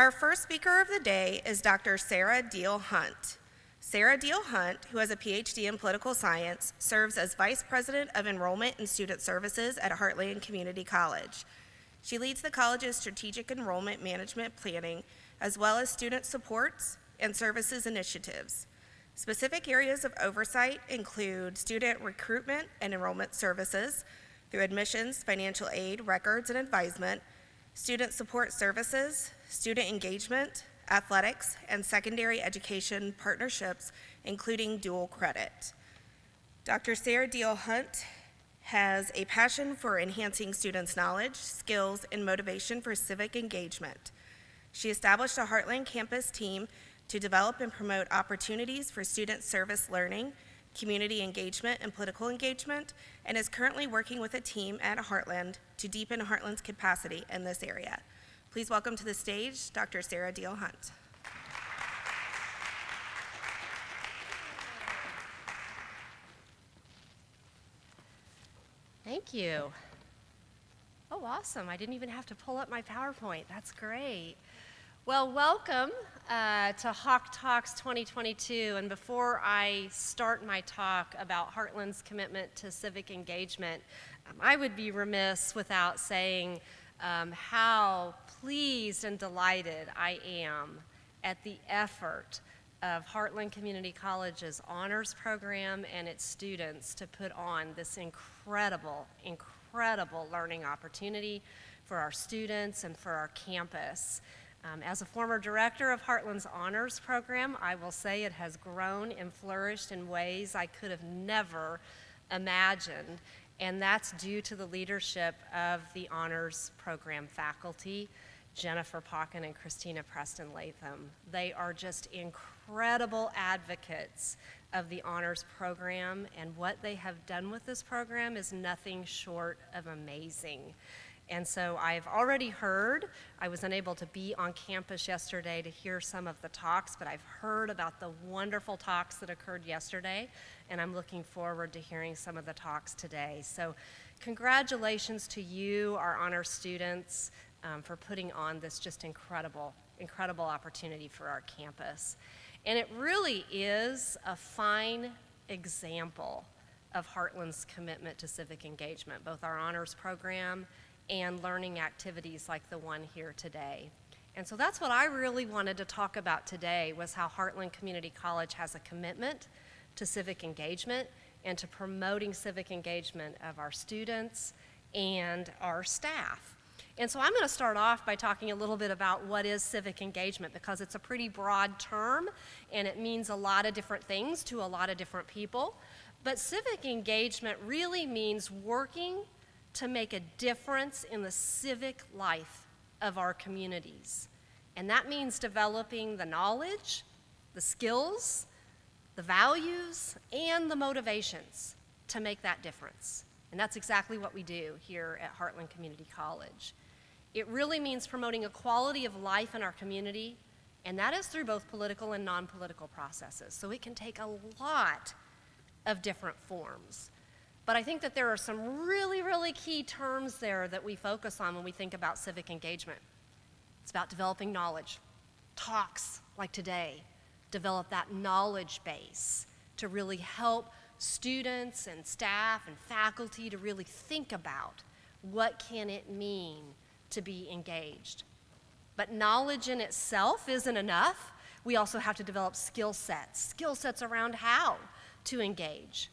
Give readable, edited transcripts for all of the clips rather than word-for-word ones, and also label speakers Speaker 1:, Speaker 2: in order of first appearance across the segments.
Speaker 1: Our first speaker of the day is Dr. Sarah Diel-Hunt. Sarah Diel-Hunt, who has a PhD in political science, serves as Vice President of Enrollment and Student Services at Heartland Community College. She leads the college's strategic enrollment management planning, as well as student supports and services initiatives. Specific areas of oversight include student recruitment and enrollment services through admissions, financial aid, records, and advisement, student support services, student engagement, athletics, and secondary education partnerships, including dual credit. Dr. Sarah Diel-Hunt has a passion for enhancing students' knowledge, skills, and motivation for civic engagement. She established a Heartland campus team to develop and promote opportunities for student service learning, community engagement, and political engagement, and is currently working with a team at Heartland to deepen Heartland's capacity in this area. Please welcome to the stage Dr. Sarah Diel-Hunt.
Speaker 2: Thank you. Oh, awesome. I didn't even have to pull up my PowerPoint. That's great. Well, welcome to Hawk Talks 2022. And before I start my talk about Heartland's commitment to civic engagement, I would be remiss without saying how pleased and delighted I am at the effort of Heartland Community College's honors program and its students to put on this incredible learning opportunity for our students and for our campus. As a former director of Heartland's honors program, I will say it has grown and flourished in ways I could have never imagined, and that's due to the leadership of the honors program faculty, Jennifer Pocken and Christina Preston Latham. They are just incredible advocates of the honors program, and what they have done with this program is nothing short of amazing. And so I've already heard, I was unable to be on campus yesterday to hear some of the talks, but I've heard about the wonderful talks that occurred yesterday, and I'm looking forward to hearing some of the talks today. So congratulations to you, our honor students, for putting on this just incredible opportunity for our campus. And it really is a fine example of Heartland's commitment to civic engagement, both our honors program and learning activities like the one here today. And so that's what I really wanted to talk about today, was how Heartland Community College has a commitment to civic engagement and to promoting civic engagement of our students and our staff. And so I'm going to start off by talking a little bit about what is civic engagement, because it's a pretty broad term and it means a lot of different things to a lot of different people. But civic engagement really means working to make a difference in the civic life of our communities. And that means developing the knowledge, the skills, the values, and the motivations to make that difference. And that's exactly what we do here at Heartland Community College. It really means promoting a quality of life in our community, and that is through both political and non-political processes. So it can take a lot of different forms. But I think that there are some really key terms there that we focus on when we think about civic engagement. It's about developing knowledge. Talks like today develop that knowledge base to really help students and staff and faculty to really think about what can it mean to be engaged. But knowledge in itself isn't enough. We also have to develop skill sets around how to engage.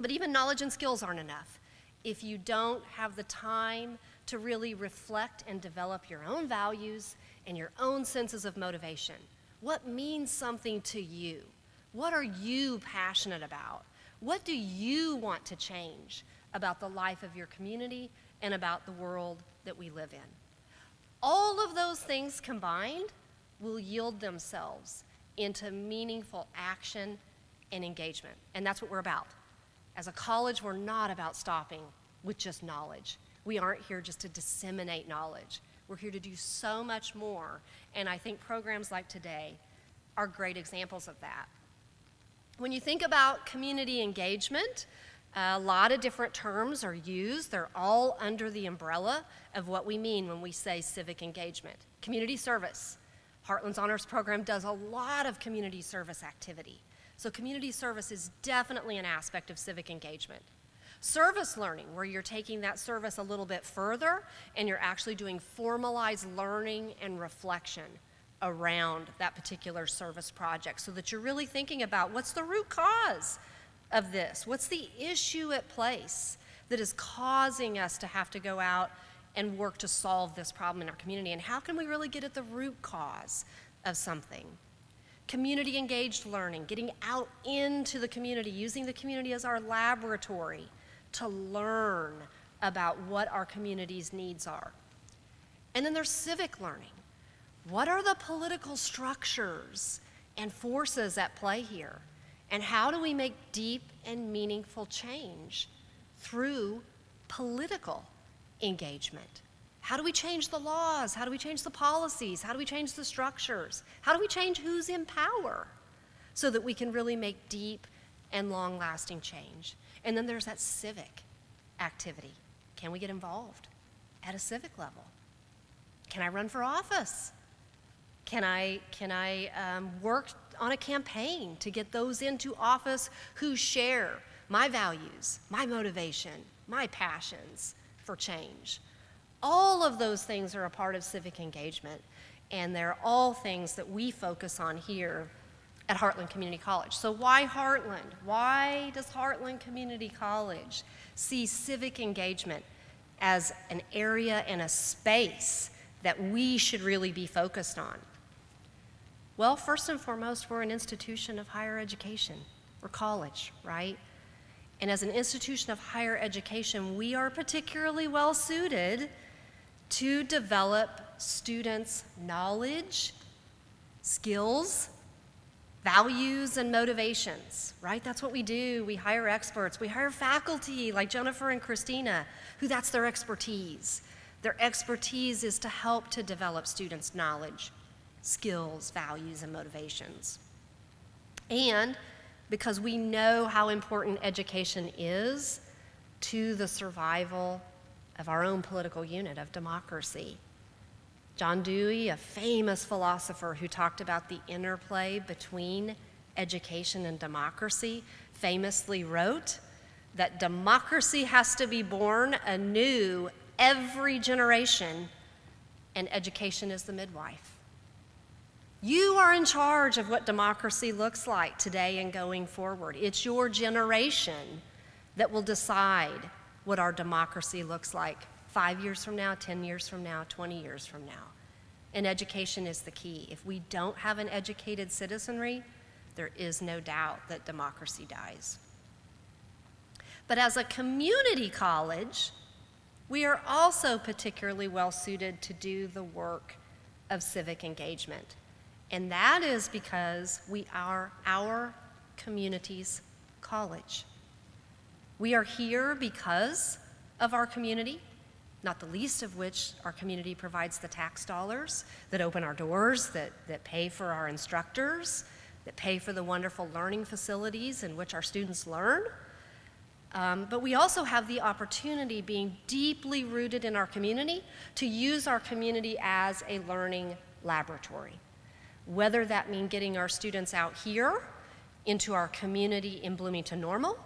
Speaker 2: But even knowledge and skills aren't enough if you don't have the time to really reflect and develop your own values and your own senses of motivation. What means something to you? What are you passionate about? What do you want to change about the life of your community and about the world that we live in? All of those things combined will yield themselves into meaningful action and engagement, and that's what we're about. As a college, we're not about stopping with just knowledge. We aren't here just to disseminate knowledge. We're here to do so much more, and I think programs like today are great examples of that. When you think about community engagement, A lot of different terms are used. They're all under the umbrella of what we mean when we say civic engagement. Community service. Heartland's Honors Program does a lot of community service activity. So community service is definitely an aspect of civic engagement. Service learning, where you're taking that service a little bit further and you're actually doing formalized learning and reflection around that particular service project so that you're really thinking about what's the root cause of this? What's the issue at place that is causing us to have to go out and work to solve this problem in our community? And how can we really get at the root cause of something? Community engaged learning, getting out into the community, using the community as our laboratory to learn about what our community's needs are. And then there's civic learning. What are the political structures and forces at play here? And how do we make deep and meaningful change through political engagement? How do we change the laws? How do we change the policies? How do we change the structures? How do we change who's in power so that we can really make deep and long-lasting change? And then there's that civic activity. Can we get involved at a civic level? Can I run for office? Can I work on a campaign to get those into office who share my values, my motivation, my passions for change? All of those things are a part of civic engagement, and they're all things that we focus on here at Heartland Community College. So why Heartland? Why does Heartland Community College see civic engagement as an area and a space that we should really be focused on? Well, first and foremost, we're an institution of higher education. We're college, right? And as an institution of higher education, we are particularly well suited to develop students' knowledge, skills, values, and motivations, right? That's what we do. We hire experts. We hire faculty like Jennifer and Christina, who that's their expertise. Their expertise is to help to develop students' knowledge, skills, values, and motivations. And because we know how important education is to the survival of our own political unit of democracy. John Dewey, a famous philosopher who talked about the interplay between education and democracy, famously wrote that democracy has to be born anew every generation, and education is the midwife. You are in charge of what democracy looks like today and going forward. It's your generation that will decide what our democracy looks like 5 years from now, 10 years from now, 20 years from now. And education is the key. If we don't have an educated citizenry, there is no doubt that democracy dies. But as a community college, we are also particularly well suited to do the work of civic engagement. And that is because we are our community's college. We are here because of our community, not the least of which our community provides the tax dollars that open our doors, that pay for our instructors, that pay for the wonderful learning facilities in which our students learn. But we also have the opportunity, being deeply rooted in our community, to use our community as a learning laboratory. Whether that means getting our students out here into our community in Bloomington Normal,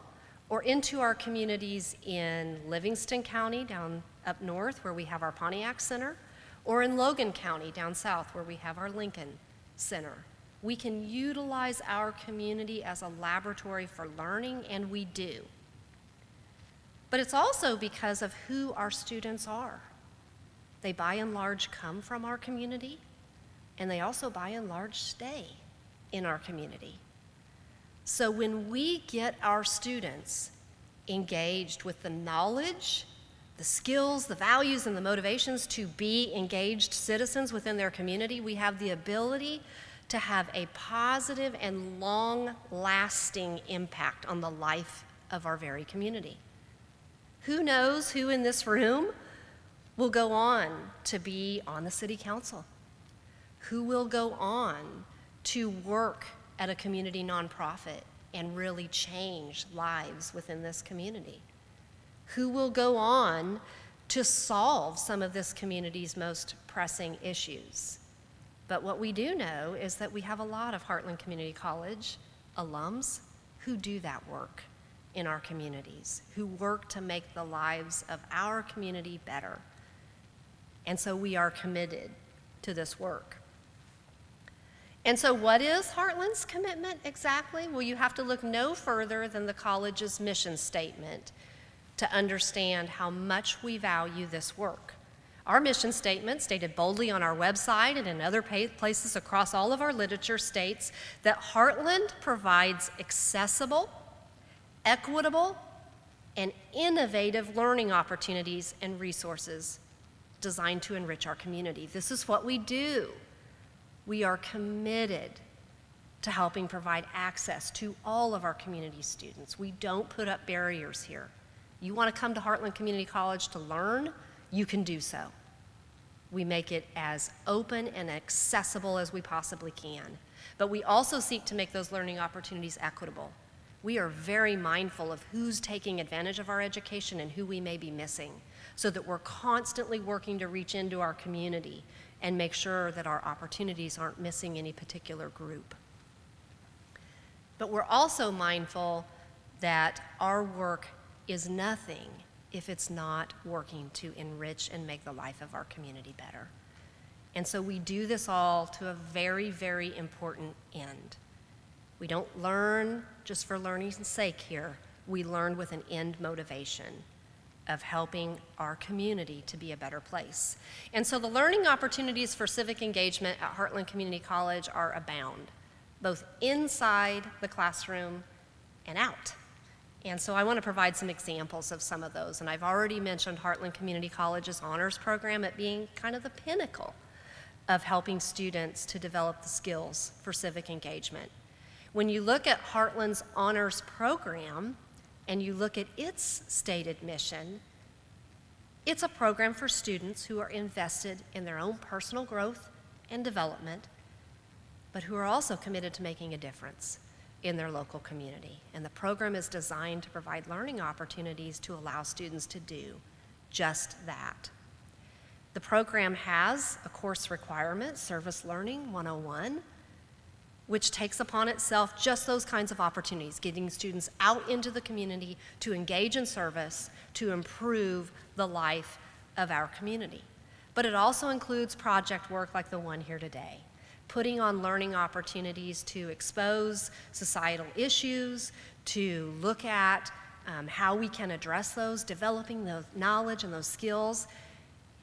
Speaker 2: or into our communities in Livingston County down up north where we have our Pontiac Center, or in Logan County down south where we have our Lincoln Center. We can utilize our community as a laboratory for learning, and we do. But it's also because of who our students are. They by and large come from our community, and they also by and large stay in our community. So when we get our students engaged with the knowledge, the skills, the values, and the motivations to be engaged citizens within their community, we have the ability to have a positive and long-lasting impact on the life of our very community. Who knows who in this room will go on to be on the city council? Who will go on to work at a community nonprofit and really change lives within this community? Who will go on to solve some of this community's most pressing issues? But what we do know is that we have a lot of Heartland Community College alums who do that work in our communities, who work to make the lives of our community better. And so we are committed to this work. And so what is Heartland's commitment exactly? Well, you have to look no further than the college's mission statement to understand how much we value this work. Our mission statement, stated boldly on our website and in other places across all of our literature, states that Heartland provides accessible, equitable, and innovative learning opportunities and resources designed to enrich our community. This is what we do. We are committed to helping provide access to all of our community students. We don't put up barriers here. You want to come to Heartland Community College to learn, you can do so. We make it as open and accessible as we possibly can. But we also seek to make those learning opportunities equitable. We are very mindful of who's taking advantage of our education and who we may be missing, so that we're constantly working to reach into our community and make sure that our opportunities aren't missing any particular group. But we're also mindful that our work is nothing if it's not working to enrich and make the life of our community better. And so we do this all to a very, very important end. We don't learn just for learning's sake here. We learn with an end motivation of helping our community to be a better place. And so the learning opportunities for civic engagement at Heartland Community College are abound, both inside the classroom and out. And so I want to provide some examples of some of those. And I've already mentioned Heartland Community College's honors program at being kind of the pinnacle of helping students to develop the skills for civic engagement. When you look at Heartland's honors program and you look at its stated mission, it's a program for students who are invested in their own personal growth and development, but who are also committed to making a difference in their local community. And the program is designed to provide learning opportunities to allow students to do just that. The program has a course requirement, Service Learning 101, which takes upon itself just those kinds of opportunities, getting students out into the community to engage in service, to improve the life of our community. But it also includes project work like the one here today, putting on learning opportunities to expose societal issues, to look at how we can address those, developing the knowledge and those skills.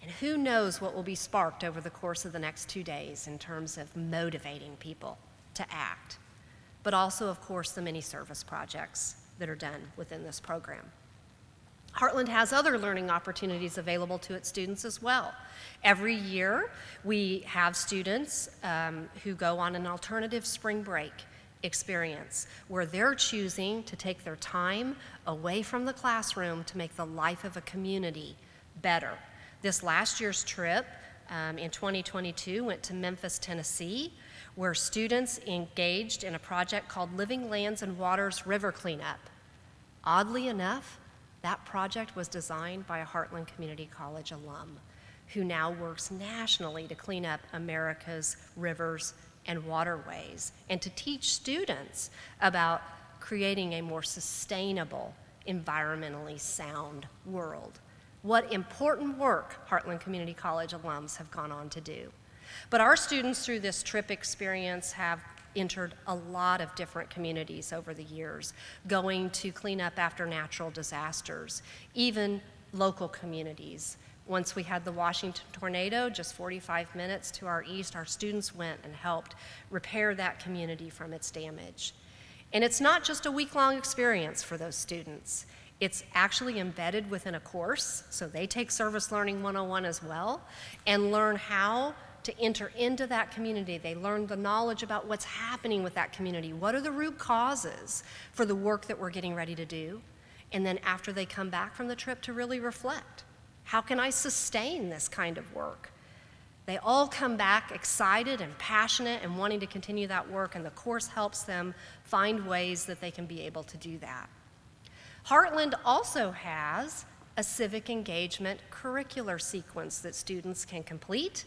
Speaker 2: And who knows what will be sparked over the course of the next 2 days in terms of motivating people to act. But also, of course, the many service projects that are done within this program. Heartland has other learning opportunities available to its students as well. Every year, we have students who go on an alternative spring break experience where they're choosing to take their time away from the classroom to make the life of a community better. This last year's trip in 2022 went to Memphis, Tennessee, where students engaged in a project called Living Lands and Waters River Cleanup. Oddly enough, that project was designed by a Heartland Community College alum who now works nationally to clean up America's rivers and waterways and to teach students about creating a more sustainable, environmentally sound world. What important work Heartland Community College alums have gone on to do. But our students through this trip experience have entered a lot of different communities over the years, going to clean up after natural disasters, even local communities. Once we had the Washington tornado, just 45 minutes to our east, our students went and helped repair that community from its damage. And it's not just a week-long experience for those students. It's actually embedded within a course, so they take Service Learning 101 as well, and learn how to enter into that community. They learn the knowledge about what's happening with that community. What are the root causes for the work that we're getting ready to do? And then after they come back from the trip, to really reflect. How can I sustain this kind of work? They all come back excited and passionate and wanting to continue that work, and the course helps them find ways that they can be able to do that. Heartland also has a civic engagement curricular sequence that students can complete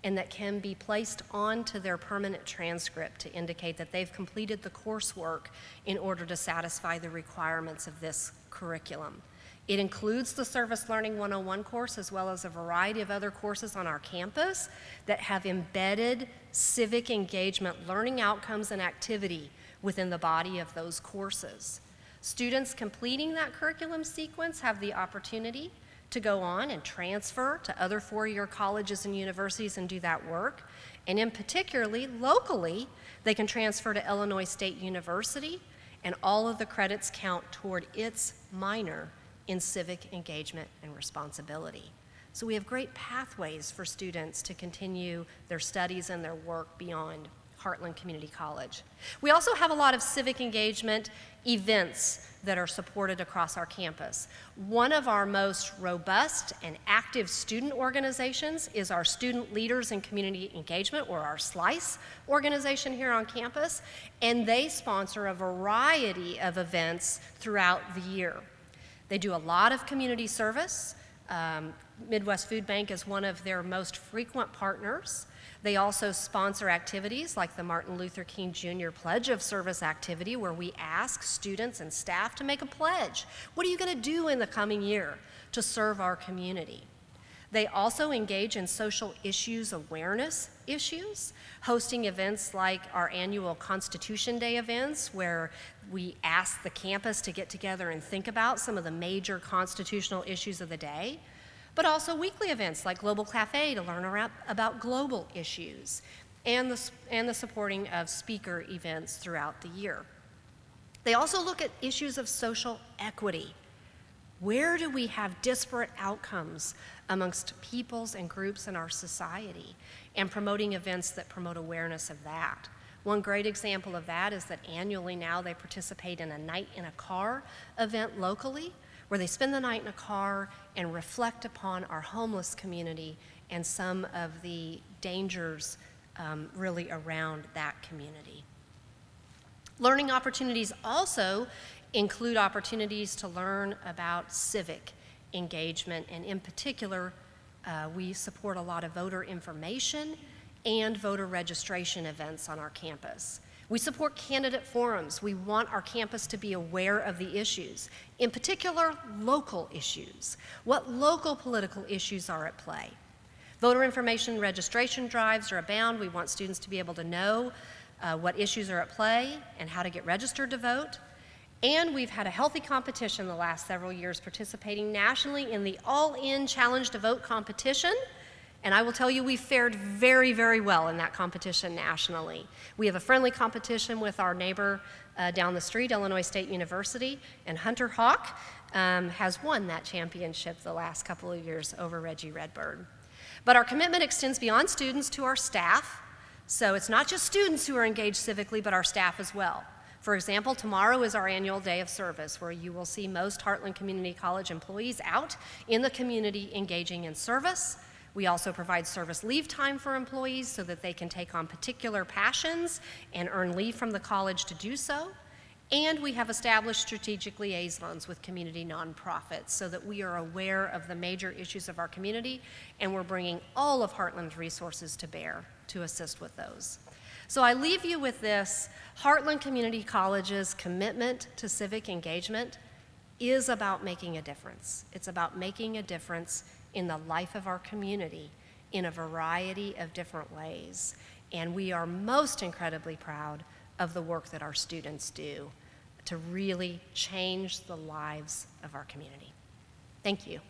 Speaker 2: and that can be placed onto their permanent transcript to indicate that they've completed the coursework in order to satisfy the requirements of this curriculum. It includes the Service Learning 101 course as well as a variety of other courses on our campus that have embedded civic engagement learning outcomes and activity within the body of those courses. Students completing that curriculum sequence have the opportunity to go on and transfer to other four-year colleges and universities and do that work. And in particularly, locally, they can transfer to Illinois State University, and all of the credits count toward its minor in civic engagement and responsibility. So we have great pathways for students to continue their studies and their work beyond Heartland Community College. We also have a lot of civic engagement events that are supported across our campus. One of our most robust and active student organizations is our Student Leaders in Community Engagement, or our SLICE organization here on campus, and they sponsor a variety of events throughout the year. They do a lot of community service. Midwest Food Bank is one of their most frequent partners. They also sponsor activities like the Martin Luther King Jr. Pledge of Service activity, where we ask students and staff to make a pledge. What are you going to do in the coming year to serve our community? They also engage in social issues awareness issues, hosting events like our annual Constitution Day events, where we ask the campus to get together and think about some of the major constitutional issues of the day, but also weekly events like Global Cafe to learn about global issues, and the supporting of speaker events throughout the year. They also look at issues of social equity. Where do we have disparate outcomes amongst peoples and groups in our society, and promoting events that promote awareness of that? One great example of that is that annually now they participate in a Night in a Car event locally, where they spend the night in a car and reflect upon our homeless community and some of the dangers really around that community. Learning opportunities also include opportunities to learn about civic engagement, and in particular, we support a lot of voter information and voter registration events on our campus. We support candidate forums. We want our campus to be aware of the issues, in particular, local issues. What local political issues are at play? Voter information registration drives are abound. We want students to be able to know what issues are at play and how to get registered to vote. And we've had a healthy competition the last several years, participating nationally in the All-In Challenge to Vote competition. And I will tell you, we fared very, very well in that competition nationally. We have a friendly competition with our neighbor down the street, Illinois State University, and Hunter Hawk has won that championship the last couple of years over Reggie Redbird. But our commitment extends beyond students to our staff. So it's not just students who are engaged civically, but our staff as well. For example, tomorrow is our annual day of service, where you will see most Heartland Community College employees out in the community engaging in service. We also provide service leave time for employees so that they can take on particular passions and earn leave from the college to do so. And we have established strategic liaisons with community nonprofits so that we are aware of the major issues of our community, and we're bringing all of Heartland's resources to bear to assist with those. So I leave you with this: Heartland Community College's commitment to civic engagement is about making a difference. It's about making a difference in the life of our community in a variety of different ways. And we are most incredibly proud of the work that our students do to really change the lives of our community. Thank you.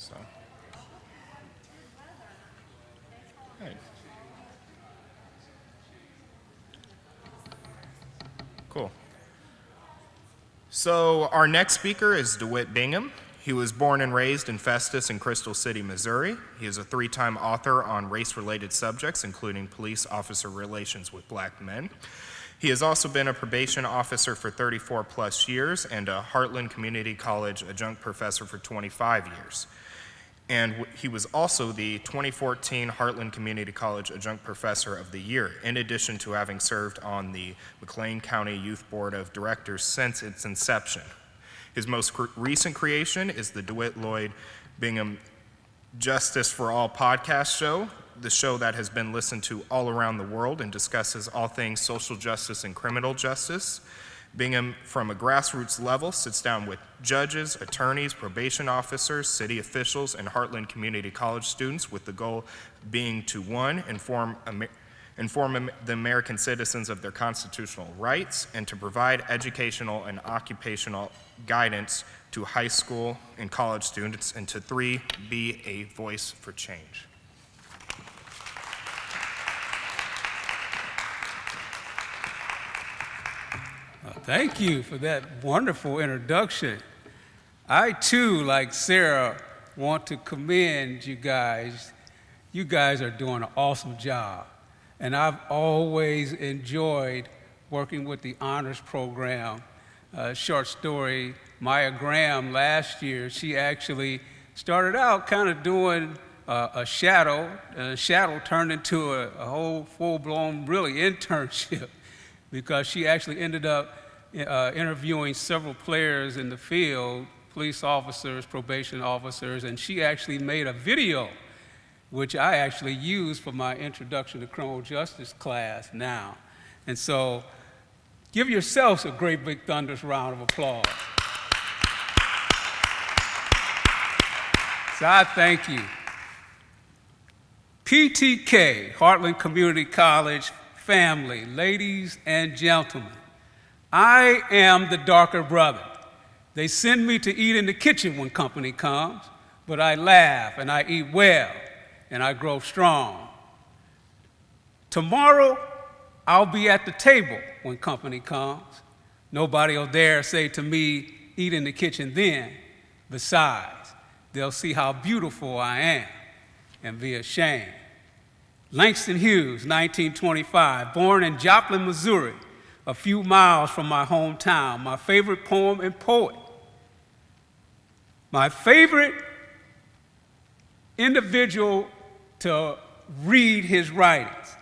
Speaker 3: So, hey. Cool. So our next speaker is Dewhitt Bingham. He was born and raised in Festus and Crystal City, Missouri. He is a 3-time author on race-related subjects, including police officer relations with black men. He has also been a probation officer for 34 plus years and a Heartland Community College adjunct professor for 25 years. And he was also the 2014 Heartland Community College Adjunct Professor of the Year, in addition to having served on the McLean County Youth Board of Directors since its inception. His most recent creation is the DeWitt Lloyd Bingham Justice for All podcast show, the show that has been listened to all around the world and discusses all things social justice and criminal justice. Bingham, from a grassroots level, sits down with judges, attorneys, probation officers, city officials, and Heartland Community College students with the goal being to, 1, inform the American citizens of their constitutional rights, and to provide educational and occupational guidance to high school and college students, and to 3, be a voice for change.
Speaker 4: Thank you for that wonderful introduction. I too, like Sarah, want to commend you guys. You guys are doing an awesome job. And I've always enjoyed working with the honors program. Short story, Maya Graham last year, she actually started out kind of doing a shadow, and a shadow turned into a whole full-blown, really, internship, because she actually ended up interviewing several players in the field, police officers, probation officers, and she actually made a video, which I actually use for my Introduction to Criminal Justice class now. And so, give yourselves a great big thunderous round of applause. So I thank you. PTK, Heartland Community College family, ladies and gentlemen, I am the darker brother. They send me to eat in the kitchen when company comes, but I laugh and I eat well and I grow strong. Tomorrow, I'll be at the table when company comes. Nobody will dare say to me, eat in the kitchen then. Besides, they'll see how beautiful I am and be ashamed. Langston Hughes, 1925, born in Joplin, Missouri, a few miles from my hometown, my favorite poem and poet. My favorite individual to read his writings.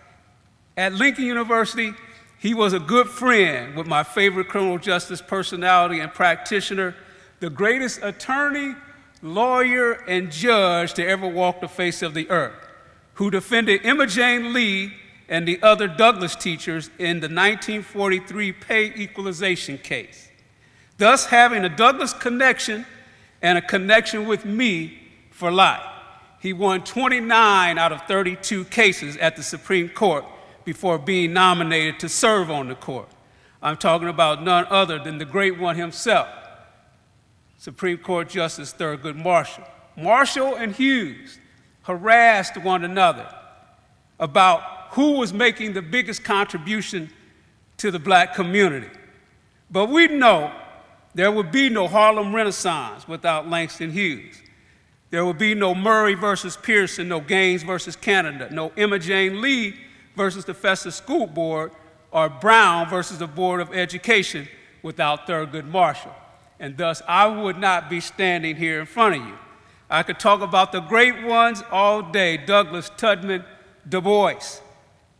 Speaker 4: At Lincoln University, he was a good friend with my favorite criminal justice personality and practitioner, the greatest attorney, lawyer, and judge to ever walk the face of the earth, who defended Emma Jane Lee and the other Douglas teachers in the 1943 pay equalization case, thus having a Douglas connection and a connection with me for life. He won 29 out of 32 cases at the Supreme Court before being nominated to serve on the court. I'm talking about none other than the great one himself, Supreme Court Justice Thurgood Marshall. Marshall and Hughes harassed one another about who was making the biggest contribution to the black community. But we know there would be no Harlem Renaissance without Langston Hughes. There would be no Murray versus Pearson, no Gaines versus Canada, no Emma Jane Lee versus the Festus School Board, or Brown versus the Board of Education without Thurgood Marshall. And thus, I would not be standing here in front of you. I could talk about the great ones all day, Douglas, Tubman, Du Bois,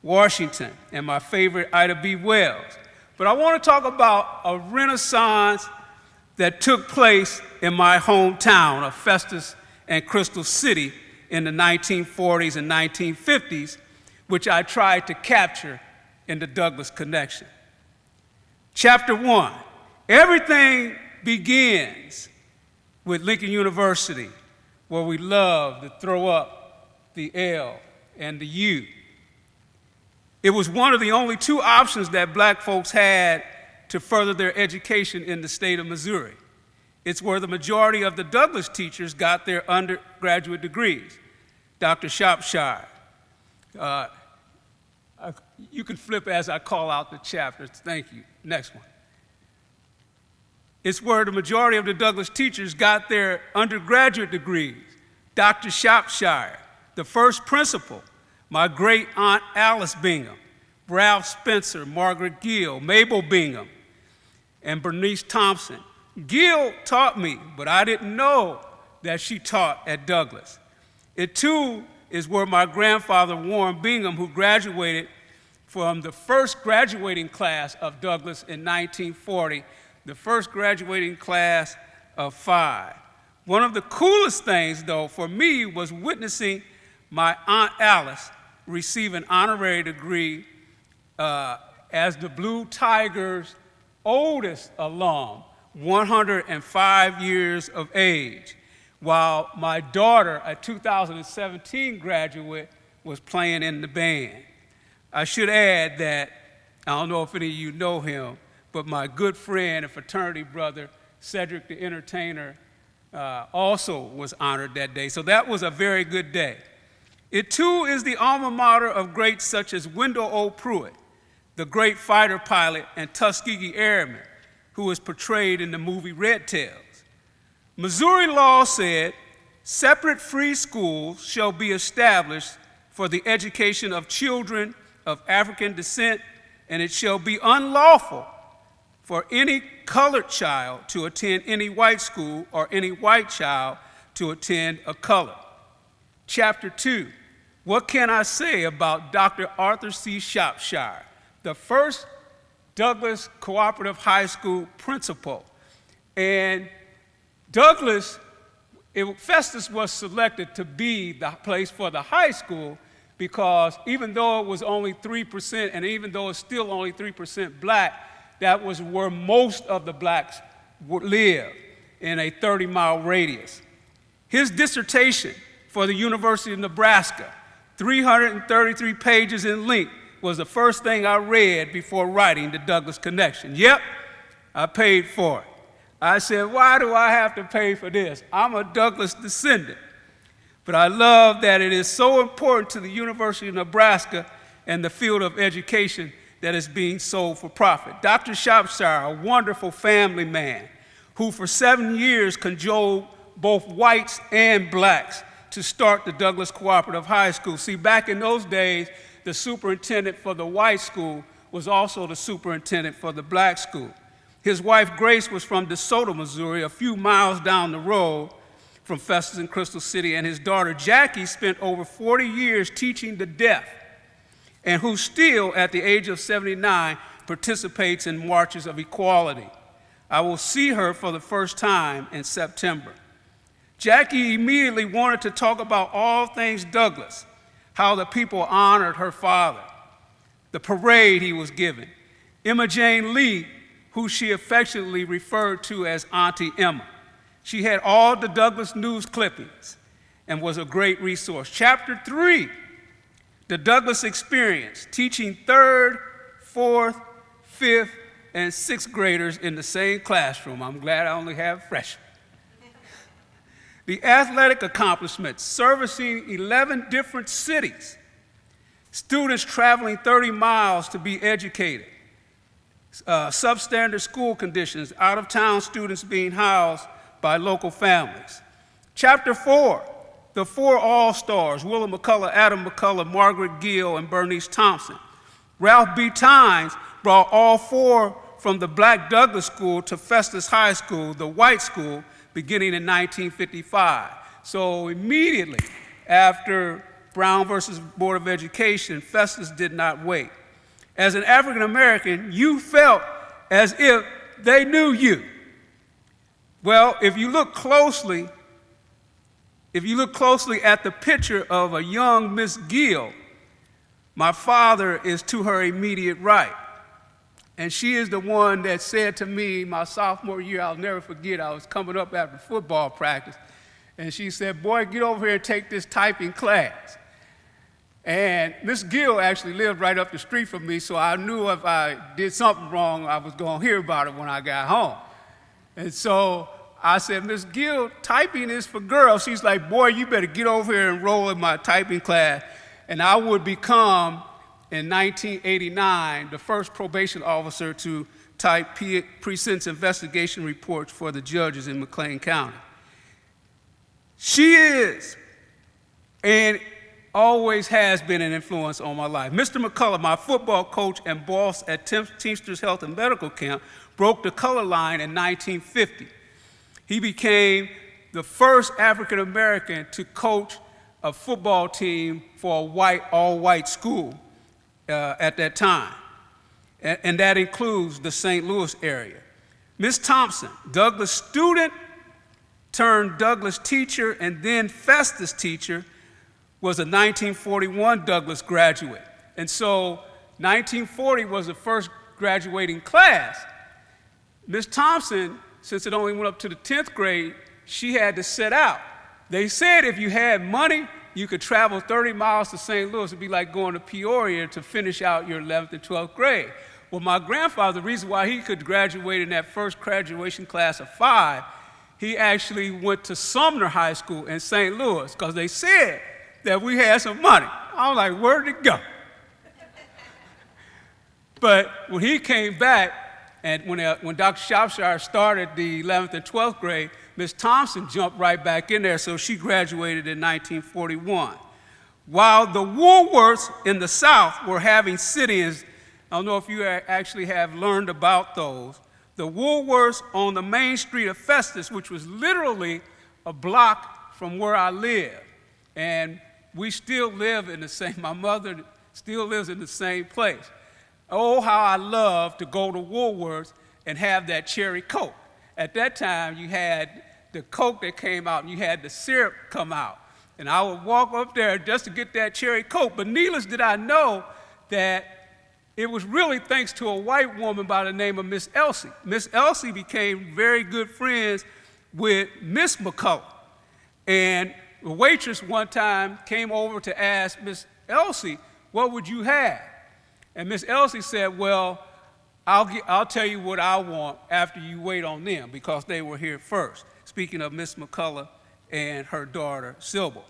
Speaker 4: Washington, and my favorite, Ida B. Wells. But I want to talk about a renaissance that took place in my hometown of Festus and Crystal City in the 1940s and 1950s, which I tried to capture in the Douglas Connection. Chapter 1, everything begins with Lincoln University, where we love to throw up the L and the U. It was one of the only 2 options that black folks had to further their education in the state of Missouri. It's where the majority of the Douglas teachers got their undergraduate degrees. Dr. Shropshire. You can flip as I call out the chapters. Thank you. Next one. It's where the majority of the Douglas teachers got their undergraduate degrees. Dr. Shropshire, the first principal, my great aunt Alice Bingham, Ralph Spencer, Margaret Gill, Mabel Bingham, and Bernice Thompson. Gill taught me, but I didn't know that she taught at Douglas. It too is where my grandfather Warren Bingham, who graduated from the first graduating class of Douglas in 1940, the first graduating class of 5. One of the coolest things, though, for me was witnessing my Aunt Alice receive an honorary degree as the Blue Tigers' oldest alum, 105 years of age, while my daughter, a 2017 graduate, was playing in the band. I should add that, I don't know if any of you know him, but my good friend and fraternity brother, Cedric the Entertainer, also was honored that day. So that was a very good day. It too is the alma mater of greats such as Wendell O. Pruitt, the great fighter pilot and Tuskegee Airman, who was portrayed in the movie Red Tails. Missouri law said, separate free schools shall be established for the education of children of African descent, and it shall be unlawful for any colored child to attend any white school or any white child to attend a colored. Chapter 2, what can I say about Dr. Arthur C. Shropshire, the first Douglas Cooperative High School principal? And Douglas, Festus was selected to be the place for the high school because even though it was only 3%, and even though it's still only 3% black, that was where most of the blacks lived, in a 30-mile radius. His dissertation for the University of Nebraska, 333 pages in length, was the first thing I read before writing the Douglas Connection. Yep, I paid for it. I said, why do I have to pay for this? I'm a Douglas descendant. But I love that it is so important to the University of Nebraska and the field of education that is being sold for profit. Dr. Shropshire, a wonderful family man who for 7 years cajoled both whites and blacks to start the Douglas Cooperative High School. See, back in those days, the superintendent for the white school was also the superintendent for the black school. His wife, Grace, was from DeSoto, Missouri, a few miles down the road from Festus and Crystal City, and his daughter, Jackie, spent over 40 years teaching the deaf, and who still, at the age of 79, participates in marches of equality. I will see her for the first time in September. Jackie immediately wanted to talk about all things Douglas, how the people honored her father, the parade he was given. Emma Jane Lee, who she affectionately referred to as Auntie Emma. She had all the Douglas news clippings and was a great resource. Chapter 3, the Douglas experience, teaching 3rd, 4th, 5th, and 6th graders in the same classroom. I'm glad I only have freshmen. The athletic accomplishments, servicing 11 different cities, students traveling 30 miles to be educated, substandard school conditions, out-of-town students being housed by local families. Chapter 4, the 4 All-Stars, Willa McCullough, Adam McCullough, Margaret Gill, and Bernice Thompson. Ralph B. Tynes brought all 4 from the Black Douglas School to Festus High School, the white school, beginning in 1955. So immediately after Brown versus Board of Education, Festus did not wait. As an African American, you felt as if they knew you. Well, if you look closely at the picture of a young Miss Gill, my father is to her immediate right. And she is the one that said to me my sophomore year, I'll never forget, I was coming up after football practice, and she said, boy, get over here and take this typing class. And Miss Gill actually lived right up the street from me, so I knew if I did something wrong, I was going to hear about it when I got home. And so I said, Miss Gill, typing is for girls. She's like, boy, you better get over here and enroll in my typing class. And I would become, in 1989, the first probation officer to type pre-sentence investigation reports for the judges in McLean County. She is, and always has been, an influence on my life. Mr. McCulley, my football coach and boss at Teamsters Health and Medical Camp, broke the color line in 1950. He became the first African American to coach a football team for a all-white school at that time, and that includes the St. Louis area. Ms. Thompson, Douglas student turned Douglas teacher and then Festus teacher, was a 1941 Douglas graduate. And so 1940 was the first graduating class. Ms. Thompson, since it only went up to the 10th grade, she had to sit out. They said if you had money, you could travel 30 miles to St. Louis. It'd be like going to Peoria to finish out your 11th and 12th grade. Well, my grandfather, the reason why he could graduate in that first graduation class of 5, he actually went to Sumner High School in St. Louis because they said that we had some money. I was like, where'd it go? But when he came back, and when Dr. Shropshire started the 11th and 12th grade, Ms. Thompson jumped right back in there, so she graduated in 1941. While the Woolworths in the South were having sit-ins, I don't know if you actually have learned about those, the Woolworths on the main street of Festus, which was literally a block from where I live, and we still live in the same, my mother still lives in the same place. Oh, how I love to go to Woolworths and have that cherry Coke. At that time, you had the Coke that came out and you had the syrup come out. And I would walk up there just to get that cherry Coke. But needless did I know that it was really thanks to a white woman by the name of Miss Elsie. Miss Elsie became very good friends with Miss McCulley. And the waitress one time came over to ask Miss Elsie, what would you have? And Miss Elsie said, well, I'll tell you what I want after you wait on them because they were here first. Speaking of Miss McCulley and her daughter, Sybil.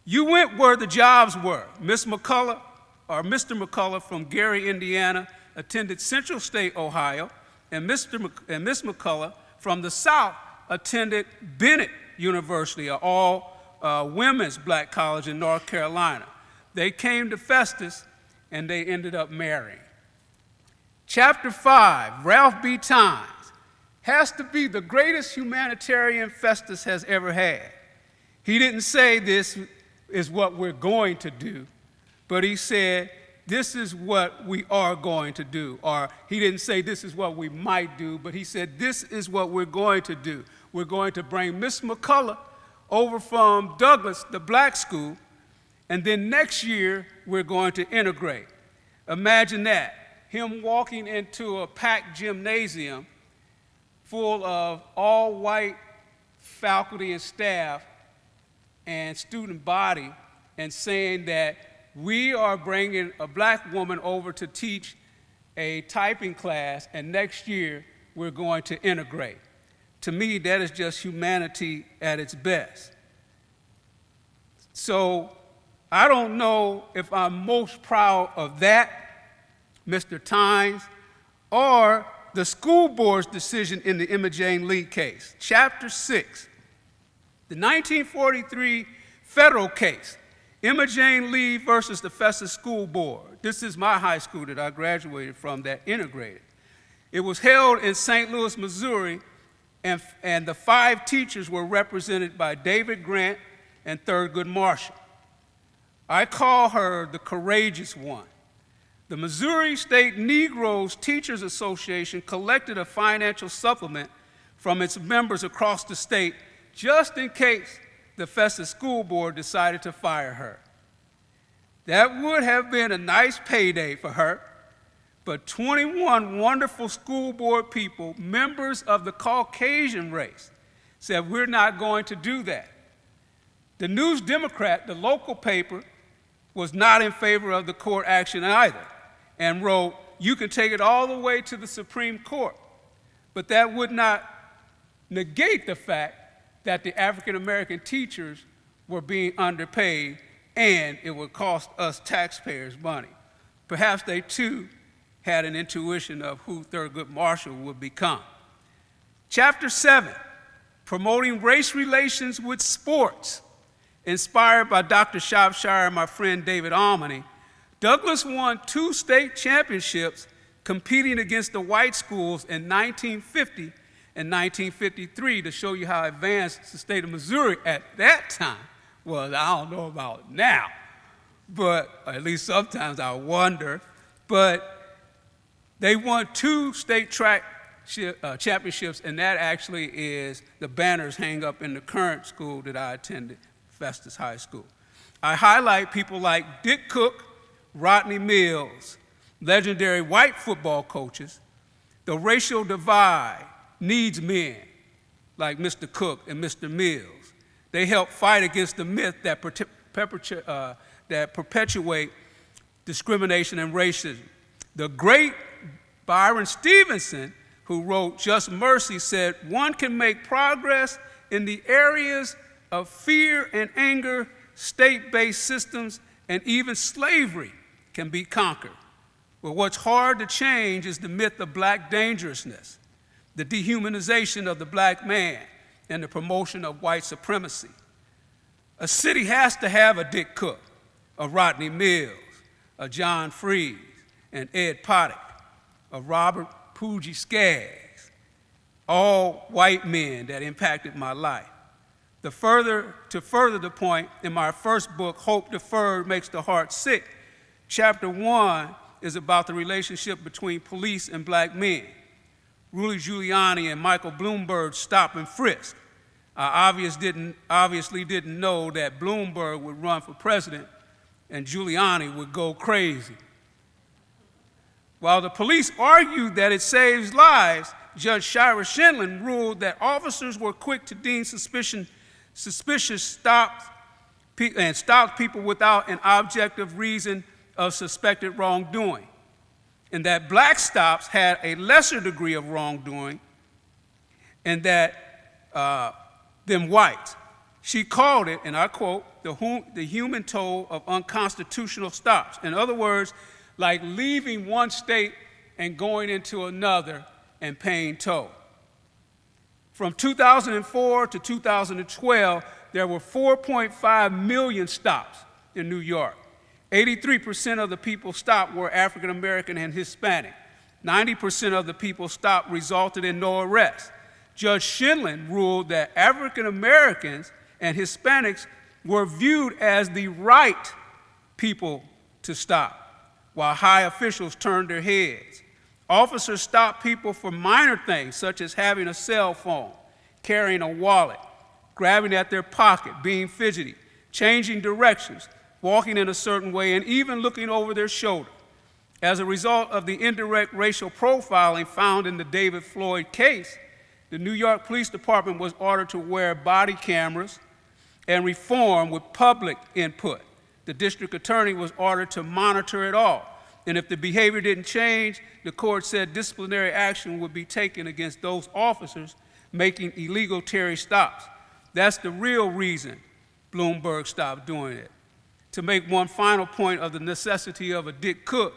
Speaker 4: You went where the jobs were. Miss McCulley, or Mr. McCulley from Gary, Indiana, attended Central State, Ohio, and Miss McCulley from the South attended Bennett University, an all-women's black college in North Carolina. They came to Festus, and they ended up marrying. Chapter 5, Ralph B. Tynes, has to be the greatest humanitarian Festus has ever had. He didn't say this is what we're going to do, but he said this is what we are going to do. Or he didn't say this is what we might do, but he said this is what we're going to do. We're going to bring Miss McCulley over from Douglas, the black school, and then next year we're going to integrate. Imagine that, him walking into a packed gymnasium full of all white faculty and staff and student body and saying that we are bringing a black woman over to teach a typing class and next year we're going to integrate. To me, that is just humanity at its best. So I don't know if I'm most proud of that, Mr. Tynes, or the school board's decision in the Emma Jane Lee case. Chapter 6, the 1943 federal case, Emma Jane Lee versus the Festus School Board. This is my high school that I graduated from that integrated. It was held in St. Louis, Missouri, and the 5 teachers were represented by David Grant and Thurgood Marshall. I call her the courageous one. The Missouri State Negroes Teachers Association collected a financial supplement from its members across the state just in case the Festus School Board decided to fire her. That would have been a nice payday for her, but 21 wonderful school board people, members of the Caucasian race, said we're not going to do that. The News Democrat, the local paper, was not in favor of the court action either and wrote, you can take it all the way to the Supreme Court, but that would not negate the fact that the African American teachers were being underpaid and it would cost us taxpayers money. Perhaps they too had an intuition of who Thurgood Marshall would become. Chapter 7, promoting race relations with sports. Inspired by Dr. Shropshire and my friend David Almany, Douglas won 2 state championships competing against the white schools in 1950 and 1953 to show you how advanced the state of Missouri at that time was. I don't know about now, but at least sometimes I wonder. But they won 2 state track championships, and that actually is the banners hang up in the current school that I attended, Festus High School. I highlight people like Dick Cook, Rodney Mills, legendary white football coaches. The racial divide needs men like Mr. Cook and Mr. Mills. They help fight against the myth that perpetuate discrimination and racism. The great Byron Stevenson, who wrote Just Mercy, said, "One can make progress in the areas of fear and anger, state-based systems, and even slavery can be conquered. But what's hard to change is the myth of black dangerousness, the dehumanization of the black man, and the promotion of white supremacy. A city has to have a Dick Cook, a Rodney Mills, a John Freeze, and Ed Poddick, a Robert Poogie Skaggs, all white men that impacted my life. To further the point, in my first book, Hope Deferred Makes the Heart Sick, chapter 1 is about the relationship between police and black men. Rudy Giuliani and Michael Bloomberg stop and frisk. I obviously didn't know that Bloomberg would run for president and Giuliani would go crazy. While the police argued that it saves lives, Judge Shira Shinlin ruled that officers were quick to deem suspicious stopped people without an objective reason of suspected wrongdoing, and that black stops had a lesser degree of wrongdoing and that than whites. She called it, and I quote, the human toll of unconstitutional stops. In other words, like leaving one state and going into another and paying toll. From 2004 to 2012, there were 4.5 million stops in New York. 83% of the people stopped were African American and Hispanic. 90% of the people stopped resulted in no arrest. Judge Shinlin ruled that African Americans and Hispanics were viewed as the right people to stop, while high officials turned their heads. Officers stopped people for minor things, such as having a cell phone, carrying a wallet, grabbing at their pocket, being fidgety, changing directions, walking in a certain way, and even looking over their shoulder. As a result of the indirect racial profiling found in the David Floyd case, the New York Police Department was ordered to wear body cameras and reform with public input. The district attorney was ordered to monitor it all. And if the behavior didn't change, the court said disciplinary action would be taken against those officers making illegal Terry stops. That's the real reason Bloomberg stopped doing it. To make one final point of the necessity of a Dick Cook,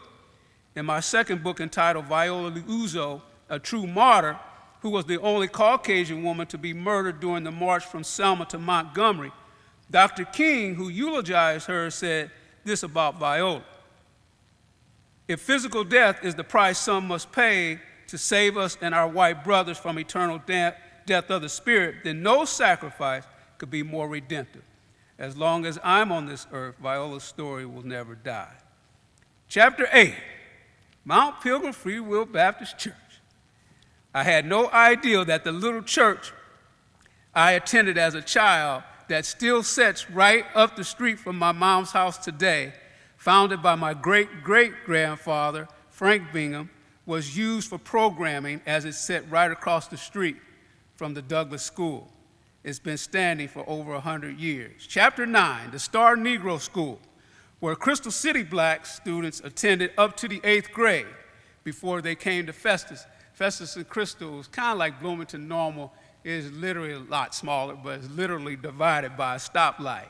Speaker 4: in my second book entitled Viola Liuzzo, A True Martyr, who was the only Caucasian woman to be murdered during the march from Selma to Montgomery, Dr. King, who eulogized her, said this about Viola. If physical death is the price some must pay to save us and our white brothers from eternal death of the spirit, then no sacrifice could be more redemptive. As long as I'm on this earth, Viola's story will never die. Chapter 8, Mount Pilgrim Free Will Baptist Church. I had no idea that the little church I attended as a child that still sits right up the street from my mom's house today, founded by my great-great-grandfather, Frank Bingham, was used for programming as it sat right across the street from the Douglas School. It's been standing for over 100 years. Chapter 9, the Star Negro School, where Crystal City black students attended up to the 8th grade before they came to Festus. Festus and Crystal was kind of like Bloomington Normal is literally a lot smaller, but it's literally divided by a stoplight.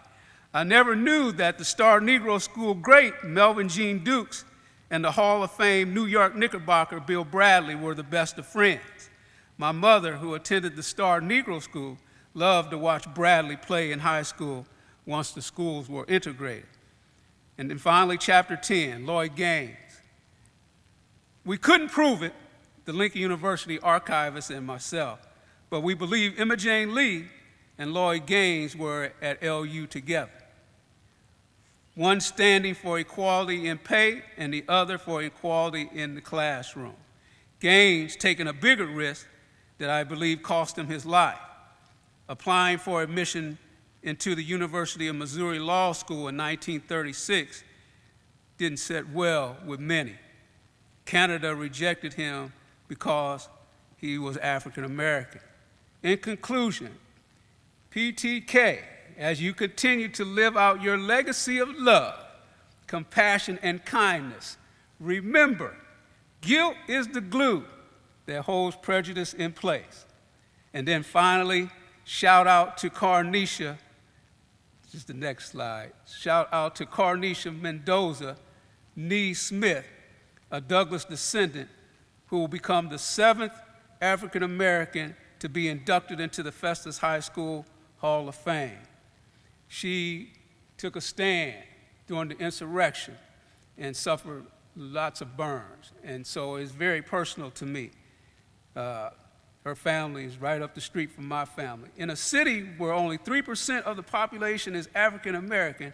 Speaker 4: I never knew that the Star Negro School great Melvin Jean Dukes and the Hall of Fame New York Knickerbocker Bill Bradley were the best of friends. My mother, who attended the Star Negro School, loved to watch Bradley play in high school once the schools were integrated. And then finally, chapter 10, Lloyd Gaines. We couldn't prove it, the Lincoln University archivist and myself, but we believe Emma Jane Lee and Lloyd Gaines were at LU together. One standing for equality in pay and the other for equality in the classroom. Gaines taking a bigger risk that I believe cost him his life. Applying for admission into the University of Missouri Law School in 1936 didn't sit well with many. Canada rejected him because he was African American. In conclusion, PTK, as you continue to live out your legacy of love, compassion, and kindness, remember, guilt is the glue that holds prejudice in place. And then finally, shout out to Carnisha, this is the next slide, shout out to Carnisha Mendoza Nee Smith, a Douglas descendant who will become the 7th African American to be inducted into the Festus High School Hall of Fame. She took a stand during the insurrection and suffered lots of burns, and so it's very personal to me. Her family is right up the street from my family. In a city where only 3% of the population is African American,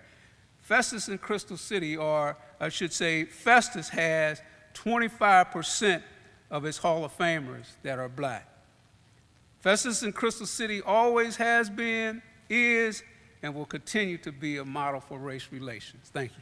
Speaker 4: Festus and Crystal City, or I should say Festus has 25% of its Hall of Famers that are black. Festus and Crystal City always has been, is, and will continue to be a model for race relations. Thank you.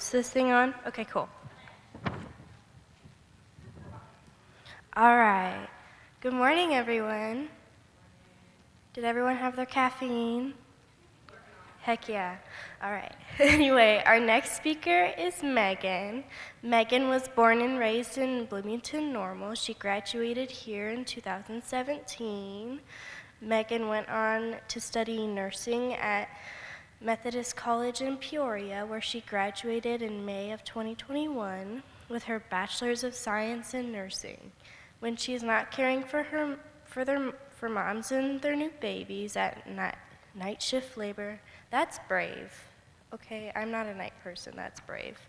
Speaker 5: Is this thing on? Okay, cool. All right. Good morning, everyone. Did everyone have their caffeine? Heck yeah. All right. Anyway, our next speaker is Megan. Megan was born and raised in Bloomington Normal. She graduated here in 2017. Megan went on to study nursing at Methodist College in Peoria, where she graduated in May of 2021 with her Bachelor's of Science in Nursing. When she is not caring for moms and their new babies at night shift labor, that's brave. Okay, I'm not a night person, that's brave.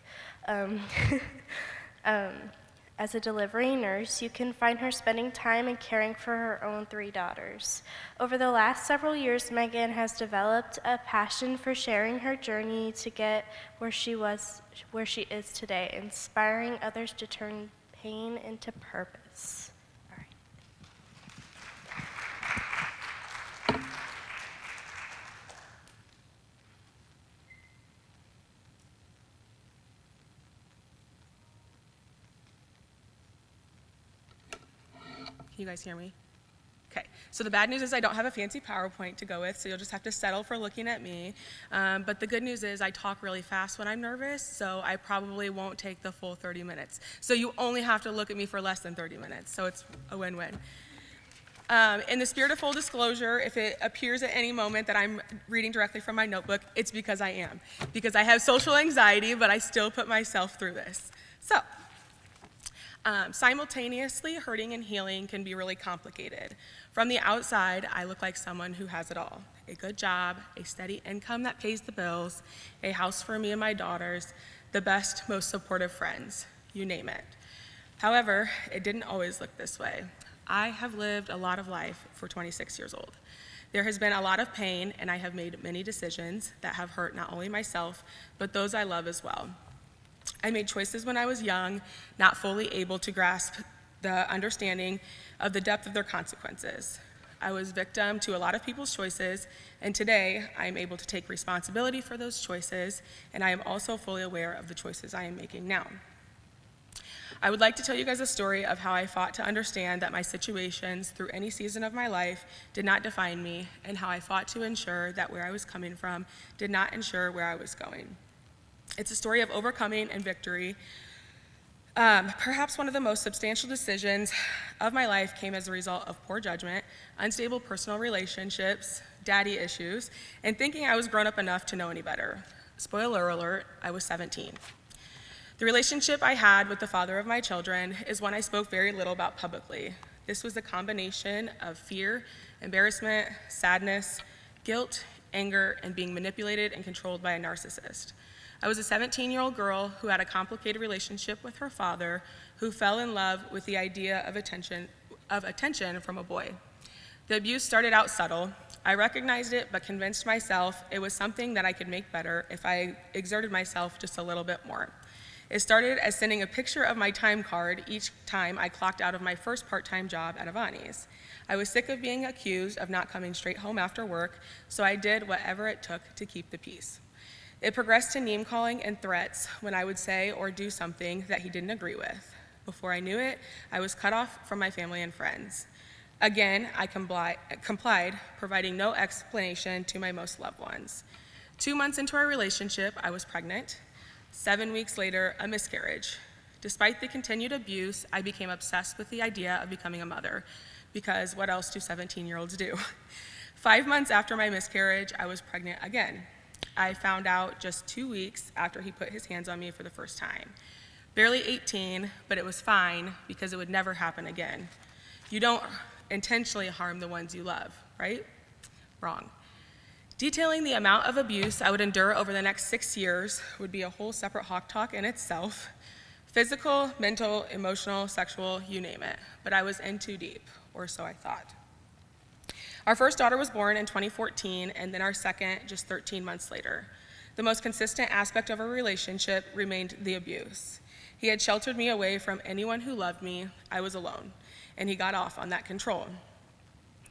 Speaker 5: As a delivery nurse, you can find her spending time and caring for her own 3 daughters. Over the last several years, Megan has developed a passion for sharing her journey to get where she is today, inspiring others to turn pain into purpose. All right.
Speaker 6: Can you guys hear me? Okay, so the bad news is I don't have a fancy PowerPoint to go with, so you'll just have to settle for looking at me. But the good news is I talk really fast when I'm nervous, so I probably won't take the full 30 minutes. So you only have to look at me for less than 30 minutes, so it's a win-win. In the spirit of full disclosure, if it appears at any moment that I'm reading directly from my notebook, it's because I am. Because I have social anxiety, but I still put myself through this. So. Simultaneously, hurting and healing can be really complicated. From the outside, I look like someone who has it all. A good job, a steady income that pays the bills, a house for me and my daughters, the best, most supportive friends, you name it. However, it didn't always look this way. I have lived a lot of life for 26 years old. There has been a lot of pain, and I have made many decisions that have hurt not only myself, but those I love as well. I made choices when I was young, not fully able to grasp the understanding of the depth of their consequences. I was victim to a lot of people's choices, and today I am able to take responsibility for those choices, and I am also fully aware of the choices I am making now. I would like to tell you guys a story of how I fought to understand that my situations through any season of my life did not define me, and how I fought to ensure that where I was coming from did not ensure where I was going. It's a story of overcoming and victory. Perhaps one of the most substantial decisions of my life came as a result of poor judgment, unstable personal relationships, daddy issues, and thinking I was grown up enough to know any better. Spoiler alert, I was 17. The relationship I had with the father of my children is one I spoke very little about publicly. This was a combination of fear, embarrassment, sadness, guilt, anger, and being manipulated and controlled by a narcissist. I was a 17-year-old girl who had a complicated relationship with her father, who fell in love with the idea of attention from a boy. The abuse started out subtle. I recognized it, but convinced myself it was something that I could make better if I exerted myself just a little bit more. It started as sending a picture of my time card each time I clocked out of my first part-time job at Avani's. I was sick of being accused of not coming straight home after work, so I did whatever it took to keep the peace. It progressed to name-calling and threats when I would say or do something that he didn't agree with. Before I knew it, I was cut off from my family and friends. Again, I complied, providing no explanation to my most loved ones. 2 months into our relationship, I was pregnant. 7 weeks later, a miscarriage. Despite the continued abuse, I became obsessed with the idea of becoming a mother, because what else do 17-year-olds do? 5 months after my miscarriage, I was pregnant again. I found out just 2 weeks after he put his hands on me for the first time. Barely 18, but it was fine because it would never happen again. You don't intentionally harm the ones you love, right? Wrong. Detailing the amount of abuse I would endure over the next 6 years would be a whole separate Hawk Talk in itself. Physical, mental, emotional, sexual, you name it. But I was in too deep, or so I thought. Our first daughter was born in 2014, and then our second just 13 months later. The most consistent aspect of our relationship remained the abuse. He had sheltered me away from anyone who loved me. I was alone, and he got off on that control.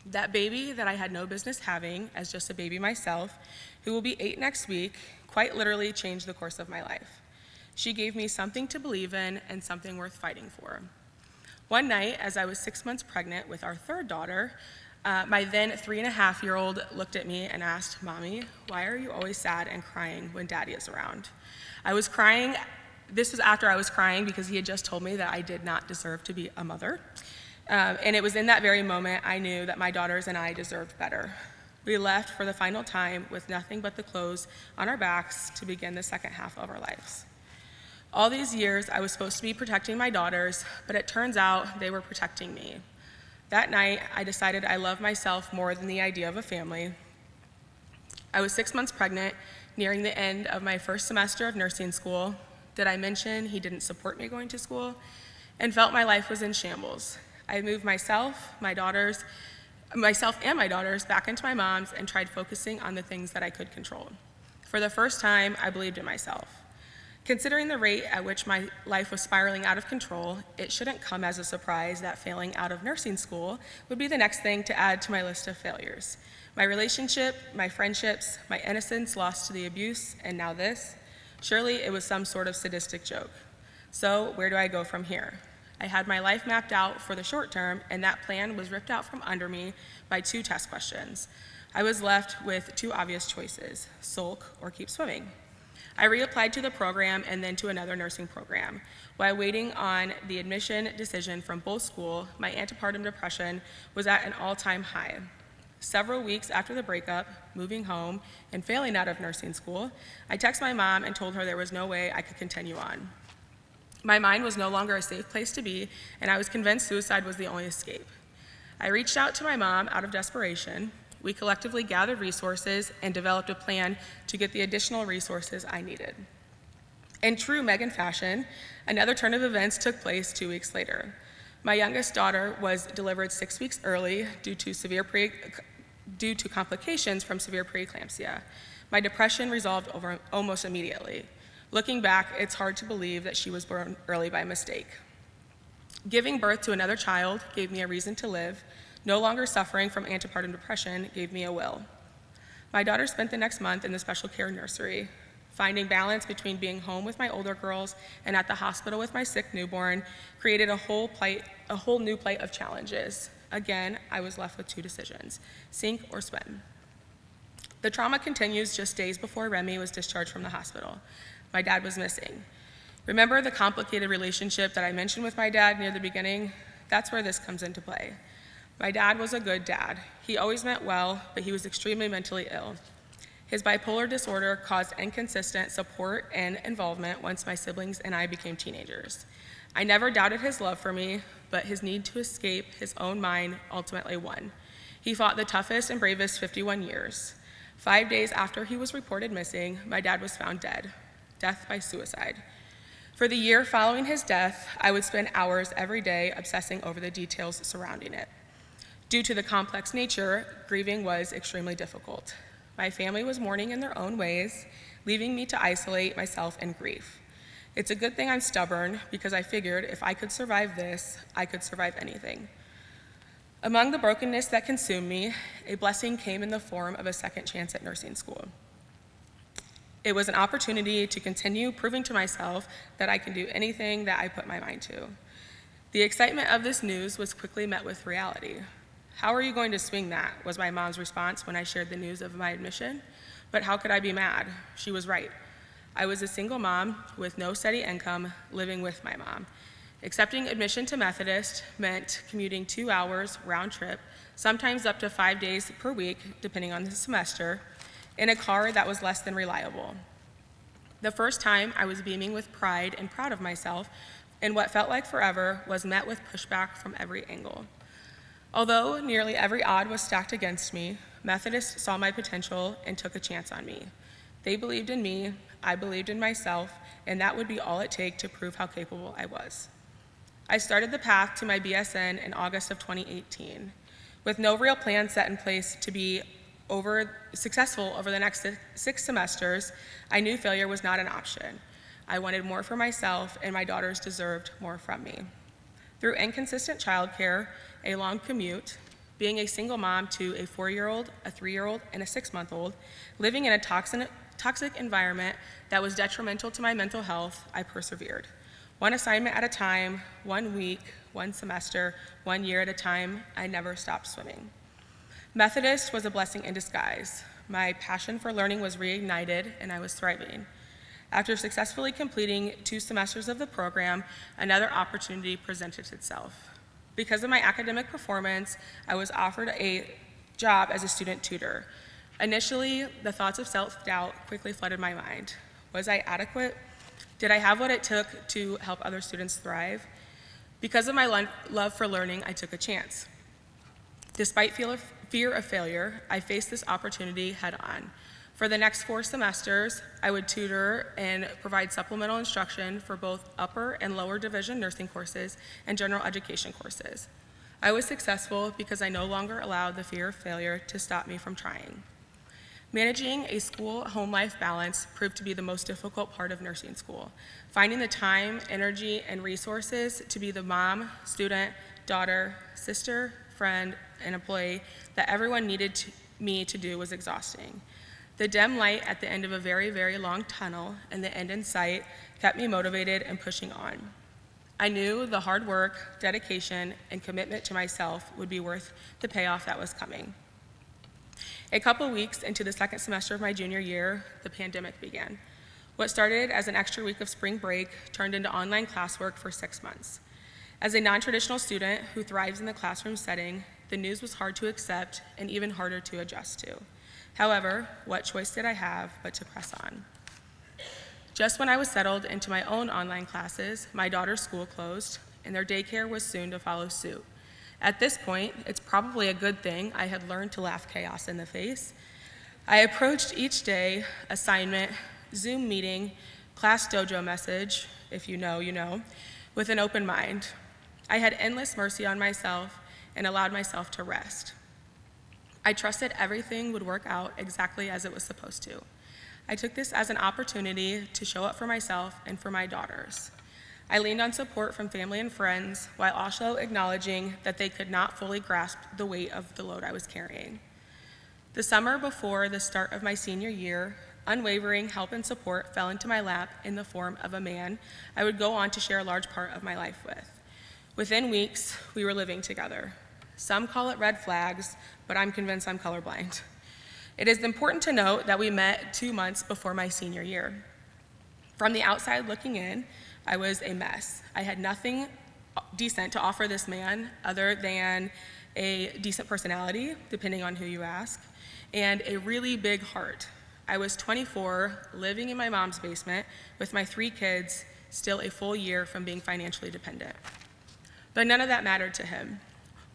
Speaker 6: That baby that I had no business having as just a baby myself, who will be 8 next week, quite literally changed the course of my life. She gave me something to believe in and something worth fighting for. One night, as I was 6 months pregnant with our third daughter, my then 3.5-year-old looked at me and asked, "Mommy, why are you always sad and crying when Daddy is around?" I was crying. This was after I was crying because he had just told me that I did not deserve to be a mother. And it was in that very moment I knew that my daughters and I deserved better. We left for the final time with nothing but the clothes on our backs to begin the second half of our lives. All these years, I was supposed to be protecting my daughters, but it turns out they were protecting me. That night, I decided I love myself more than the idea of a family. I was 6 months pregnant, nearing the end of my first semester of nursing school. Did I mention he didn't support me going to school? And felt my life was in shambles. I moved myself and my daughters back into my mom's and tried focusing on the things that I could control. For the first time, I believed in myself. Considering the rate at which my life was spiraling out of control, it shouldn't come as a surprise that failing out of nursing school would be the next thing to add to my list of failures. My relationship, my friendships, my innocence lost to the abuse, and now this. Surely it was some sort of sadistic joke. So where do I go from here? I had my life mapped out for the short term, and that plan was ripped out from under me by 2 test questions. I was left with 2 obvious choices: sulk or keep swimming. I reapplied to the program and then to another nursing program. While waiting on the admission decision from both schools, my antepartum depression was at an all-time high. Several weeks after the breakup, moving home, and failing out of nursing school, I texted my mom and told her there was no way I could continue on. My mind was no longer a safe place to be, and I was convinced suicide was the only escape. I reached out to my mom out of desperation. We collectively gathered resources and developed a plan to get the additional resources I needed. In true Megan fashion, another turn of events took place 2 weeks later. My youngest daughter was delivered 6 weeks early due to complications from severe preeclampsia. My depression resolved almost immediately. Looking back, it's hard to believe that she was born early by mistake. Giving birth to another child gave me a reason to live. No longer suffering from antepartum depression gave me a will. My daughter spent the next month in the special care nursery. Finding balance between being home with my older girls and at the hospital with my sick newborn created a whole new plate of challenges. Again, I was left with 2 decisions: sink or swim. The trauma continues just days before Remy was discharged from the hospital. My dad was missing. Remember the complicated relationship that I mentioned with my dad near the beginning? That's where this comes into play. My dad was a good dad. He always meant well, but he was extremely mentally ill. His bipolar disorder caused inconsistent support and involvement once my siblings and I became teenagers. I never doubted his love for me, but his need to escape his own mind ultimately won. He fought the toughest and bravest 51 years. 5 days after he was reported missing, my dad was found dead. Death by suicide. For the year following his death, I would spend hours every day obsessing over the details surrounding it. Due to the complex nature, grieving was extremely difficult. My family was mourning in their own ways, leaving me to isolate myself in grief. It's a good thing I'm stubborn, because I figured if I could survive this, I could survive anything. Among the brokenness that consumed me, a blessing came in the form of a second chance at nursing school. It was an opportunity to continue proving to myself that I can do anything that I put my mind to. The excitement of this news was quickly met with reality. "How are you going to swing that?" was my mom's response when I shared the news of my admission. But how could I be mad? She was right. I was a single mom with no steady income, living with my mom. Accepting admission to Methodist meant commuting 2 hours round trip, sometimes up to 5 days per week, depending on the semester, in a car that was less than reliable. The first time I was beaming with pride and proud of myself, and what felt like forever was met with pushback from every angle. Although nearly every odd was stacked against me, Methodists saw my potential and took a chance on me. They believed in me, I believed in myself, and that would be all it took to prove how capable I was. I started the path to my BSN in August of 2018. With no real plan set in place to be successful over the next 6 semesters, I knew failure was not an option. I wanted more for myself, and my daughters deserved more from me. Through inconsistent childcare, a long commute, being a single mom to a 4-year-old, a 3-year-old, and a 6-month-old, living in a toxic environment that was detrimental to my mental health, I persevered. One assignment at a time, 1 week, 1 semester, 1 year at a time, I never stopped swimming. Methodist was a blessing in disguise. My passion for learning was reignited, and I was thriving. After successfully completing 2 semesters of the program, another opportunity presented itself. Because of my academic performance, I was offered a job as a student tutor. Initially, the thoughts of self-doubt quickly flooded my mind. Was I adequate? Did I have what it took to help other students thrive? Because of my love for learning, I took a chance. Despite fear of failure, I faced this opportunity head on. For the next 4 semesters, I would tutor and provide supplemental instruction for both upper and lower division nursing courses and general education courses. I was successful because I no longer allowed the fear of failure to stop me from trying. Managing a school-home life balance proved to be the most difficult part of nursing school. Finding the time, energy, and resources to be the mom, student, daughter, sister, friend, and employee that everyone needed me to do was exhausting. The dim light at the end of a very, very long tunnel and the end in sight kept me motivated and pushing on. I knew the hard work, dedication, and commitment to myself would be worth the payoff that was coming. A couple weeks into the second semester of my junior year, the pandemic began. What started as an extra week of spring break turned into online classwork for 6 months. As a non-traditional student who thrives in the classroom setting, the news was hard to accept and even harder to adjust to. However, what choice did I have but to press on? Just when I was settled into my own online classes, my daughter's school closed, and their daycare was soon to follow suit. At this point, it's probably a good thing I had learned to laugh chaos in the face. I approached each day, assignment, Zoom meeting, class dojo message, if you know, you know, with an open mind. I had endless mercy on myself and allowed myself to rest. I trusted everything would work out exactly as it was supposed to. I took this as an opportunity to show up for myself and for my daughters. I leaned on support from family and friends while also acknowledging that they could not fully grasp the weight of the load I was carrying. The summer before the start of my senior year, unwavering help and support fell into my lap in the form of a man I would go on to share a large part of my life with. Within weeks, we were living together. Some call it red flags, but I'm convinced I'm colorblind. It is important to note that we met 2 months before my senior year. From the outside looking in, I was a mess. I had nothing decent to offer this man other than a decent personality, depending on who you ask, and a really big heart. I was 24, living in my mom's basement with my 3 kids, still a full year from being financially dependent. But none of that mattered to him.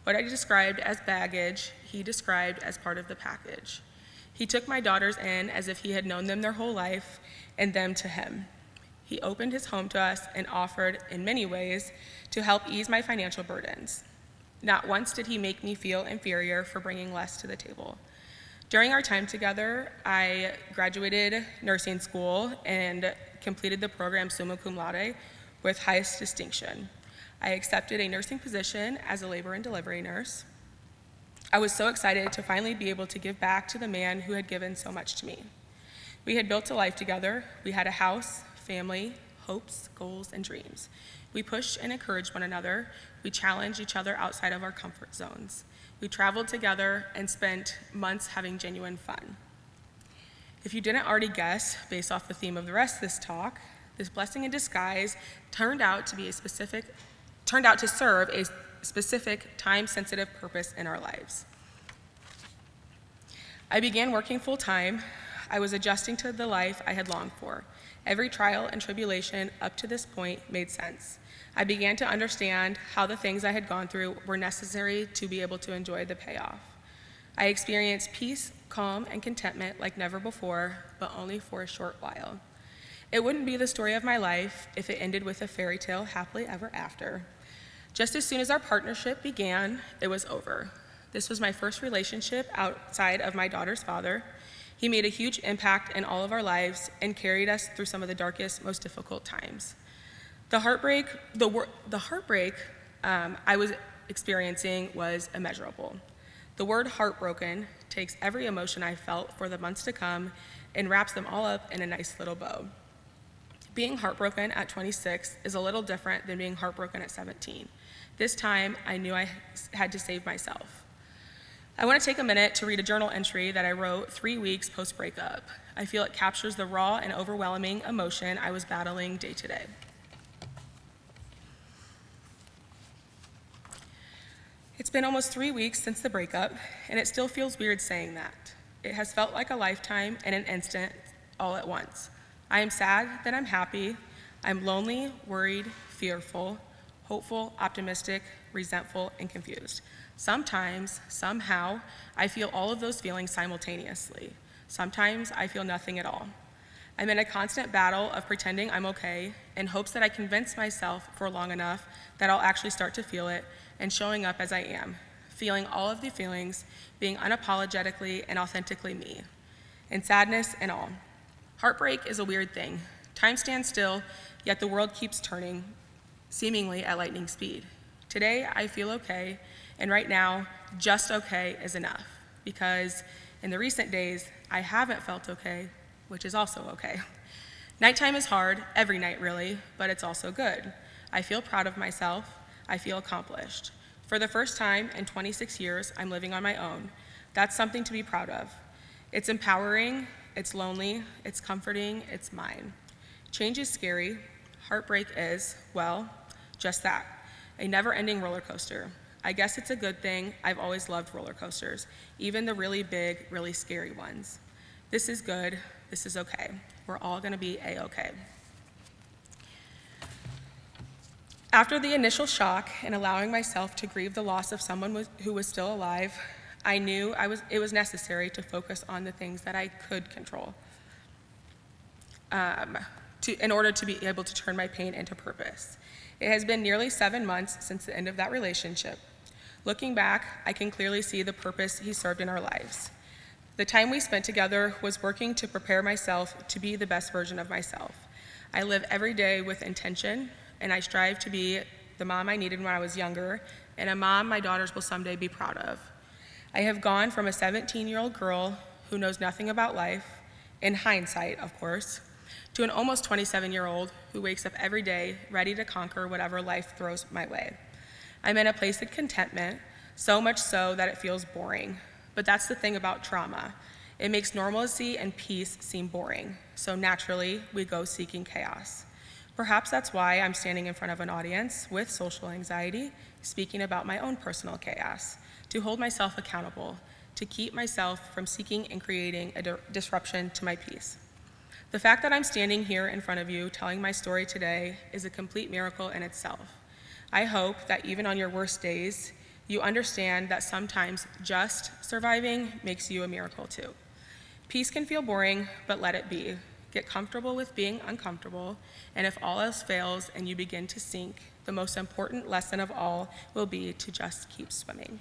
Speaker 6: What I described as baggage, he described as part of the package. He took my daughters in as if he had known them their whole life, and them to him. He opened his home to us and offered, in many ways, to help ease my financial burdens. Not once did he make me feel inferior for bringing less to the table. During our time together, I graduated nursing school and completed the program summa cum laude with highest distinction. I accepted a nursing position as a labor and delivery nurse. I was so excited to finally be able to give back to the man who had given so much to me. We had built a life together. We had a house, family, hopes, goals, and dreams. We pushed and encouraged one another. We challenged each other outside of our comfort zones. We traveled together and spent months having genuine fun. If you didn't already guess, based off the theme of the rest of this talk, this blessing in disguise turned out to serve a specific time-sensitive purpose in our lives. I began working full-time. I was adjusting to the life I had longed for. Every trial and tribulation up to this point made sense. I began to understand how the things I had gone through were necessary to be able to enjoy the payoff. I experienced peace, calm, and contentment like never before, but only for a short while. It wouldn't be the story of my life if it ended with a fairy tale happily ever after. Just as soon as our partnership began, it was over. This was my first relationship outside of my daughter's father. He made a huge impact in all of our lives and carried us through some of the darkest, most difficult times. The heartbreak I was experiencing was immeasurable. The word heartbroken takes every emotion I felt for the months to come and wraps them all up in a nice little bow. Being heartbroken at 26 is a little different than being heartbroken at 17. This time, I knew I had to save myself. I want to take a minute to read a journal entry that I wrote 3 weeks post-breakup. I feel it captures the raw and overwhelming emotion I was battling day to day. It's been almost 3 weeks since the breakup, and it still feels weird saying that. It has felt like a lifetime and an instant all at once. I am sad, then I'm happy. I'm lonely, worried, fearful, hopeful, optimistic, resentful, and confused. Sometimes, somehow, I feel all of those feelings simultaneously. Sometimes I feel nothing at all. I'm in a constant battle of pretending I'm okay in hopes that I convince myself for long enough that I'll actually start to feel it and showing up as I am, feeling all of the feelings, being unapologetically and authentically me, and sadness and all. Heartbreak is a weird thing. Time stands still, yet the world keeps turning, seemingly at lightning speed. Today, I feel okay, and right now, just okay is enough, because in the recent days, I haven't felt okay, which is also okay. Nighttime is hard, every night really, but it's also good. I feel proud of myself. I feel accomplished. For the first time in 26 years, I'm living on my own. That's something to be proud of. It's empowering, it's lonely, it's comforting, it's mine. Change is scary. Heartbreak is, well, just that, a never-ending roller coaster. I guess it's a good thing. I've always loved roller coasters, even the really big, really scary ones. This is good. This is okay. We're all going to be A-okay. After the initial shock and allowing myself to grieve the loss of someone who was still alive, I knew it was necessary to focus on the things that I could control in order to be able to turn my pain into purpose. It has been nearly 7 months since the end of that relationship. Looking back, I can clearly see the purpose he served in our lives. The time we spent together was working to prepare myself to be the best version of myself. I live every day with intention, and I strive to be the mom I needed when I was younger, and a mom my daughters will someday be proud of. I have gone from a 17-year-old girl who knows nothing about life, in hindsight, of course, to an almost 27-year-old who wakes up every day ready to conquer whatever life throws my way. I'm in a place of contentment, so much so that it feels boring. But that's the thing about trauma. It makes normalcy and peace seem boring, so naturally, we go seeking chaos. Perhaps that's why I'm standing in front of an audience with social anxiety, speaking about my own personal chaos, to hold myself accountable, to keep myself from seeking and creating a disruption to my peace. The fact that I'm standing here in front of you telling my story today is a complete miracle in itself. I hope that even on your worst days, you understand that sometimes just surviving makes you a miracle too. Peace can feel boring, but let it be. Get comfortable with being uncomfortable, and if all else fails and you begin to sink, the most important lesson of all will be to just keep swimming.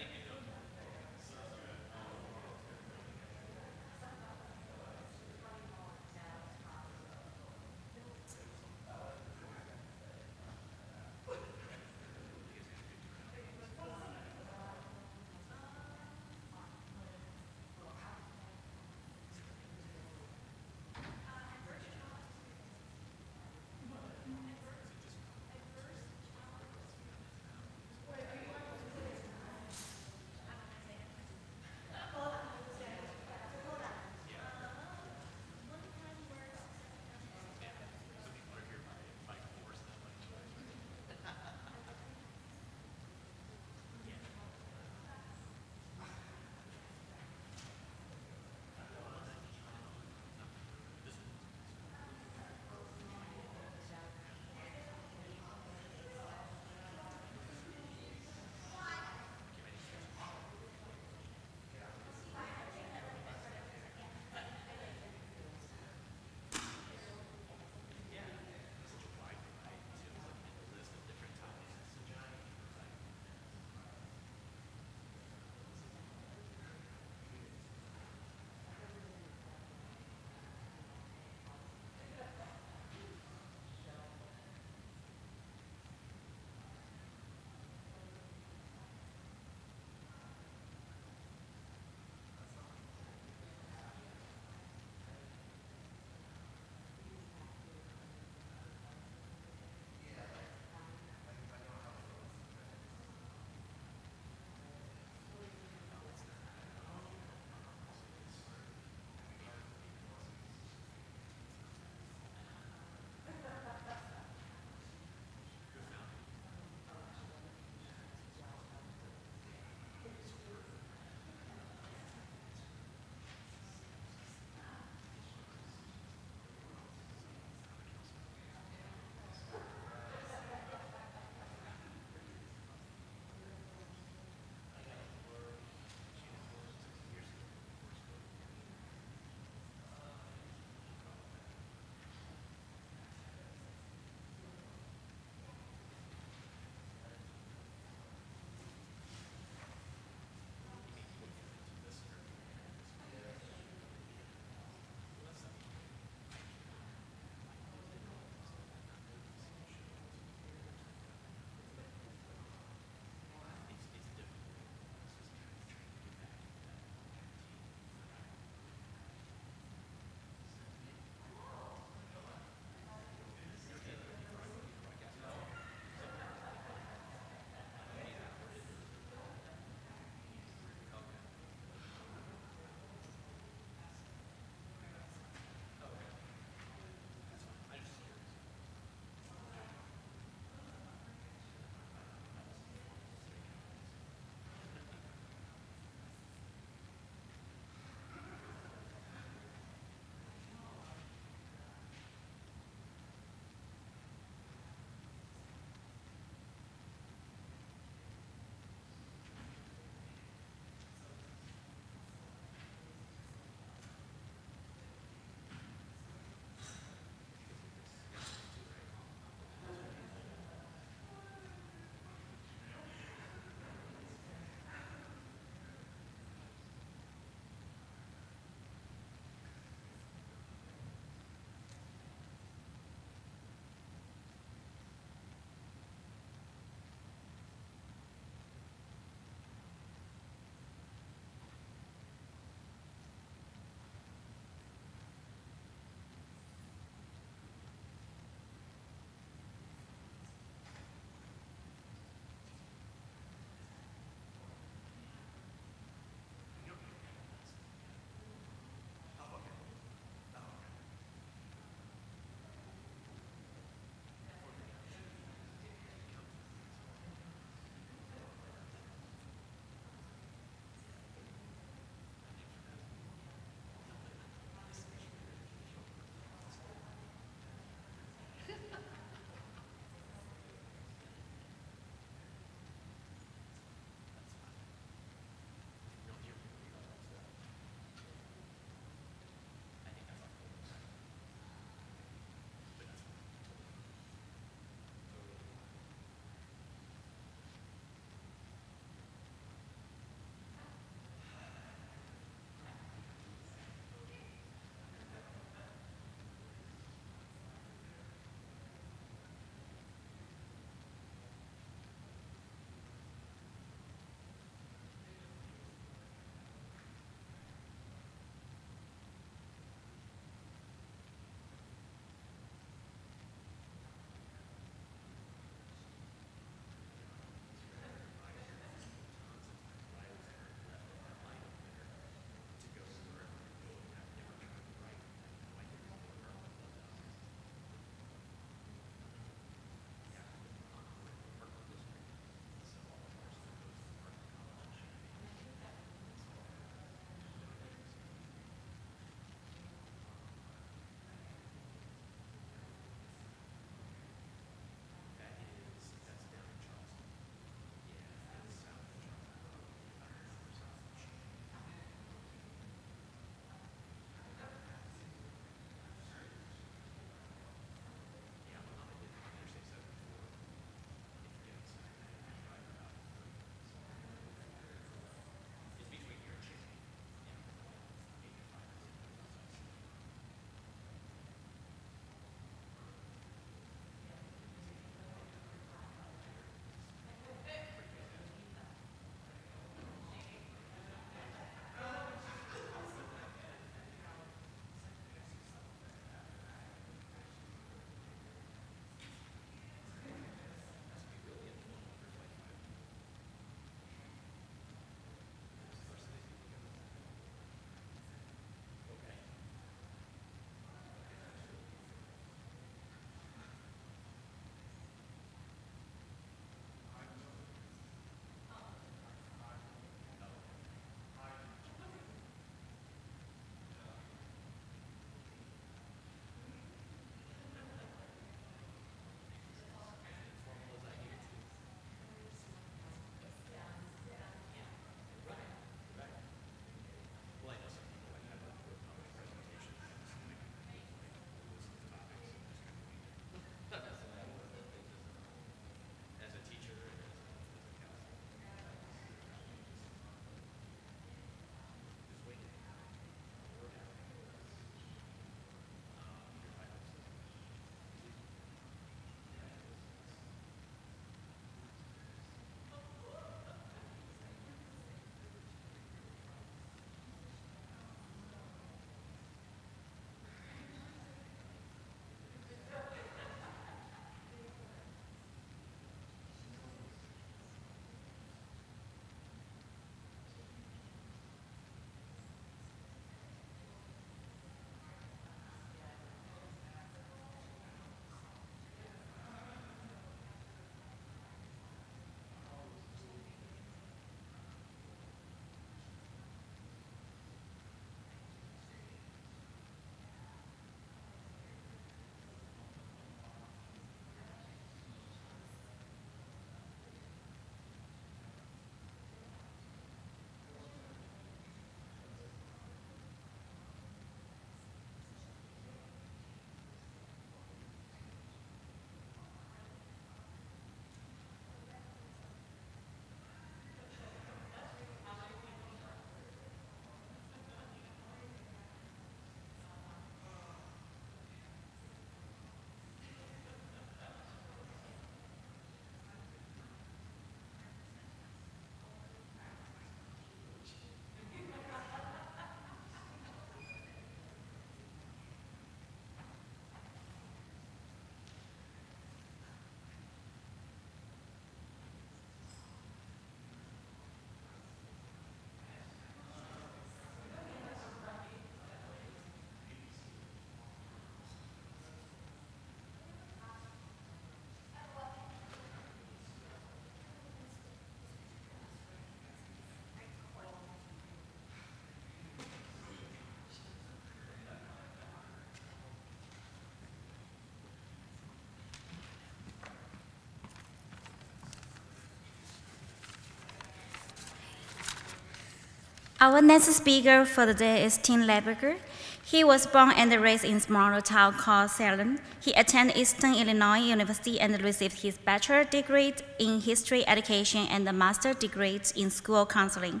Speaker 7: Our next speaker for the day is Tim Lybarger. He was born and raised in a small town called Salem. He attended Eastern Illinois University and received his bachelor's degree in history education and a master's degree in school counseling.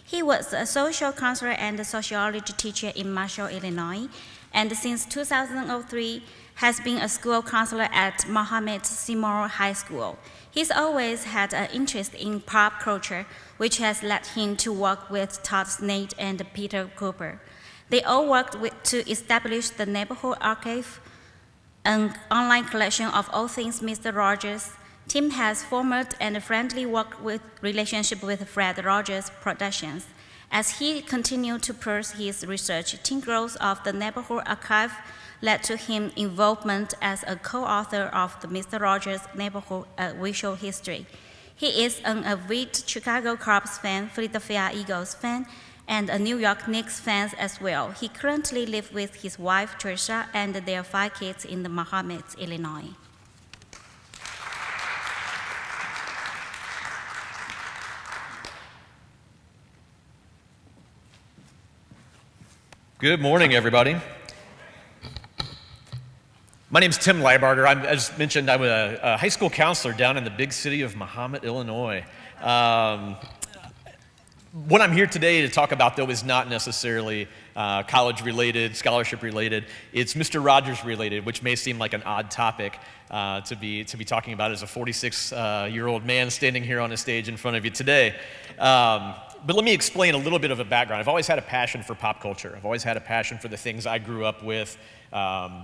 Speaker 7: He was a social counselor and a sociology teacher in Marshall, Illinois, and since 2003 has been a school counselor at Mohammed Seymour High School. He's always had an interest in pop culture, which has led him to work with Todd Snate and Peter Cooper. They all worked to establish the Neighborhood Archive, an online collection of all things Mr. Rogers. Tim has formed and friendly relationship with Fred Rogers Productions. As he continued to pursue his research, Tim growth of the Neighborhood Archive led to him involvement as a co-author of the Mr. Rogers Neighborhood Visual History. He is an avid Chicago Cubs fan, Philadelphia Eagles fan, and a New York Knicks fan as well. He currently lives with his wife, Trisha, and their 5 kids in the Mohammed, Illinois.
Speaker 8: Good morning, everybody. My name's Tim Lybarger. As mentioned, I'm a high school counselor down in the big city of Mohammed, Illinois. What I'm here today to talk about, though, is not necessarily college-related, scholarship-related. It's Mr. Rogers-related, which may seem like an odd topic to be talking about as a 46-year-old man standing here on a stage in front of you today. But let me explain a little bit of a background. I've always had a passion for pop culture. I've always had a passion for the things I grew up with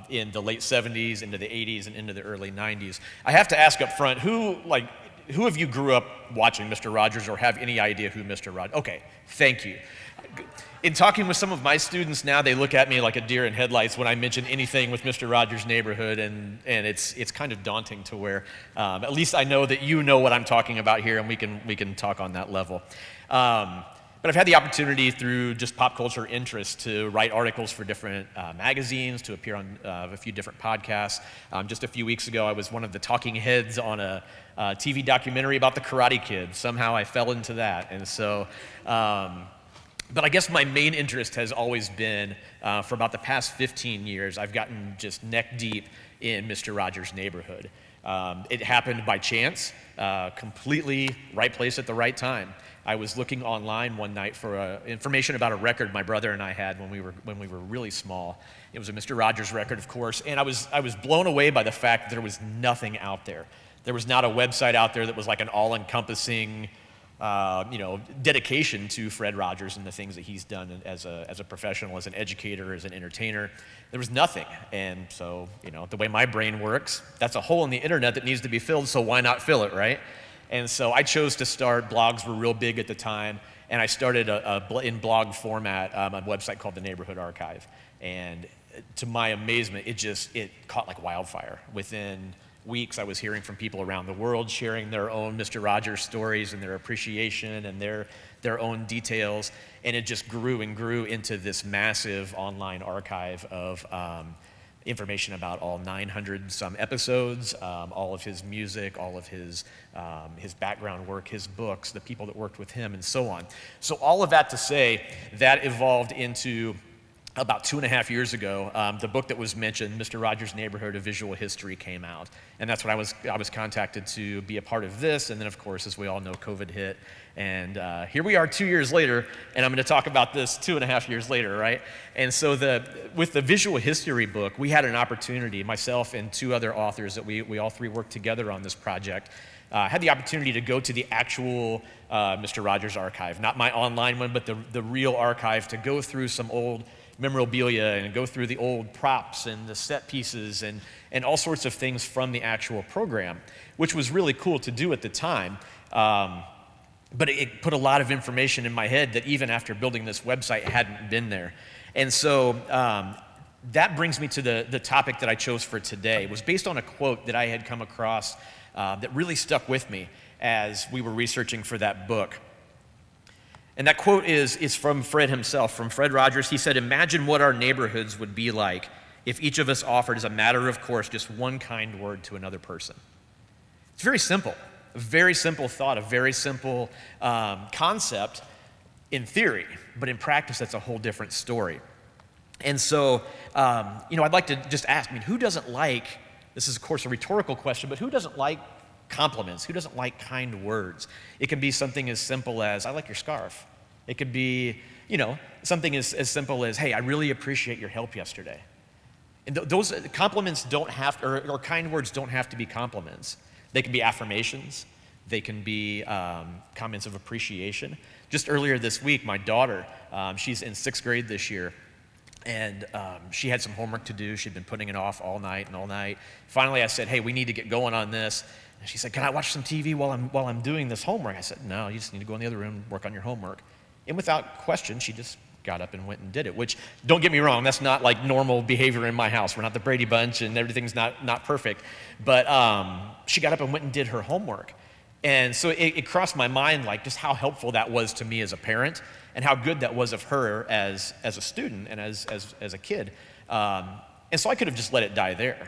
Speaker 8: in the late 70s, into the 80s, and into the early 90s. I have to ask up front, who of you grew up watching Mr. Rogers or have any idea who Mr. Rogers? Okay, thank you. In talking with some of my students now, they look at me like a deer in headlights when I mention anything with Mr. Rogers' Neighborhood, and it's kind of daunting to where at least I know that you know what I'm talking about here, and we can talk on that level. But I've had the opportunity through just pop culture interest to write articles for different magazines, to appear on a few different podcasts. Just a few weeks ago, I was one of the talking heads on a TV documentary about the Karate Kid. Somehow I fell into that. And so, but I guess my main interest has always been, for about the past 15 years, I've gotten just neck deep in Mr. Rogers' Neighborhood. It happened by chance, completely right place at the right time. I was looking online one night for information about a record my brother and I had when we were really small. It was a Mr. Rogers record, of course, and I was blown away by the fact that there was nothing out there. There was not a website out there that was like an all-encompassing, dedication to Fred Rogers and the things that he's done as a professional, as an educator, as an entertainer. There was nothing, and so the way my brain works, that's a hole in the internet that needs to be filled. So why not fill it, right? And so I chose to start. Blogs were real big at the time, and I started in blog format a website called the Neighborhood Archive. And to my amazement, it caught like wildfire. Within weeks, I was hearing from people around the world sharing their own Mr. Rogers stories and their appreciation and their own details, and it just grew and grew into this massive online archive of information about all 900 some episodes, all of his music, all of his background work, his books, the people that worked with him, and so on. So all of that to say, that evolved into about 2.5 years ago, the book that was mentioned, Mr. Rogers' Neighborhood, A Visual History, came out. And that's when I was contacted to be a part of this. And then, of course, as we all know, COVID hit. And here we are 2 years later, and I'm going to talk about this 2.5 years later, right? And so with the Visual History book, we had an opportunity, myself and 2 other authors that we all 3 worked together on this project, had the opportunity to go to the actual Mr. Rogers archive, not my online one, but the real archive, to go through some old memorabilia and go through the old props and the set pieces and all sorts of things from the actual program, which was really cool to do at the time. But it put a lot of information in my head that even after building this website hadn't been there. And so that brings me to the topic that I chose for today. It was based on a quote that I had come across that really stuck with me as we were researching for that book. And that quote is from Fred himself, from Fred Rogers. He said, "Imagine what our neighborhoods would be like if each of us offered as a matter of course just one kind word to another person." It's very simple, a very simple thought, a very simple concept. in theory, but in practice, that's a whole different story. And so, I'd like to just ask, who doesn't like, this is of course a rhetorical question, but who doesn't like compliments? Who doesn't like kind words? It can be something as simple as, I like your scarf. It could be, something as simple as, hey, I really appreciate your help yesterday. And those compliments don't have, or kind words don't have to be compliments. They can be affirmations. They can be comments of appreciation. Just earlier this week, my daughter, she's in 6th grade this year, and she had some homework to do. She'd been putting it off all night and all night. Finally, I said, hey, we need to get going on this. And she said, can I watch some TV while I'm doing this homework? I said, no, you just need to go in the other room and work on your homework. And without question, she just got up and went and did it, which, don't get me wrong, that's not like normal behavior in my house. We're not the Brady Bunch and everything's not perfect. But she got up and went and did her homework. And so it crossed my mind like just how helpful that was to me as a parent and how good that was of her as a student and as a kid. And so I could have just let it die there.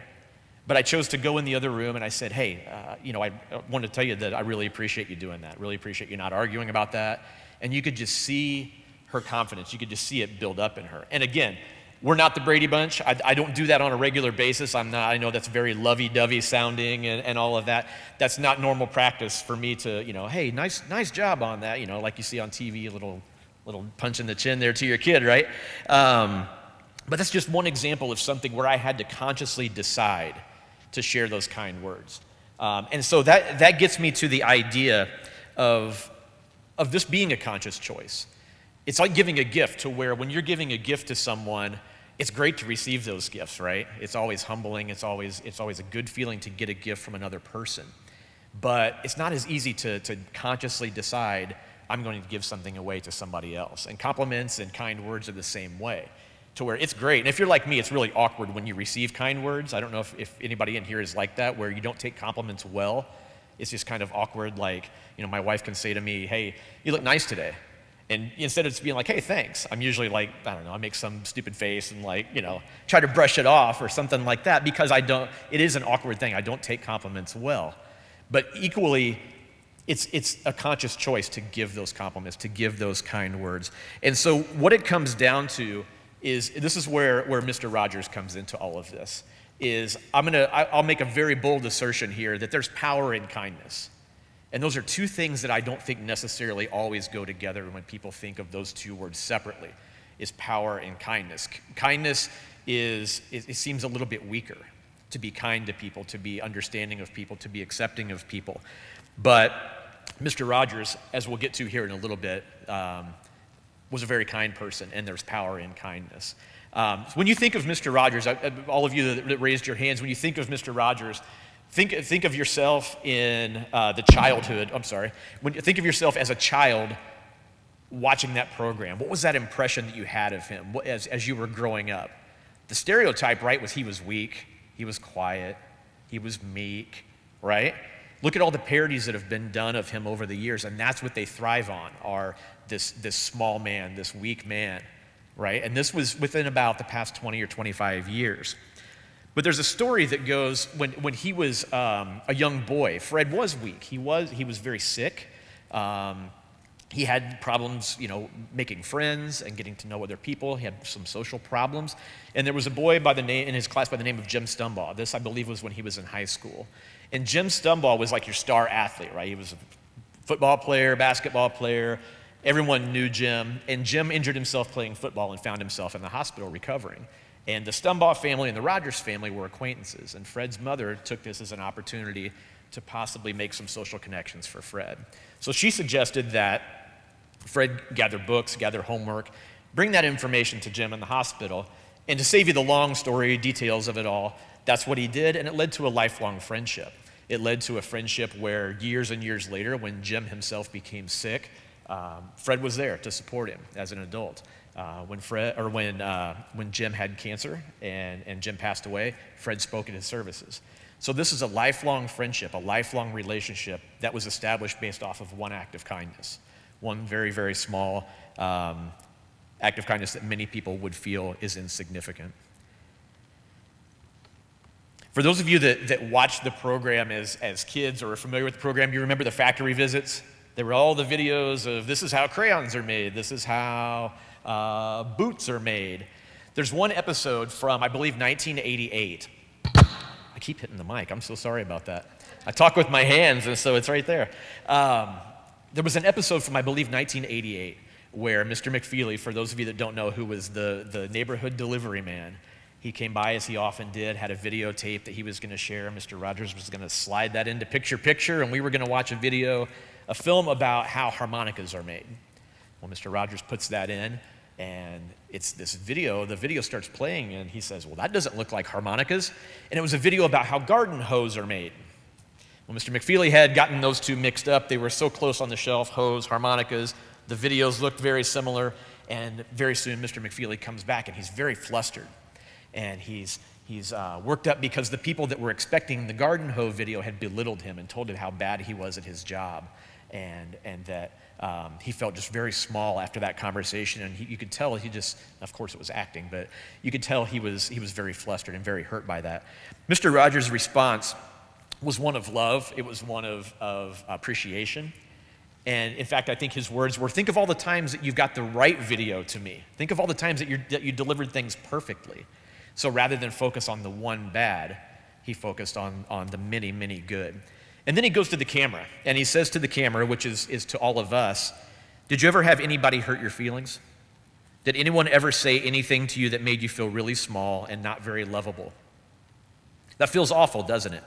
Speaker 8: But I chose to go in the other room and I said, hey, I wanted to tell you that I really appreciate you doing that. Really appreciate you not arguing about that. And you could just see her confidence. You could just see it build up in her. And again, we're not the Brady Bunch. I don't do that on a regular basis. I know that's very lovey-dovey sounding and all of that. That's not normal practice for me to, hey, nice job on that, like you see on TV, a little punch in the chin there to your kid, right? But that's just one example of something where I had to consciously decide to share those kind words. And so that gets me to the idea of this being a conscious choice. It's like giving a gift, to where when you're giving a gift to someone, it's great to receive those gifts, right? It's always humbling. It's always a good feeling to get a gift from another person. But it's not as easy to consciously decide, I'm going to give something away to somebody else. And compliments and kind words are the same way, to where it's great. And if you're like me, it's really awkward when you receive kind words. I don't know if anybody in here is like that, where you don't take compliments well. It's just kind of awkward. Like, my wife can say to me, hey, you look nice today. And instead of just being like, hey, thanks, I'm usually like, I don't know, I make some stupid face and try to brush it off or something like that, because it is an awkward thing. I don't take compliments well. But equally, it's a conscious choice to give those compliments, to give those kind words. And so what it comes down to is, this is where Mr. Rogers comes into all of this, is I'll make a very bold assertion here that there's power in kindness. And those are two things that I don't think necessarily always go together when people think of those two words separately, is power and kindness. Kindness it seems a little bit weaker, to be kind to people, to be understanding of people, to be accepting of people. But Mr. Rogers, as we'll get to here in a little bit, was a very kind person, and there's power in kindness. When you think of Mr. Rogers, all of you that raised your hands, when you think of Mr. Rogers, think of yourself in the childhood. When you think of yourself as a child watching that program, what was that impression that you had of him as you were growing up? The stereotype, right, was he was weak, he was quiet, he was meek, right? Look at all the parodies that have been done of him over the years, and that's what they thrive on, are this small man, this weak man, right? And this was within about the past 20 or 25 years. But there's a story that goes, when he was a young boy, Fred was weak. He was very sick. He had problems, making friends and getting to know other people. He had some social problems. And there was a boy in his class by the name of Jim Stumbaugh. This, I believe, was when he was in high school. And Jim Stumbaugh was like your star athlete, right? He was a football player, basketball player. Everyone knew Jim. And Jim injured himself playing football and found himself in the hospital recovering. And the Stumbaugh family and the Rogers family were acquaintances. And Fred's mother took this as an opportunity to possibly make some social connections for Fred. So she suggested that Fred gather books, gather homework, bring that information to Jim in the hospital. And to save you the long story, details of it all, that's what he did. And it led to a lifelong friendship. It led to a friendship where years and years later, when Jim himself became sick, Fred was there to support him as an adult. When Jim had cancer and Jim passed away, Fred spoke at his services. So this is a lifelong friendship, a lifelong relationship that was established based off of one act of kindness, one very, very small act of kindness that many people would feel is insignificant. For those of you that watched the program as kids or are familiar with the program, you remember the factory visits? There were all the videos of this is how crayons are made, this is how boots are made. There's one episode from, I believe, 1988. I keep hitting the mic. I'm so sorry about that. I talk with my hands, and so it's right there. There was an episode from, I believe, 1988, where Mr. McCulley, for those of you that don't know, who was the neighborhood delivery man, he came by, as he often did, had a videotape that he was going to share. Mr. Rogers was going to slide that into picture, and we were going to watch a film about how harmonicas are made. Well, Mr. Rogers puts that in, and it's this video. The video starts playing, and he says, well, that doesn't look like harmonicas. And it was a video about how garden hose are made. Well, Mr. McCulley had gotten those two mixed up. They were so close on the shelf, hose, harmonicas. The videos looked very similar, and very soon Mr. McCulley comes back, and he's very flustered. And he's worked up because the people that were expecting the garden hoe video had belittled him and told him how bad he was at his job, and that he felt just very small after that conversation. And you could tell of course it was acting, but you could tell he was very flustered and very hurt by that. Mr. Rogers' response was one of love. It was one of appreciation. And in fact, I think his words were, think of all the times that you've got the right video to me. Think of all the times that you delivered things perfectly. So rather than focus on the one bad, he focused on the many, many good. And then he goes to the camera, and he says to the camera, which is to all of us, did you ever have anybody hurt your feelings? Did anyone ever say anything to you that made you feel really small and not very lovable? That feels awful, doesn't it?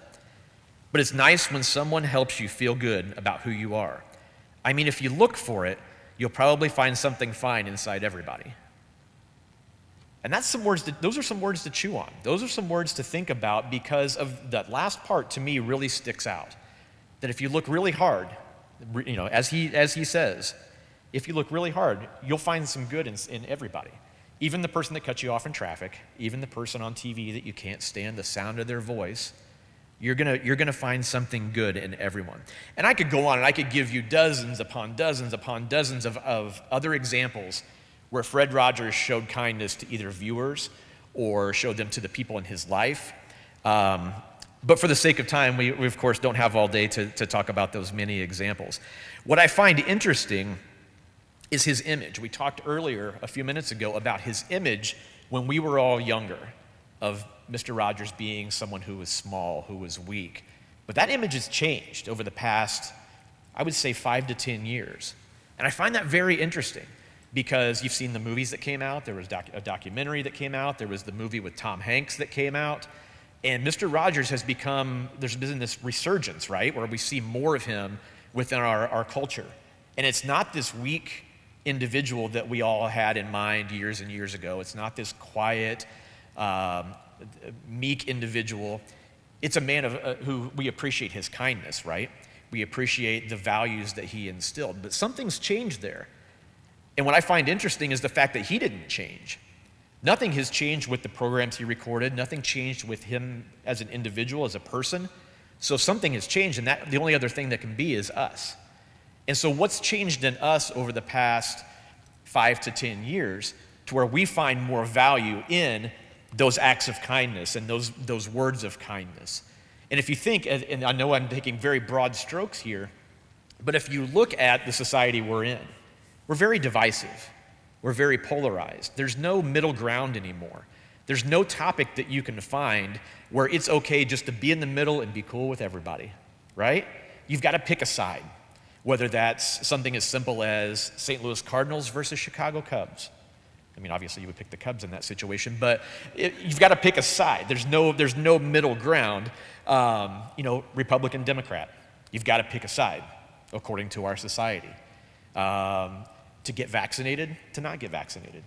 Speaker 8: But it's nice when someone helps you feel good about who you are. I mean, if you look for it, you'll probably find something fine inside everybody. And those are some words to chew on. Those are some words to think about, because of that last part, to me, really sticks out. That if you look really hard, as he says, if you look really hard, you'll find some good in everybody. Even the person that cuts you off in traffic, even the person on TV that you can't stand the sound of their voice, you're gonna find something good in everyone. And I could go on and I could give you dozens upon dozens upon dozens of other examples where Fred Rogers showed kindness to either viewers or showed them to the people in his life. But for the sake of time, we of course don't have all day to talk about those many examples. What I find interesting is his image. We talked earlier, a few minutes ago, about his image when we were all younger, of Mr. Rogers being someone who was small, who was weak. But that image has changed over the past, I would say, 5 to 10 years. And I find that very interesting, because you've seen the movies that came out. There was a documentary that came out. There was the movie with Tom Hanks that came out. And Mr. Rogers has there's been this resurgence, right, where we see more of him within our culture. And it's not this weak individual that we all had in mind years and years ago. It's not this quiet, meek individual. It's a man who we appreciate his kindness, right? We appreciate the values that he instilled. But something's changed there. And what I find interesting is the fact that he didn't change. Nothing has changed with the programs he recorded. Nothing changed with him as an individual, as a person. So something has changed, and the only other thing that can be is us. And so what's changed in us over the past 5 to 10 years to where we find more value in those acts of kindness and those words of kindness? And if you think, and I know I'm taking very broad strokes here, but if you look at the society we're in, we're very divisive. We're very polarized. There's no middle ground anymore. There's no topic that you can find where it's okay just to be in the middle and be cool with everybody, right? You've got to pick a side, whether that's something as simple as St. Louis Cardinals versus Chicago Cubs. I mean, obviously you would pick the Cubs in that situation, but you've got to pick a side. There's no middle ground. Republican, Democrat. You've got to pick a side according to our society. To get vaccinated, to not get vaccinated.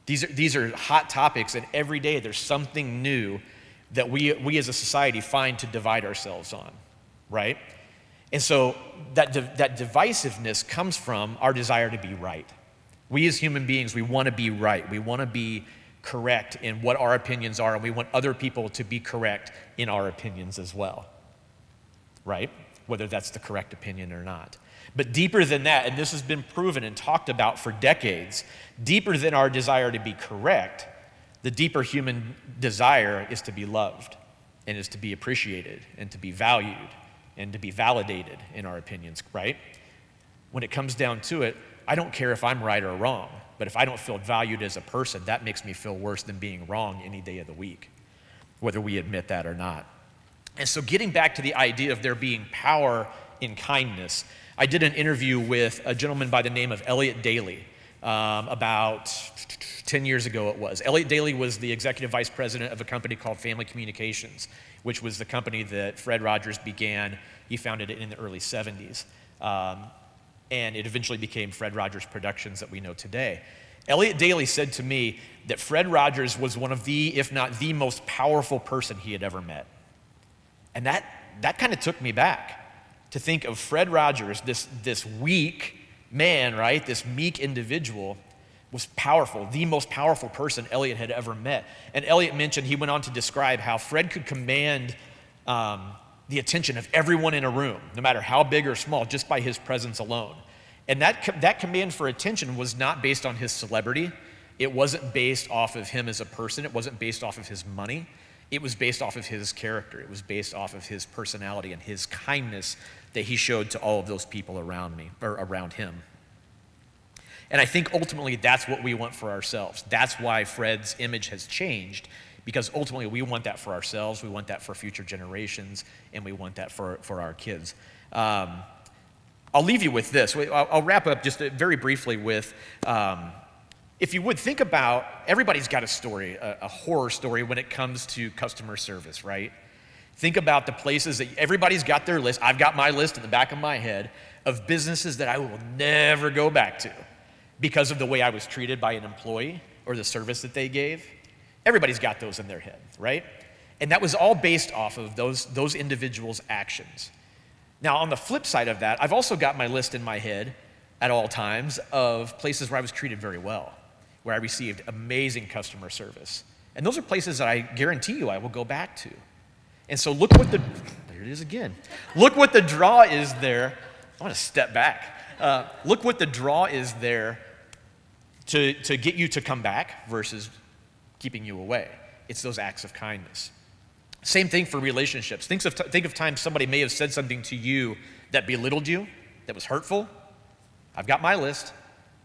Speaker 8: These are hot topics, and every day there's something new that we as a society find to divide ourselves on, right? And so that divisiveness comes from our desire to be right. We as human beings, we want to be right. We want to be correct in what our opinions are, and we want other people to be correct in our opinions as well, right? Whether that's the correct opinion or not. But deeper than that, and this has been proven and talked about for decades, deeper than our desire to be correct, the deeper human desire is to be loved, and is to be appreciated, and to be valued, and to be validated in our opinions, right? when it comes down to it, I don't care if I'm right or wrong, but if I don't feel valued as a person, that makes me feel worse than being wrong any day of the week, whether we admit that or not. And so getting back to the idea of there being power in kindness, I did an interview with a gentleman by the name of Elliot Daly about 10 years ago it was. Elliot Daly was the executive vice president of a company called Family Communications, which was the company that Fred Rogers began. He founded it in the early 70s. And it eventually became Fred Rogers Productions that we know today. Elliot Daly said to me that Fred Rogers was one of the, if not the most powerful person he had ever met. And that kind of took me back to think of Fred Rogers, this weak man, right? This meek individual was powerful, the most powerful person Elliot had ever met. And Elliot mentioned, he went on to describe how Fred could command the attention of everyone in a room, no matter how big or small, just by his presence alone. And that command for attention was not based on his celebrity. It wasn't based off of him as a person. It wasn't based off of his money. It was based off of his character. It was based off of his personality and his kindness that he showed to all of those people around him. And I think ultimately that's what we want for ourselves. That's why Fred's image has changed, because ultimately we want that for ourselves, we want that for future generations, and we want that for our kids. I'll leave you with this. I'll wrap up just very briefly with, if you would think about, everybody's got a story, a horror story when it comes to customer service, right? Think about the places that everybody's got their list. I've got my list in the back of my head of businesses that I will never go back to because of the way I was treated by an employee or the service that they gave. Everybody's got those in their head, right? And that was all based off of those individuals' actions. Now, on the flip side of that, I've also got my list in my head at all times of places where I was treated very well, where I received amazing customer service. And those are places that I guarantee you I will go back to. And so there it is again. Look what the draw is there. I want to step back. Look what the draw is there to get you to come back versus keeping you away. It's those acts of kindness. Same thing for relationships. Think of times somebody may have said something to you that belittled you, that was hurtful. I've got my list.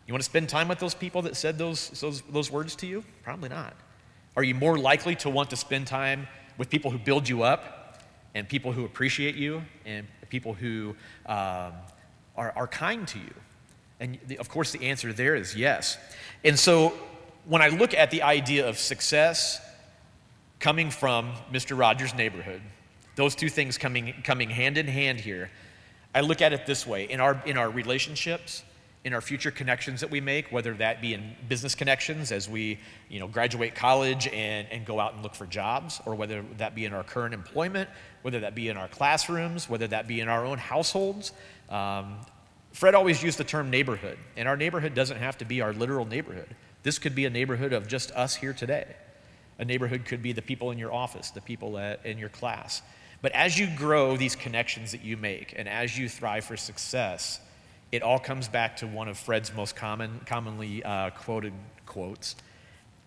Speaker 8: You want to spend time with those people that said those words to you? Probably not. Are you more likely to want to spend time with people who build you up and people who appreciate you and people who are kind to you? And of course the answer there is yes. And so when I look at the idea of success coming from Mr. Rogers' neighborhood, those two things coming hand in hand here, I look at it this way. In our relationships, in our future connections that we make, whether that be in business connections as we graduate college and go out and look for jobs, or whether that be in our current employment, whether that be in our classrooms, whether that be in our own households. Fred always used the term neighborhood, and our neighborhood doesn't have to be our literal neighborhood. This could be a neighborhood of just us here today. A neighborhood could be the people in your office, the people in your class. But as you grow these connections that you make, and as you thrive for success, it all comes back to one of Fred's most commonly quoted quotes,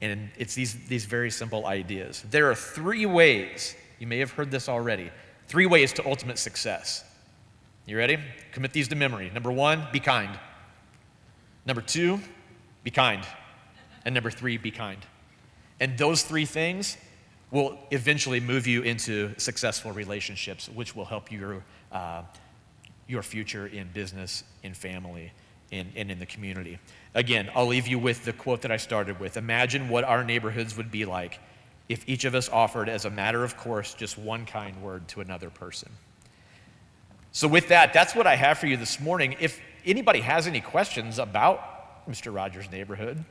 Speaker 8: and it's these very simple ideas. There are 3 ways, you may have heard this already, 3 ways to ultimate success. You ready? Commit these to memory. Number 1, be kind. Number 2, be kind. And number 3, be kind. And those 3 things will eventually move you into successful relationships, which will help your future in business, in family, and in the community. Again, I'll leave you with the quote that I started with. Imagine what our neighborhoods would be like if each of us offered, as a matter of course, just one kind word to another person. So with that, that's what I have for you this morning. If anybody has any questions about Mr. Rogers' neighborhood,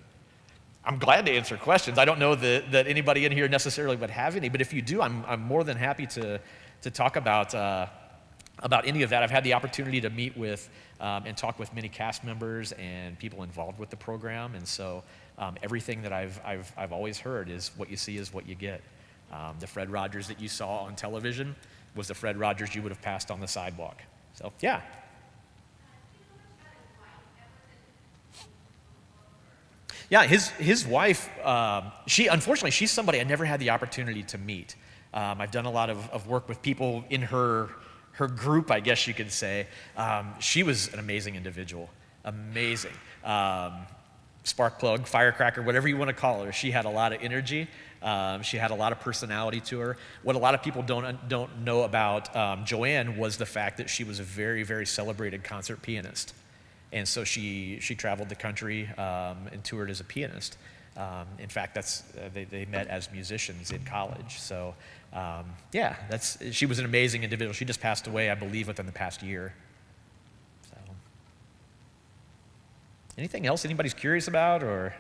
Speaker 8: I'm glad to answer questions. I don't know that anybody in here necessarily would have any, but if you do, I'm more than happy to talk about any of that. I've had the opportunity to meet with and talk with many cast members and people involved with the program, and so everything that I've always heard is what you see is what you get. The Fred Rogers that you saw on television was the Fred Rogers you would have passed on the sidewalk. So, yeah. Yeah, his wife, unfortunately, she's somebody I never had the opportunity to meet. I've done a lot of work with people in her her group, I guess you could say. She was an amazing individual, amazing. Spark plug, firecracker, whatever you want to call her. She had a lot of energy. She had a lot of personality to her. What a lot of people don't know about Joanne was the fact that she was a very, very celebrated concert pianist. And so she traveled the country and toured as a pianist. In fact, they met as musicians in college. So she was an amazing individual. She just passed away, I believe, within the past year. So, anything else anybody's curious about, or?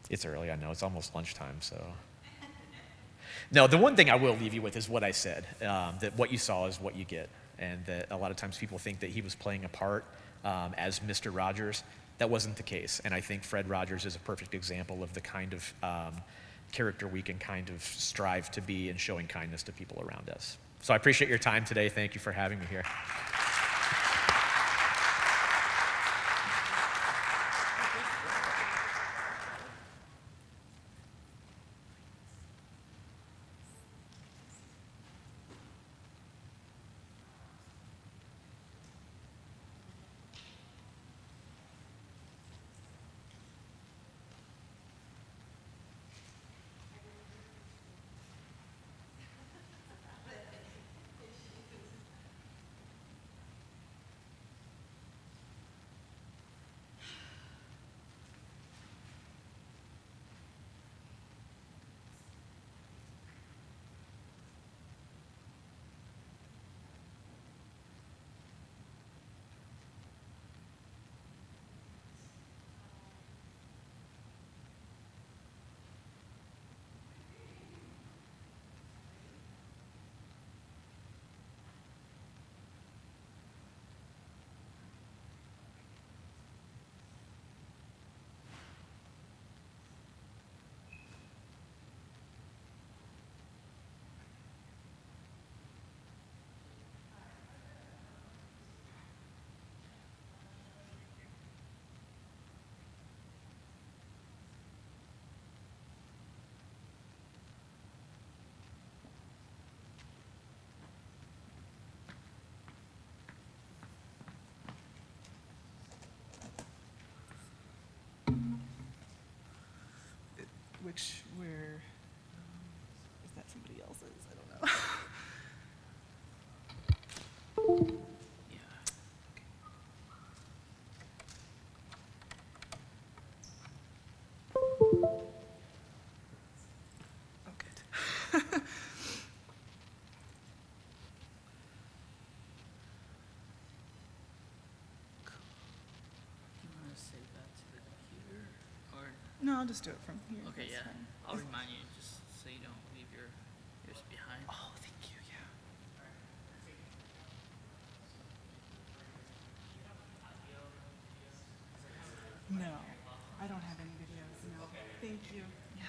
Speaker 8: It's early, I know. It's almost lunchtime, so. No, the one thing I will leave you with is what I said, that what you saw is what you get. And that a lot of times people think that he was playing a part as Mr. Rogers. That wasn't the case. And I think Fred Rogers is a perfect example of the kind of character we can kind of strive to be in showing kindness to people around us. So I appreciate your time today. Thank you for having me here.
Speaker 9: Where is that somebody else's? I don't know. Yeah. Oh, good. No, I'll just do it from here.
Speaker 10: Okay,
Speaker 9: That's
Speaker 10: yeah.
Speaker 9: fine.
Speaker 10: I'll remind you just so you don't leave yours behind.
Speaker 9: Oh, thank you, yeah. No, I don't have any videos, no. Thank you. Yeah.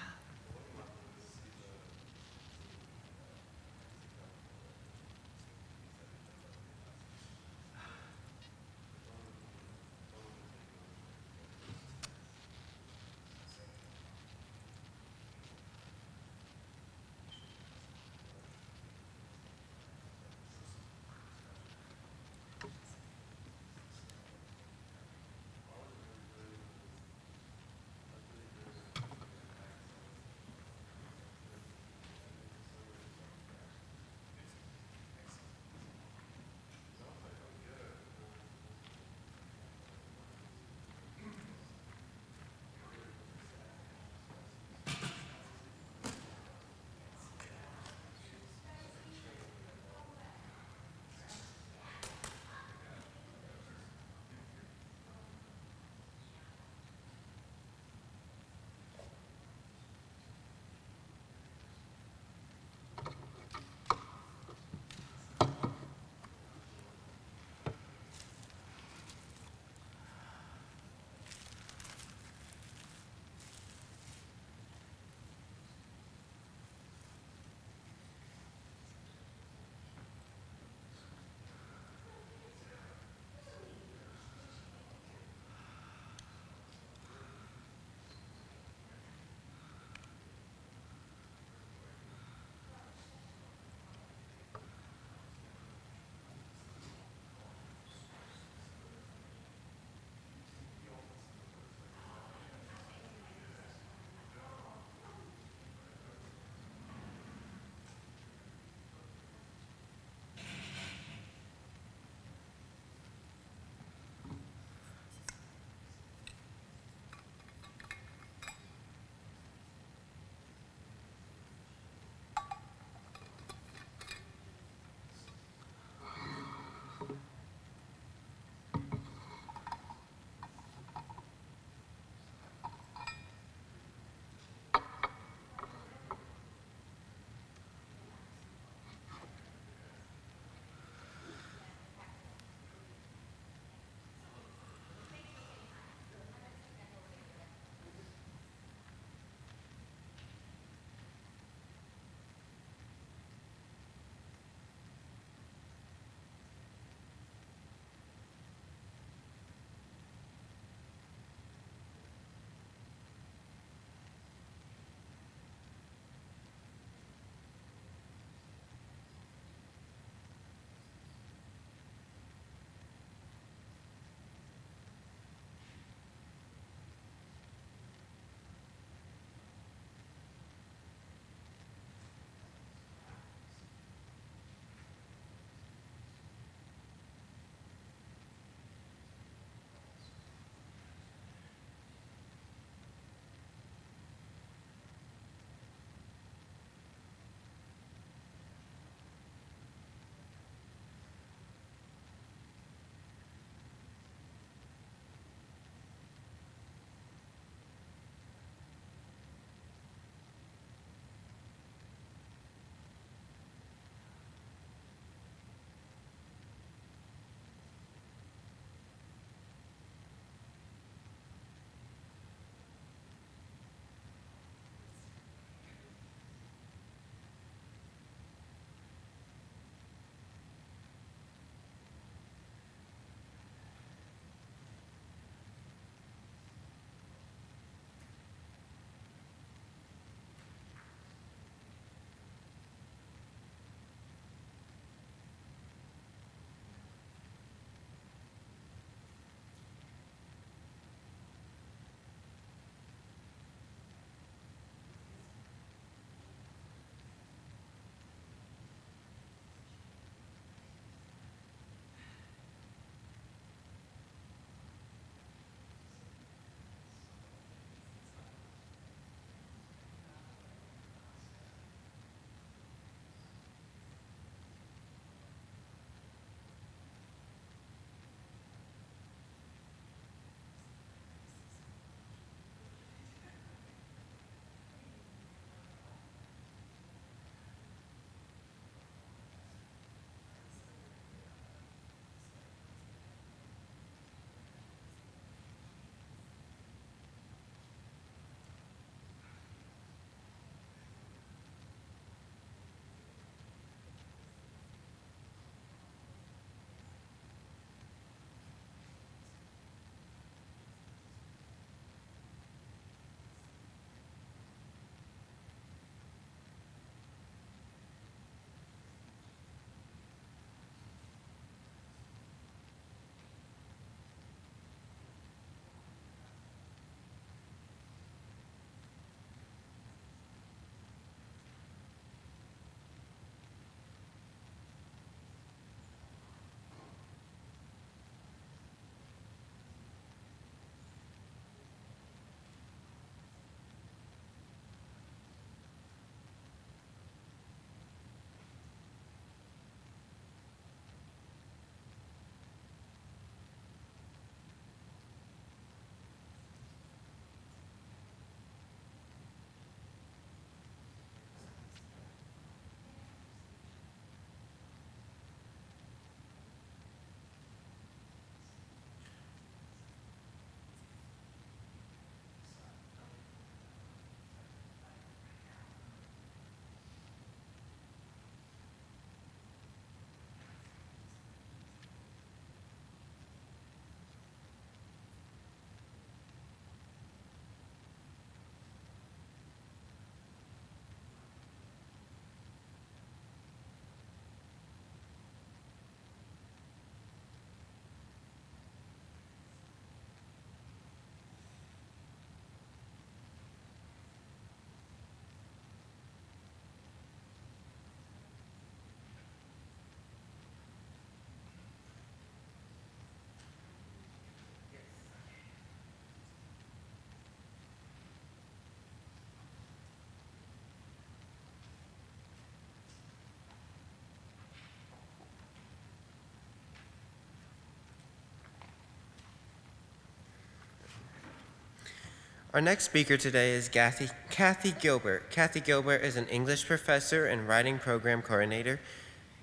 Speaker 11: Our next speaker today is Cathy Gilbert. Cathy Gilbert is an English professor and writing program coordinator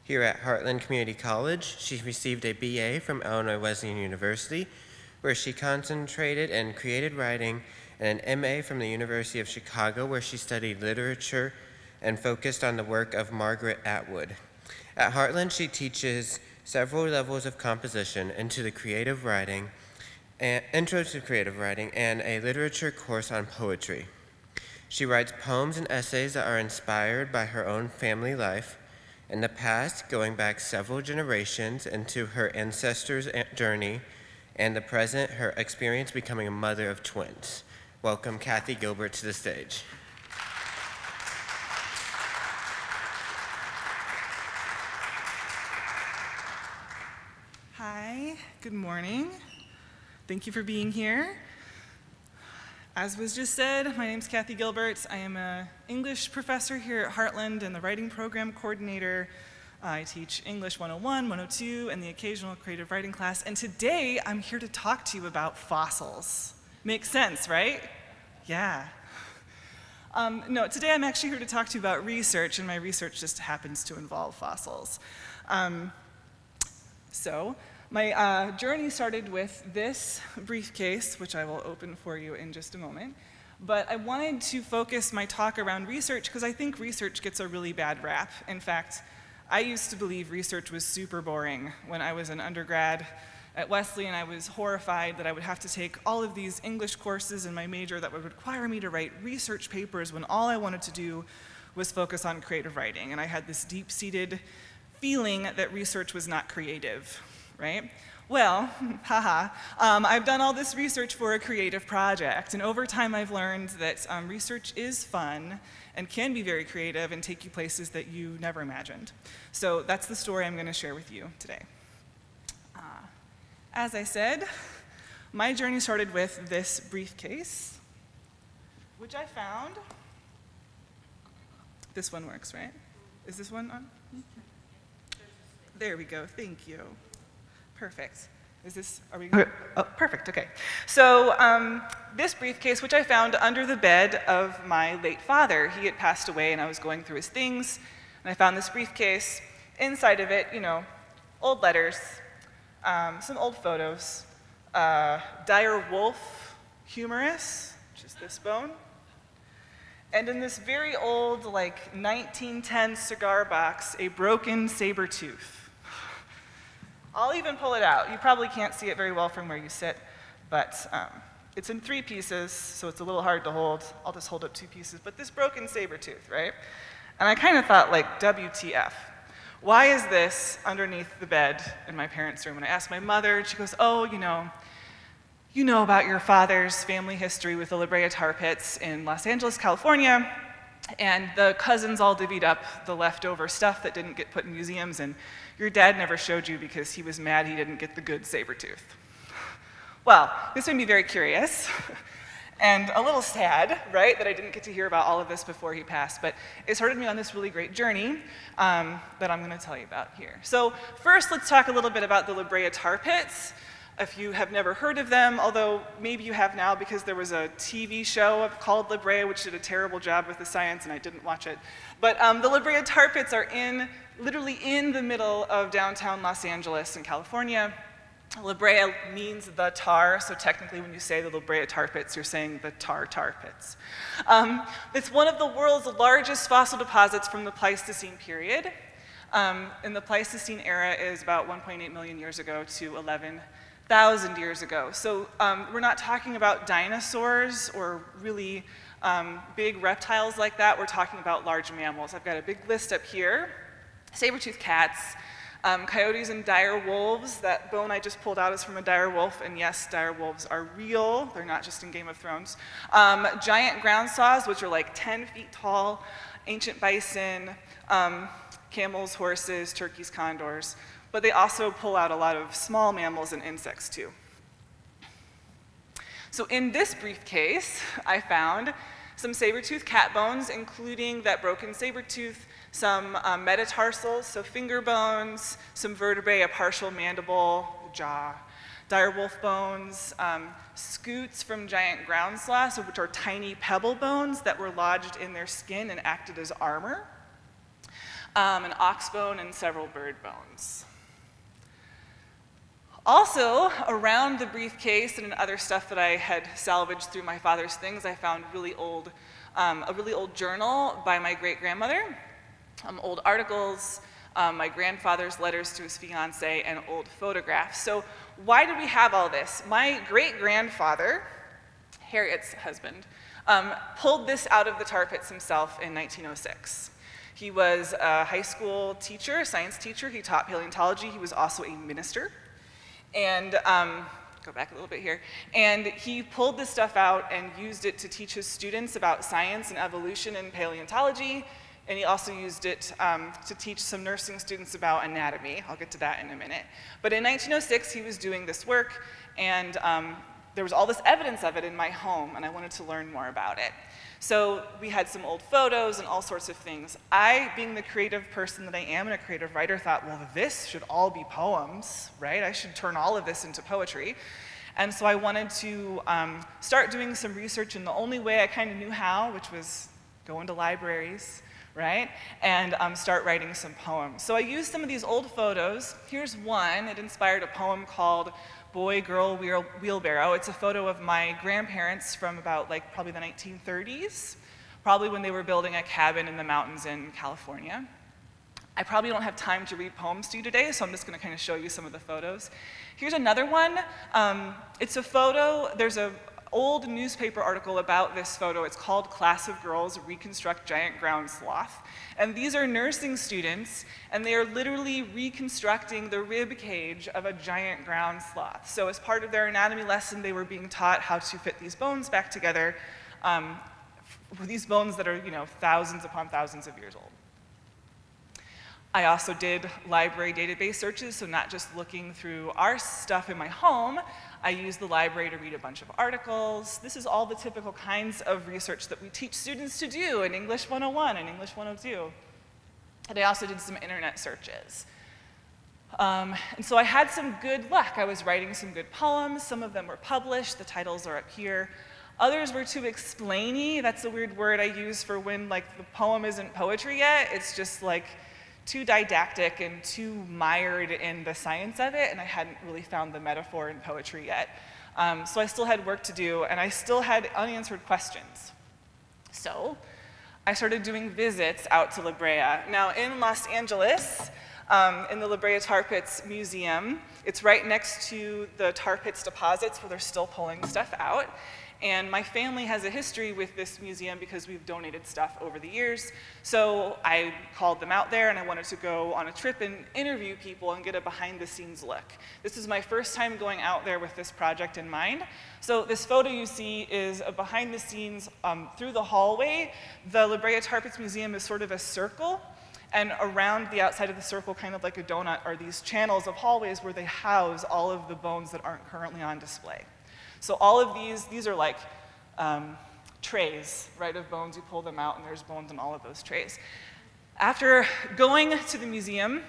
Speaker 11: here at Heartland Community College. She received a BA from Illinois Wesleyan University, where she concentrated in creative writing, and an MA from the University of Chicago, where she studied literature and focused on the work of Margaret Atwood. At Heartland, she teaches several levels of composition intro to creative writing, and a literature course on poetry. She writes poems and essays that are inspired by her own family life, in the past, going back several generations into her ancestors' journey, and the present, her experience becoming a mother of twins. Welcome Cathy Gilbert to the stage.
Speaker 9: Hi, good morning. Thank you for being here. As was just said, my name's Cathy Gilbert. I am an English professor here at Heartland and the writing program coordinator. I teach English 101, 102, and the occasional creative writing class. And today, I'm here to talk to you about fossils. Makes sense, right? Yeah. No, today I'm actually here to talk to you about research, and my research just happens to involve fossils. My journey started with this briefcase, which I will open for you in just a moment. But I wanted to focus my talk around research because I think research gets a really bad rap. In fact, I used to believe research was super boring. When I was an undergrad at Wesleyan, I was horrified that I would have to take all of these English courses in my major that would require me to write research papers when all I wanted to do was focus on creative writing. And I had this deep-seated feeling that research was not creative. Right? Well, I've done all this research for a creative project, and over time I've learned that research is fun and can be very creative and take you places that you never imagined. So that's the story I'm going to share with you today. As I said, my journey started with this briefcase, which I found. This one works, right? Is this one on? There we go, thank you. Perfect. Perfect, okay. So this briefcase, which I found under the bed of my late father, he had passed away and I was going through his things, and I found this briefcase. Inside of it, old letters, some old photos, dire wolf humerus, which is this bone, and in this very old, 1910 cigar box, a broken saber tooth. I'll even pull it out. You probably can't see it very well from where you sit, but it's in 3 pieces, so it's a little hard to hold. I'll just hold up 2 pieces, but this broken saber tooth, right? And I kind of thought, WTF? Why is this underneath the bed in my parents' room? And I asked my mother, and she goes, oh, you know about your father's family history with the La Brea tar pits in Los Angeles, California, and the cousins all divvied up the leftover stuff that didn't get put in museums, and your dad never showed you because he was mad he didn't get the good saber tooth. Well, this made me very curious and a little sad, right, that I didn't get to hear about all of this before he passed, but it started me on this really great journey that I'm going to tell you about here. So first, let's talk a little bit about the La Brea tar pits. If you have never heard of them, although maybe you have now because there was a TV show called La Brea, which did a terrible job with the science, and I didn't watch it. But the La Brea tar pits are literally in the middle of downtown Los Angeles in California. La Brea means the tar, so technically when you say the La Brea tar pits, you're saying the tar pits. It's one of the world's largest fossil deposits from the Pleistocene period. And the Pleistocene era is about 1.8 million years ago to 11,000 years ago. So we're not talking about dinosaurs or really big reptiles like that. We're talking about large mammals. I've got a big list up here. Saber-toothed cats, coyotes and dire wolves. That bone I just pulled out is from a dire wolf, and yes, dire wolves are real. They're not just in Game of Thrones. Giant ground saws, which are 10 feet tall, ancient bison, camels, horses, turkeys, condors. But they also pull out a lot of small mammals and insects too. So in this briefcase, I found some saber-toothed cat bones, including that broken saber tooth, some metatarsals, so finger bones, some vertebrae, a partial mandible, jaw, direwolf bones, scutes from giant ground sloths, which are tiny pebble bones that were lodged in their skin and acted as armor, an ox bone, and several bird bones. Also, around the briefcase and other stuff that I had salvaged through my father's things, I found a really old journal by my great-grandmother, old articles, my grandfather's letters to his fiancée, and old photographs. So why do we have all this? My great-grandfather, Harriet's husband, pulled this out of the tar pits himself in 1906. He was a high school teacher, a science teacher. He taught paleontology. He was also a minister. And go back a little bit here. And he pulled this stuff out and used it to teach his students about science and evolution and paleontology. And he also used it to teach some nursing students about anatomy. I'll get to that in a minute. But in 1906, he was doing this work, and there was all this evidence of it in my home, and I wanted to learn more about it. So we had some old photos and all sorts of things. I, being the creative person that I am and a creative writer, thought, well, this should all be poems, right? I should turn all of this into poetry. And so I wanted to start doing some research in the only way I kind of knew how, which was go into libraries, right? And start writing some poems. So I used some of these old photos. Here's one. It inspired a poem called Boy, Girl, Wheelbarrow. It's a photo of my grandparents from about probably the 1930s, probably when they were building a cabin in the mountains in California. I probably don't have time to read poems to you today, so I'm just gonna kind of show you some of the photos. Here's another one. It's a photo, there's an old newspaper article about this photo. It's called Class of Girls Reconstruct Giant Ground Sloth. And these are nursing students, and they are literally reconstructing the rib cage of a giant ground sloth. So as part of their anatomy lesson, they were being taught how to fit these bones back together, these bones that are, thousands upon thousands of years old. I also did library database searches, so not just looking through our stuff in my home, I used the library to read a bunch of articles. This is all the typical kinds of research that we teach students to do in English 101 and English 102. And I also did some internet searches. And so I had some good luck. I was writing some good poems. Some of them were published. The titles are up here. Others were too explainy. That's a weird word I use for when the poem isn't poetry yet. It's just too didactic and too mired in the science of it, and I hadn't really found the metaphor in poetry yet. So I still had work to do, and I still had unanswered questions. So I started doing visits out to La Brea. Now in Los Angeles, in the La Brea Tar Pits Museum, it's right next to the tar pits deposits where they're still pulling stuff out. And my family has a history with this museum because we've donated stuff over the years. So I called them out there, and I wanted to go on a trip and interview people and get a behind-the-scenes look. This is my first time going out there with this project in mind. So this photo you see is a behind-the-scenes through the hallway. The La Brea Tar Pits Museum is sort of a circle, and around the outside of the circle, kind of like a donut, are these channels of hallways where they house all of the bones that aren't currently on display. So all of these are trays, right, of bones. You pull them out, and there's bones in all of those trays. After going to the museum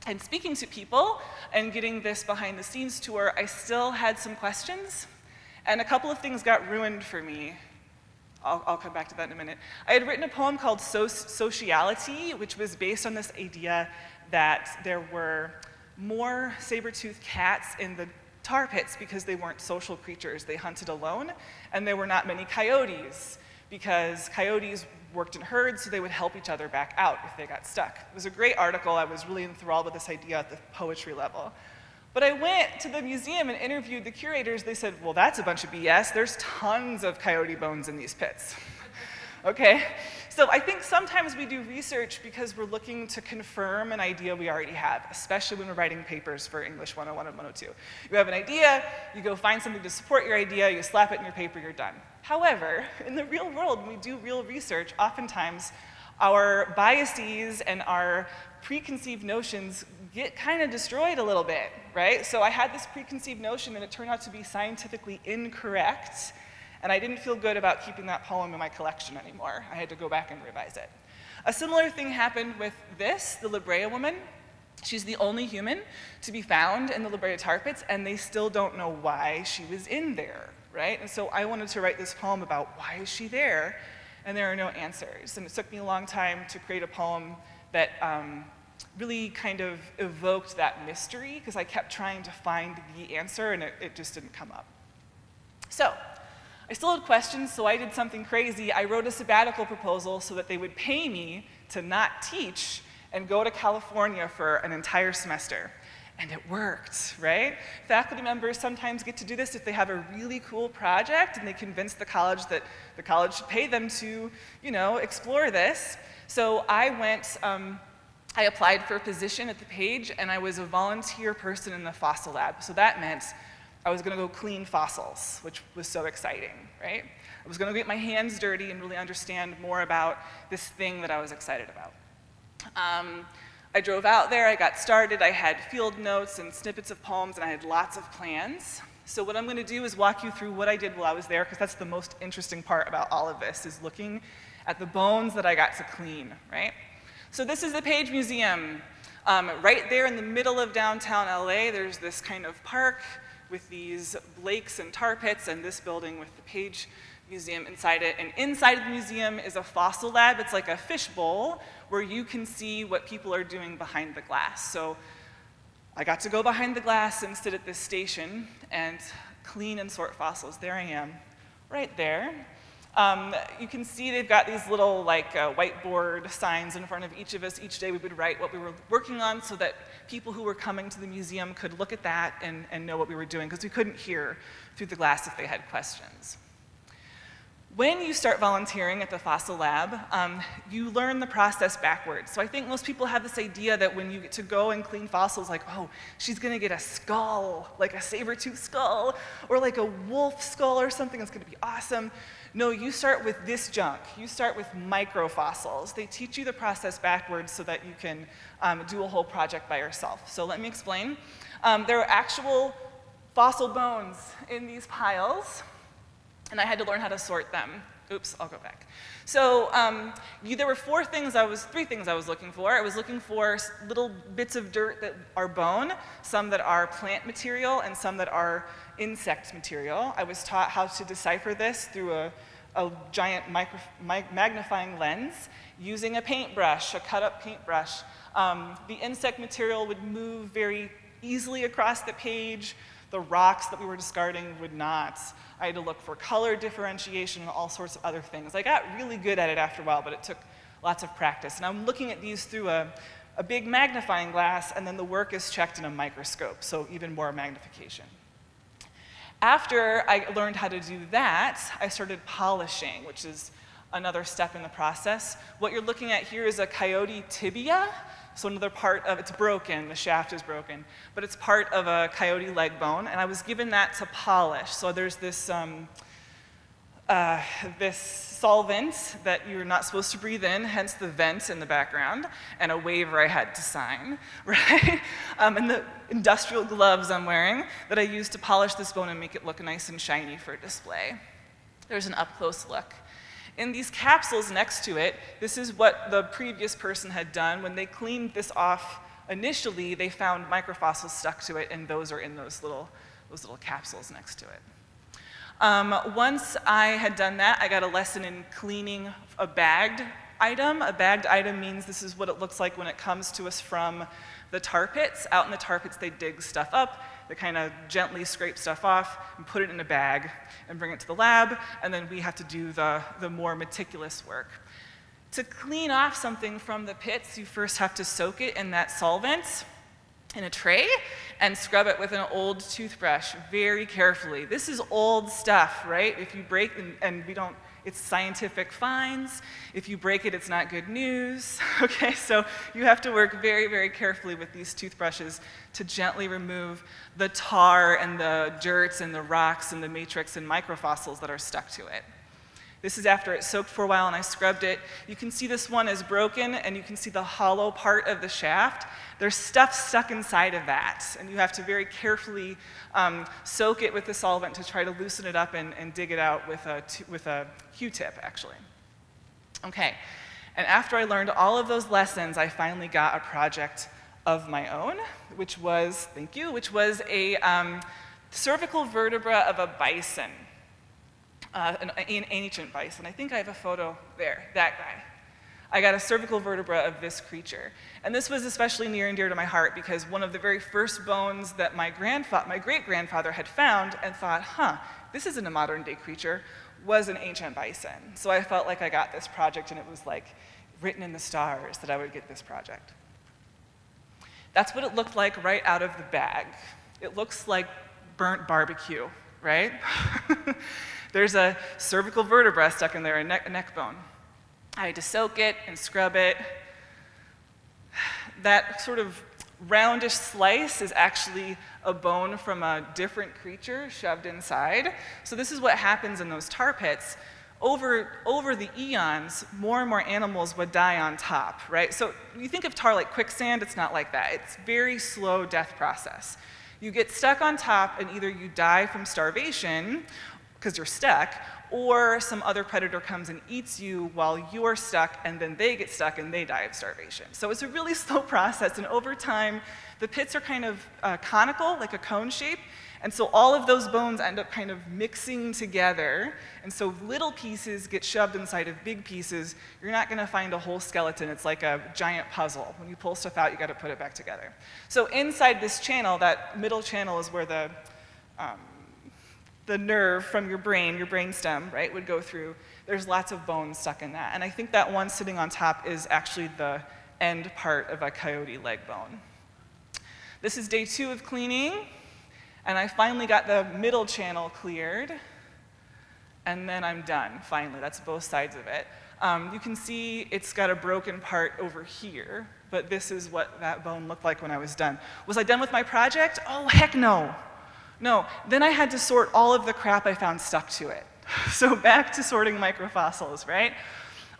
Speaker 9: and speaking to people and getting this behind-the-scenes tour, I still had some questions, and a couple of things got ruined for me. I'll come back to that in a minute. I had written a poem called Sociality, which was based on this idea that there were more saber-toothed cats in the tar pits because they weren't social creatures. They hunted alone, and there were not many coyotes because coyotes worked in herds, so they would help each other back out if they got stuck. It was a great article. I was really enthralled with this idea at the poetry level. But I went to the museum and interviewed the curators. They said, well, that's a bunch of BS. There's tons of coyote bones in these pits. Okay? So I think sometimes we do research because we're looking to confirm an idea we already have, especially when we're writing papers for English 101 and 102. You have an idea, you go find something to support your idea, you slap it in your paper, you're done. However, in the real world, when we do real research, oftentimes our biases and our preconceived notions get kind of destroyed a little bit, right? So I had this preconceived notion, and it turned out to be scientifically incorrect. And I didn't feel good about keeping that poem in my collection anymore. I had to go back and revise it. A similar thing happened with this, the La Brea woman. She's the only human to be found in the Lybarger tar pits, and they still don't know why she was in there, right? And so I wanted to write this poem about why is she there, and there are no answers. And it took me a long time to create a poem that really kind of evoked that mystery, because I kept trying to find the answer, and it just didn't come up. So I still had questions, so I did something crazy. I wrote a sabbatical proposal so that they would pay me to not teach and go to California for an entire semester. And it worked, right? Faculty members sometimes get to do this if they have a really cool project and they convince the college that the college should pay them to, you know, explore this. So I went, I applied for a position at the Page, and I was a volunteer person in the fossil lab. So that meant I was gonna go clean fossils, which was so exciting, right? I was gonna get my hands dirty and really understand more about this thing that I was excited about. I drove out there, I got started, I had field notes and snippets of poems, and I had lots of plans. So what I'm gonna do is walk you through what I did while I was there, because that's the most interesting part about all of this, is looking at the bones that I got to clean, right? So this is the Page Museum. Right there in the middle of downtown LA, there's this kind of park with these lakes and tar pits, and this building with the Page Museum inside it. And inside of the museum is a fossil lab. It's like a fishbowl where you can see what people are doing behind the glass. So I got to go behind the glass and sit at this station and clean and sort fossils. There I am, right there. You can see they've got these little like whiteboard signs in front of each of us. Each day we would write what we were working on so that people who were coming to the museum could look at that and know what we were doing, because we couldn't hear through the glass if they had questions. When you start volunteering at the fossil lab, you learn the process backwards. So I think most people have this idea that when you get to go and clean fossils, like, oh, she's gonna get a skull, like a saber-tooth skull, or like a wolf skull or something that's gonna be awesome. No, you start with this junk. You start with microfossils. They teach you the process backwards so that you can do a whole project by yourself. So let me explain. There are actual fossil bones in these piles, and I had to learn how to sort them. Oops, I'll go back. So there were three things I was looking for. I was looking for little bits of dirt that are bone, some that are plant material, and some that are insect material. I was taught how to decipher this through a giant magnifying lens using a paintbrush, a cut-up paintbrush. The insect material would move very easily across the page. The rocks that we were discarding would not. I had to look for color differentiation and all sorts of other things. I got really good at it after a while, but it took lots of practice. And I'm looking at these through a big magnifying glass, and then the work is checked in a microscope, so even more magnification. After I learned how to do that, I started polishing, which is another step in the process. What you're looking at here is a coyote tibia. So another part of, it's broken, the shaft is broken, but it's part of a coyote leg bone, and I was given that to polish. So there's this, this solvent that you're not supposed to breathe in, hence the vent in the background, and a waiver I had to sign, right? And the industrial gloves I'm wearing that I used to polish this bone and make it look nice and shiny for display. There's an up-close look. In these capsules next to it, this is what the previous person had done. When they cleaned this off initially, they found microfossils stuck to it, and those are in those little capsules next to it. Once I had done that, I got a lesson in cleaning a bagged item. A bagged item means this is what it looks like when it comes to us from the tar pits. Out in the tar pits, they dig stuff up. They kind of gently scrape stuff off and put it in a bag and bring it to the lab, and then we have to do the more meticulous work. To clean off something from the pits, you first have to soak it in that solvent in a tray and scrub it with an old toothbrush very carefully. This is old stuff, right? If you break, and we don't, it's scientific fines. If you break it, it's not good news. Okay, so you have to work very, very carefully with these toothbrushes to gently remove the tar and the dirt and the rocks and the matrix and microfossils that are stuck to it. This is after it's soaked for a while and I scrubbed it. You can see this one is broken, and you can see the hollow part of the shaft. There's stuff stuck inside of that, and you have to very carefully soak it with the solvent to try to loosen it up and dig it out with a Q-tip, actually. Okay, and after I learned all of those lessons, I finally got a project of my own, which was, thank you, which was a cervical vertebra of a bison, an ancient bison. I think I have a photo there, that guy. I got a cervical vertebra of this creature. And this was especially near and dear to my heart because one of the very first bones that my great-grandfather had found and thought, this isn't a modern day creature, was an ancient bison. So I felt like I got this project and it was like written in the stars that I would get this project. That's what it looked like right out of the bag. It looks like burnt barbecue, right? There's a cervical vertebra stuck in there, a neck bone. I had to soak it and scrub it. That sort of roundish slice is actually a bone from a different creature shoved inside. So this is what happens in those tar pits. Over the eons, more and more animals would die on top, right? So you think of tar like quicksand, it's not like that. It's very slow death process. You get stuck on top and either you die from starvation, because you're stuck, or some other predator comes and eats you while you're stuck, and then they get stuck and they die of starvation. So it's a really slow process, and over time, the pits are kind of conical, like a cone shape, and so all of those bones end up kind of mixing together, and so little pieces get shoved inside of big pieces. You're not gonna find a whole skeleton. It's like a giant puzzle. When you pull stuff out, you gotta put it back together. So inside this channel, that middle channel is where the nerve from your brain stem, right, would go through. There's lots of bones stuck in that. And I think that one sitting on top is actually the end part of a coyote leg bone. This is day 2 of cleaning, and I finally got the middle channel cleared, and then I'm done, finally. That's both sides of it. You can see it's got a broken part over here, but this is what that bone looked like when I was done. Was I done with my project? Oh, heck no. No, then I had to sort all of the crap I found stuck to it. So back to sorting microfossils, right?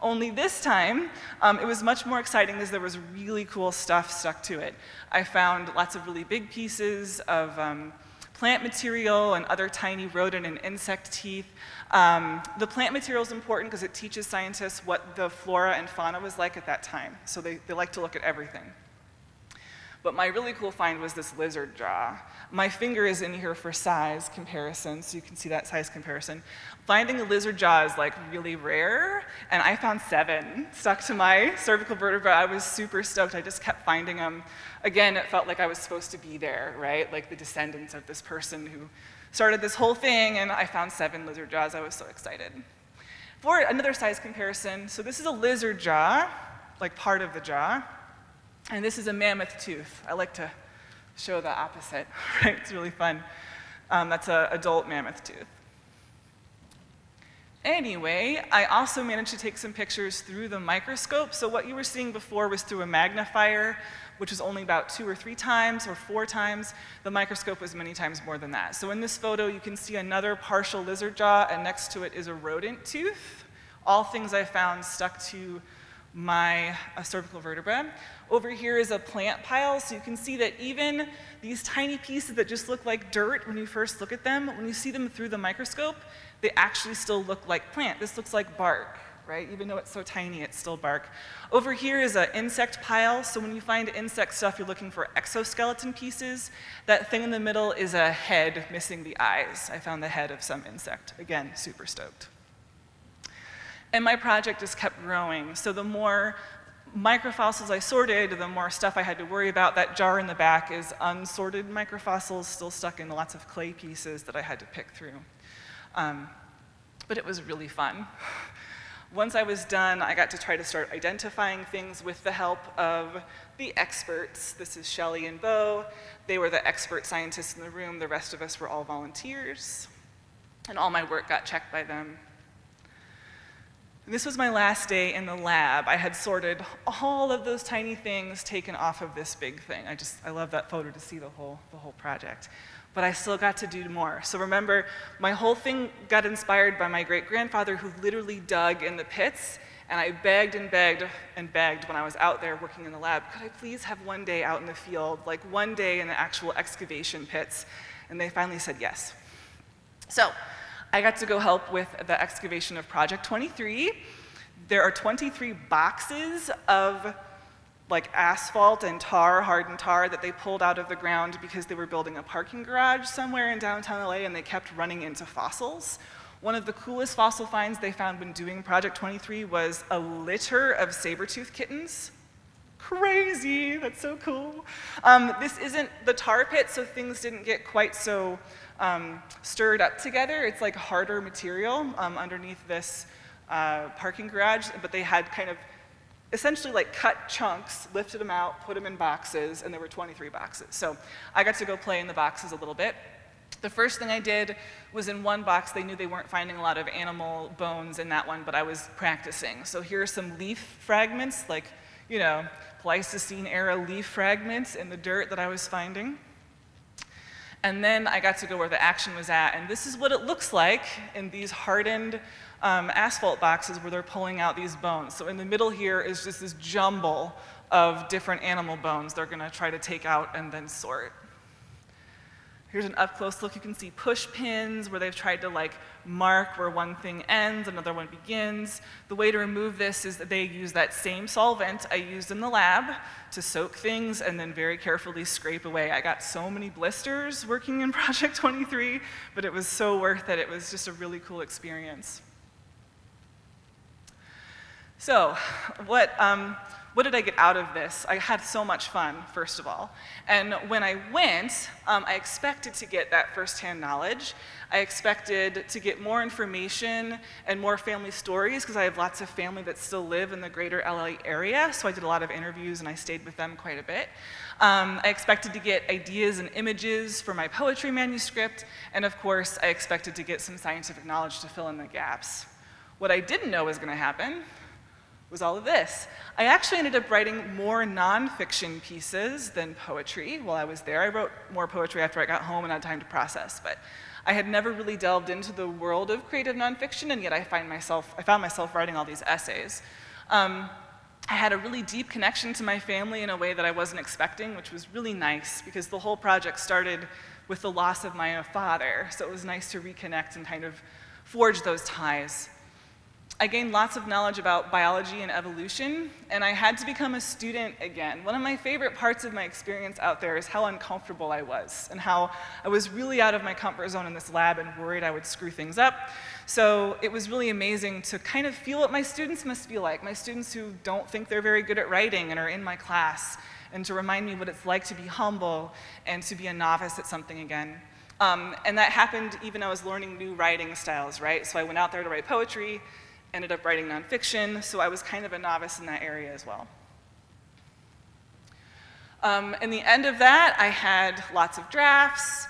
Speaker 9: Only this time, it was much more exciting because there was really cool stuff stuck to it. I found lots of really big pieces of plant material and other tiny rodent and insect teeth. The plant material is important because it teaches scientists what the flora and fauna was like at that time. So they like to look at everything. But my really cool find was this lizard jaw. My finger is in here for size comparison, so you can see that size comparison. Finding a lizard jaw is like really rare, and I found 7 stuck to my cervical vertebra. I was super stoked. I just kept finding them. Again, it felt like I was supposed to be there, right? Like the descendants of this person who started this whole thing, and I found 7 lizard jaws. I was so excited. For another size comparison, so this is a lizard jaw, like part of the jaw. And this is a mammoth tooth. I like to show the opposite, right? It's really fun. That's an adult mammoth tooth. Anyway, I also managed to take some pictures through the microscope. So what you were seeing before was through a magnifier, which is only about 2 or 3 times or 4 times. The microscope was many times more than that. So in this photo, you can see another partial lizard jaw, and next to it is a rodent tooth. All things I found stuck to my cervical vertebra. Over here is a plant pile, so you can see that even these tiny pieces that just look like dirt when you first look at them, when you see them through the microscope, they actually still look like plant. This looks like bark, right? Even though it's so tiny, it's still bark. Over here is an insect pile, so when you find insect stuff, you're looking for exoskeleton pieces. That thing in the middle is a head missing the eyes. I found the head of some insect. Again, super stoked. And my project just kept growing. So the more microfossils I sorted, the more stuff I had to worry about. That jar in the back is unsorted microfossils still stuck in lots of clay pieces that I had to pick through. But it was really fun. Once I was done, I got to try to start identifying things with the help of the experts. This is Shelley and Bo. They were the expert scientists in the room. The rest of us were all volunteers. And all my work got checked by them. And this was my last day in the lab. I had sorted all of those tiny things taken off of this big thing. I love that photo to see the whole project. But I still got to do more. So remember, my whole thing got inspired by my great-grandfather who literally dug in the pits, and I begged and begged and begged when I was out there working in the lab, could I please have one day out in the field, like one day in the actual excavation pits? And they finally said yes. So I got to go help with the excavation of Project 23. There are 23 boxes of like asphalt and tar, hardened tar, that they pulled out of the ground because they were building a parking garage somewhere in downtown LA, and they kept running into fossils. One of the coolest fossil finds they found when doing Project 23 was a litter of saber-toothed kittens. Crazy, that's so cool. This isn't the tar pit, so things didn't get quite so stirred up together. It's like harder material underneath this parking garage, but they had kind of essentially like cut chunks, lifted them out, put them in boxes, and there were 23 boxes. So I got to go play in the boxes a little bit. The first thing I did was in one box, they knew they weren't finding a lot of animal bones in that one, but I was practicing. So here are some leaf fragments, like, you know, Pleistocene era leaf fragments in the dirt that I was finding. And then I got to go where the action was at, and this is what it looks like in these hardened asphalt boxes where they're pulling out these bones. So in the middle here is just this jumble of different animal bones they're gonna try to take out and then sort. Here's an up-close look. You can see push pins where they've tried to like mark where one thing ends, another one begins. The way to remove this is that they use that same solvent I used in the lab to soak things and then very carefully scrape away. I got so many blisters working in Project 23, but it was so worth it. It was just a really cool experience. So, what did I get out of this? I had so much fun, first of all. And when I went, I expected to get that firsthand knowledge. I expected to get more information and more family stories, because I have lots of family that still live in the greater LA area, so I did a lot of interviews and I stayed with them quite a bit. I expected to get ideas and images for my poetry manuscript, and of course, I expected to get some scientific knowledge to fill in the gaps. What I didn't know was going to happen was all of this. I actually ended up writing more nonfiction pieces than poetry while I was there. I wrote more poetry after I got home and had time to process, but I had never really delved into the world of creative nonfiction, and yet I found myself writing all these essays. I had a really deep connection to my family in a way that I wasn't expecting, which was really nice, because the whole project started with the loss of my father, so it was nice to reconnect and kind of forge those ties. I gained lots of knowledge about biology and evolution, and I had to become a student again. One of my favorite parts of my experience out there is how uncomfortable I was, and how I was really out of my comfort zone in this lab and worried I would screw things up. So it was really amazing to kind of feel what my students must feel like, my students who don't think they're very good at writing and are in my class, and to remind me what it's like to be humble and to be a novice at something again. And that happened even as I was learning new writing styles, right? So I went out there to write poetry, ended up writing nonfiction, so I was kind of a novice in that area as well. In the end of that, I had lots of drafts.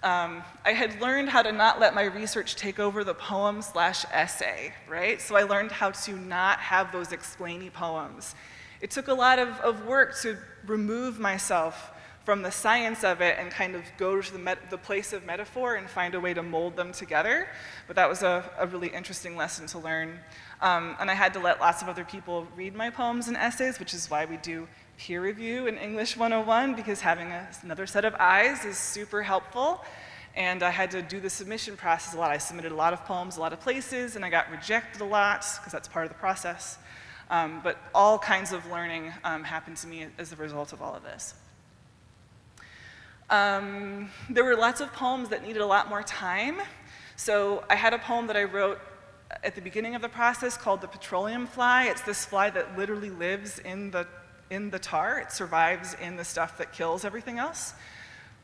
Speaker 9: I had learned how to not let my research take over the poem/essay, right? So I learned how to not have those explainy poems. It took a lot of work to remove myself from the science of it and kind of go to the place of metaphor and find a way to mold them together. But that was a really interesting lesson to learn. And I had to let lots of other people read my poems and essays, which is why we do peer review in English 101, because having another set of eyes is super helpful. And I had to do the submission process a lot. I submitted a lot of poems a lot of places, and I got rejected a lot, because that's part of the process. But all kinds of learning happened to me as a result of all of this. There were lots of poems that needed a lot more time. So I had a poem that I wrote at the beginning of the process called The Petroleum Fly. It's this fly that literally lives in the tar. It survives in the stuff that kills everything else,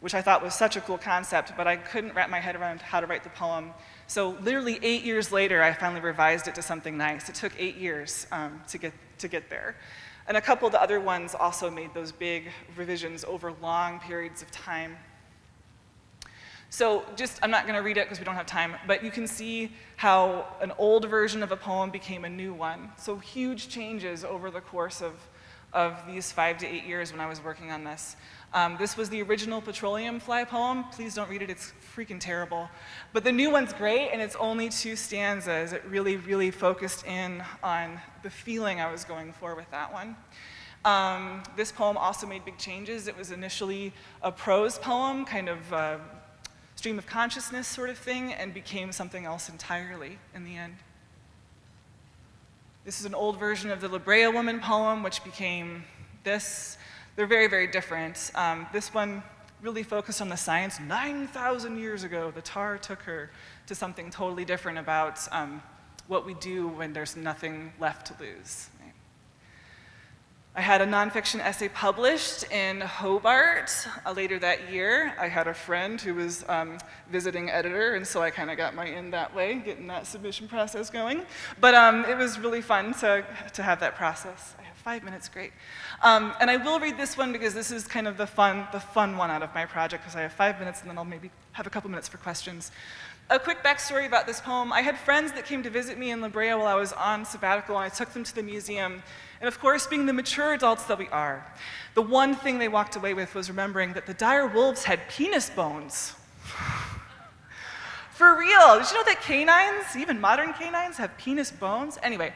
Speaker 9: which I thought was such a cool concept, but I couldn't wrap my head around how to write the poem. So literally 8 years later, I finally revised it to something nice. It took 8 years to get there. And a couple of the other ones also made those big revisions over long periods of time. So I'm not gonna read it because we don't have time, but you can see how an old version of a poem became a new one. So huge changes over the course of these 5 to 8 years when I was working on this. This was the original Petroleum Fly poem. Please don't read it, it's freaking terrible. But the new one's great, and it's only 2 stanzas. It really, really focused in on the feeling I was going for with that one. This poem also made big changes. It was initially a prose poem, kind of stream of consciousness sort of thing, and became something else entirely in the end. This is an old version of the La Brea Woman poem, which became They're very, very different. This one really focused on the science. 9,000 years ago, the tar took her to something totally different about what we do when there's nothing left to lose. Right? I had a nonfiction essay published in Hobart later that year. I had a friend who was visiting editor, and so I kind of got my in that way, getting that submission process going. But it was really fun to have that process. I have 5 minutes, great. And I will read this one because this is kind of the fun one out of my project, because I have 5 minutes and then I'll maybe have a couple minutes for questions. A quick backstory about this poem. I had friends that came to visit me in La Brea while I was on sabbatical, and I took them to the museum. And of course, being the mature adults that we are, the one thing they walked away with was remembering that the dire wolves had penis bones. For real, did you know that canines, even modern canines, have penis bones? Anyway,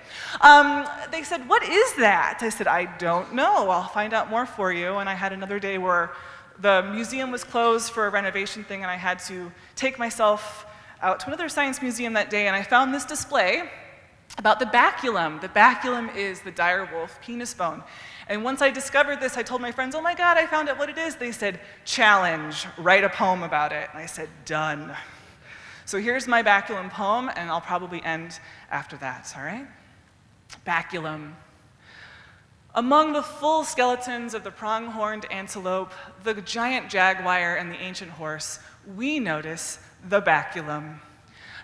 Speaker 9: they said, "What is that?" I said, "I don't know, I'll find out more for you." And I had another day where the museum was closed for a renovation thing, and I had to take myself out to another science museum that day, and I found this display about the baculum. The baculum is the dire wolf penis bone. And once I discovered this, I told my friends, "Oh my God, I found out what it is." They said, "Challenge, write a poem about it." And I said, "Done." So here's my baculum poem, and I'll probably end after that, all right? Baculum. Among the full skeletons of the pronghorned antelope, the giant jaguar, and the ancient horse, we notice the baculum.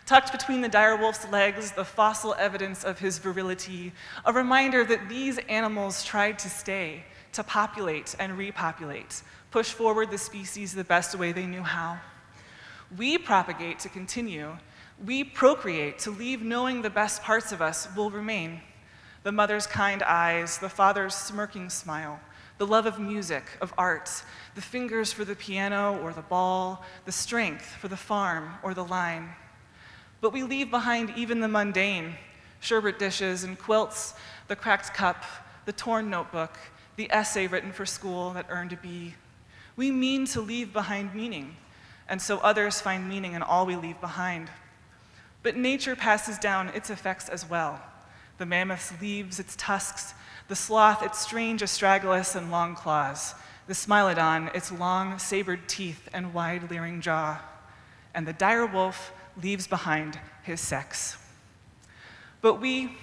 Speaker 9: Tucked between the dire wolf's legs, the fossil evidence of his virility, a reminder that these animals tried to stay, to populate and repopulate, push forward the species the best way they knew how. We propagate to continue. We procreate to leave knowing the best parts of us will remain. The mother's kind eyes, the father's smirking smile, the love of music, of art, the fingers for the piano or the ball, the strength for the farm or the line. But we leave behind even the mundane, sherbet dishes and quilts, the cracked cup, the torn notebook, the essay written for school that earned a B. We mean to leave behind meaning, and so others find meaning in all we leave behind. But nature passes down its effects as well. The mammoth's leaves, its tusks, the sloth, its strange astragalus and long claws, the smilodon, its long sabered teeth and wide leering jaw, and the dire wolf leaves behind his sex. But we,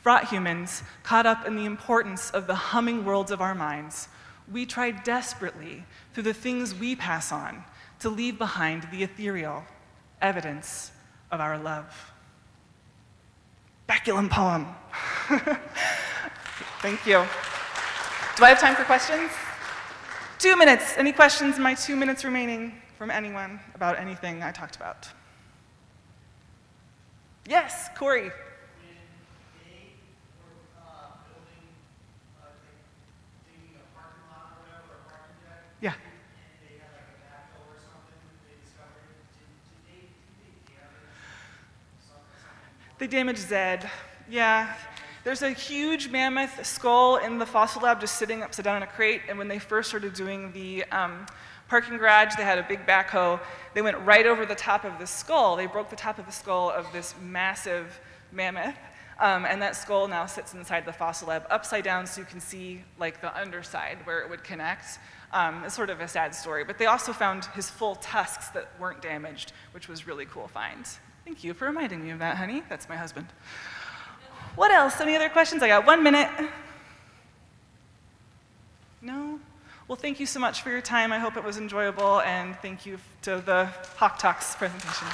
Speaker 9: fraught humans, caught up in the importance of the humming worlds of our minds, we try desperately, through the things we pass on, to leave behind the ethereal evidence of our love. Baculum poem. Thank you. Do I have time for questions? 2 minutes. Any questions in my 2 minutes remaining from anyone about anything I talked about? Yes, Corey. Yeah. They damaged Zed. Yeah. There's a huge mammoth skull in the fossil lab just sitting upside down in a crate, and when they first started doing the parking garage, they had a big backhoe. They went right over the top of the skull. They broke the top of the skull of this massive mammoth, and that skull now sits inside the fossil lab upside down so you can see like the underside where it would connect. It's sort of a sad story, but they also found his full tusks that weren't damaged, which was really cool find. Thank you for reminding me of that, honey. That's my husband. What else? Any other questions? I got 1 minute. No? Well, thank you so much for your time. I hope it was enjoyable, and thank you to the Hawk Talks presentation.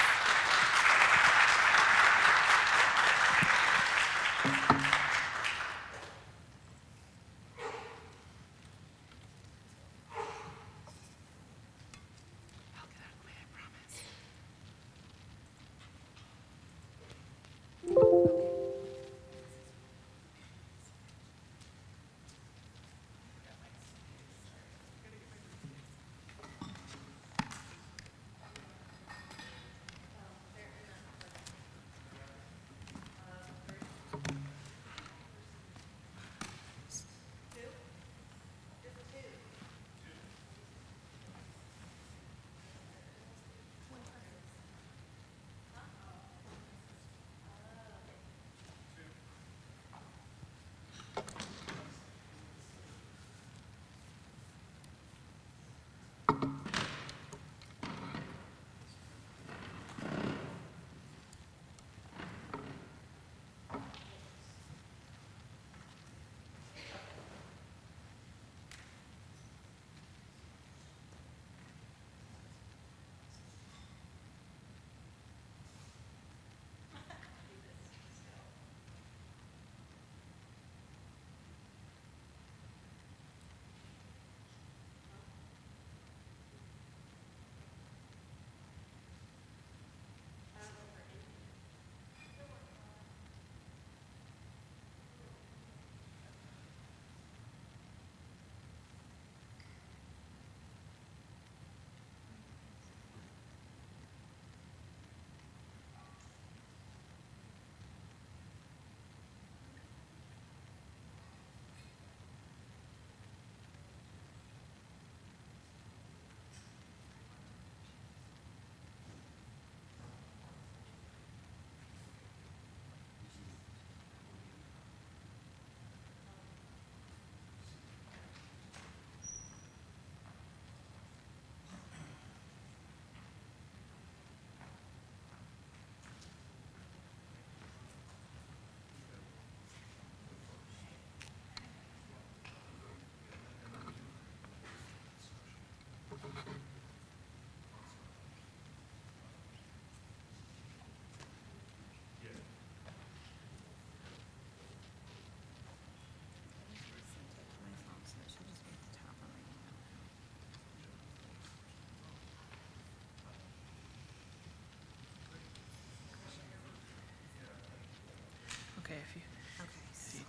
Speaker 10: if you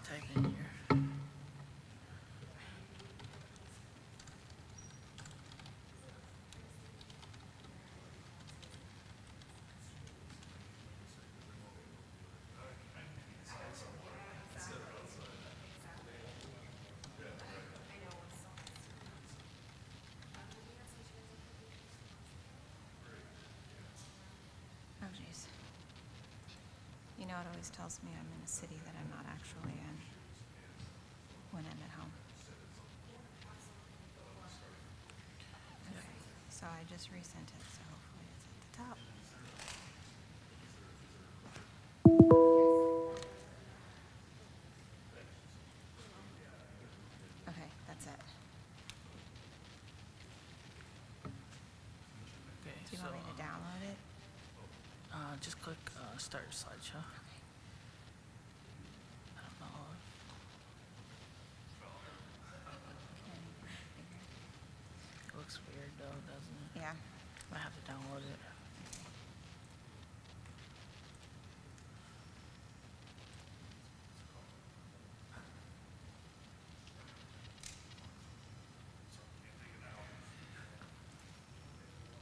Speaker 10: type in your.
Speaker 12: Oh, jeez. You know, it always tells me I'm in a city that I'm not actually in when I'm at home. Okay, so I just resent it, so hopefully it's at the top. Okay, that's it.
Speaker 10: Okay,
Speaker 12: Do you want me to download it?
Speaker 10: just click start slideshow. I don't know. It looks weird though, doesn't it?
Speaker 12: Yeah.
Speaker 10: Might have to download it.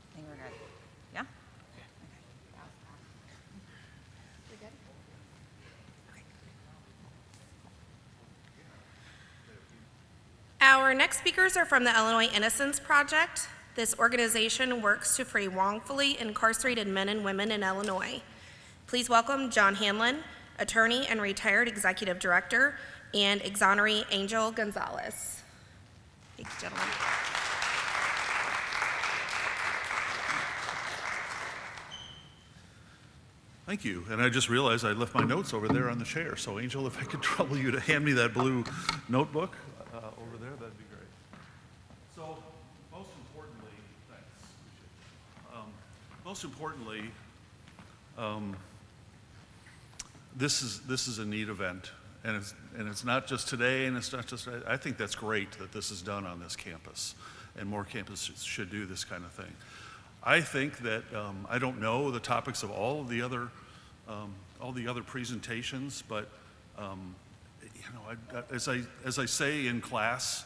Speaker 12: I think we're good. Yeah?
Speaker 1: Our next speakers are from the Illinois Innocence Project. This organization works to free wrongfully incarcerated men and women in Illinois. Please welcome John Hanlon, attorney and retired executive director, and Exoneree Angel Gonzalez. Thank you, gentlemen.
Speaker 13: Thank you. And I just realized I left my notes over there on the chair. So, Angel, if I could trouble you to hand me that blue notebook over there, that'd be great. So, most importantly, thanks. Most importantly, this is a neat event, and it's not just today, and it's not just. I think that's great that this is done on this campus, and more campuses should do this kind of thing. I think that I don't know the topics of all the other presentations, but as I say in class,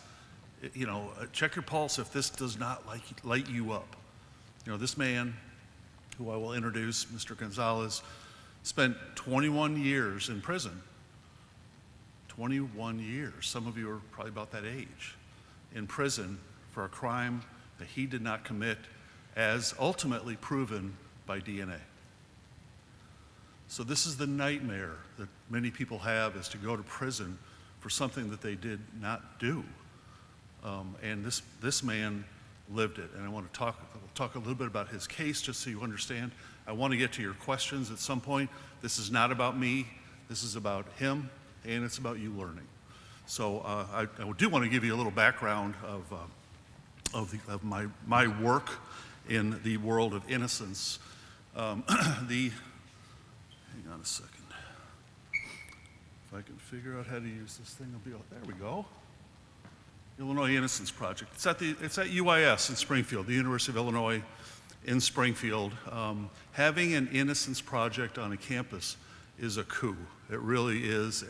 Speaker 13: check your pulse if this does not light you up. This man, who I will introduce, Mr. Gonzalez, spent 21 years in prison. 21 years. Some of you are probably about that age, in prison for a crime that he did not commit, as ultimately proven by DNA. So this is the nightmare that many people have, is to go to prison for something that they did not do. And this man lived it. And I want to talk a little bit about his case, just so you understand. I want to get to your questions at some point. This is not about me. This is about him, and it's about you learning. So I do want to give you a little background of my work in the world of innocence. Hang on a second. If I can figure out how to use this thing, there we go. Illinois Innocence Project. It's at UIS in Springfield, the University of Illinois in Springfield. Having an innocence project on a campus is a coup. It really is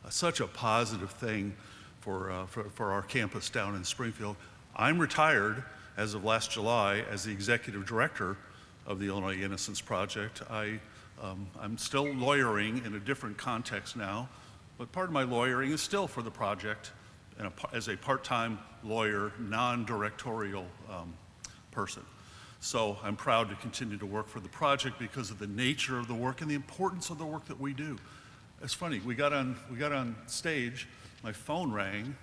Speaker 13: such a positive thing for our campus down in Springfield. I'm retired as of last July as the executive director of the Illinois Innocence Project. I'm still lawyering in a different context now, but part of my lawyering is still for the project and as a part-time lawyer, non-directorial person. So I'm proud to continue to work for the project because of the nature of the work and the importance of the work that we do. It's funny, we got on stage, my phone rang,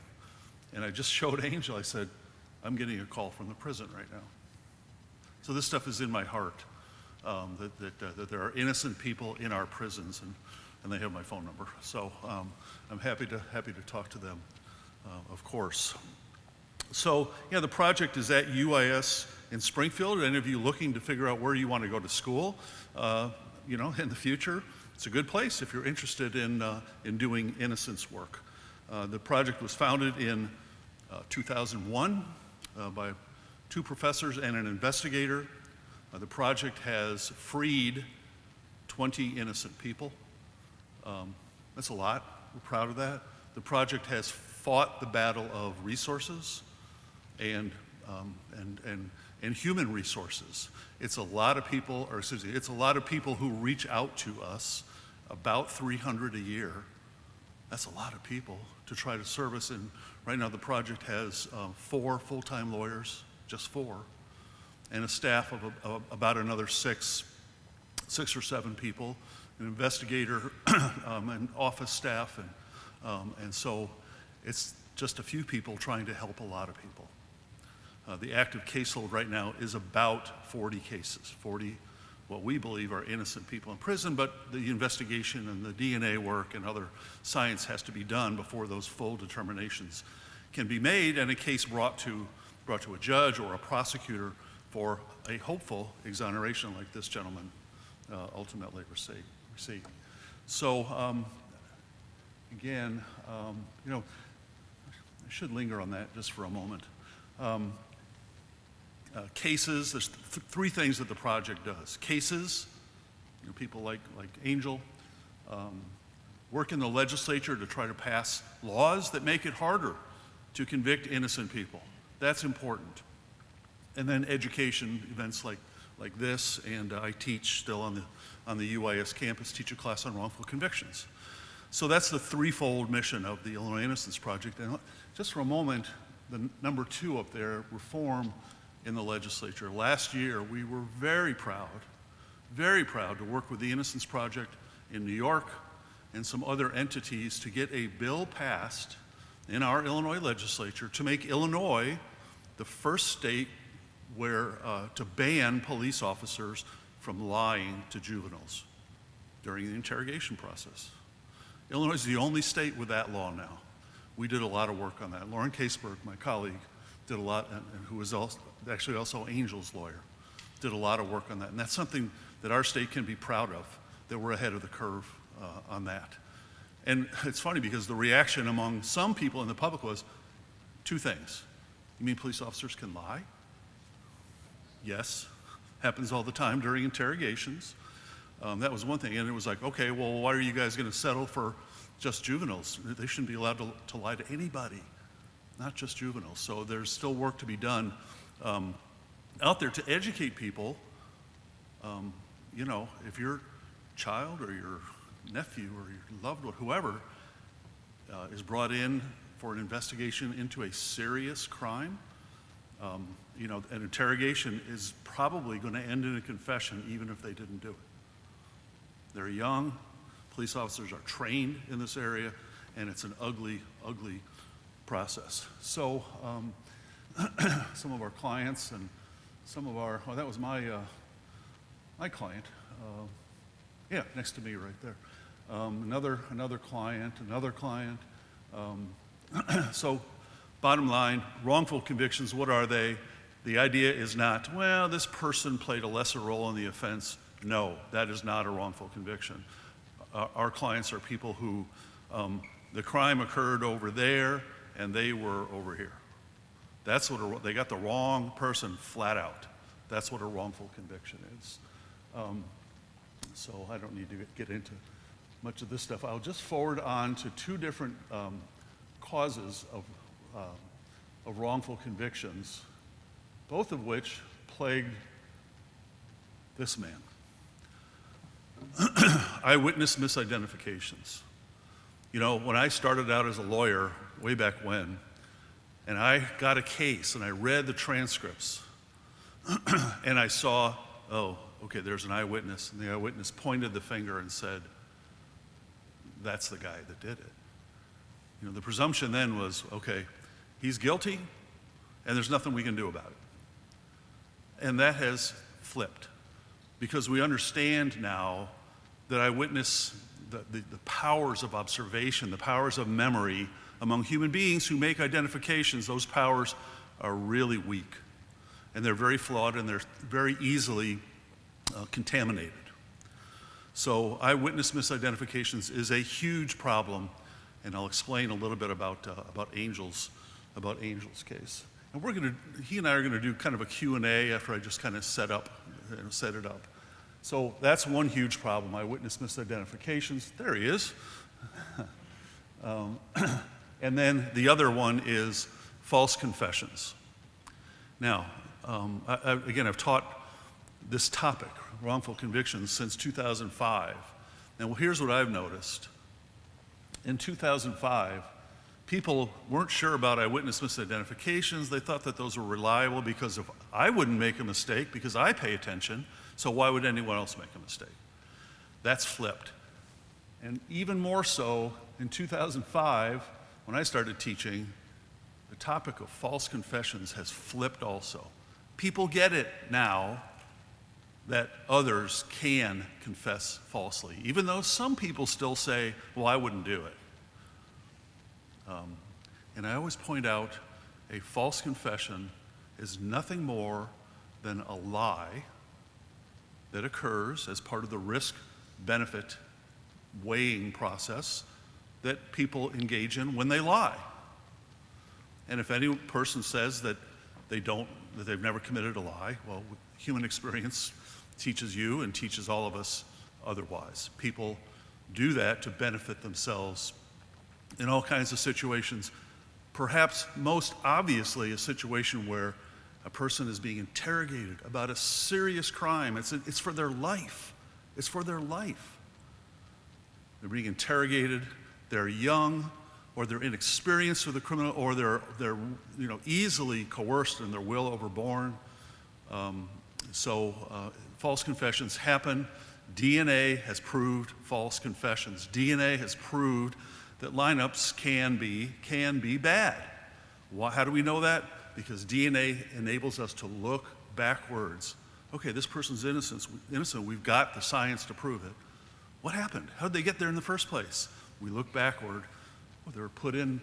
Speaker 13: and I just showed Angel, I said, I'm getting a call from the prison right now. So this stuff is in my heart, that there are innocent people in our prisons, and they have my phone number. So I'm happy to talk to them, of course. So yeah, the project is at UIS in Springfield. Any of you looking to figure out where you want to go to school, in the future, it's a good place if you're interested in doing innocence work. The project was founded in 2001 by 2 professors and an investigator. The project has freed 20 innocent people. That's a lot. We're proud of that. The project has fought the battle of resources and human resources. It's a lot of people, or excuse me, it's a lot of people who reach out to us, about 300 a year. That's a lot of people to try to service. And right now the project has 4 full-time lawyers, just 4, and a staff of about another 6 or 7 people, an investigator and office staff, and so it's just a few people trying to help a lot of people. The active caseload right now is about 40 cases, 40 what we believe are innocent people in prison, but the investigation and the DNA work and other science has to be done before those full determinations can be made and a case brought to a judge or a prosecutor for a hopeful exoneration like this gentleman ultimately received. So again, you know, I should linger on that just for a moment. Cases, there's 3 things that the project does. Cases, you know, people like Angel, work in the legislature to try to pass laws that make it harder to convict innocent people. That's important. And then education, events like this, and I teach still on the UIS campus, teach a class on wrongful convictions. So that's the threefold mission of the Illinois Innocence Project. And just for a moment, the number 2 up there, reform in the legislature. Last year, we were very proud to work with the Innocence Project in New York and some other entities to get a bill passed in our Illinois legislature to make Illinois the first state where to ban police officers from lying to juveniles during the interrogation process. Illinois is the only state with that law now. We did a lot of work on that. Lauren Caseberg, my colleague, did a lot, and who was actually also Angel's lawyer, did a lot of work on that. And that's something that our state can be proud of, that we're ahead of the curve on that. And it's funny because the reaction among some people in the public was 2 things. You mean police officers can lie? Yes, happens all the time during interrogations. That was one thing, and it was like, okay, well, why are you guys going to settle for just juveniles? They shouldn't be allowed to lie to anybody, not just juveniles. So there's still work to be done out there to educate people. You know, if your child or your nephew or your loved one, whoever, is brought in for an investigation into a serious crime, you know, an interrogation is probably going to end in a confession even if they didn't do it. They're young, police officers are trained in this area, and it's an ugly, ugly process. So some of our clients and some of our, that was my client, yeah, next to me right there. Another client. So bottom line, wrongful convictions, what are they? The idea is not, well, this person played a lesser role in the offense. No, that is not a wrongful conviction. Our clients are people who, the crime occurred over there and they were over here. That's what they got the wrong person flat out. That's what a wrongful conviction is. So I don't need to get into much of this stuff. I'll just forward on to 2 different causes of wrongful convictions, both of which plagued this man. Eyewitness misidentifications. You know, when I started out as a lawyer way back when, and I got a case and I read the transcripts, and I saw, oh, okay, there's an eyewitness, and the eyewitness pointed the finger and said, that's the guy that did it. You know, the presumption then was, okay, he's guilty, and there's nothing we can do about it. And that has flipped, because we understand now that eyewitness, the powers of observation, the powers of memory among human beings who make identifications, those powers are really weak. And they're very flawed, and they're very easily contaminated. So eyewitness misidentifications is a huge problem, and I'll explain a little bit about Angel's case. And he and I are going to do kind of a Q&A after I just kind of set it up. So that's one huge problem, eyewitness misidentifications. There he is. And then the other one is false confessions. Now, again, I've taught this topic, wrongful convictions, since 2005. Now, well, here's what I've noticed. In 2005, people weren't sure about eyewitness misidentifications. They thought that those were reliable because if I wouldn't make a mistake because I pay attention, so why would anyone else make a mistake? That's flipped. And even more so, in 2005, when I started teaching, the topic of false confessions has flipped also. People get it now that others can confess falsely, even though some people still say, well, I wouldn't do it. And I always point out a false confession is nothing more than a lie that occurs as part of the risk-benefit weighing process that people engage in when they lie. And if any person says that they've never committed a lie, well, human experience teaches you and teaches all of us otherwise. People do that to benefit themselves in all kinds of situations. Perhaps most obviously a situation where a person is being interrogated about a serious crime. It's for their life. It's for their life. They're being interrogated, they're young, or they're inexperienced with the criminal, or they're easily coerced and their will overborne. False confessions happen. DNA has proved false confessions. DNA has proved that lineups can be bad. How do we know that? Because DNA enables us to look backwards. Okay, this person's innocent. We've got the science to prove it. What happened? How did they get there in the first place? We look backward. Well, they were put in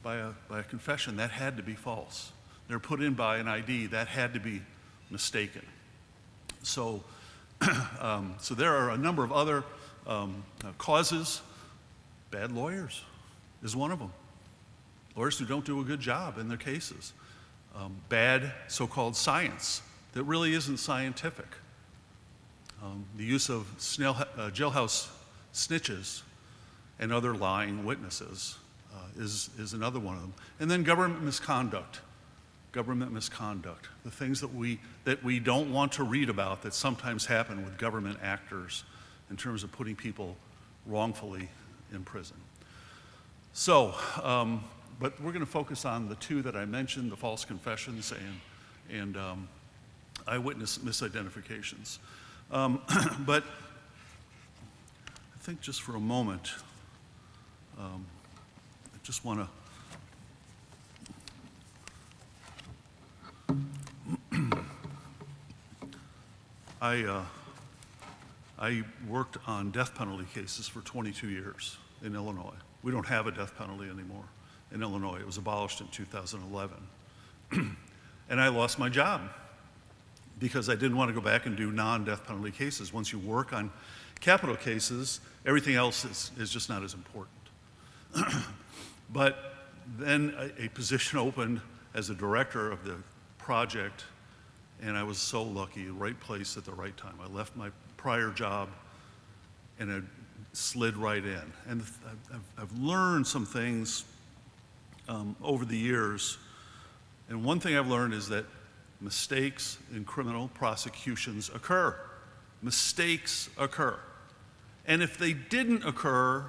Speaker 13: by a confession. That had to be false. They were put in by an ID. That had to be mistaken. So there are a number of other causes. Bad lawyers is one of them. Lawyers who don't do a good job in their cases. Bad so-called science that really isn't scientific. The use of jailhouse snitches and other lying witnesses is another one of them. And then government misconduct. Government misconduct. The things that we don't want to read about that sometimes happen with government actors in terms of putting people wrongfully in prison. So, but we're going to focus on the two that I mentioned, the false confessions and eyewitness misidentifications. But I think just for a moment, I just want to I worked on death penalty cases for 22 years in Illinois. We don't have a death penalty anymore in Illinois. It was abolished in 2011. And I lost my job because I didn't want to go back and do non-death penalty cases. Once you work on capital cases, everything else is just not as important. But then a position opened as a director of the project, and I was so lucky, right place at the right time. I left my prior job and I slid right in. And I've learned some things over the years. And one thing I've learned is that mistakes in criminal prosecutions occur. Mistakes occur. And if they didn't occur,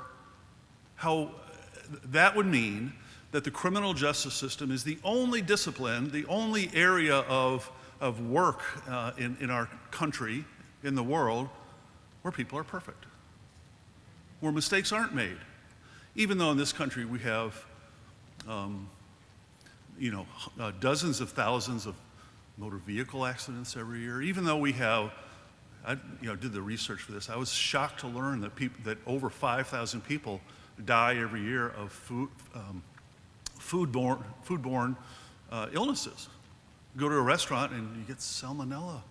Speaker 13: that would mean that the criminal justice system is the only discipline, the only area of work in our country, in the world, where people are perfect, where mistakes aren't made. Even though in this country we have dozens of thousands of motor vehicle accidents every year, even though we have, I did the research for this, I was shocked to learn that over 5,000 people die every year of foodborne illnesses. You go to a restaurant and you get salmonella.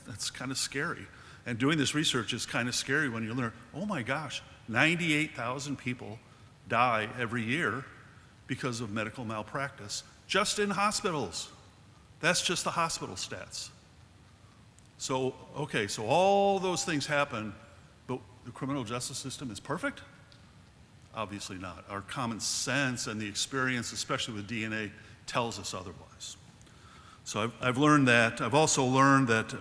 Speaker 13: That's kind of scary. And doing this research is kind of scary when you learn, oh my gosh, 98,000 people die every year because of medical malpractice, just in hospitals. That's just the hospital stats. So, okay, so all those things happen, but the criminal justice system is perfect? Obviously not. Our common sense and the experience, especially with DNA, tells us otherwise. So I've learned that. I've also learned that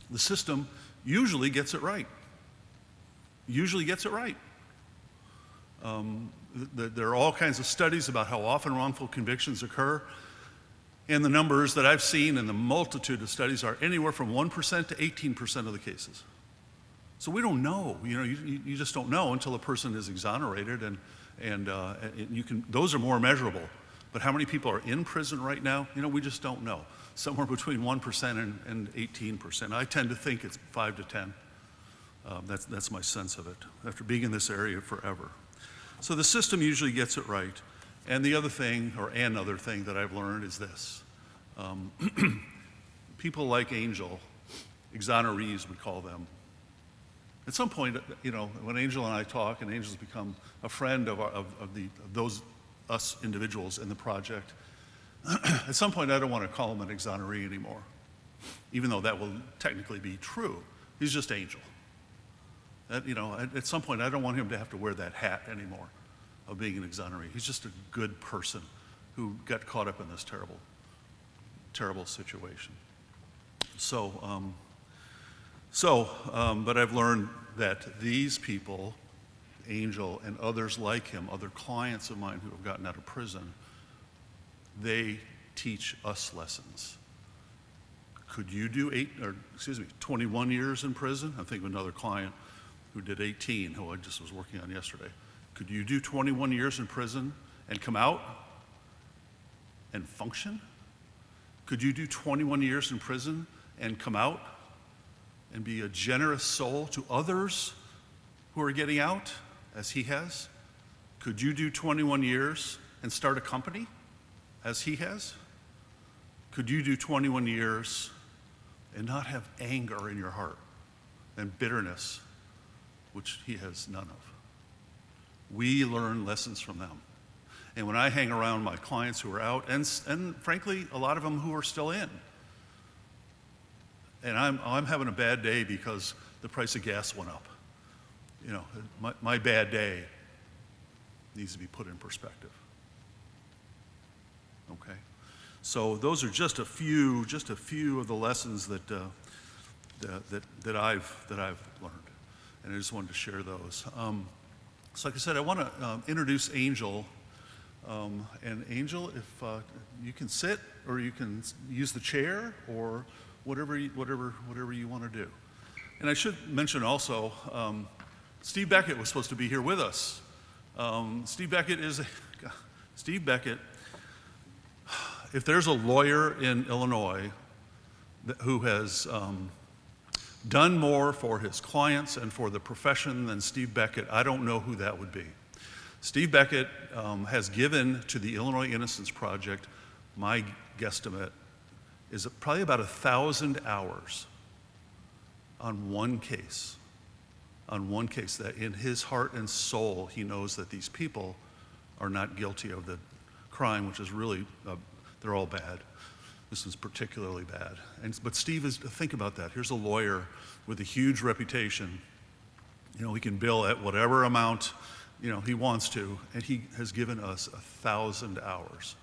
Speaker 13: the system usually gets it right. Usually gets it right. There are all kinds of studies about how often wrongful convictions occur. And the numbers that I've seen in the multitude of studies are anywhere from 1% to 18% of the cases. So we don't know. You just don't know until a person is exonerated, and you can. Those are more measurable. But how many people are in prison right now? We just don't know. Somewhere between 1% and 18%. I tend to think it's 5 to 10. That's my sense of it, after being in this area forever. So the system usually gets it right. And the other thing, or another thing that I've learned is this. People like Angel, exonerees we call them. At some point, when Angel and I talk, and Angel's become a friend of those us individuals in the project, at some point I don't want to call him an exoneree anymore, even though that will technically be true. He's just Angel. At some point I don't want him to have to wear that hat anymore of being an exoneree. He's just a good person who got caught up in this terrible, terrible situation. But I've learned that these people, Angel and others like him, other clients of mine who have gotten out of prison, they teach us lessons. Could you do 21 years in prison? I think of another client who did 18, who I just was working on yesterday. Could you do 21 years in prison and come out and function? Could you do 21 years in prison and come out and be a generous soul to others who are getting out, as he has? Could you do 21 years and start a company, as he has? Could you do 21 years and not have anger in your heart and bitterness, which he has none of? We learn lessons from them. And when I hang around my clients who are out, and frankly, a lot of them who are still in, and I'm having a bad day because the price of gas went up. My bad day needs to be put in perspective. Okay? So those are just a few of the lessons that I've learned, and I just wanted to share those. So like I said, I want to introduce Angel. And Angel, if you can sit, or you can use the chair, or whatever you want to do. And I should mention also, Steve Beckett was supposed to be here with us. Steve Beckett, if there's a lawyer in Illinois who has done more for his clients and for the profession than Steve Beckett, I don't know who that would be. Steve Beckett has given to the Illinois Innocence Project, my guesstimate, is probably about 1,000 hours on one case that in his heart and soul he knows that these people are not guilty of the crime, which is really, they're all bad. This is particularly bad. But Steve think about that. Here's a lawyer with a huge reputation. He can bill at whatever amount he wants to, and he has given us 1,000 hours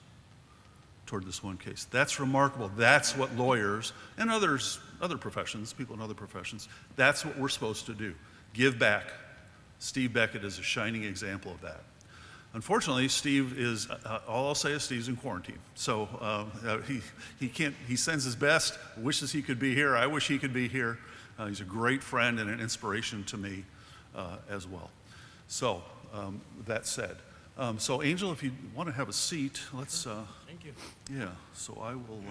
Speaker 13: toward this one case. That's remarkable. That's what lawyers and other professions, people in other professions, that's what we're supposed to do. Give back. Steve Beckett is a shining example of that. Unfortunately, Steve is, all I'll say is Steve's in quarantine. So he sends his best, wishes he could be here. I wish he could be here. He's a great friend and an inspiration to me as well. So that said, so Angel, if you want to have a seat, let's.
Speaker 3: Thank you.
Speaker 13: Yeah. So I will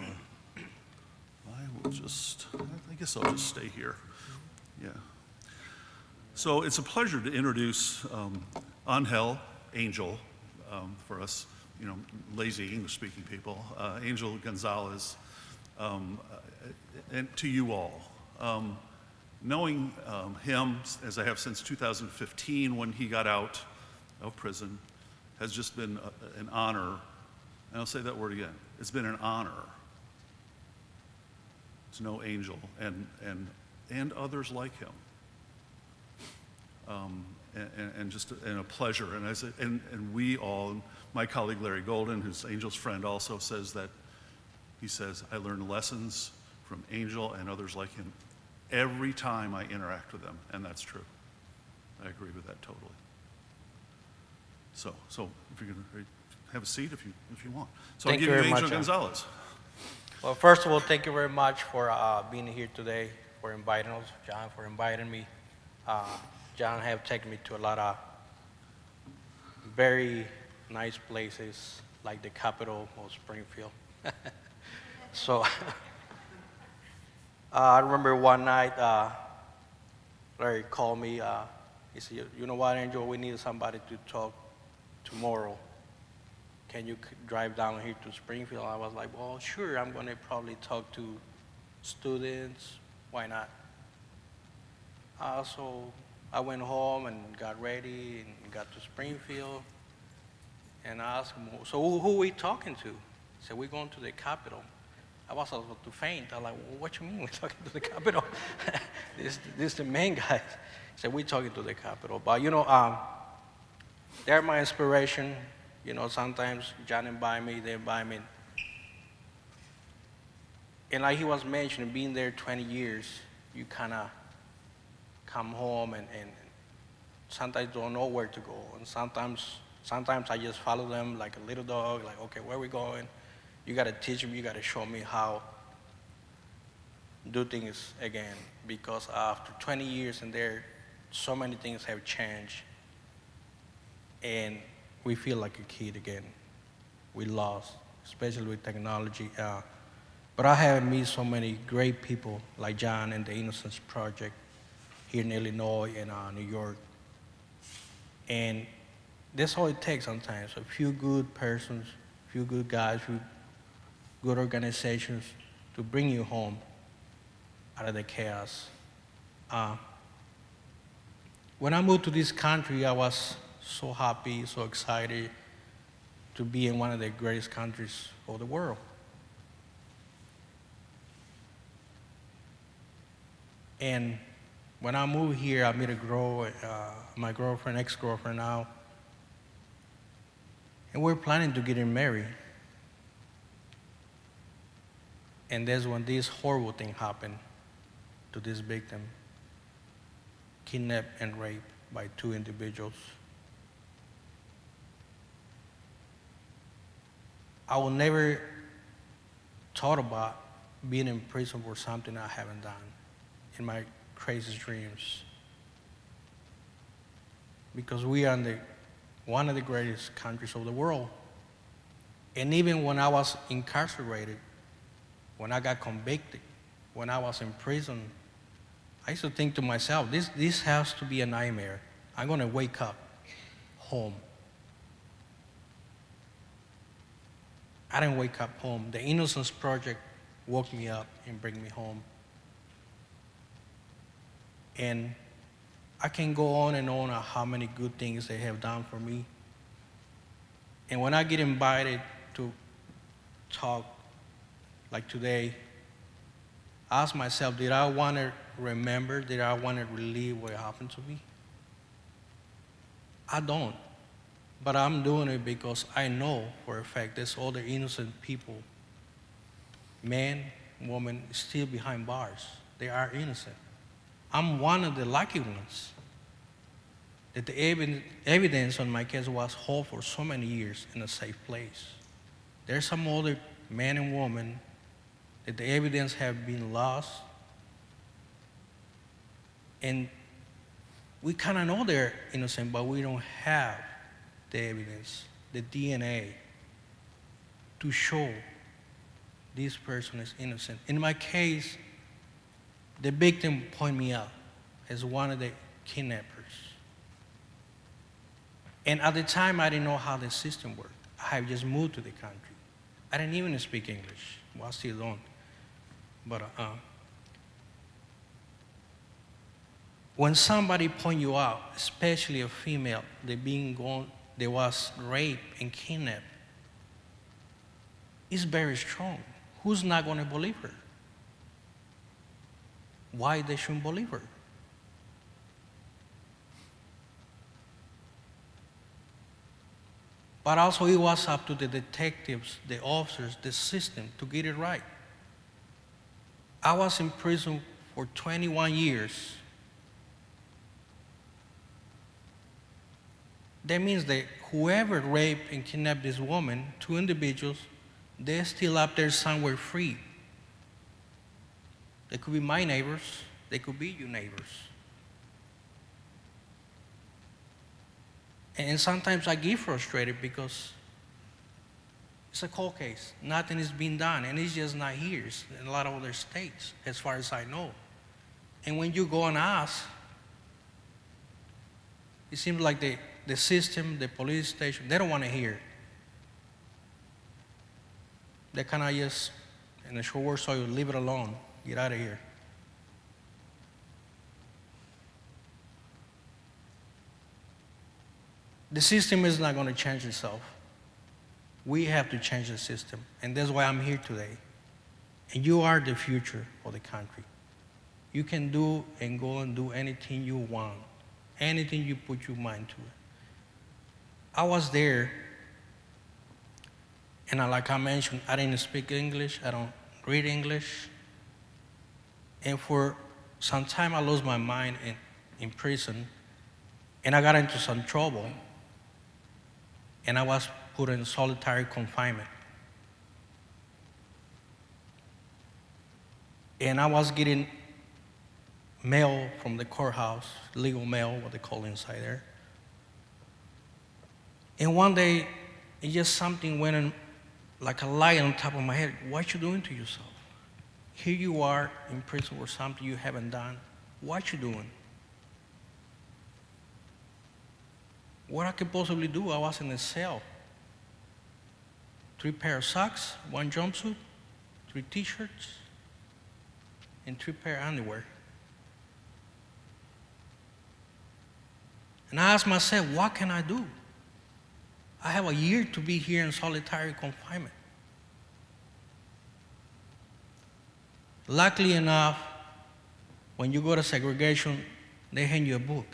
Speaker 13: just. I guess I'll just stay here. Yeah. So it's a pleasure to introduce Angel, for us, lazy English-speaking people, Angel Gonzalez, and to you all. Knowing him, as I have since 2015 when he got out of prison, has just been an honor. And I'll say that word again. It's been an honor to know Angel and others like him. And a pleasure. And we all, my colleague Larry Golden, who's Angel's friend, also says that, he says, I learned lessons from Angel and others like him every time I interact with them, and that's true. I agree with that totally. So if you're gonna have a seat if you want. So I'll give you Angel Gonzalez.
Speaker 14: Well, first of all, thank you very much for being here today, for inviting us, John, for inviting me. John have taken me to a lot of very nice places, like the capital of Springfield. So I remember one night, Larry called me. He said, you know what, Angel, we need somebody to talk tomorrow. Can you drive down here to Springfield? I was like, well, sure, I'm going to probably talk to students. Why not? So I went home and got ready and got to Springfield. And I asked him, so who are we talking to? He said, we're going to the Capitol. I was about to faint. I was like, well, what you mean we're talking to the Capitol? this is the main guy. He said, we're talking to the Capitol. But, they're my inspiration. Sometimes John invite me, they invite me. And like he was mentioning, being there 20 years, you kind of come home and sometimes don't know where to go. And sometimes I just follow them like a little dog, like, okay, where are we going? You got to teach me, you got to show me how do things again. Because after 20 years in there, so many things have changed. And we feel like a kid again. We lost, especially with technology. But I have met so many great people like John and the Innocence Project here in Illinois and New York. And that's all it takes sometimes, a few good persons, a few good guys, a few good organizations to bring you home out of the chaos. When I moved to this country, I was so happy, so excited to be in one of the greatest countries of the world. And when I moved here, I met a girl, my girlfriend, ex-girlfriend now, and we're planning to get married. And that's when this horrible thing happened to this victim, kidnapped and raped by 2 individuals. I will never thought about being in prison for something I haven't done in my craziest dreams. Because we are in one of the greatest countries of the world. And even when I was incarcerated, when I got convicted, when I was in prison, I used to think to myself, this has to be a nightmare. I'm going to wake up home. I didn't wake up home. The Innocence Project woke me up and bring me home. And I can go on and on how many good things they have done for me. And when I get invited to talk like today, I ask myself, did I want to remember? Did I want to relive what happened to me? I don't. But I'm doing it because I know for a fact there's other innocent people, men, women, still behind bars. They are innocent. I'm one of the lucky ones that the evidence on my case was held for so many years in a safe place. There's some other men and women that the evidence have been lost, and we kind of know they're innocent, but we don't have the evidence, the DNA, to show this person is innocent. In my case, the victim pointed me out as one of the kidnappers. And at the time, I didn't know how the system worked. I had just moved to the country. I didn't even speak English. Well, I still don't. But when somebody point you out, especially a female, they was raped and kidnapped, it's very strong. Who's not going to believe her? why they shouldn't believe her. But also it was up to the detectives, the officers, the system to get it right. I was in prison for 21 years. That means that whoever raped and kidnapped this woman, 2 individuals, they're still up there somewhere free. They could be my neighbors, they could be your neighbors. And sometimes I get frustrated because it's a cold case. Nothing is being done, and it's just not here. It's in a lot of other states, as far as I know. And when you go and ask, it seems like the system, the police station, they don't want to hear it. They kind of just, in a short word, so you leave it alone. Get out of here. The system is not going to change itself. We have to change the system, and that's why I'm here today. And you are the future of the country. You can do and go and do anything you want, anything you put your mind to. I was there, and like I mentioned, I didn't speak English, I don't read English, and for some time I lost my mind in prison, and I got into some trouble. And I was put in solitary confinement. And I was getting mail from the courthouse, legal mail, what they call inside there. And one day, it just something went in like a light on top of my head. What you doing to yourself? Here you are in prison for something you haven't done. What you doing? What I could possibly do, I was in a cell. 3 pair of socks, 1 jumpsuit, 3 t-shirts, and 3 pair of underwear. And I asked myself, what can I do? I have a year to be here in solitary confinement. Luckily enough, when you go to segregation, they hand you a book.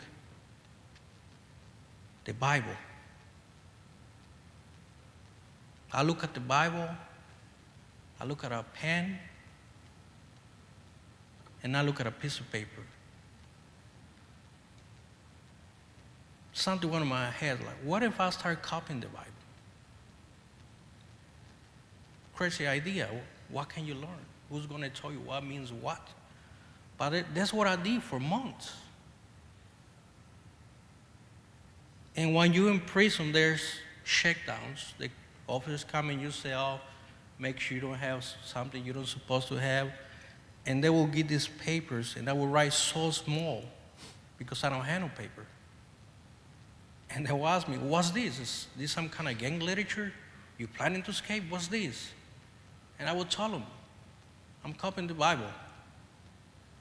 Speaker 14: The Bible. I look at the Bible, I look at a pen, and I look at a piece of paper. Something went in my head like, what if I start copying the Bible? Crazy idea. What can you learn? Who's going to tell you what means what? But that's what I did for months. And when you're in prison, there's shakedowns. The officers come and you say, oh, make sure you don't have something you're not supposed to have. And they will give these papers, and I will write so small because I don't have no paper. And they will ask me, what's this? Is this some kind of gang literature? You planning to escape? What's this? And I will tell them, I'm copying the Bible.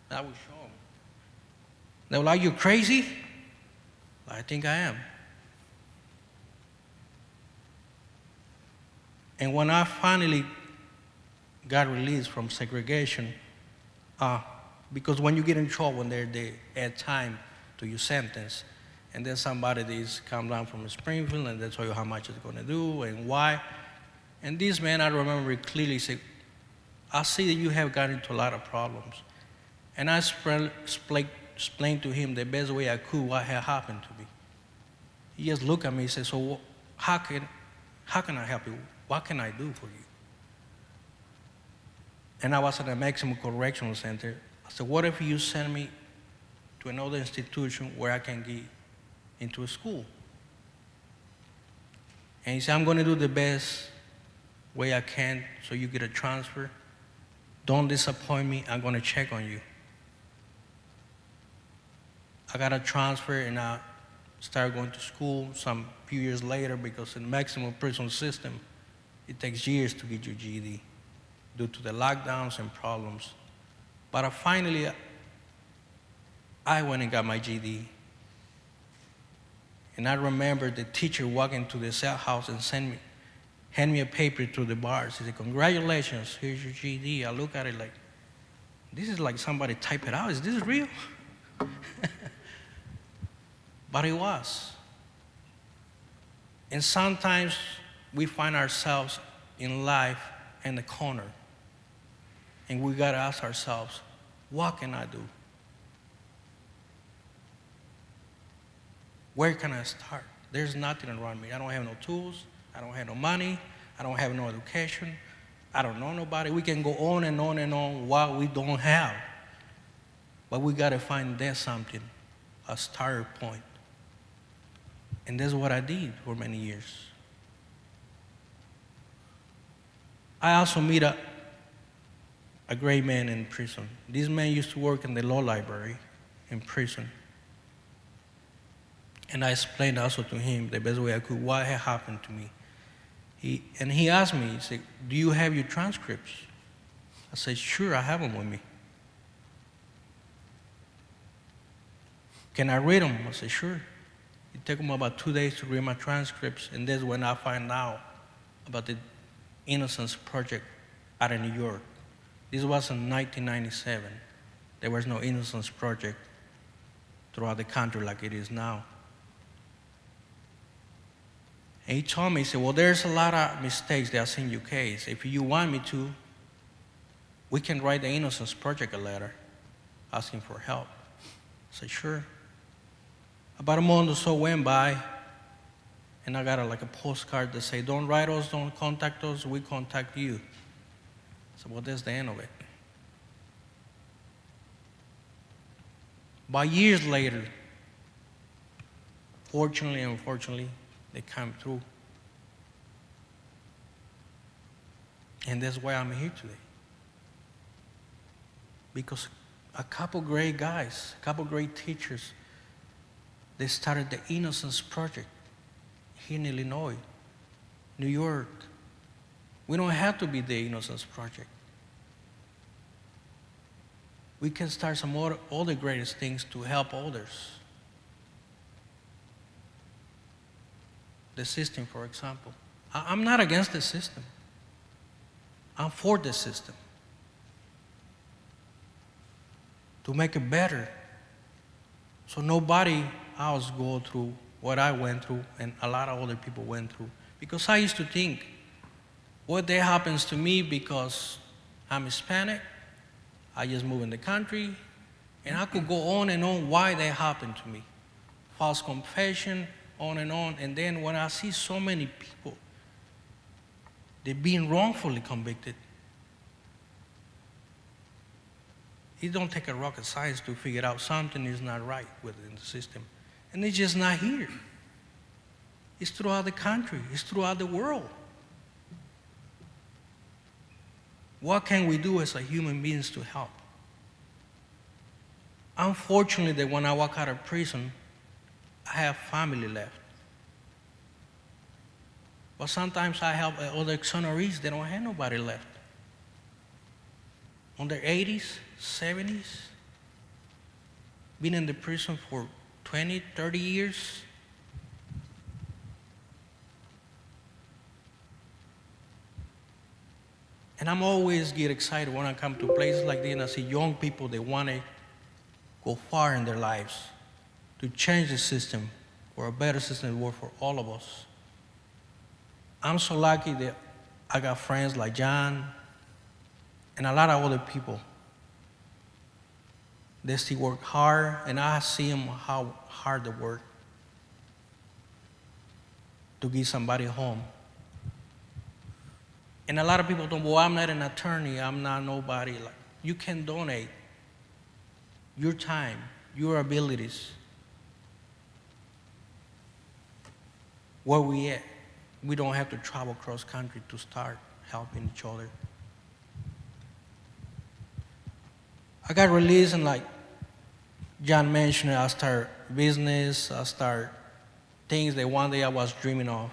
Speaker 14: And I will show them. They will like, you crazy? I think I am. And when I finally got released from segregation, because when you get in trouble, they add time to your sentence, and then somebody is come down from Springfield and they tell you how much it's going to do and why. And this man, I remember clearly, said, I see that you have gotten into a lot of problems. And I explained to him the best way I could what had happened to me. He just looked at me and said, so how can I help you? What can I do for you? And I was at a maximum correctional center. I said, what if you send me to another institution where I can get into a school? And he said, I'm going to do the best way I can so you get a transfer. Don't disappoint me. I'm going to check on you. I got a transfer, and I started going to school some few years later, because in the maximum prison system, it takes years to get your GED due to the lockdowns and problems. But finally, I went and got my GED. And I remember the teacher walking to the cell house and hand me a paper to the bars. He said, congratulations, here's your GED. I look at it like, this is like somebody type it out. Is this real? But it was. And sometimes we find ourselves in life in the corner. And we got to ask ourselves, what can I do? Where can I start? There's nothing around me. I don't have no tools. I don't have no money. I don't have no education. I don't know nobody. We can go on and on and on what we don't have. But we got to find there something, a start point. And that's what I did for many years. I also meet a great man in prison. This man used to work in the law library in prison. And I explained also to him the best way I could what had happened to me. He asked me, he said, do you have your transcripts? I said, sure, I have them with me. Can I read them? I said, sure. It took him about 2 days to read my transcripts, and that's when I find out about the Innocence Project out of New York. This was in 1997. There was no Innocence Project throughout the country like it is now. And he told me, he said, well, there's a lot of mistakes that are in your case. If you want me to, we can write the Innocence Project a letter asking for help. I said, sure. About a month or so went by, and I got a postcard that said, don't write us, don't contact us, we contact you. So, well, that's the end of it. But years later, fortunately and unfortunately, they come through. And that's why I'm here today. Because a couple great guys, a couple great teachers, they started the Innocence Project here in Illinois, New York. We don't have to be the Innocence Project. We can start some other greatest things to help others. The system, for example. I'm not against the system. I'm for the system. To make it better. So nobody else go through what I went through and a lot of other people went through. Because I used to think, what that happens to me because I'm Hispanic, I just moved in the country, and I could go on and on why that happened to me. False confession, on, and then when I see so many people, they're being wrongfully convicted, it don't take a rocket science to figure out something is not right within the system. And it's just not here. It's throughout the country. It's throughout the world. What can we do as a human beings to help? Unfortunately, when I walk out of prison, I have family left. But sometimes I help other exonerees, they don't have nobody left. On their 80s, 70s, been in the prison for 20, 30 years. And I'm always get excited when I come to places like this and I see young people, they want to go far in their lives to change the system for a better system that works for all of us. I'm so lucky that I got friends like John and a lot of other people. They still work hard, and I see them how hard they work to give somebody home. And a lot of people don't, well, I'm not an attorney, I'm not nobody. Like, you can donate your time, your abilities. Where we at? We don't have to travel cross country to start helping each other. I got released and like John mentioned, I start business, I start things that one day I was dreaming of.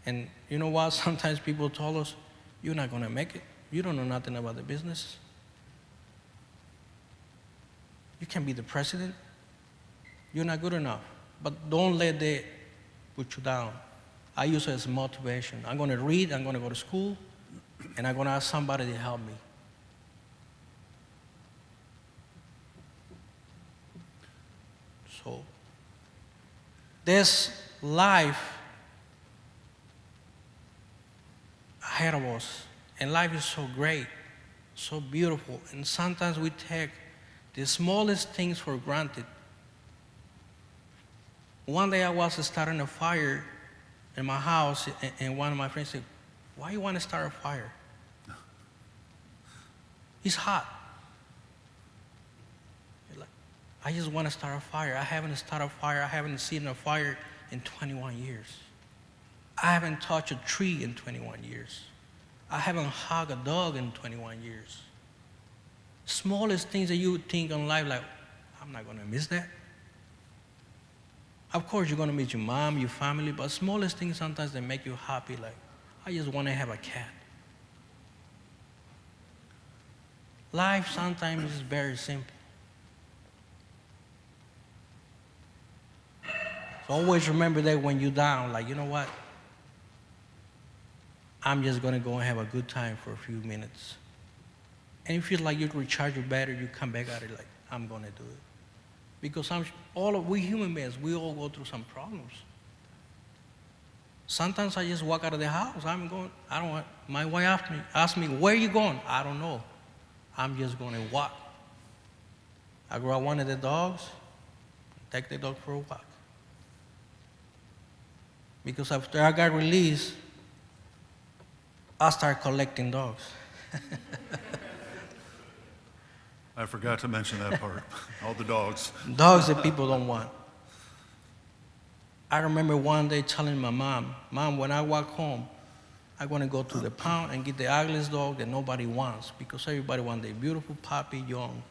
Speaker 14: And you know what? Sometimes people told us, you're not going to make it. You don't know nothing about the business. You can be the president. You're not good enough. But don't let that put you down. I use it as motivation. I'm going to read, I'm going to go to school, and I'm going to ask somebody to help me. So there's life ahead of us, and life is so great, so beautiful, and sometimes we take the smallest things for granted. One day I was starting a fire in my house, and one of my friends said, "Why you want to start a fire? It's hot." I just want to start a fire. I haven't started a fire. I haven't seen a fire in 21 years. I haven't touched a tree in 21 years. I haven't hugged a dog in 21 years. Smallest things that you would think in life, like, I'm not going to miss that. Of course, you're going to miss your mom, your family, but smallest things sometimes they make you happy, like, I just want to have a cat. Life sometimes is very simple. So always remember that when you're down, like, you know what? I'm just going to go and have a good time for a few minutes. And you feel like you recharge your battery, you come back at it like, I'm going to do it. Because we human beings, we all go through some problems. Sometimes I just walk out of the house. My wife asked me, where are you going? I don't know. I'm just going to walk. I grab one of the dogs, take the dog for a walk. Because after I got released, I started collecting dogs.
Speaker 13: I forgot to mention that part. All the dogs.
Speaker 14: Dogs that people don't want. I remember one day telling my mom, when I walk home, I'm going to go to the pound and get the ugliest dog that nobody wants because everybody wants a beautiful puppy, young.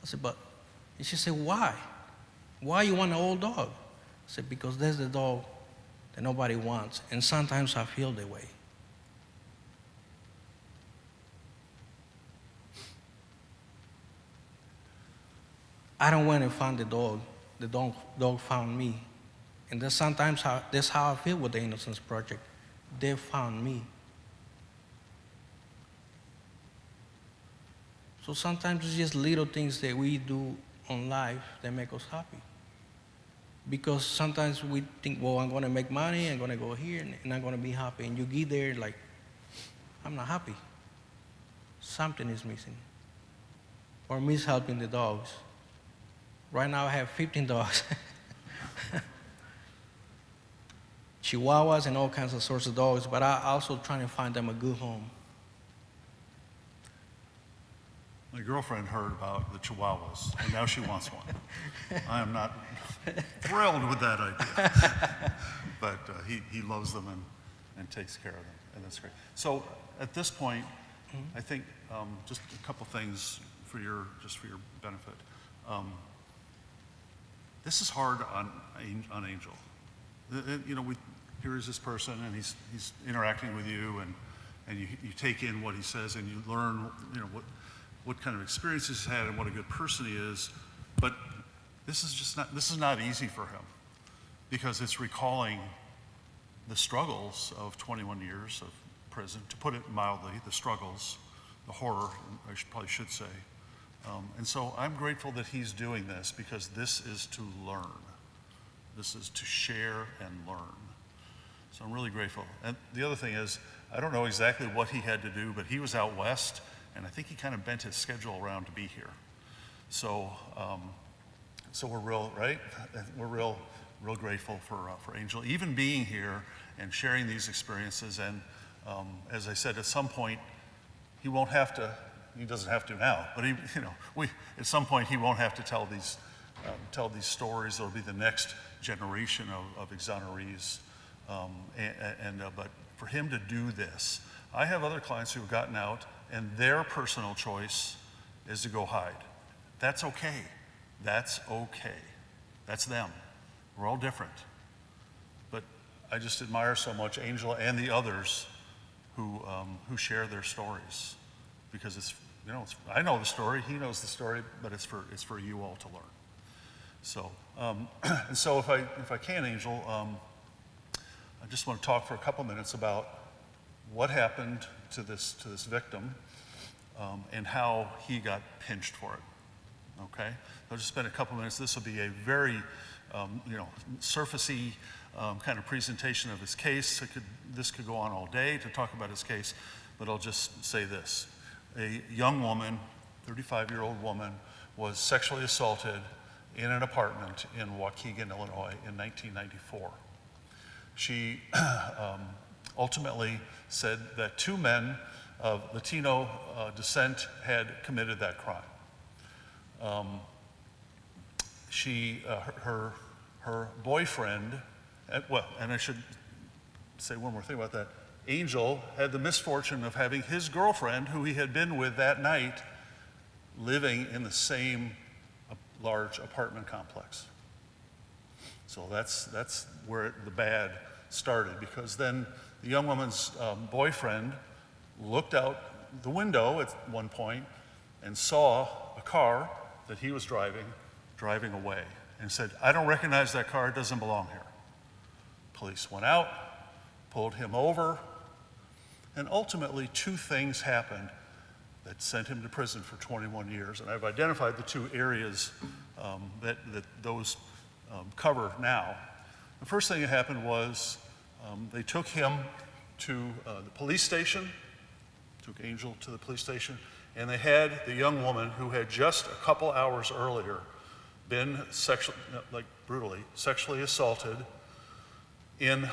Speaker 14: I said, and she said, why? Why you want an old dog? I said, because there's the dog that nobody wants, and sometimes I feel that way. I don't want to find the dog. The dog found me. And that's sometimes that's how I feel with the Innocence Project. They found me. So sometimes it's just little things that we do in life that make us happy. Because sometimes we think, well, I'm going to make money, I'm going to go here, and I'm going to be happy. And you get there like, I'm not happy. Something is missing. Or miss helping the dogs. Right now I have 15 dogs. Chihuahuas and all kinds of sorts of dogs, but I also trying to find them a good home.
Speaker 13: My girlfriend heard about the Chihuahuas, and now she wants one. I am not thrilled with that idea. But he loves them and takes care of them, and that's great. So at this point, I think just a couple things for your benefit. This is hard on Angel. Here is this person, and he's interacting with you, and you take in what he says, and you learn, what kind of experiences he's had and what a good person he is. But this is not easy for him, because it's recalling the struggles of 21 years of prison. To put it mildly, the struggles, the horror, I probably should say. And so I'm grateful that he's doing this, because this is to learn. This is to share and learn. So I'm really grateful. And the other thing is, I don't know exactly what he had to do, but he was out west, and I think he kind of bent his schedule around to be here. So we're real, right? We're real grateful for Angel, even being here and sharing these experiences. And as I said, at some point, he won't have to. He doesn't have to now, but at some point he won't have to tell these stories. There'll be the next generation of exonerees, but for him to do this, I have other clients who have gotten out, and their personal choice is to go hide. That's okay. That's okay. That's them. We're all different, but I just admire so much Angel and the others who share their stories, because I know the story, he knows the story, but it's for you all to learn. So, and so if I can, Angel, I just want to talk for a couple minutes about what happened to this victim, and how he got pinched for it. okay? I'll just spend a couple minutes. This will be a very, surfacey kind of presentation of his case. This could go on all day to talk about his case, but I'll just say this. A young woman, 35-year-old woman, was sexually assaulted in an apartment in Waukegan, Illinois in 1994. She ultimately said that two men of Latino descent had committed that crime. Her boyfriend, and I should say one more thing about that. Angel had the misfortune of having his girlfriend, who he had been with that night, living in the same large apartment complex. So that's where the bad started, because then the young woman's boyfriend looked out the window at one point and saw a car that he was driving away, and said, "I don't recognize that car, it doesn't belong here." Police went out, pulled him over, and ultimately two things happened that sent him to prison for 21 years. And I've identified the two areas that those cover now. The first thing that happened was they took him to the police station, took Angel to the police station, and they had the young woman who had just a couple hours earlier been brutally sexually assaulted in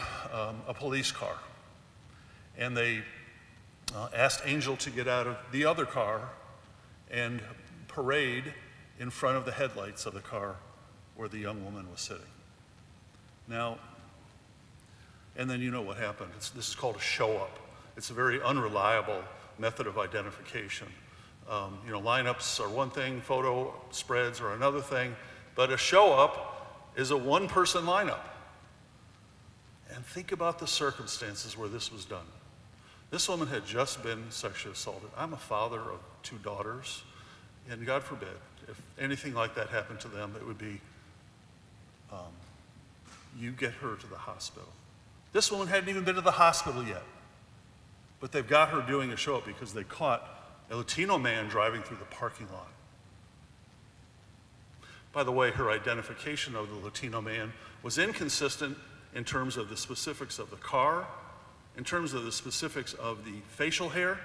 Speaker 13: a police car. And they asked Angel to get out of the other car and parade in front of the headlights of the car where the young woman was sitting. Now, and then you know what happened. This is called a show-up. It's a very unreliable method of identification. Lineups are one thing, photo spreads are another thing, but a show-up is a one-person lineup. And think about the circumstances where this was done. This woman had just been sexually assaulted. I'm a father of two daughters, and God forbid, if anything like that happened to them, it would be, you get her to the hospital. This woman hadn't even been to the hospital yet, but they've got her doing a show-up because they caught a Latino man driving through the parking lot. By the way, her identification of the Latino man was inconsistent in terms of the specifics of the car, in terms of the specifics of the facial hair,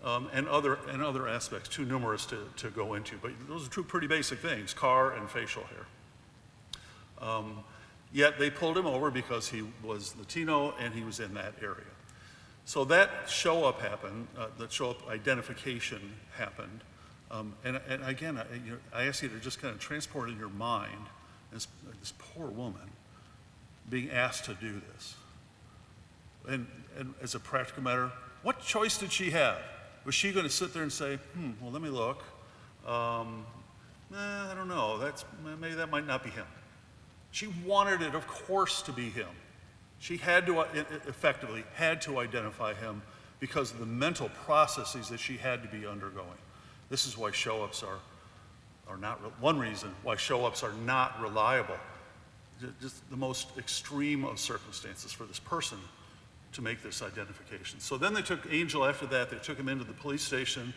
Speaker 13: and other aspects, too numerous to go into. But those are two pretty basic things, car and facial hair. Yet they pulled him over because he was Latino and he was in that area. So that show-up happened, that show-up identification happened. And again, I ask you to just kind of transport in your mind this poor woman being asked to do this. And as a practical matter, what choice did she have? Was she going to sit there and say, well, let me look. I don't know, maybe that might not be him. She wanted it, of course, to be him. She had to, effectively, had to identify him because of the mental processes that she had to be undergoing. This is why show-ups are not, one reason why show-ups are not reliable. Just the most extreme of circumstances for this person to make this identification. So then they took Angel after that, they took him into the police station,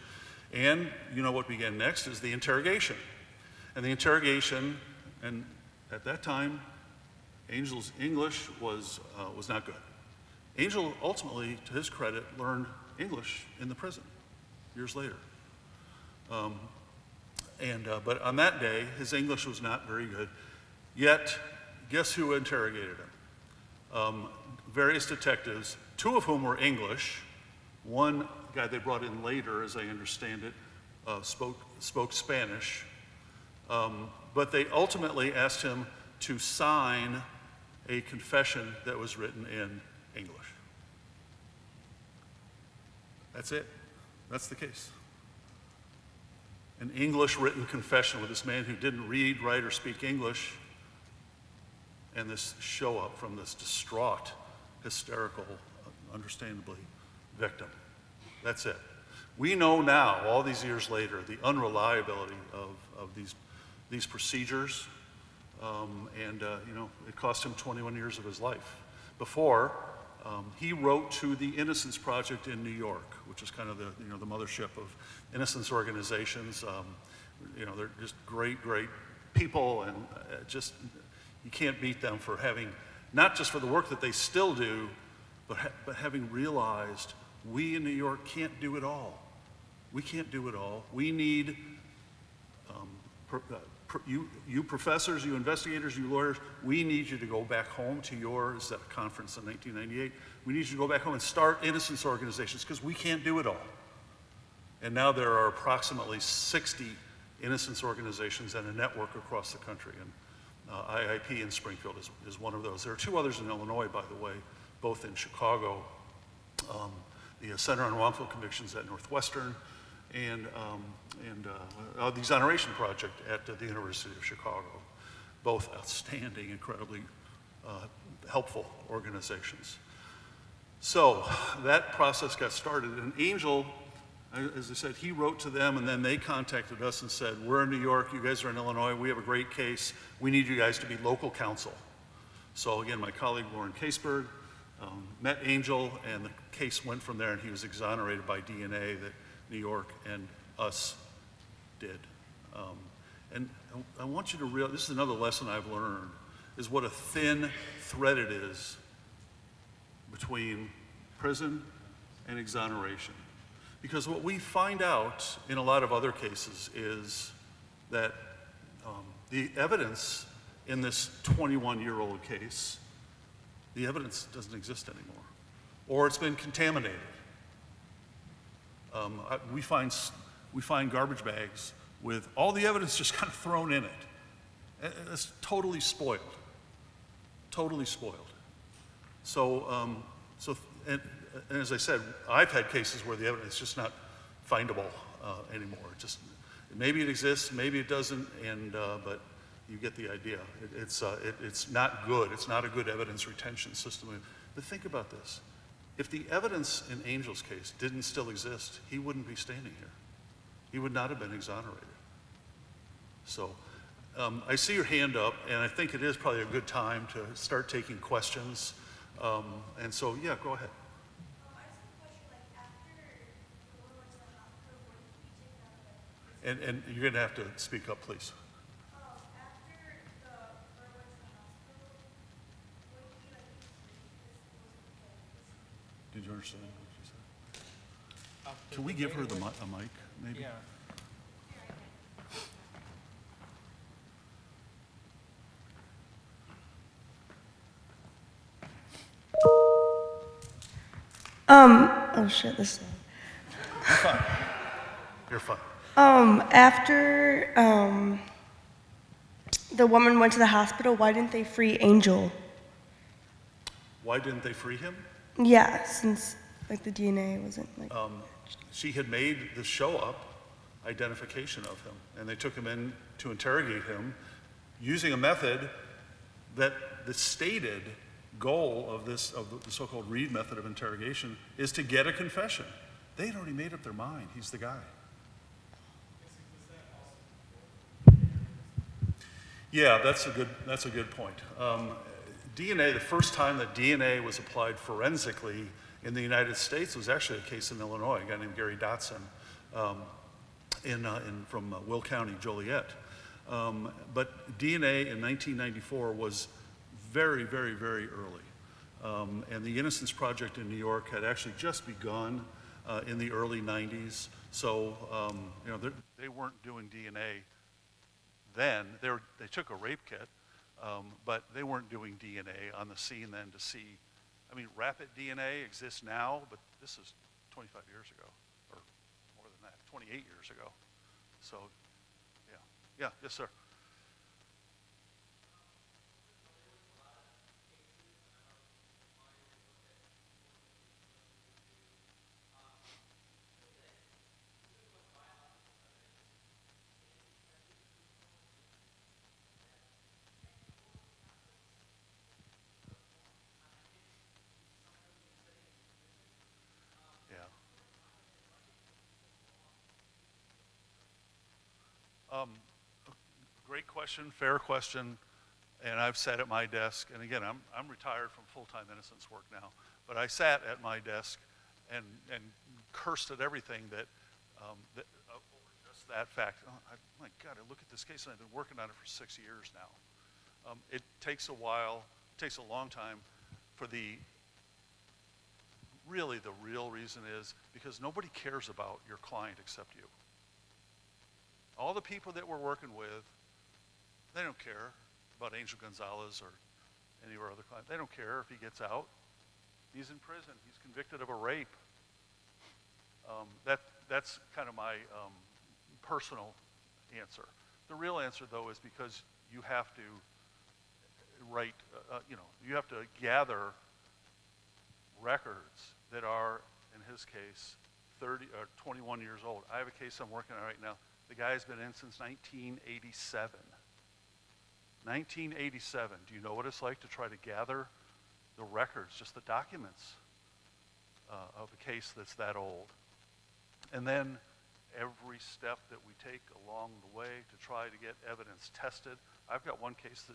Speaker 13: and you know what began next is the interrogation. And the interrogation, and at that time, Angel's English was not good. Angel ultimately, to his credit, learned English in the prison years later. But on that day, his English was not very good. Yet, guess who interrogated him? Various detectives, two of whom were English. One guy they brought in later, as I understand it, spoke Spanish. But they ultimately asked him to sign a confession that was written in English. That's it. That's the case. An English written confession with this man who didn't read, write, or speak English, and this show up from this distraught, hysterical, understandably, victim. That's it. We know now, all these years later, the unreliability of these procedures, it cost him 21 years of his life. Before, he wrote to the Innocence Project in New York, which is kind of the mothership of Innocence organizations. You know, they're just great, great people, and just, you can't beat them for having, not just for the work that they still do, but having realized we in New York can't do it all. We can't do it all. We need you professors, you investigators, you lawyers, we need you to go back home to yours, that conference in 1998. We need you to go back home and start innocence organizations because we can't do it all. And now there are approximately 60 innocence organizations and a network across the country. And IIP in Springfield is one of those. There are two others in Illinois, by the way, both in Chicago, the Center on Wrongful Convictions at Northwestern, and the Exoneration Project at the University of Chicago. Both outstanding, incredibly helpful organizations. So that process got started, and Angel, as I said, he wrote to them, and then they contacted us and said, we're in New York, you guys are in Illinois, we have a great case, we need you guys to be local counsel. So again, my colleague Lauren Caseberg met Angel, and the case went from there, and he was exonerated by DNA that New York and us did. And I want you to realize, this is another lesson I've learned, is what a thin thread it is between prison and exoneration. Because what we find out in a lot of other cases is that the evidence in this 21-year-old case, the evidence doesn't exist anymore, or it's been contaminated. We find garbage bags with all the evidence just kind of thrown in it. It's totally spoiled, totally spoiled. So, and as I said, I've had cases where the evidence is just not findable anymore. Maybe it exists, maybe it doesn't, but you get the idea. It's not good. It's not a good evidence retention system. But think about this. If the evidence in Angel's case didn't still exist, he wouldn't be standing here. He would not have been exonerated. So I see your hand up, and I think it is probably a good time to start taking questions. And so, yeah, go ahead. And you're going to have to speak up, please. Did you understand what she said? Can we give her a mic, maybe?
Speaker 10: Yeah.
Speaker 15: Oh shit, this is...
Speaker 13: You're fine. You're fine.
Speaker 15: After the woman went to the hospital, why didn't they free Angel?
Speaker 13: Why didn't they free him?
Speaker 15: Yeah, since like the DNA wasn't like...
Speaker 13: She had made the show-up identification of him, and they took him in to interrogate him using a method that the stated goal of the so-called Reed method of interrogation is to get a confession. They had already made up their mind. He's the guy. Yeah, that's a good point. DNA, the first time that DNA was applied forensically in the United States was actually a case in Illinois, a guy named Gary Dotson from Will County, Joliet. But DNA in 1994 was very, very, very early. And the Innocence Project in New York had actually just begun in the early 90s. So, they weren't doing DNA then. They took a rape kit, but they weren't doing DNA on the scene then to see. I mean, rapid DNA exists now, but this is 25 years ago, or more than that, 28 years ago. So, yeah. Yeah, yes, sir. Great question, fair question, and I've sat at my desk, and again, I'm retired from full-time innocence work now, but I sat at my desk and cursed at everything that over just that fact. Oh, my God, I look at this case and I've been working on it for 6 years now. It takes a while, it takes a long time for the real reason is because nobody cares about your client except you. All the people that we're working with, they don't care about Angel Gonzalez or any of our other clients. They don't care if he gets out. He's in prison. He's convicted of a rape. That's kind of my personal answer. The real answer, though, is because you have to write, you have to gather records that are, in his case, 30 or 21 years old. I have a case I'm working on right now. The guy's been in since 1987. 1987. Do you know what it's like to try to gather the records, just the documents of a case that's that old? And then every step that we take along the way to try to get evidence tested. I've got one case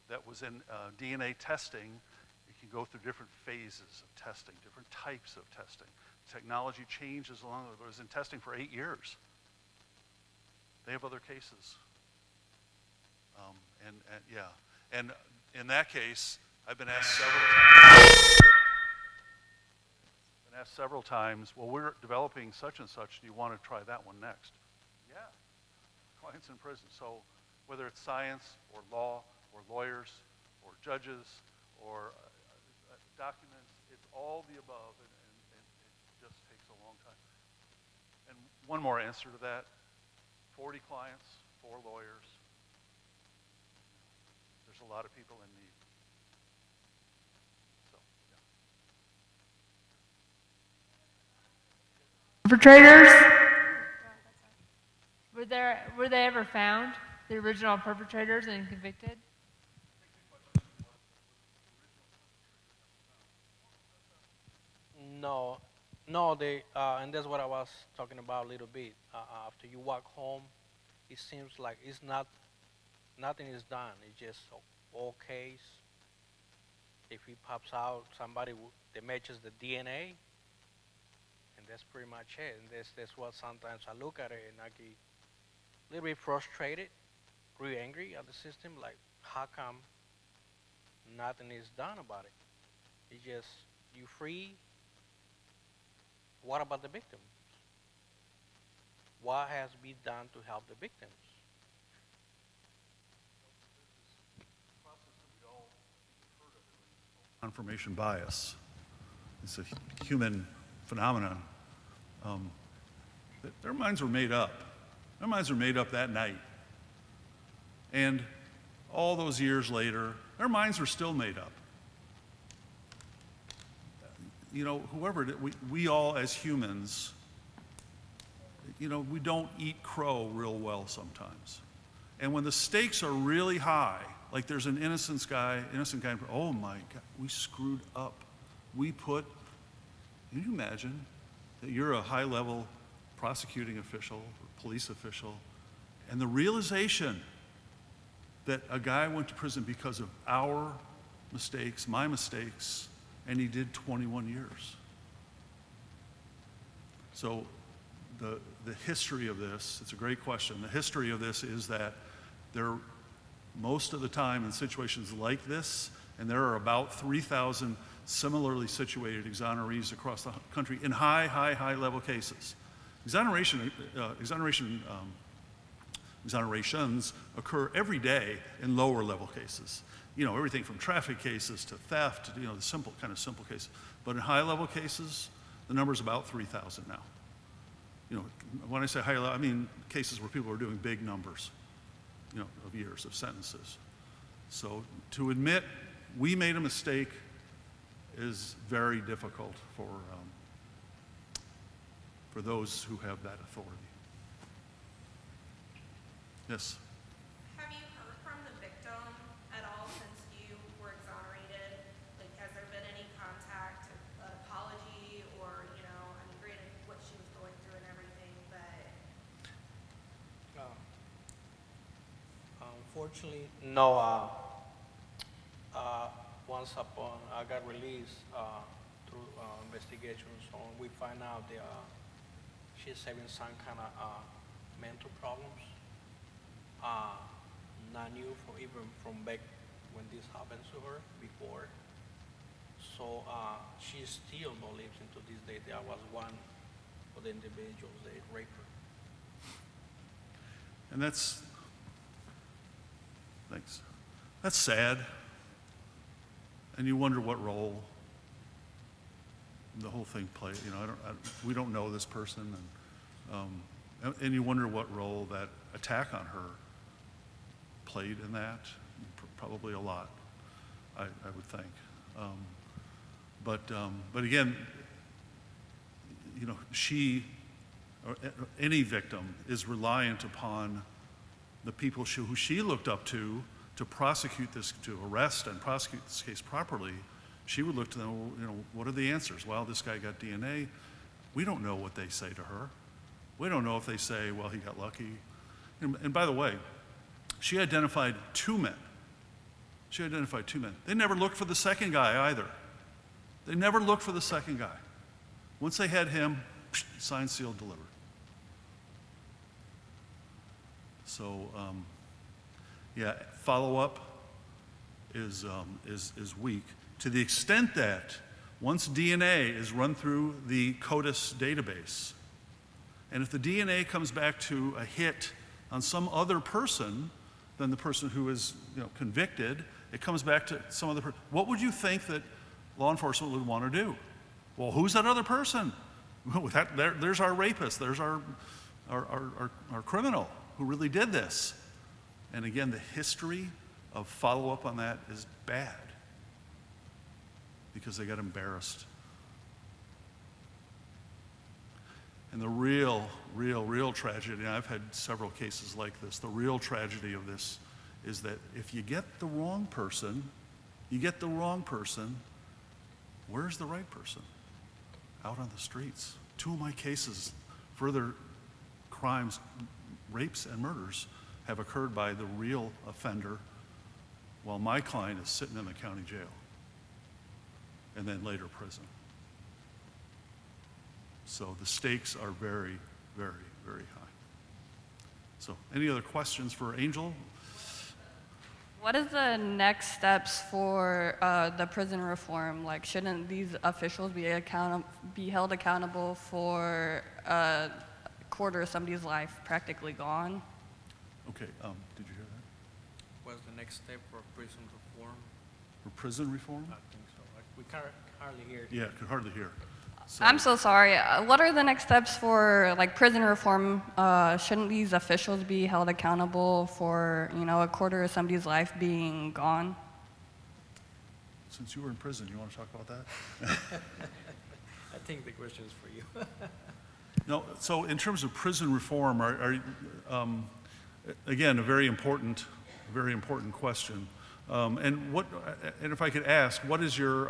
Speaker 13: that was in DNA testing. You can go through different phases of testing, different types of testing. Technology changes along the way. It was in testing for 8 years. They have other cases. And in that case, I've been asked several times, well, we're developing such and such. Do you want to try that one next? Yeah. Clients in prison. So whether it's science or law or lawyers or judges or documents, it's all the above, and it just takes a long time. And one more answer to that, 40 clients, 4 lawyers. There's a lot of people in need. So, yeah.
Speaker 16: Perpetrators? Were they ever found, the original perpetrators, and convicted?
Speaker 14: No, and that's what I was talking about a little bit. After you walk home, it seems like nothing is done. It's just all case. If he pops out, somebody that matches the DNA, and that's pretty much it. And that's what sometimes I look at it and I get a little bit frustrated, really angry at the system. Like, how come nothing is done about it? It's just, you free. What about the victims? What has been done to help the victims?
Speaker 13: Confirmation bias. It's a human phenomenon. Their minds were made up. Their minds were made up that night. And all those years later, their minds were still made up. Whoever it is, we all as humans, we don't eat crow real well sometimes. And when the stakes are really high, like there's an innocent guy, oh my God, we screwed up. Can you imagine that you're a high-level prosecuting official, or police official, and the realization that a guy went to prison because of our mistakes, my mistakes, and he did 21 years. So the history of this, it's a great question. The history of this is that most of the time in situations like this, and there are about 3,000 similarly situated exonerees across the country in high level cases. Exonerations occur every day in lower level cases. Everything from traffic cases to theft, the simple cases. But in high level cases, the number's about 3,000 now. When I say high level, I mean cases where people are doing big numbers, of years, of sentences. So to admit we made a mistake is very difficult for those who have that authority. Yes?
Speaker 1: Have you heard from the victim at all since you were exonerated? Like, has there been any contact, an apology, or, granted what she was going through and everything, but...
Speaker 14: Unfortunately, no. Once upon I got released through investigations, we find out that she's having some kind of mental problems. Not new for even from back when this happened to her before. So she still believes into this day that I was one of the individuals that raped her.
Speaker 13: And that's, thanks. That's sad. And you wonder what role the whole thing played. You know, we don't know this person, and you wonder what role that attack on her played in that. Probably a lot, I would think. But again, you know, she or any victim is reliant upon the people who she looked up to prosecute this, to arrest and prosecute this case properly. She would look to them, you know, what are the answers? Well, this guy got DNA. We don't know what they say to her. We don't know if they say, well, he got lucky. And by the way, she identified 2 men. She identified 2 men. They never looked for the second guy either. They never looked for the second guy. Once they had him, signed, sealed, delivered. So, yeah, follow-up is weak to the extent that once DNA is run through the CODIS database, and if the DNA comes back to a hit on some other person than the person who is, you know, convicted, it comes back to some other person. What would you think that law enforcement would want to do? Well, who's that other person? There's our rapist. There's our criminal who really did this. And again, the history of follow-up on that is bad because they got embarrassed. And the real tragedy, and I've had several cases like this, the real tragedy of this is that if you get the wrong person, where's the right person? Out on the streets. 2 of my cases, further crimes, rapes and murders, have occurred by the real offender while my client is sitting in the county jail and then later prison. So the stakes are very, very, very high. So any other questions for Angel?
Speaker 17: What is the next steps for the prison reform? Like, shouldn't these officials be held accountable for a quarter of somebody's life practically gone?
Speaker 13: Okay, did you hear that?
Speaker 14: What's the next step for prison reform?
Speaker 13: For prison reform?
Speaker 14: I think so. We can't hardly hear.
Speaker 13: Yeah, could hardly hear. So,
Speaker 17: I'm so sorry. What are the next steps for like prison reform? Shouldn't these officials be held accountable for, you know, a quarter of somebody's life being gone?
Speaker 13: Since you were in prison, you want to talk about that?
Speaker 14: I think the question is for you.
Speaker 13: No. So in terms of prison reform, again, a very important question. And if I could ask, what is your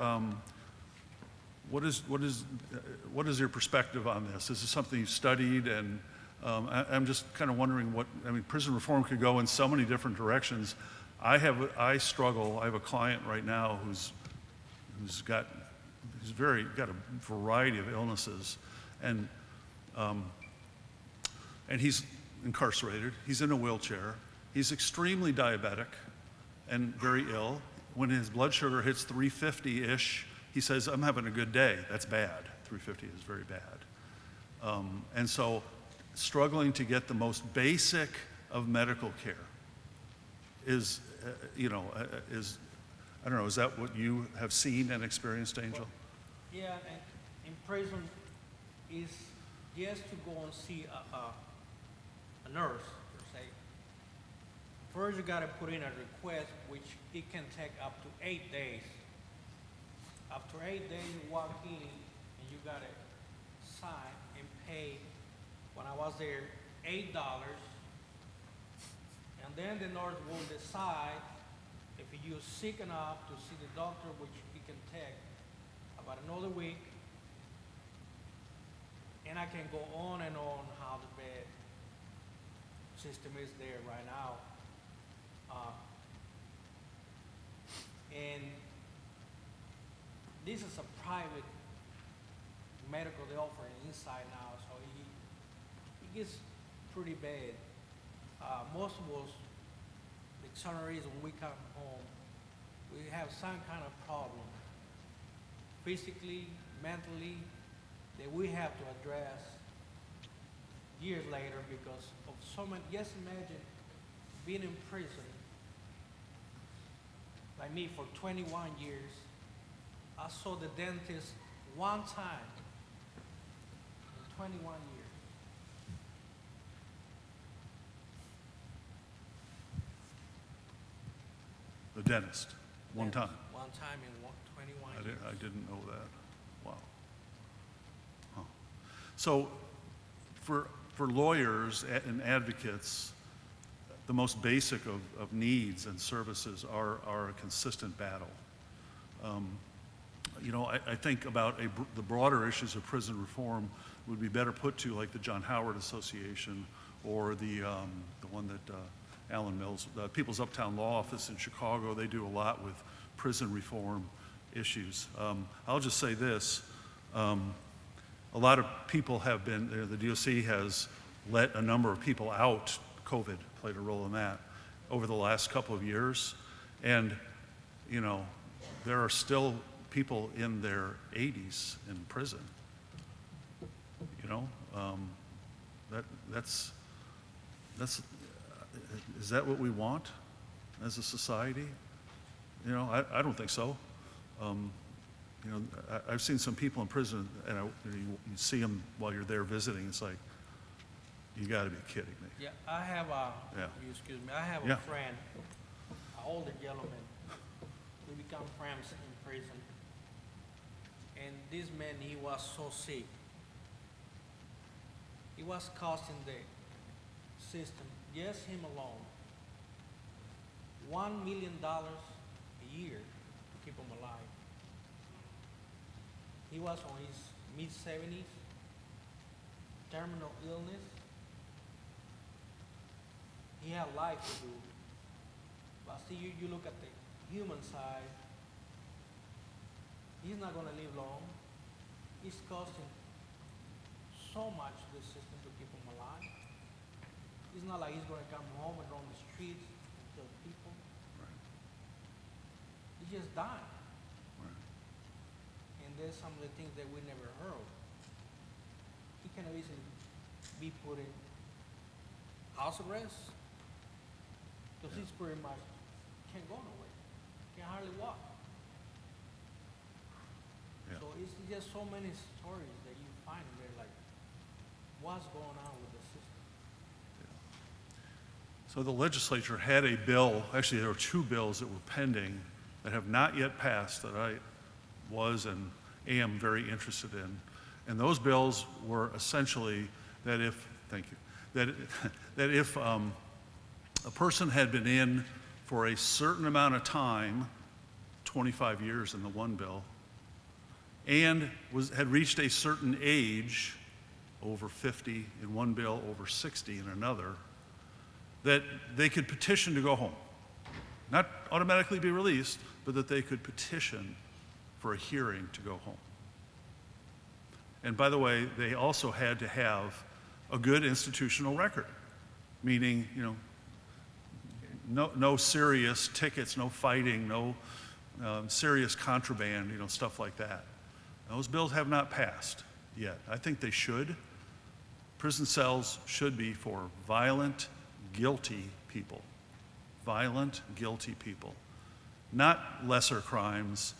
Speaker 13: perspective on this? Is this something you studied? And I'm just kind of wondering prison reform could go in so many different directions. I struggle. I have a client right now who's got a variety of illnesses, and he's incarcerated. He's in a wheelchair. He's extremely diabetic and very ill. When his blood sugar hits 350-ish, he says, I'm having a good day. That's bad. 350 is very bad. And so struggling to get the most basic of medical care is, I don't know, is that what you have seen and experienced, Angel?
Speaker 14: Yeah, and in prison is just to go and see a nurse, per se. First, you got to put in a request, which it can take up to 8 days. After 8 days, you walk in and you got to sign and pay, when I was there, $8. And then the nurse will decide if you're sick enough to see the doctor, which it can take about another week. And I can go on and on how the bed system is there right now. And this is a private medical they offer inside now, so it gets
Speaker 18: pretty bad. Most of us, the exonerees, when we come home, we have some kind of problem, physically, mentally, that we have to address years later because of so many. Just imagine being in prison, like me, for 21 years. I saw the dentist one time in 21 years.
Speaker 13: The dentist, one time.
Speaker 18: One time in 21 years.
Speaker 13: I didn't know that. Wow. Huh. So for lawyers and advocates, the most basic of needs and services are a consistent battle. You know, I think about the broader issues of prison reform would be better put to like the John Howard Association or the one that Alan Mills, the People's Uptown Law Office in Chicago. They do a lot with prison reform issues. I'll just say this. A lot of people have been, the DOC has let a number of people out. COVID played a role in that over the last couple of years. And, you know, there are still people in their 80s in prison. You know, that's is that what we want as a society? You know, I don't think so. You know, I've seen some people in prison, and you see them while you're there visiting. It's like, you got to be kidding me.
Speaker 18: Yeah, I have a.
Speaker 13: Yeah.
Speaker 18: Excuse me. I have a friend, an older gentleman. We become friends in prison, and this man, he was so sick. He was costing the system, just him alone, $1 million a year to keep him alive. He was on his mid-70s, terminal illness. He had life to do. But still, you look at the human side, he's not going to live long. It's costing so much to the system to keep him alive. It's not like he's going to come home and roam the streets and kill people.
Speaker 13: Right.
Speaker 18: He just died.
Speaker 13: Right.
Speaker 18: And there's some of the things that we never heard. He can easily be put in house arrest because he's pretty much can't go nowhere, can hardly walk.
Speaker 13: Yeah.
Speaker 18: So it's just so many stories that you find in there, like what's going on with the system.
Speaker 13: So the legislature had a bill, actually there were two bills that were pending that have not yet passed that I was and am very interested in. And those bills were essentially that if, thank you, that if a person had been in for a certain amount of time, 25 years in the one bill, and had reached a certain age, over 50 in one bill, over 60 in another, that they could petition to go home. Not automatically be released, but that they could petition for a hearing to go home. And by the way, they also had to have a good institutional record, meaning, you know, no serious tickets, no fighting, no serious contraband, you know, stuff like that. Those bills have not passed yet. I think they should. Prison cells should be for violent, guilty people. Violent, guilty people. Not lesser crimes,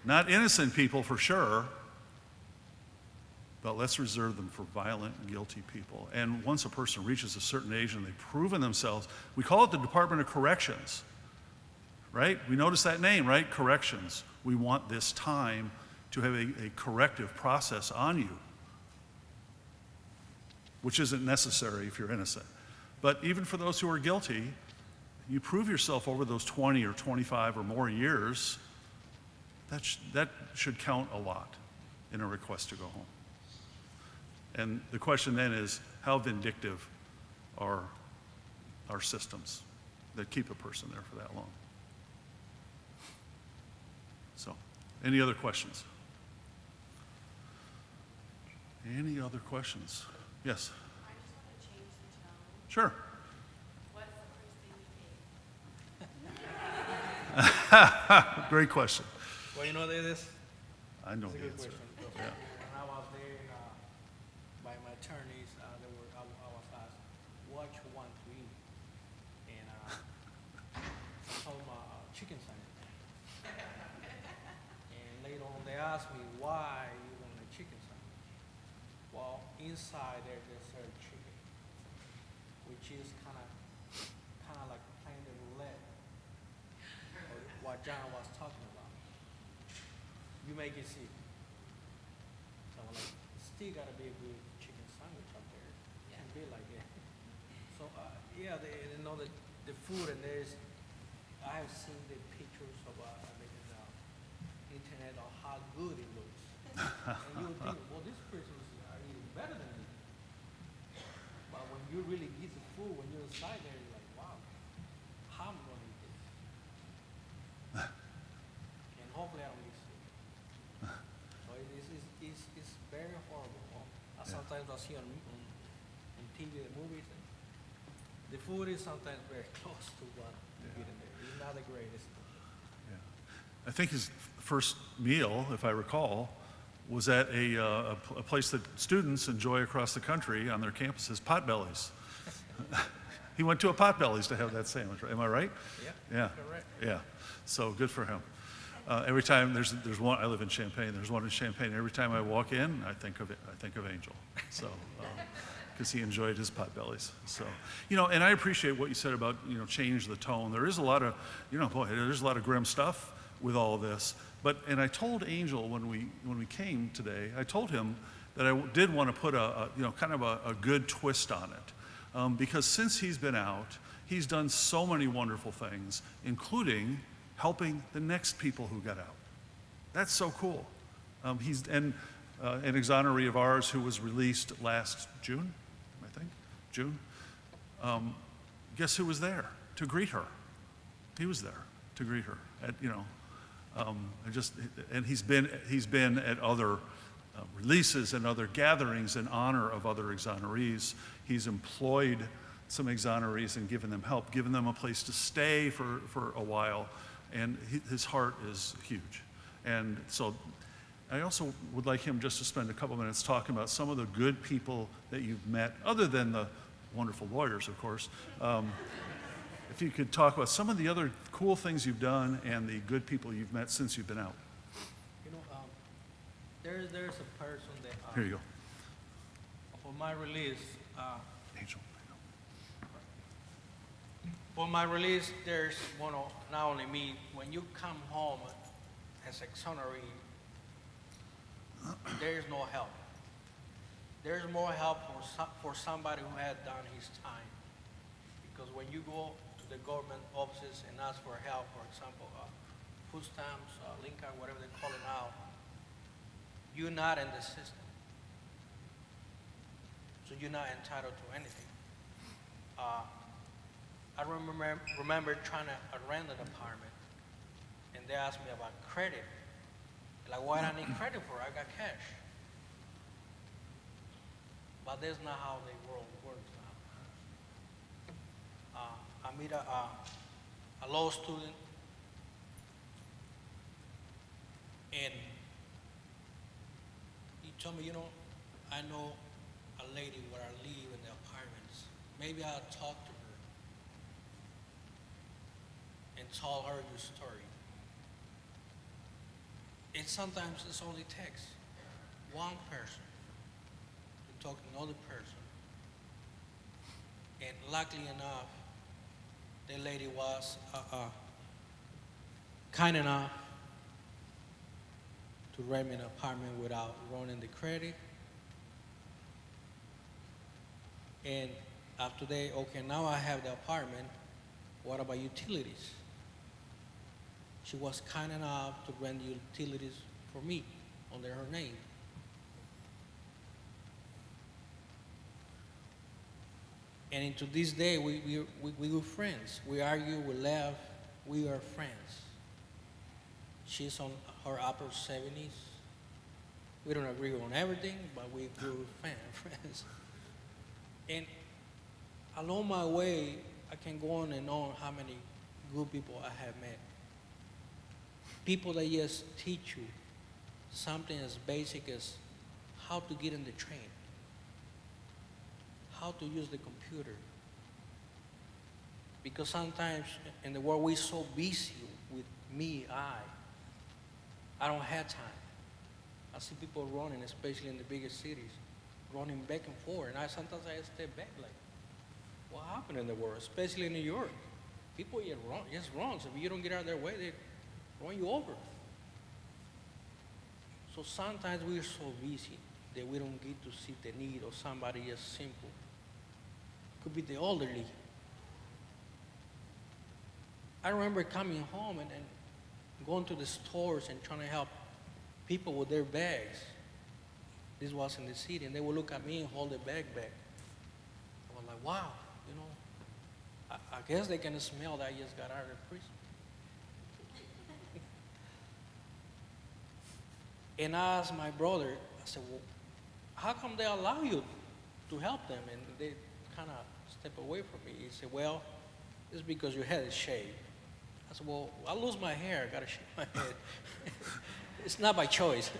Speaker 13: not innocent people for sure, but let's reserve them for violent, guilty people. And once a person reaches a certain age and they've proven themselves, we call it the Department of Corrections, right? We notice that name, right? Corrections. We want this time to have a corrective process on you, which isn't necessary if you're innocent. But even for those who are guilty, you prove yourself over those 20 or 25 or more years, that should count a lot in a request to go home. And the question then is, how vindictive are our systems that keep a person there for that long? So, any other questions? Any other questions? Yes?
Speaker 19: I just want to change the tone
Speaker 13: Sure. Great question.
Speaker 18: Well, you know what it is?
Speaker 13: I know
Speaker 18: It's a
Speaker 13: the
Speaker 18: good
Speaker 13: answer.
Speaker 18: question.
Speaker 13: Yeah.
Speaker 18: When I was there by my attorneys, I was asked, what you want to eat? And I told them chicken sandwich. And later on, they asked me why you want a chicken sandwich. Well, inside there, they serve chicken, which is kind of like plain roulette, or what John was talking about. You make it see. So I'm like, still gotta be a good chicken sandwich up there. Can't be like that. So yeah, they know that the food, and I have seen the pictures of internet of how good it looks. And you would think, well, this person is eating better than me. But when you really get the food, when you're inside there, you're like, wow, how am I gonna eat this? And hopefully I don't get sick. So it's very horrible. Sometimes I see on TV, the movies, and the food is sometimes very close to what you get in there. It's not the greatest.
Speaker 13: I think his first meal, if I recall, was at a place that students enjoy across the country on their campuses, Potbellies. He went to a Potbellies to have that sandwich, right? Am I right?
Speaker 18: Yeah.
Speaker 13: Correct. Yeah. So good for him. Every time there's one, I live in Champaign. There's one in Champaign. Every time I walk in, I think of Angel. So because he enjoyed his Potbellies. So and I appreciate what you said about change the tone. There is a lot of there's a lot of grim stuff with all of this. And I told Angel when we came today, I told him that I did want to put kind of a good twist on it, because since he's been out, he's done so many wonderful things, including helping the next people who got out. That's so cool. He's an exoneree of ours who was released last June, I think, June. Guess who was there to greet her? He was there to greet her. And he's been at other releases and other gatherings in honor of other exonerees. He's employed some exonerees and given them help, given them a place to stay for a while, and his heart is huge. And so I also would like him just to spend a couple minutes talking about some of the good people that you've met, other than the wonderful lawyers, of course. If you could talk about some of the other cool things you've done and the good people you've met since you've been out.
Speaker 18: There's a person that
Speaker 13: Here you go.
Speaker 18: for my release.
Speaker 13: Angel.
Speaker 18: For my release, there's not only me. When you come home as exoneree, there is no help. There's more help for somebody who had done his time. Because when you go to the government offices and ask for help, for example, food stamps, link card, whatever they call it now, you're not in the system. So you're not entitled to anything. I remember trying to rent an apartment, and they asked me about credit. Like, why do I need credit for? I got cash. But that's not how the world works now. I meet a law student, and he told me, I know a lady where I live in the apartments. Maybe I'll talk to her and tell her your story. And sometimes it's only text. One person to talk to another person. And luckily enough, the lady was kind enough to rent me an apartment without running the credit. And after they, okay, now I have the apartment, what about utilities? She was kind enough to rent utilities for me under her name. And into this day, we were friends. We argue, we laugh, we are friends. She's on her upper 70s. We don't agree on everything, but we grew friends. And along my way, I can go on and on how many good people I have met. People that just teach you something as basic as how to get in the train, how to use the computer. Because sometimes in the world we're so busy with I don't have time. I see people running, especially in the bigger cities, running back and forth, and sometimes I step back like, what happened in the world, especially in New York? People get wrong, just wrong, so if you don't get out of their way, they run you over. So sometimes we're so busy that we don't get to see the need of somebody just simple. Could be the elderly. I remember coming home and going to the stores and trying to help people with their bags. This was in the city, and they would look at me and hold their bag back. I was like, wow, you know, I guess they can smell that I just got out of prison. And I asked my brother, I said, well, how come they allow you to help them? And they kind of step away from me. He said, well, it's because your head is shaved. I said, well, I lose my hair, I gotta shave my head. It's not by choice.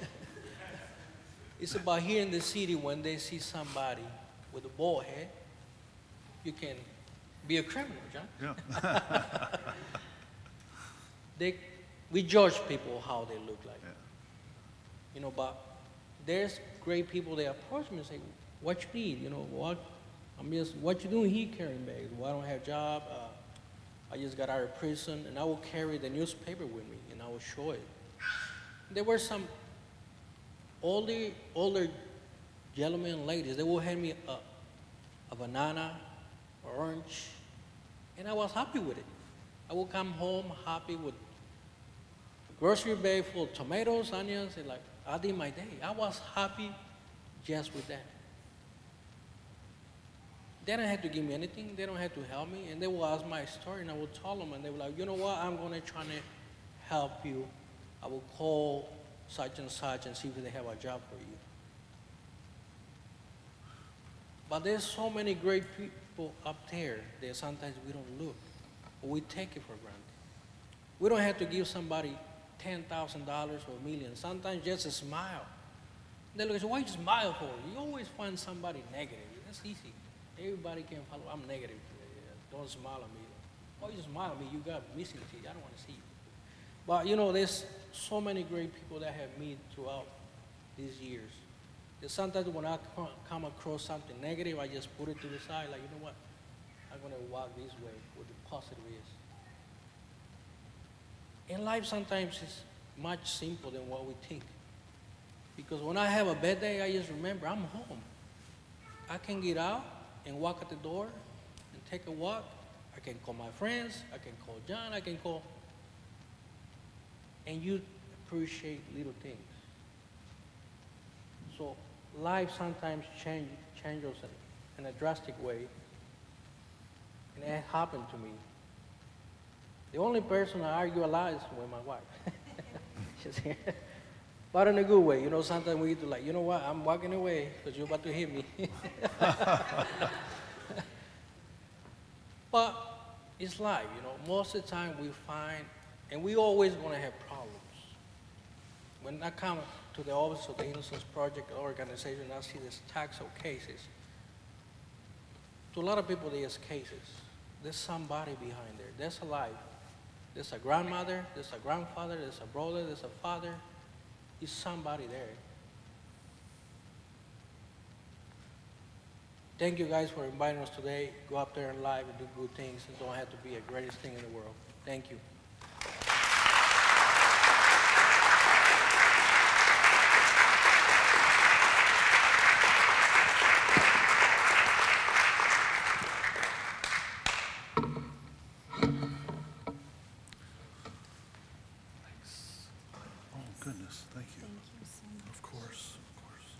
Speaker 18: It's about here in the city when they see somebody with a bald head, you can be a criminal, John. Yeah. We judge people how they look like. Yeah. You know, but there's great people that approach me and say, what you need? You know, what you doing here carrying bags? Well, I don't have a job. I just got out of prison, and I will carry the newspaper with me, and I will show it. There were some older gentlemen and ladies. They will hand me a banana, or orange, and I was happy with it. I will come home happy with a grocery bag full of tomatoes, onions, and like, I did my day. I was happy just with that. They don't have to give me anything. They don't have to help me. And they will ask my story, and I will tell them, and they will like, you know what, I'm going to try to help you. I will call such and such and see if they have a job for you. But there's so many great people up there that sometimes we don't look, or we take it for granted. We don't have to give somebody $10,000 or $1 million. Sometimes just a smile. They look and say, why you smile for? You always find somebody negative. That's easy. Everybody can follow. I'm negative. Don't smile at me. Why you smile at me? You got missing teeth. I don't want to see you. But you know, there's so many great people that have met throughout these years. That sometimes when I come across something negative, I just put it to the side, like, you know what? I'm going to walk this way where the positive is. And life sometimes is much simpler than what we think. Because when I have a bad day, I just remember I'm home. I can get out and walk at the door and take a walk. I can call my friends. I can call John. I can call. And you appreciate little things. So life sometimes changes in a drastic way. And it happened to me. The only person I argue a lot is with my wife. She's here. But in a good way. You know, sometimes we do like, you know what, I'm walking away because you're about to hit me. But it's life, you know. Most of the time we find, and we always going to have problems. When I come to the office of the Innocence Project organization, I see this stacks of cases. To a lot of people, there's cases. There's somebody behind there. There's a life. There's a grandmother, there's a grandfather, there's a brother, there's a father. Is somebody there. Thank you guys for inviting us today. Go up there in life and do good things. It don't have to be the greatest thing in the world. Thank you.
Speaker 13: Goodness, thank you. Thank you so much. Of course, of course.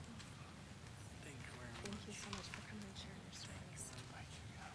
Speaker 18: Thank you very much.
Speaker 5: Thank you so much for coming and sharing your stories.
Speaker 13: Thank you, guys.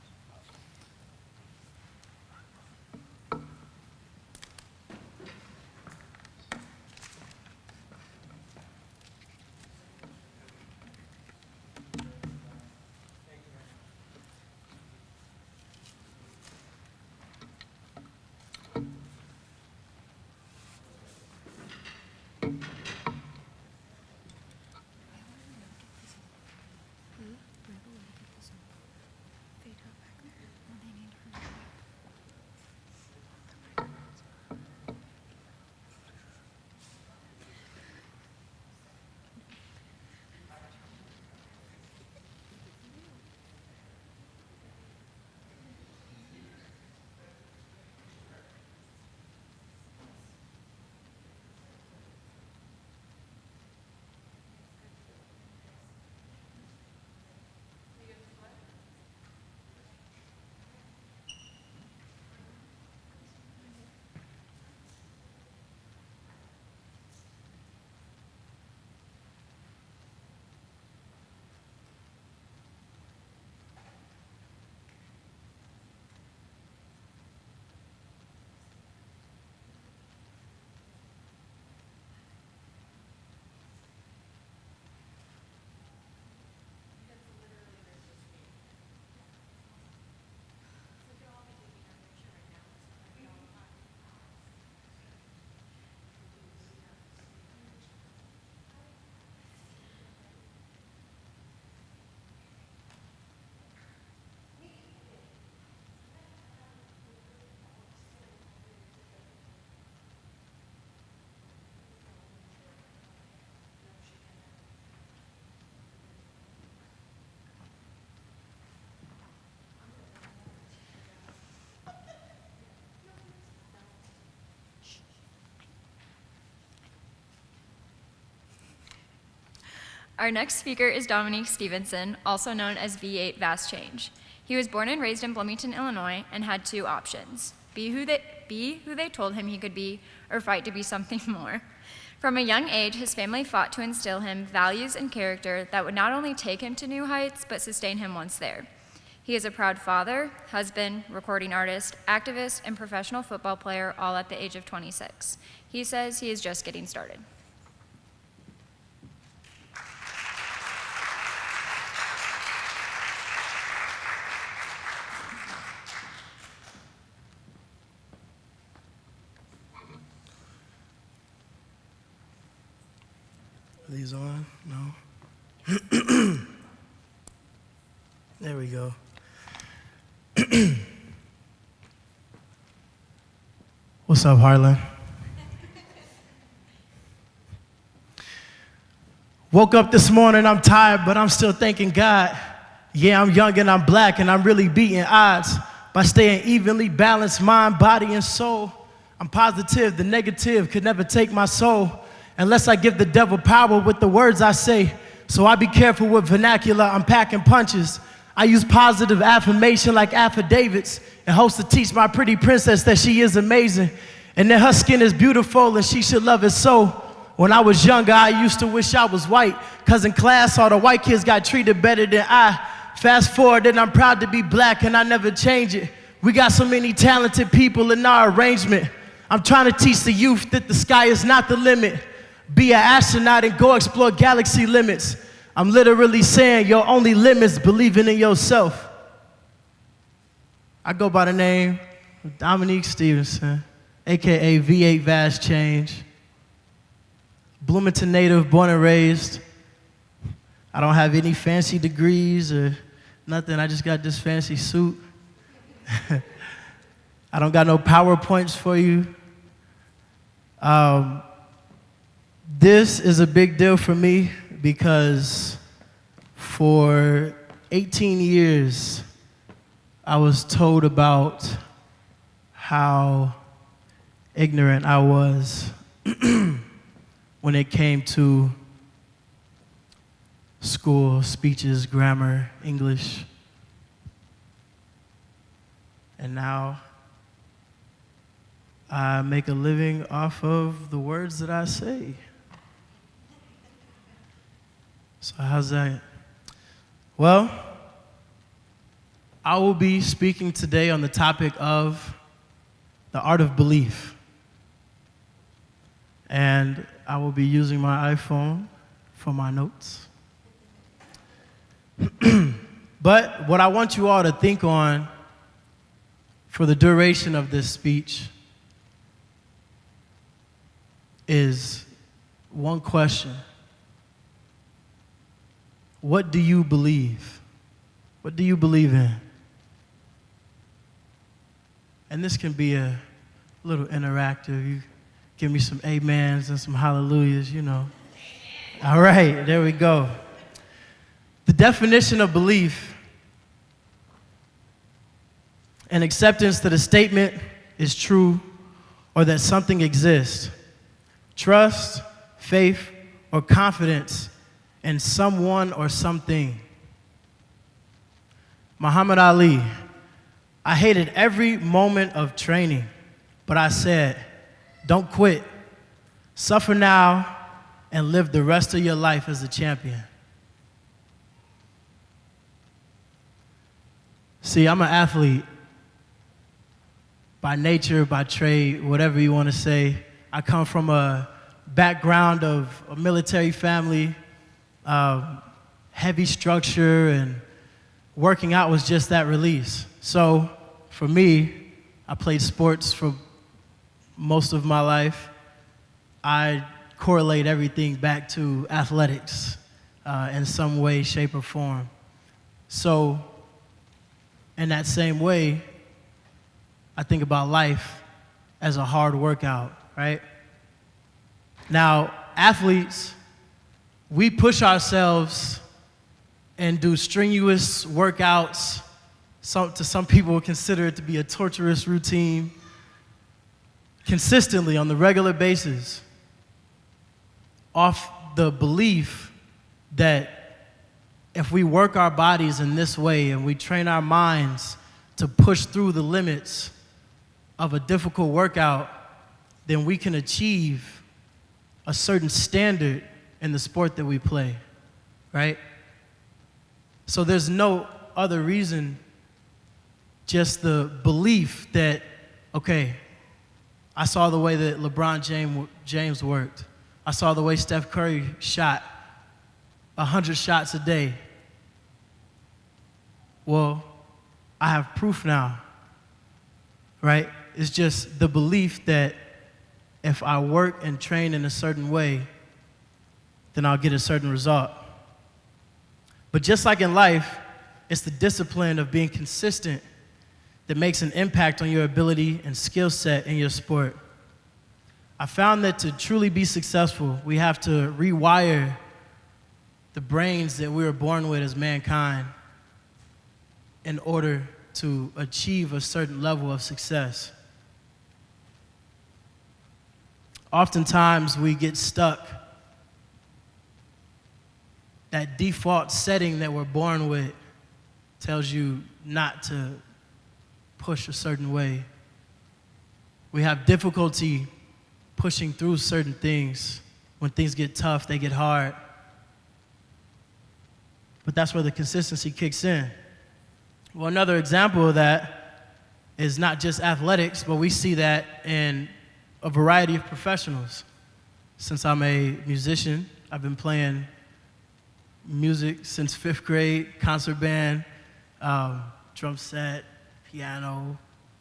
Speaker 19: Our next speaker is Dominque Stevenson, also known as V8 Vast Change. He was born and raised in Bloomington, Illinois, and had two options: be who they told him he could be, or fight to be something more. From a young age, his family fought to instill him values and character that would not only take him to new heights, but sustain him once there. He is a proud father, husband, recording artist, activist, and professional football player, all at the age of 26. He says he is just getting started.
Speaker 20: Are these on? No? There we go. What's up, Heartland? Woke up this morning, I'm tired, but I'm still thanking God. Yeah, I'm young and I'm black, and I'm really beating odds by staying evenly balanced, mind, body, and soul. I'm positive the negative could never take my soul unless I give the devil power with the words I say. So I be careful with vernacular, I'm packing punches. I use positive affirmation like affidavits and hopes to teach my pretty princess that she is amazing and that her skin is beautiful and she should love it so. When I was younger, I used to wish I was white, cause in class all the white kids got treated better than I. Fast forward, and I'm proud to be black and I never change it. We got so many talented people in our arrangement. I'm trying to teach the youth that the sky is not the limit. Be an astronaut and go explore galaxy limits. I'm literally saying your only limit's believing in yourself. I go by the name of Dominque Stevenson, AKA V8 Vast Change. Bloomington native, born and raised. I don't have any fancy degrees or nothing. I just got this fancy suit. I don't got no PowerPoints for you. This is a big deal for me because for 18 years, I was told about how ignorant I was when it came to school, speeches, grammar, English. And now I make a living off of the words that I say. So how's that? Well, I will be speaking today on the topic of the art of belief. And I will be using my iPhone for my notes. But what I want you all to think on for the duration of this speech is one question. What do you believe? What do you believe in? And this can be a little interactive. You give me some amens and some hallelujahs, you know. All right, there we go. The definition of belief: an acceptance that a statement is true or that something exists. Trust, faith, or confidence in someone or something. Muhammad Ali: I hated every moment of training, but I said, don't quit. Suffer now and live the rest of your life as a champion. See, I'm an athlete by nature, by trade, whatever you want to say. I come from a background of a military family, heavy structure, and working out was just that release. So for me, I played sports for most of my life. I correlate everything back to athletics in some way, shape, or form. So in that same way, I think about life as a hard workout, right? Now, athletes, we push ourselves and do strenuous workouts. Some people consider it to be a torturous routine, consistently on the regular basis, off the belief that if we work our bodies in this way and we train our minds to push through the limits of a difficult workout, then we can achieve a certain standard in the sport that we play, right? So there's no other reason, just the belief that, okay, I saw the way that LeBron James worked. I saw the way Steph Curry shot 100 shots a day. Well, I have proof now, right? It's just the belief that if I work and train in a certain way, then I'll get a certain result. But just like in life, it's the discipline of being consistent that makes an impact on your ability and skill set in your sport. I found that to truly be successful, we have to rewire the brains that we were born with as mankind in order to achieve a certain level of success. Oftentimes we get stuck. That default setting that we're born with tells you not to push a certain way. We have difficulty pushing through certain things. When things get tough, they get hard. But that's where the consistency kicks in. Well, another example of that is not just athletics, but we see that in a variety of professionals. Since I'm a musician, I've been playing music since 5th grade, concert band, drum set, piano,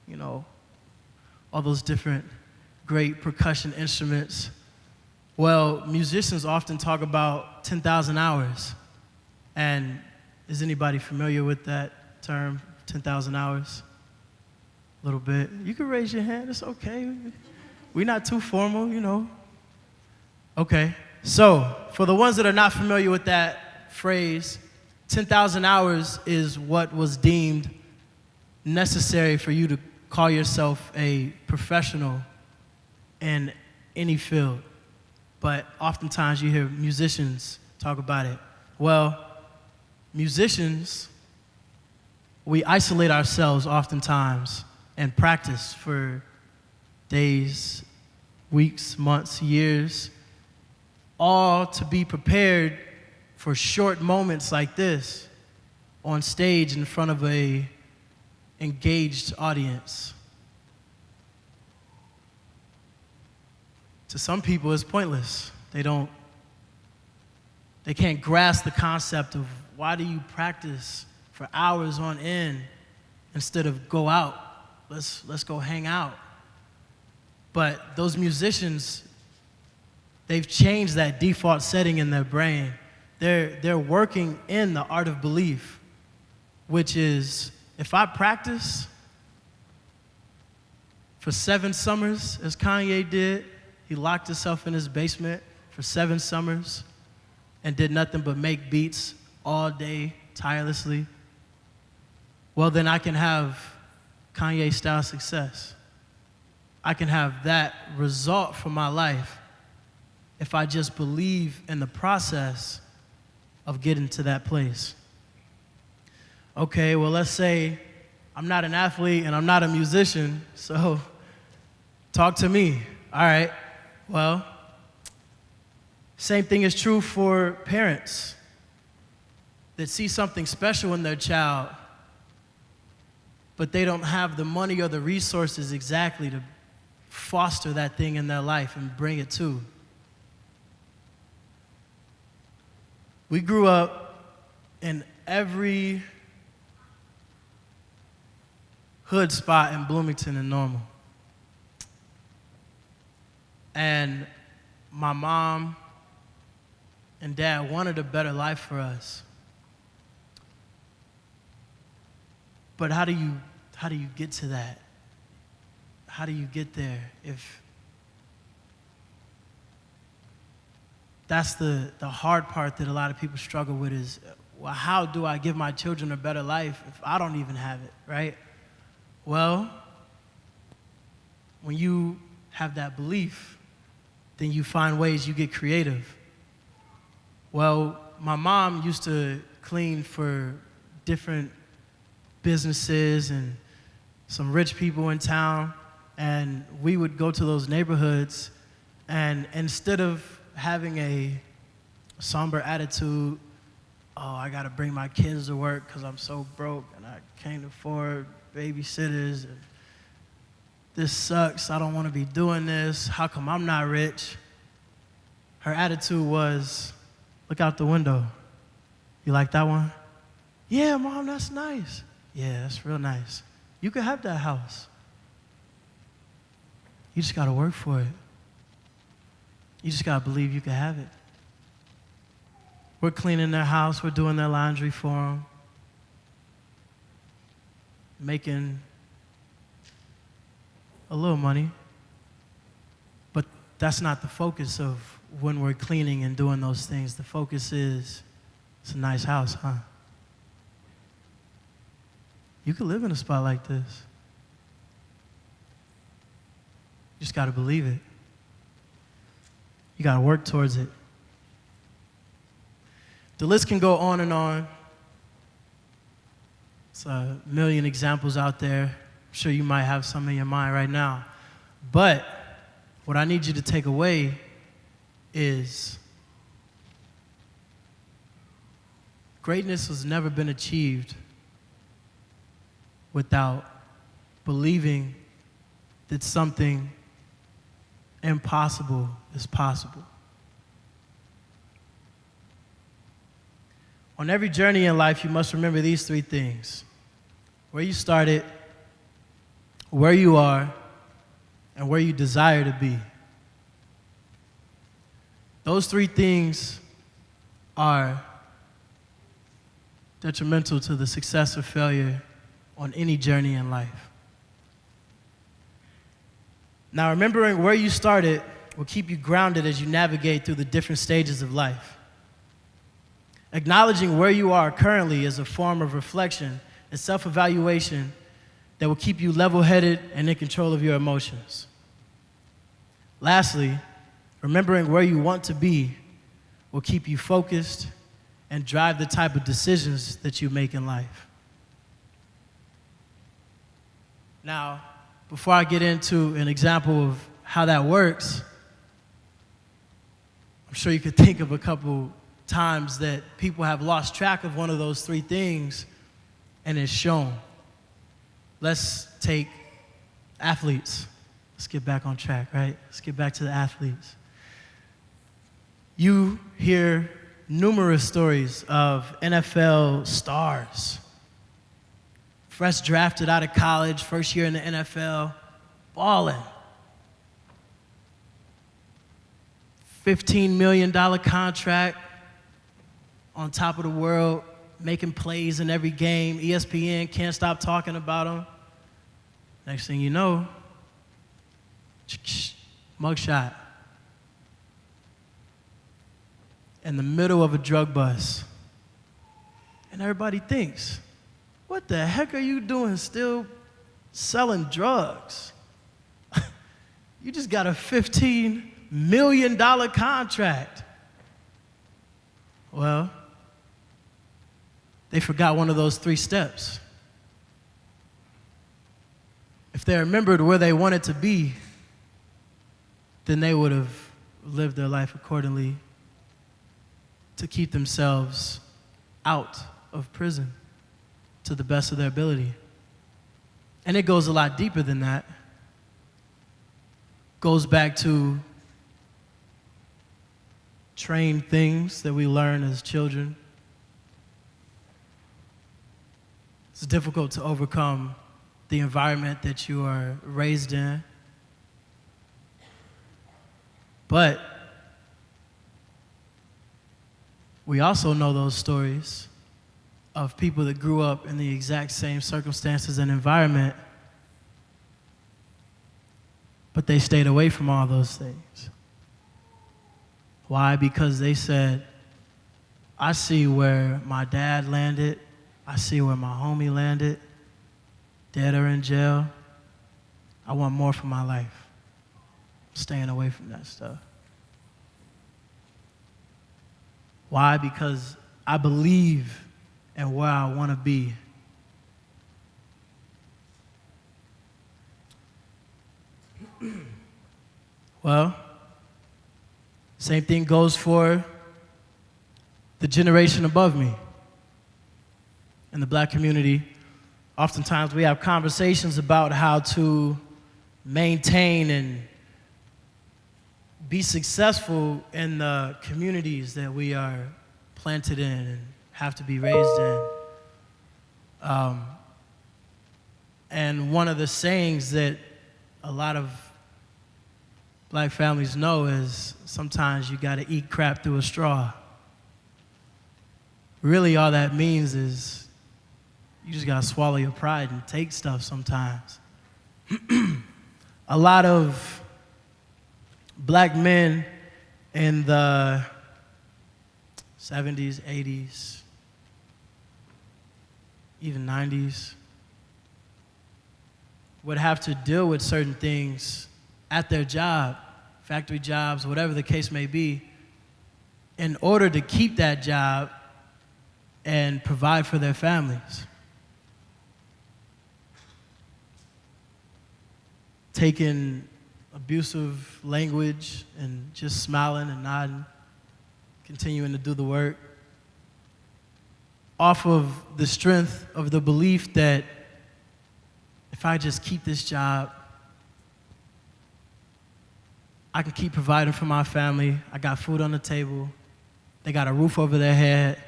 Speaker 20: you know, all those different great percussion instruments. Well, musicians often talk about 10,000 hours. And is anybody familiar with that term, 10,000 hours? A little bit. You can raise your hand, it's okay. We're not too formal, you know. Okay, so for the ones that are not familiar with that phrase, 10,000 hours is what was deemed necessary for you to call yourself a professional in any field. But oftentimes you hear musicians talk about it. Well, musicians, we isolate ourselves oftentimes and practice for days, weeks, months, years, all to be prepared for short moments like this on stage in front of a engaged audience. To some people, it's pointless. They can't grasp the concept of why do you practice for hours on end instead of go out, let's go hang out. But those musicians, they've changed that default setting in their brain. They're working in the art of belief, which is, if I practice for 7 summers, as Kanye did, he locked himself in his basement for 7 summers and did nothing but make beats all day, tirelessly, well, then I can have Kanye-style success. I can have that result for my life if I just believe in the process of getting to that place. Okay, well, let's say I'm not an athlete and I'm not a musician, so talk to me. All right, well, same thing is true for parents that see something special in their child, but they don't have the money or the resources exactly to foster that thing in their life and bring it to. We grew up in every hood spot in Bloomington and Normal. And my mom and dad wanted a better life for us. But how do you get to that? How do you get there if that's the hard part that a lot of people struggle with is, well, how do I give my children a better life if I don't even have it, right? Well, when you have that belief, then you find ways, you get creative. Well, my mom used to clean for different businesses and some rich people in town, and we would go to those neighborhoods, and instead of having a somber attitude, oh, I gotta bring my kids to work because I'm so broke and I can't afford babysitters, and this sucks, I don't wanna be doing this, how come I'm not rich? Her attitude was, look out the window. You like that one? Yeah, Mom, that's nice. Yeah, that's real nice. You can have that house. You just gotta work for it. You just gotta believe you can have it. We're cleaning their house, we're doing their laundry for them, making a little money, but that's not the focus of when we're cleaning and doing those things. The focus is, it's a nice house, huh? You could live in a spot like this. You just gotta believe it. You gotta work towards it. The list can go on and on. It's a million examples out there. I'm sure you might have some in your mind right now. But what I need you to take away is greatness has never been achieved without believing that something impossible is possible. On every journey in life, you must remember these three things: where you started, where you are, and where you desire to be. Those three things are detrimental to the success or failure on any journey in life. Now, remembering where you started will keep you grounded as you navigate through the different stages of life. Acknowledging where you are currently is a form of reflection and self-evaluation that will keep you level-headed and in control of your emotions. Lastly, remembering where you want to be will keep you focused and drive the type of decisions that you make in life. Now, before I get into an example of how that works, I'm sure you could think of a couple times that people have lost track of one of those three things, and it's shown. Let's take athletes. Let's get back on track, right? Let's get back to the athletes. You hear numerous stories of NFL stars, fresh drafted out of college, first year in the NFL, balling. $15 million contract, on top of the world, making plays in every game. ESPN can't stop talking about him. Next thing you know, mugshot. In the middle of a drug bust. And everybody thinks, what the heck are you doing still selling drugs? You just got a $15 million contract. Well, they forgot one of those three steps. If they remembered where they wanted to be, then they would have lived their life accordingly to keep themselves out of prison to the best of their ability. And it goes a lot deeper than that. Goes back to trained things that we learn as children. It's difficult to overcome the environment that you are raised in. But we also know those stories of people that grew up in the exact same circumstances and environment, but they stayed away from all those things. Why? Because they said, I see where my dad landed, I see where my homie landed, dead or in jail. I want more for my life. I'm staying away from that stuff. Why? Because I believe in where I want to be. Well, same thing goes for the generation above me. In the black community, oftentimes we have conversations about how to maintain and be successful in the communities that we are planted in and have to be raised in. And one of the sayings that a lot of black families know is sometimes you gotta eat crap through a straw. Really all that means is you just gotta swallow your pride and take stuff sometimes. A lot of black men in the 70s, 80s, even 90s would have to deal with certain things at their job, factory jobs, whatever the case may be, in order to keep that job and provide for their families. Taking abusive language and just smiling and nodding, continuing to do the work, off of the strength of the belief that if I just keep this job, I can keep providing for my family. I got food on the table. They got a roof over their head.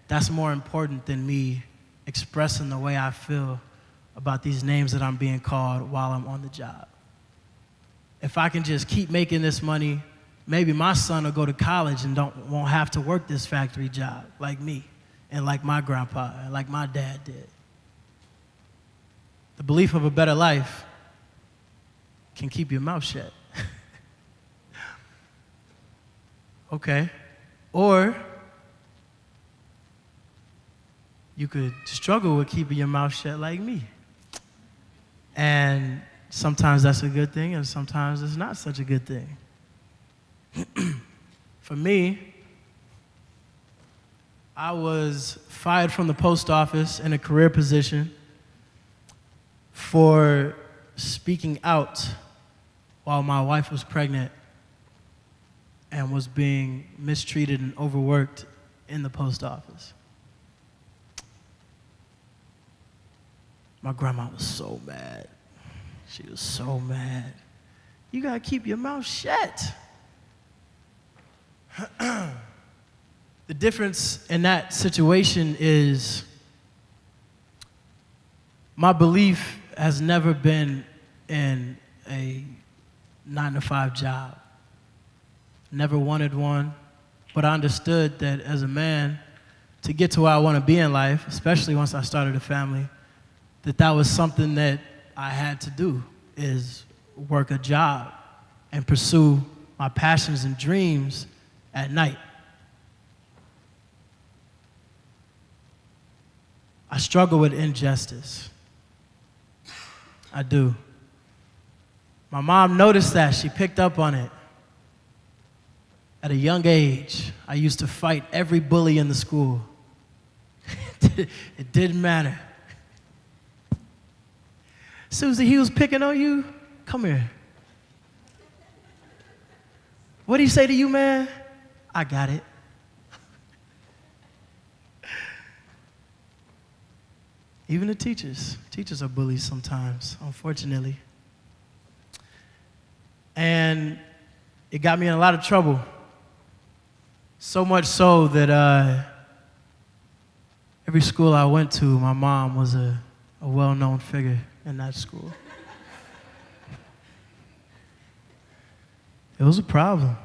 Speaker 20: That's more important than me expressing the way I feel about these names that I'm being called while I'm on the job. If I can just keep making this money, maybe my son will go to college and won't have to work this factory job like me and like my grandpa and like my dad did. The belief of a better life can keep your mouth shut. Okay. Or you could struggle with keeping your mouth shut like me. And sometimes that's a good thing, and sometimes it's not such a good thing. For me, I was fired from the post office in a career position for speaking out while my wife was pregnant and was being mistreated and overworked in the post office. My grandma was so mad. She was so mad. You gotta keep your mouth shut. The difference in that situation is my belief has never been in a 9-to-5 job. Never wanted one, but I understood that as a man, to get to where I want to be in life, especially once I started a family, that was something that I had to do, is work a job and pursue my passions and dreams at night. I struggle with injustice. I do. My mom noticed that. She picked up on it. At a young age, I used to fight every bully in the school. It didn't matter. Susie, he was picking on you? Come here. What did he say to you, man? I got it. Even the teachers. Teachers are bullies sometimes, unfortunately. And it got me in a lot of trouble. So much so that every school I went to, my mom was a well-known figure in that school. It was a problem.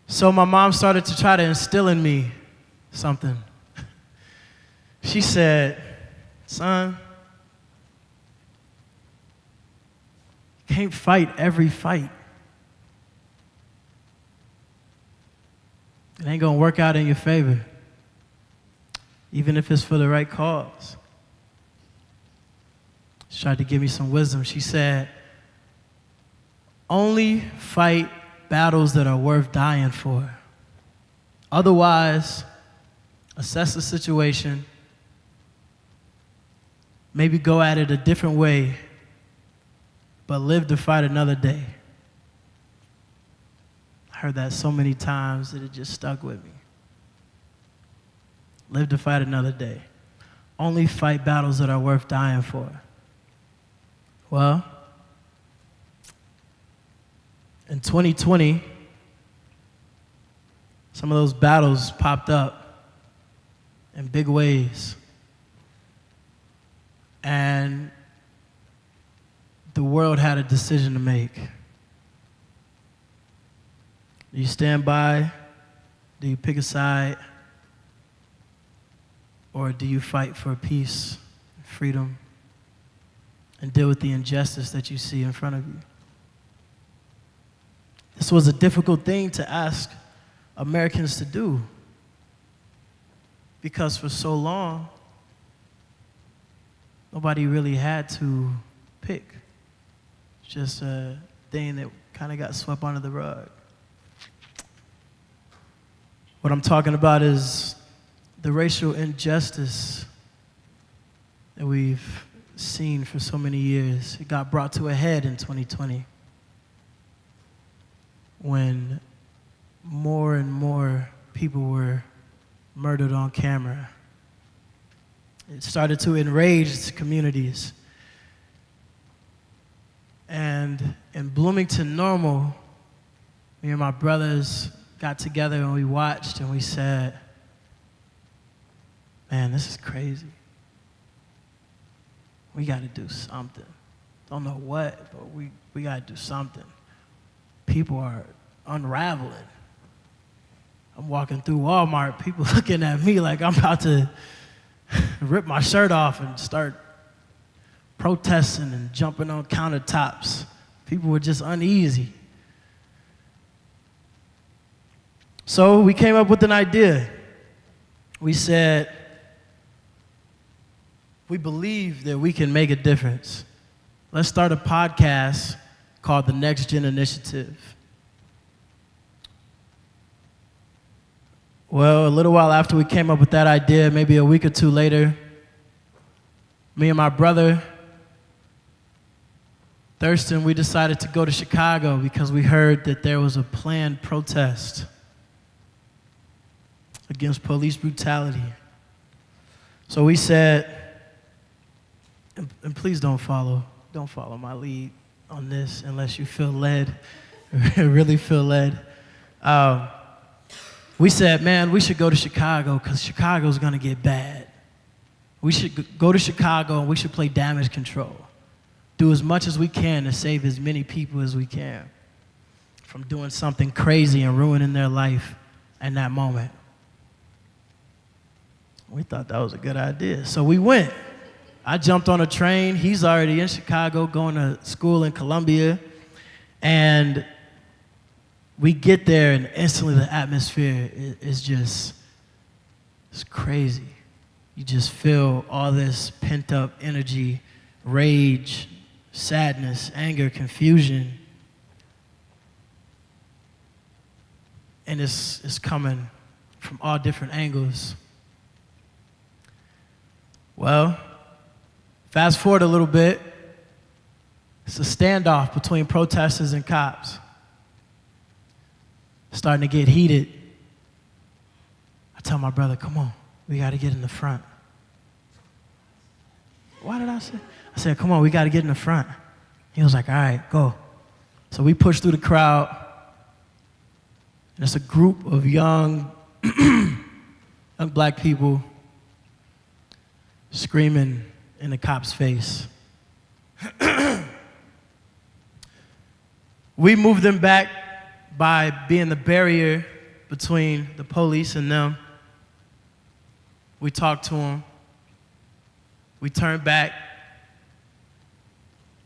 Speaker 20: So my mom started to try to instill in me something. She said, son, you can't fight every fight. It ain't gonna work out in your favor, even if it's for the right cause. She tried to give me some wisdom. She said, only fight battles that are worth dying for. Otherwise, assess the situation, maybe go at it a different way, but live to fight another day. I heard that so many times that it just stuck with me. Live to fight another day. Only fight battles that are worth dying for. Well, in 2020, some of those battles popped up in big ways. And the world had a decision to make. Do you stand by? Do you pick a side? Or do you fight for peace, freedom, and deal with the injustice that you see in front of you? This was a difficult thing to ask Americans to do, because for so long, nobody really had to pick. It's just a thing that kind of got swept under the rug. What I'm talking about is the racial injustice that we've seen for so many years. It got brought to a head in 2020 when more and more people were murdered on camera. It started to enrage communities. And in Bloomington Normal, me and my brothers got together and we watched and we said, man, this is crazy. We got to do something. Don't know what, but we got to do something. People are unraveling. I'm walking through Walmart, people looking at me like I'm about to rip my shirt off and start protesting and jumping on countertops. People were just uneasy. So we came up with an idea. We said, we believe that we can make a difference. Let's start a podcast called the Next Gen Initiative. Well, a little while after we came up with that idea, maybe a week or two later, me and my brother, Thurston, we decided to go to Chicago because we heard that there was a planned protest against police brutality. So we said, and please don't follow my lead on this unless you feel led, really feel led. We said, man, we should go to Chicago because Chicago's gonna get bad. We should go to Chicago and we should play damage control. Do as much as we can to save as many people as we can from doing something crazy and ruining their life in that moment. We thought that was a good idea, so we went. I jumped on a train. He's already in Chicago going to school in Columbia, and we get there and instantly the atmosphere is just, it's crazy. You just feel all this pent up energy, rage, sadness, anger, confusion. And it's coming from all different angles. Well, fast forward a little bit. It's a standoff between protesters and cops. Starting to get heated. I tell my brother, come on, we got to get in the front. Why did I say? I said, come on, we got to get in the front. He was like, all right, go. So we pushed through the crowd. And it's a group of young black people screaming in the cop's face. We moved them back by being the barrier between the police and them. We talked to them. We turned back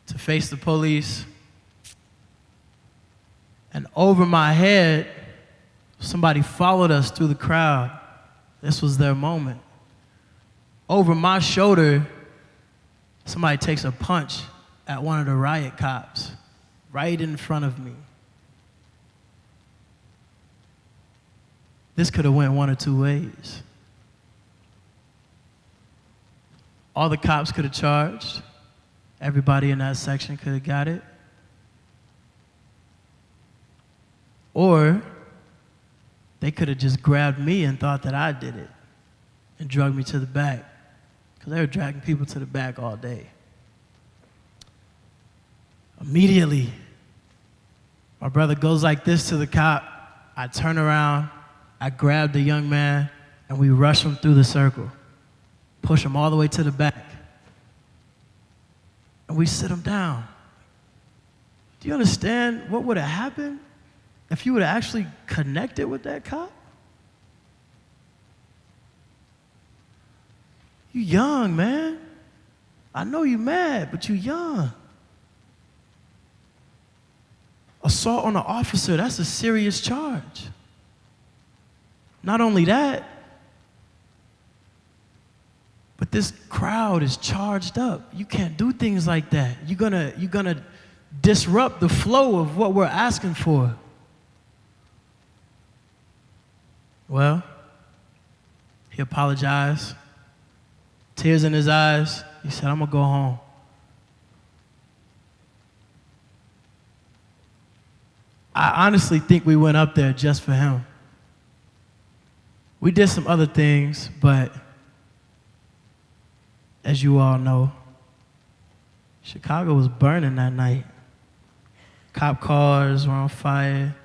Speaker 20: to face the police. And over my head, somebody followed us through the crowd. This was their moment. Over my shoulder, somebody takes a punch at one of the riot cops right in front of me. this could have went one or two ways. All the cops could have charged. Everybody in that section could have got it. Or they could have just grabbed me and thought that I did it and drugged me to the back, because they were dragging people to the back all day. Immediately, my brother goes like this to the cop. I turn around, I grab the young man, and we rush him through the circle, push him all the way to the back, and we sit him down. Do you understand what would have happened if you would have actually connected with that cop? You young, man. I know you mad, but you young. Assault on an officer, that's a serious charge. Not only that, but this crowd is charged up. You can't do things like that. You're gonna disrupt the flow of what we're asking for. Well, he apologized. Tears in his eyes. He said, I'm gonna go home. I honestly think we went up there just for him. We did some other things, but as you all know, Chicago was burning that night. Cop cars were on fire.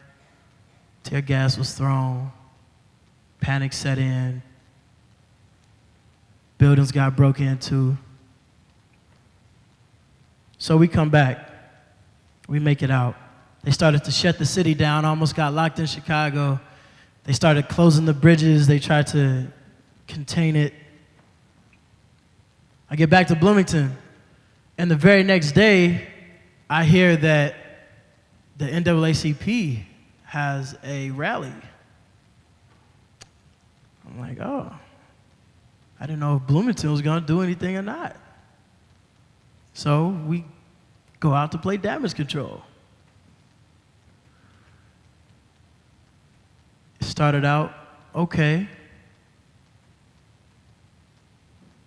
Speaker 20: Tear gas was thrown. Panic set in. Buildings got broken into. So we come back. We make it out. They started to shut the city down, almost got locked in Chicago. They started closing the bridges. They tried to contain it. I get back to Bloomington, and the very next day, I hear that the NAACP has a rally. I'm like, oh, I didn't know if Bloomington was gonna do anything or not. So we go out to play damage control. It started out okay.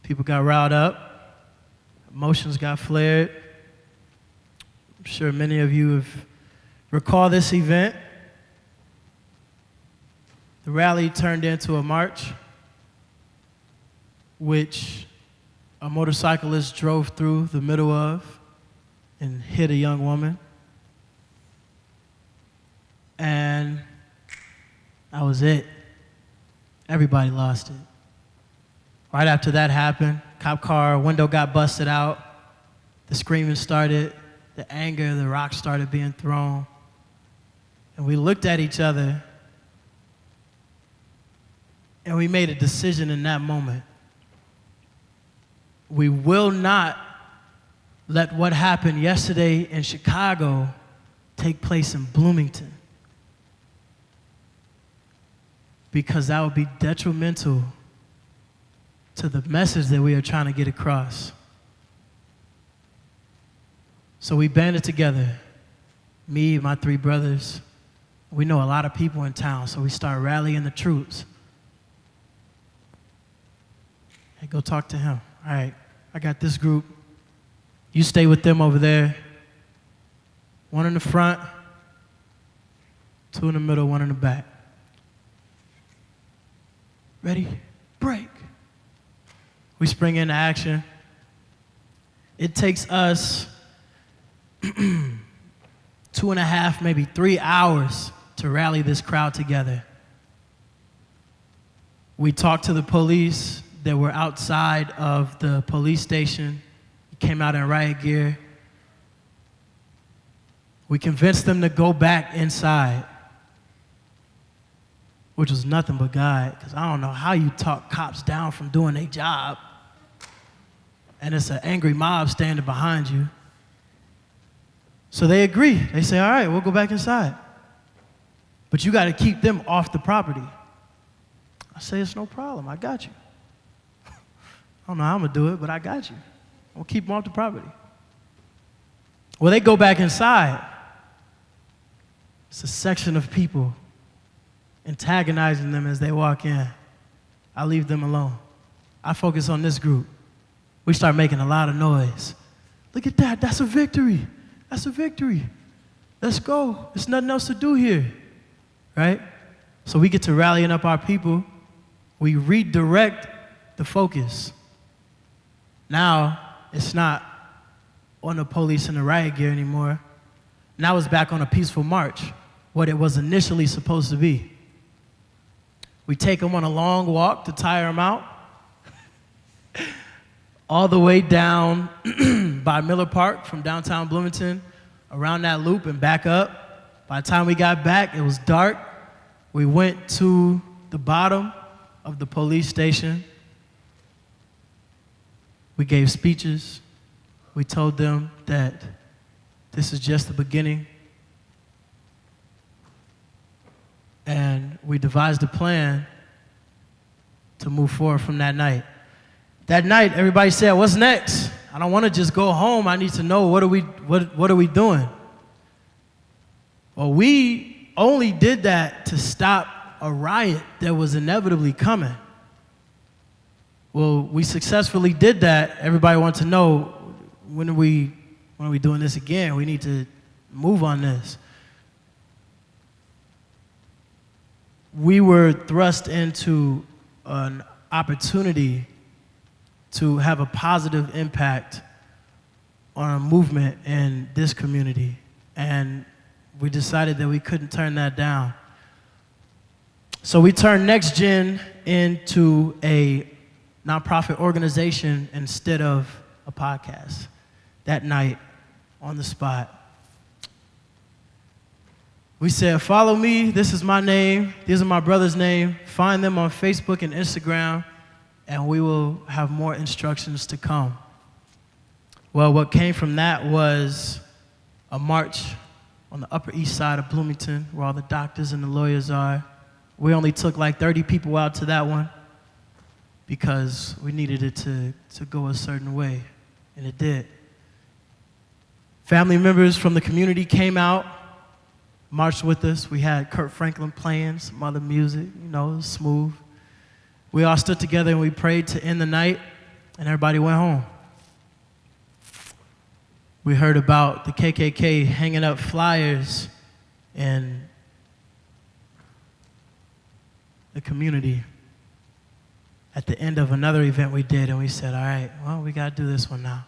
Speaker 20: People got riled up. Emotions got flared. I'm sure many of you have recall this event. The rally turned into a march, which a motorcyclist drove through the middle of and hit a young woman. And that was it. Everybody lost it. Right after that happened, cop car window got busted out. The screaming started, the anger, the rocks started being thrown. And we looked at each other and we made a decision in that moment. We will not let what happened yesterday in Chicago take place in Bloomington, because that would be detrimental to the message that we are trying to get across. So we banded together, me and my three brothers. We know a lot of people in town, so we start rallying the troops. Hey, go talk to him. All right, I got this group. You stay with them over there. One in the front, two in the middle, one in the back. Ready? Break. We spring into action. It takes us 2.5, maybe 3 hours to rally this crowd together. We talked to the police that were outside of the police station, came out in riot gear. We convinced them to go back inside, which was nothing but God, because I don't know how you talk cops down from doing their job, and it's an angry mob standing behind you. So they agree. They say, all right, we'll go back inside. But you got to keep them off the property. I say, it's no problem. I got you. I don't know how I'm going to do it, but I got you. I'll keep them off the property. Well, they go back inside. It's a section of people antagonizing them as they walk in. I leave them alone. I focus on this group. We start making a lot of noise. Look at that, that's a victory. That's a victory. Let's go. There's nothing else to do here, right? So we get to rallying up our people. We redirect the focus. Now, it's not on the police in the riot gear anymore. Now it's back on a peaceful march, what it was initially supposed to be. We take them on a long walk to tire them out, all the way down by Miller Park from downtown Bloomington, around that loop and back up. By the time we got back, it was dark. We went to the bottom of the police station. We gave speeches. We told them that this is just the beginning. And we devised a plan to move forward from that night. That night, everybody said, what's next? I don't want to just go home. I need to know what are we doing? Well, we only did that to stop a riot that was inevitably coming. Well, we successfully did that. Everybody wants to know, when are we doing this again? We need to move on this. We were thrust into an opportunity to have a positive impact on a movement in this community. And we decided that we couldn't turn that down. So we turned Next Gen into a nonprofit organization instead of a podcast. That night, on the spot, we said, follow me, this is my name, these are my brother's name, find them on Facebook and Instagram, and we will have more instructions to come. Well, what came from that was a march on the Upper East Side of Bloomington, where all the doctors and the lawyers are. We only took like 30 people out to that one because we needed it to go a certain way, and it did. Family members from the community came out, marched with us. We had Kurt Franklin playing some other music, it was smooth. We all stood together and we prayed to end the night, and everybody went home. We heard about the KKK hanging up flyers in the community at the end of another event we did, and we said, all right, well, we got to do this one now.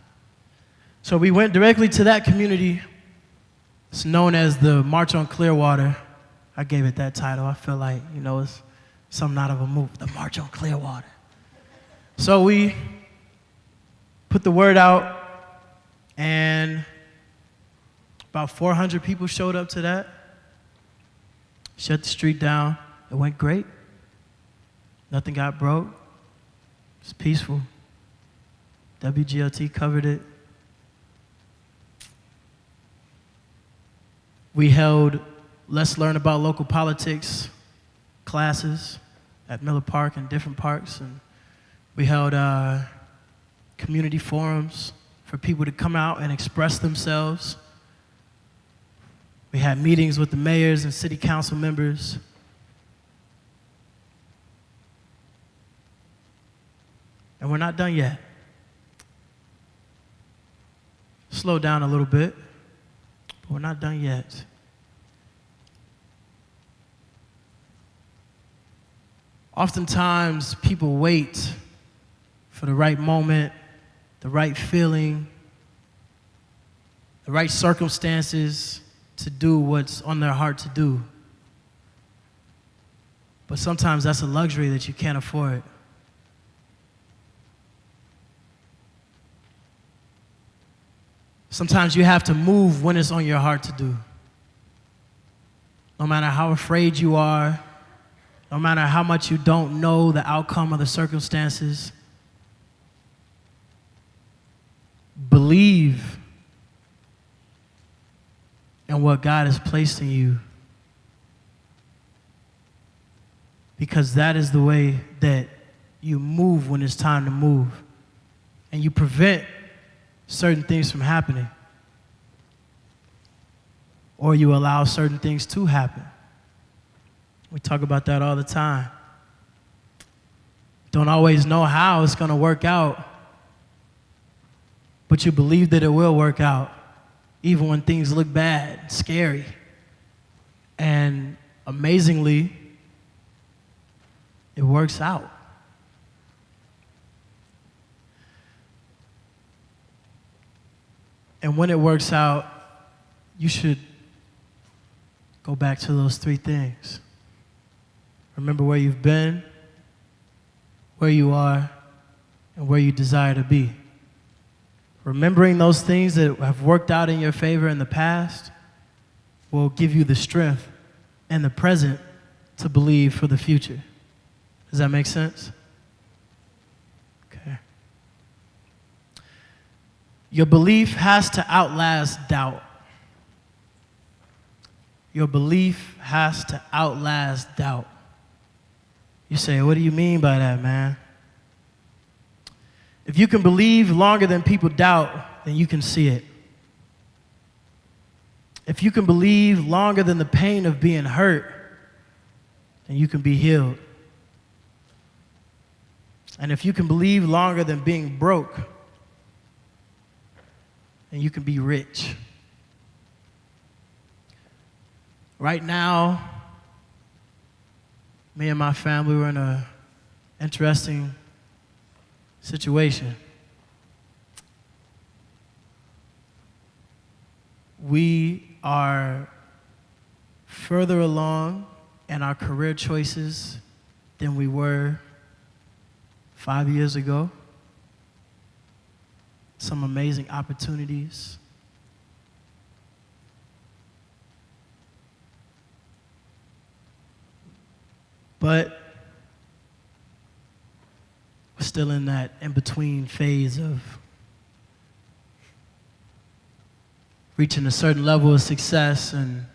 Speaker 20: So we went directly to that community. It's known as the March on Clearwater. I gave it that title. I feel like, it's something out of a movie, the March on Clearwater. So we put the word out, and about 400 people showed up to that. Shut the street down. It went great. Nothing got broke. It was peaceful. WGLT covered it. We held Let's Learn About Local Politics classes at Miller Park and different parks. And we held community forums for people to come out and express themselves. We had meetings with the mayors and city council members. And we're not done yet. Slow down a little bit, but we're not done yet. Oftentimes, people wait for the right moment, the right feeling, the right circumstances to do what's on their heart to do. But sometimes that's a luxury that you can't afford. Sometimes you have to move when it's on your heart to do. No matter how afraid you are, no matter how much you don't know the outcome of the circumstances, believe in what God has placed in you, because that is the way that you move when it's time to move, and you prevent certain things from happening, or you allow certain things to happen. We talk about that all the time. Don't always know how it's going to work out, but you believe that it will work out, even when things look bad, scary. And amazingly, it works out. And when it works out, you should go back to those three things. Remember where you've been, where you are, and where you desire to be. Remembering those things that have worked out in your favor in the past will give you the strength and the present to believe for the future. Does that make sense? Okay. Your belief has to outlast doubt. Your belief has to outlast doubt. You say, what do you mean by that, man? If you can believe longer than people doubt, then you can see it. If you can believe longer than the pain of being hurt, then you can be healed. And if you can believe longer than being broke, then you can be rich. Right now, me and my family were in an interesting situation. We are further along in our career choices than we were 5 years ago. Some amazing opportunities. But we're still in that in-between phase of reaching a certain level of success and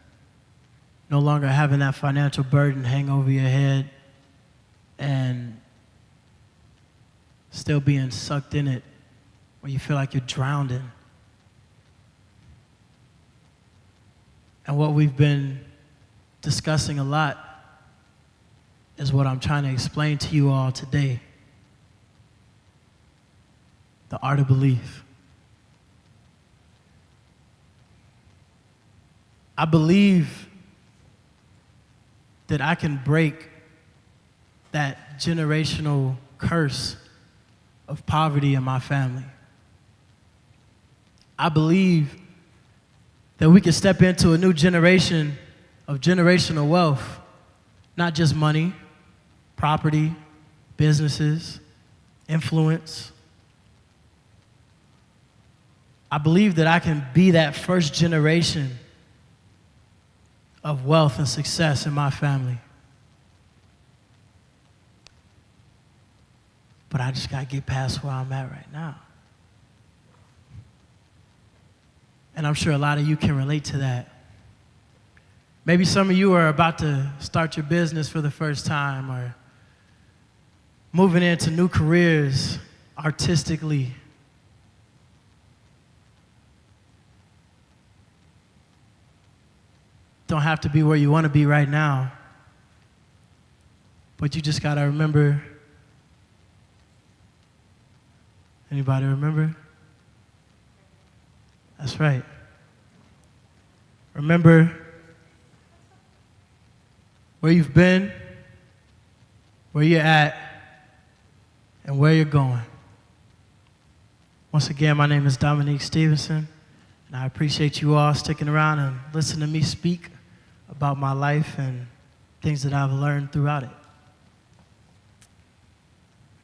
Speaker 20: no longer having that financial burden hang over your head and still being sucked in it where you feel like you're drowning. And what we've been discussing a lot is what I'm trying to explain to you all today. The art of belief. I believe that I can break that generational curse of poverty in my family. I believe that we can step into a new generation of generational wealth, not just money, property, businesses, influence. I believe that I can be that first generation of wealth and success in my family. But I just gotta get past where I'm at right now. And I'm sure a lot of you can relate to that. Maybe some of you are about to start your business for the first time or moving into new careers artistically. Don't have to be where you want to be right now, but you just got to remember. Anybody remember? That's right. Remember where you've been, where you're at, and where you're going. Once again, my name is Dominque Stevenson, and I appreciate you all sticking around and listening to me speak about my life and things that I've learned throughout it.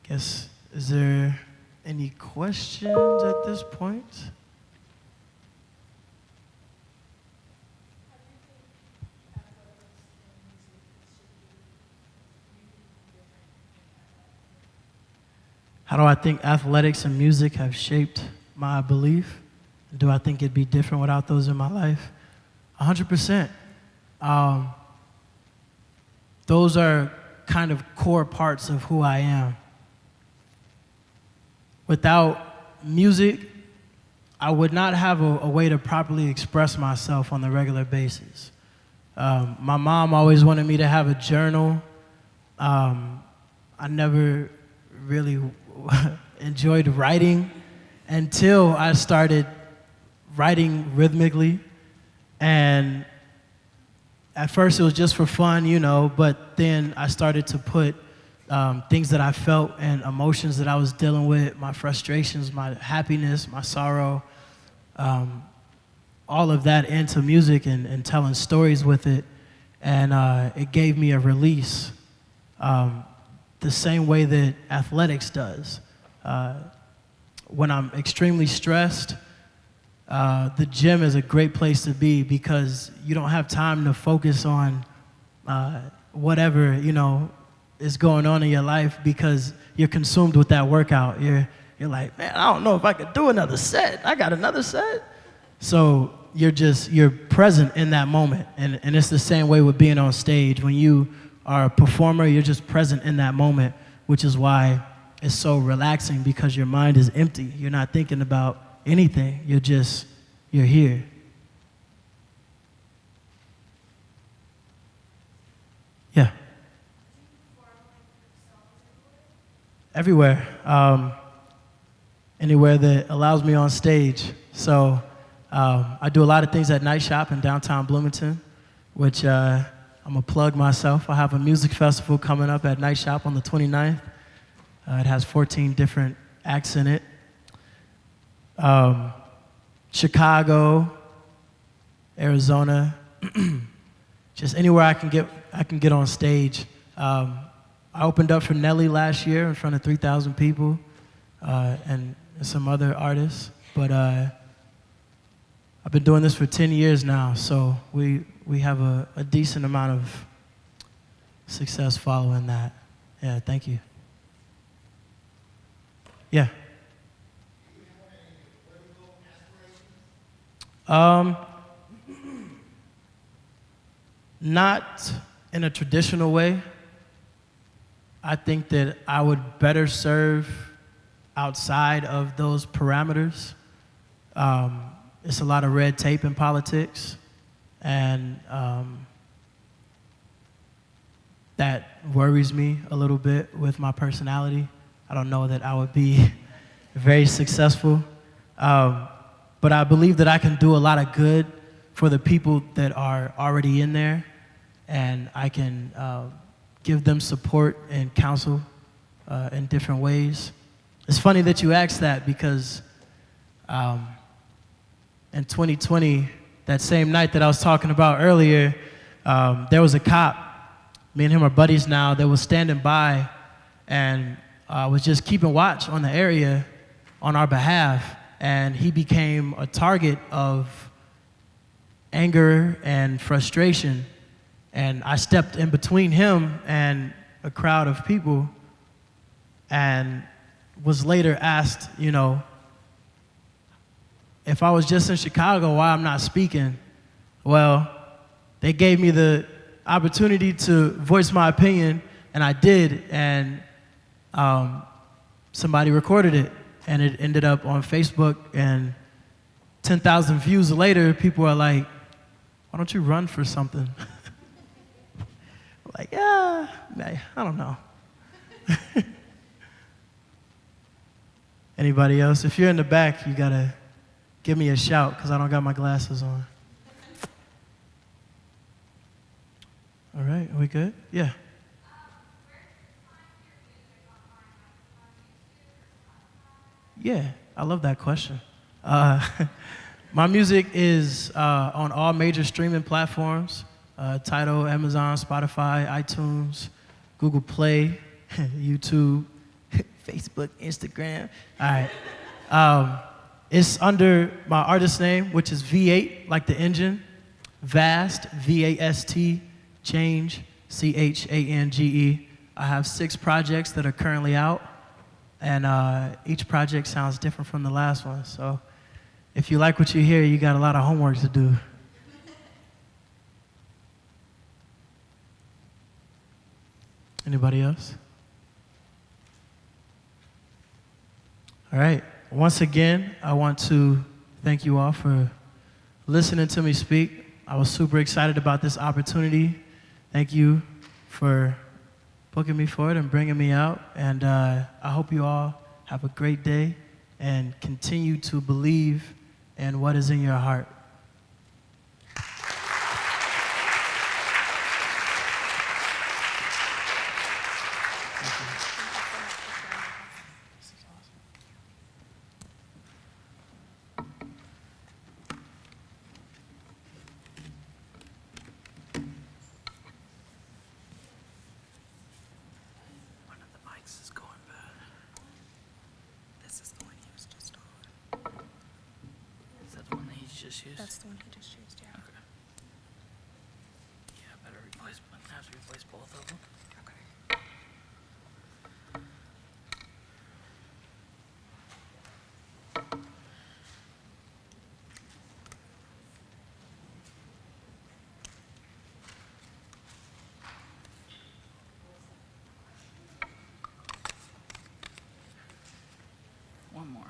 Speaker 20: I guess, is there any questions at this point? How do I think athletics and music have shaped my belief? Do I think it'd be different without those in my life? 100%. Those are kind of core parts of who I am. Without music, I would not have a way to properly express myself on a regular basis. My mom always wanted me to have a journal. I never really enjoyed writing until I started writing rhythmically. And at first it was just for fun, you know, but then I started to put things that I felt and emotions that I was dealing with, my frustrations, my happiness, my sorrow, all of that into music and telling stories with it. And it gave me a release, the same way that athletics does. When I'm extremely stressed, the gym is a great place to be because you don't have time to focus on whatever, you know, is going on in your life because you're consumed with that workout. You're like, man, I don't know if I could do another set. I got another set. So you're present in that moment. And it's the same way with being on stage. When you are a performer, you're just present in that moment, which is why it's so relaxing because your mind is empty. You're not thinking about anything. You're here. Yeah. Everywhere. Anywhere that allows me on stage. So I do a lot of things at Night Shop in downtown Bloomington, which I'm going to plug myself. I have a music festival coming up at Night Shop on the 29th. It has 14 different acts in it. Chicago, Arizona, just anywhere I can get on stage. I opened up for Nelly last year in front of 3,000 people and some other artists. But I've been doing this for 10 years now, so we have a decent amount of success following that. Yeah, thank you. Yeah. Not in a traditional way. I think that I would better serve outside of those parameters. It's a lot of red tape in politics, and that worries me a little bit with my personality. I don't know that I would be very successful, but I believe that I can do a lot of good for the people that are already in there, and I can give them support and counsel in different ways. It's funny that you asked that because in 2020, that same night that I was talking about earlier, there was a cop, me and him are buddies now, that was standing by and was just keeping watch on the area on our behalf, and he became a target of anger and frustration, and I stepped in between him and a crowd of people and was later asked, you know, if I was just in Chicago, why I'm not speaking. Well, they gave me the opportunity to voice my opinion, and I did, and somebody recorded it, and it ended up on Facebook, and 10,000 views later, people are like, why don't you run for something? Like, yeah, I don't know. Anybody else? If you're in the back, you gotta give me a shout, because I don't got my glasses on. All right, are we good? Yeah. Yeah, I love that question. My music is on all major streaming platforms, Tidal, Amazon, Spotify, iTunes, Google Play, YouTube, Facebook, Instagram. All right. It's under my artist name, which is V8, like the engine, Vast, V-A-S-T, Change, C-H-A-N-G-E. I have 6 projects that are currently out, and each project sounds different from the last one. So if you like what you hear, you got a lot of homework to do. Anybody else? All right. Once again, I want to thank you all for listening to me speak. I was super excited about this opportunity. Thank you for booking me for it and bringing me out. And I hope you all have a great day and continue to believe in what is in your heart.
Speaker 10: That's the one he just used, yeah. Okay. Yeah, better replace, have to replace both of them. Okay. One more.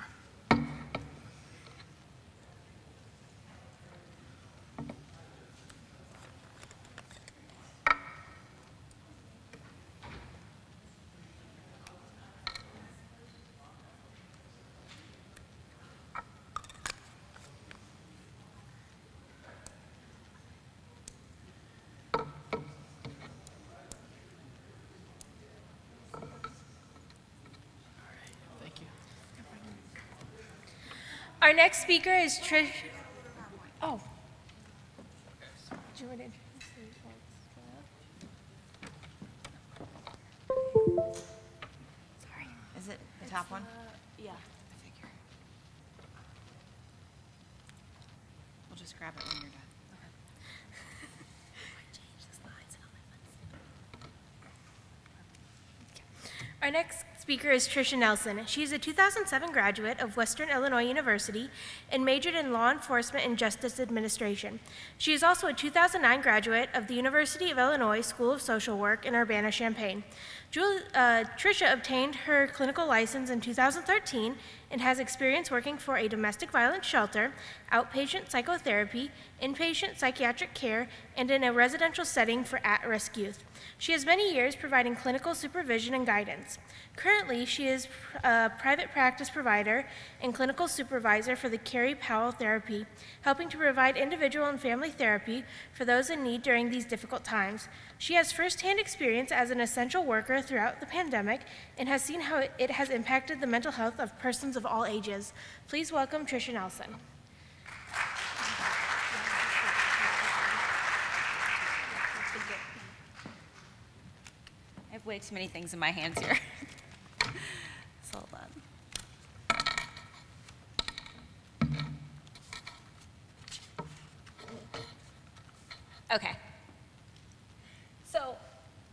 Speaker 5: Our next speaker is Trisha. Oh. Do you want to introduce yourself?
Speaker 12: Sorry. Is it the top one?
Speaker 5: Yeah.
Speaker 12: I figure. We'll just grab it when you're done.
Speaker 5: Our next speaker is Trisha Nelson. She's a 2007 graduate of Western Illinois University and majored in law enforcement and justice administration. She is also a 2009 graduate of the University of Illinois School of Social Work in Urbana-Champaign. Trisha obtained her clinical license in 2013 and has experience working for a domestic violence shelter, outpatient psychotherapy, inpatient psychiatric care, and in a residential setting for at-risk youth. She has many years providing clinical supervision and guidance. Currently, she is a private practice provider and clinical supervisor for the Keri Powell therapy, helping to provide individual and family therapy for those in need during these difficult times. She has firsthand experience as an essential worker throughout the pandemic and has seen how it has impacted the mental health of persons of all ages. Please welcome Trisha Nelson.
Speaker 12: I have way too many things in my hands here. So hold on. Okay. So,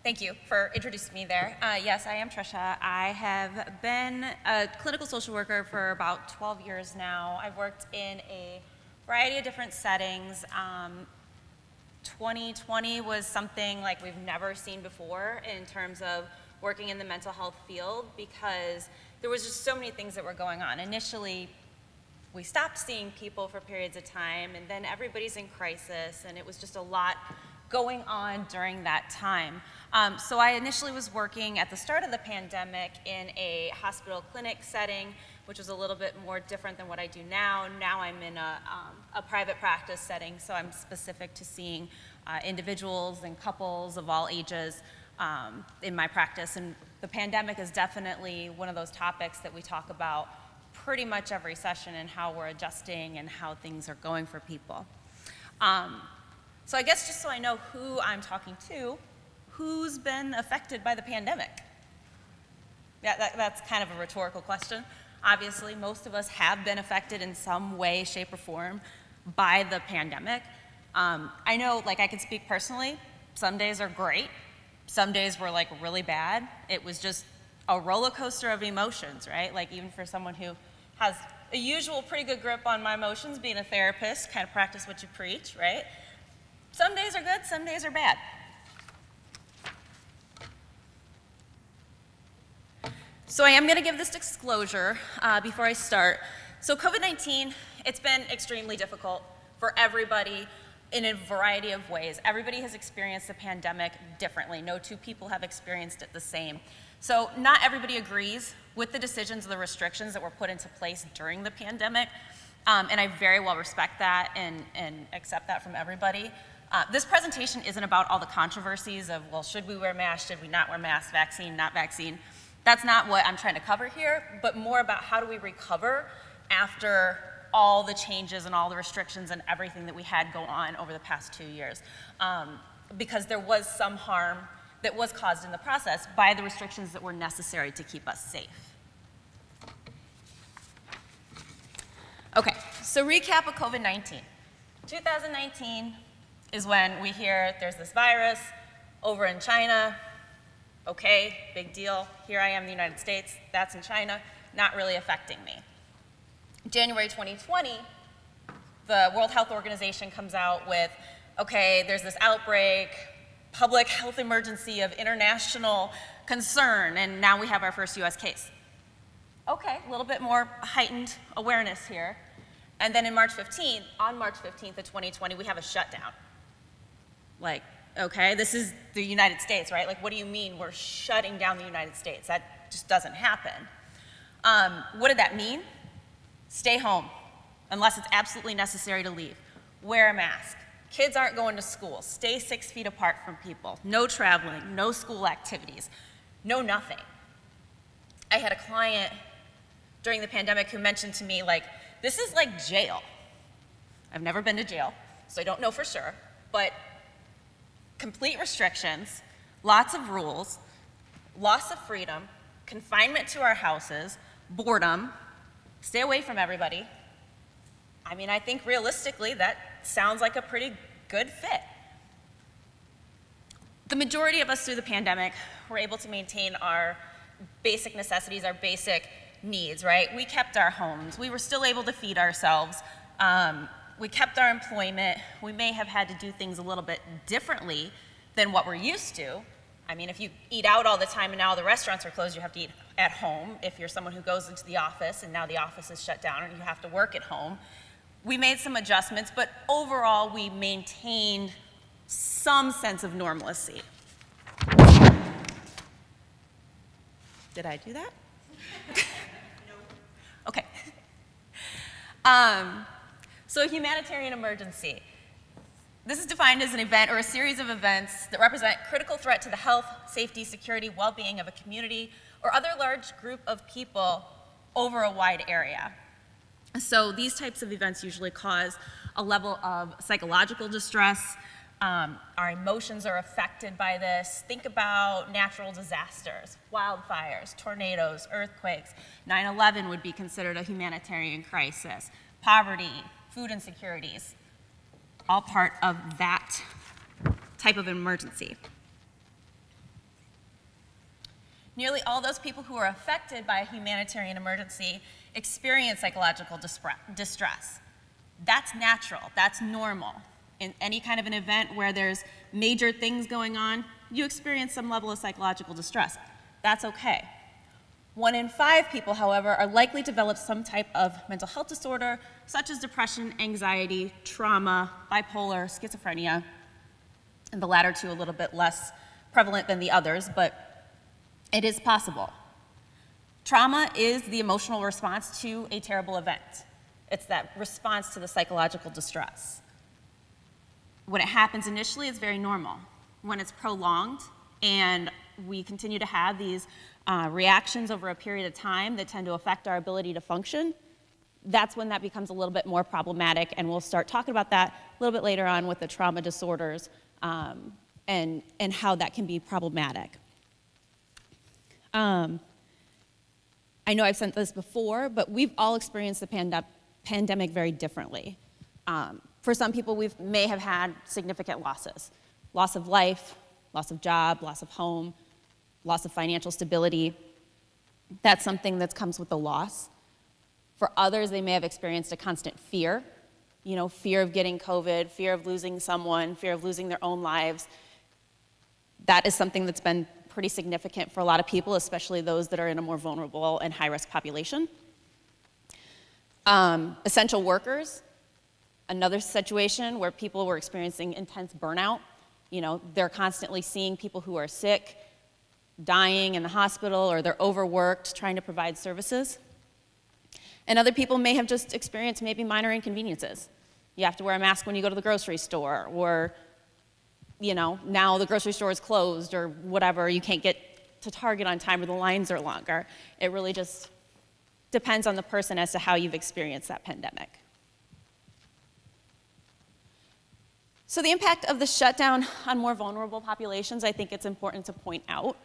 Speaker 12: thank you for introducing me there. Yes, I am Trisha. I have been a clinical social worker for about 12 years now. I've worked in a variety of different settings. 2020 was something like we've never seen before in terms of working in the mental health field because there was just so many things that were going on. Initially, we stopped seeing people for periods of time, and then everybody's in crisis, and it was just a lot going on during that time. So I initially was working at the start of the pandemic in a hospital clinic setting, which was a little bit more different than what I do now. Now I'm in a private practice setting, so I'm specific to seeing individuals and couples of all ages in my practice. And the pandemic is definitely one of those topics that we talk about pretty much every session and how we're adjusting and how things are going for people. So I guess just so I know who I'm talking to, who's been affected by the pandemic? Yeah, that's kind of a rhetorical question. Obviously, most of us have been affected in some way, shape, or form by the pandemic. I know, like, I can speak personally. Some days are great. Some days were, like, really bad. It was just a roller coaster of emotions, right? Like, even for someone who has a usual pretty good grip on my emotions, being a therapist, kind of practice what you preach, right? Some days are good, some days are bad. So I am going to give this disclosure before I start. So COVID-19, it's been extremely difficult for everybody. in a variety of ways. Everybody has experienced the pandemic differently. No two people have experienced it the same. So not everybody agrees with the decisions or the restrictions that were put into place during the pandemic, and I very well respect that and accept that from everybody. This presentation isn't about all the controversies of, well, should we wear masks, should we not wear masks, vaccine, not vaccine. That's not what I'm trying to cover here, but more about how do we recover after all the changes and all the restrictions and everything that we had go on over the past 2 years. Because there was some harm that was caused in the process by the restrictions that were necessary to keep us safe. Okay, so recap of COVID-19. 2019 is when we hear there's this virus over in China. Okay, big deal. Here I am in the United States, that's in China, not really affecting me. January 2020, the World Health Organization comes out with, okay, there's this outbreak, public health emergency of international concern, and now we have our first US case. Okay, a little bit more heightened awareness here. And then on March 15th of 2020, we have a shutdown. Like, okay, this is the United States, right? Like, what do you mean we're shutting down the United States? That just doesn't happen. What did that mean? Stay home, unless it's absolutely necessary to leave. Wear a mask. Kids aren't going to school. Stay 6 feet apart from people. No traveling, no school activities, no nothing. I had a client during the pandemic who mentioned to me, like, this is like jail. I've never been to jail, so I don't know for sure, but complete restrictions, lots of rules, loss of freedom, confinement to our houses, boredom, stay away from everybody. I mean, I think realistically that sounds like a pretty good fit. The majority of us through the pandemic were able to maintain our basic necessities, our basic needs, right? We kept our homes. We were still able to feed ourselves. We kept our employment. We may have had to do things a little bit differently than what we're used to. I mean, if you eat out all the time and now the restaurants are closed, you have to eat at home. If you're someone who goes into the office and now the office is shut down and you have to work at home, we made some adjustments, but overall we maintained some sense of normalcy. Did I do that? Okay. So a humanitarian emergency. This is defined as an event or a series of events that represent critical threat to the health, safety, security, well-being of a community or other large group of people over a wide area. So these types of events usually cause a level of psychological distress. Our emotions are affected by this. Think about natural disasters, wildfires, tornadoes, earthquakes. 9/11 would be considered a humanitarian crisis. Poverty, food insecurities, all part of that type of emergency. Nearly all those people who are affected by a humanitarian emergency experience psychological distress. That's natural, that's normal. In any kind of an event where there's major things going on, you experience some level of psychological distress. That's okay. 1 in 5 people, however, are likely to develop some type of mental health disorder, such as depression, anxiety, trauma, bipolar, schizophrenia, and the latter two a little bit less prevalent than the others, but it is possible. Trauma is the emotional response to a terrible event. It's that response to the psychological distress. When it happens initially, it's very normal. When it's prolonged and we continue to have these reactions over a period of time that tend to affect our ability to function, that's when that becomes a little bit more problematic, and we'll start talking about that a little bit later on with the trauma disorders and how that can be problematic. I know I've said this before, but we've all experienced the pandemic very differently. For some people, we may have had significant losses. Loss of life, loss of job, loss of home, loss of financial stability. That's something that comes with the loss. For others, they may have experienced a constant fear. You know, fear of getting COVID, fear of losing someone, fear of losing their own lives. That is something that's been pretty significant for a lot of people, especially those that are in a more vulnerable and high-risk population. Essential workers.
Speaker 21: Another situation where people were experiencing intense burnout. You know, they're constantly seeing people who are sick, dying in the hospital, or they're overworked trying to provide services. And other people may have just experienced maybe minor inconveniences. You have to wear a mask when you go to the grocery store, or, you know, now the grocery store is closed, or whatever, you can't get to Target on time, or the lines are longer. It really just depends on the person as to how you've experienced that pandemic. So the impact of the shutdown on more vulnerable populations, I think it's important to point out.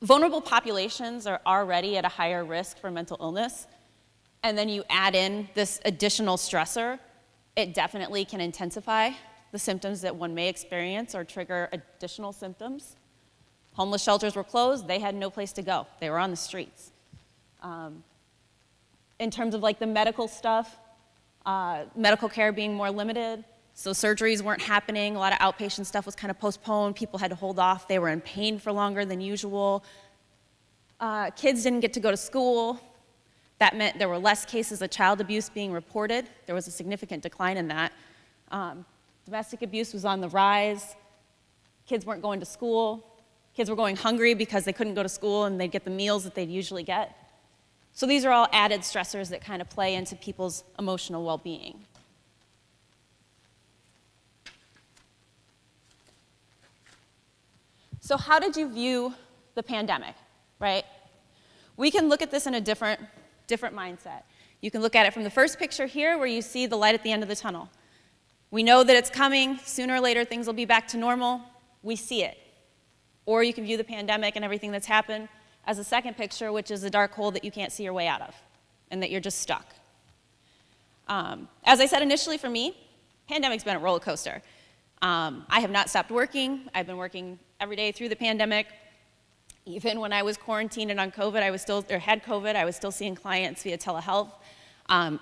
Speaker 21: Vulnerable populations are already at a higher risk for mental illness, and then you add in this additional stressor, it definitely can intensify the symptoms that one may experience or trigger additional symptoms. Homeless shelters were closed, they had no place to go. They were on the streets. In terms of like the medical stuff, medical care being more limited, so surgeries weren't happening, a lot of outpatient stuff was kind of postponed, people had to hold off, they were in pain for longer than usual. Kids didn't get to go to school. That meant there were less cases of child abuse being reported. There was a significant decline in that. Domestic abuse was on the rise. Kids weren't going to school. Kids were going hungry because they couldn't go to school and they'd get the meals that they'd usually get. So these are all added stressors that kind of play into people's emotional well-being. So how did you view the pandemic, right? We can look at this in a different mindset. You can look at it from the first picture here where you see the light at the end of the tunnel. We know that it's coming. Sooner or later, things will be back to normal. We see it. Or you can view the pandemic and everything that's happened as a second picture, which is a dark hole that you can't see your way out of, and that you're just stuck. As I said initially, for me, pandemic's been a roller coaster. I have not stopped working. I've been working every day through the pandemic. Even when I was quarantined and on COVID, had COVID, I was still seeing clients via telehealth.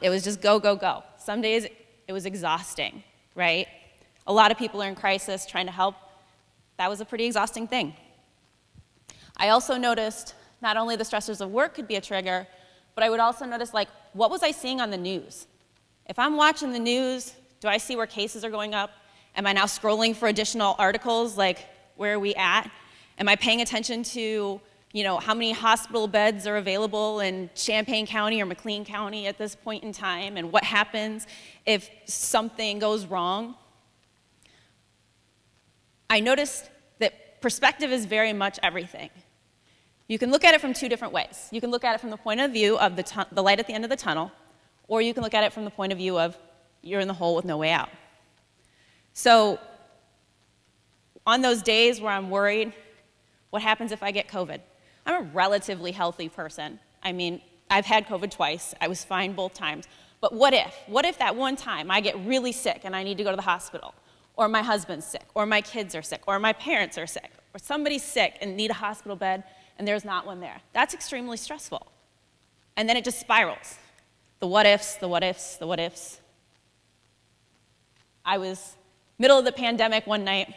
Speaker 21: It was just go, go, go. Some days it was exhausting, right? A lot of people are in crisis trying to help. That was a pretty exhausting thing. I also noticed not only the stressors of work could be a trigger, but I would also notice, like, what was I seeing on the news? If I'm watching the news, do I see where cases are going up? Am I now scrolling for additional articles, like, where are we at? Am I paying attention to, you know, how many hospital beds are available in Champaign County or McLean County at this point in time, and what happens if something goes wrong? I noticed that perspective is very much everything. You can look at it from two different ways. You can look at it from the point of view of the light at the end of the tunnel, or you can look at it from the point of view of you're in the hole with no way out. So on those days where I'm worried, what happens if I get COVID? I'm a relatively healthy person. I mean, I've had COVID twice. I was fine both times. But what if? What if that one time I get really sick and I need to go to the hospital? Or my husband's sick, or my kids are sick, or my parents are sick, or somebody's sick and need a hospital bed and there's not one there. That's extremely stressful. And then it just spirals. The what ifs, the what ifs, the what ifs. I was middle of the pandemic one night.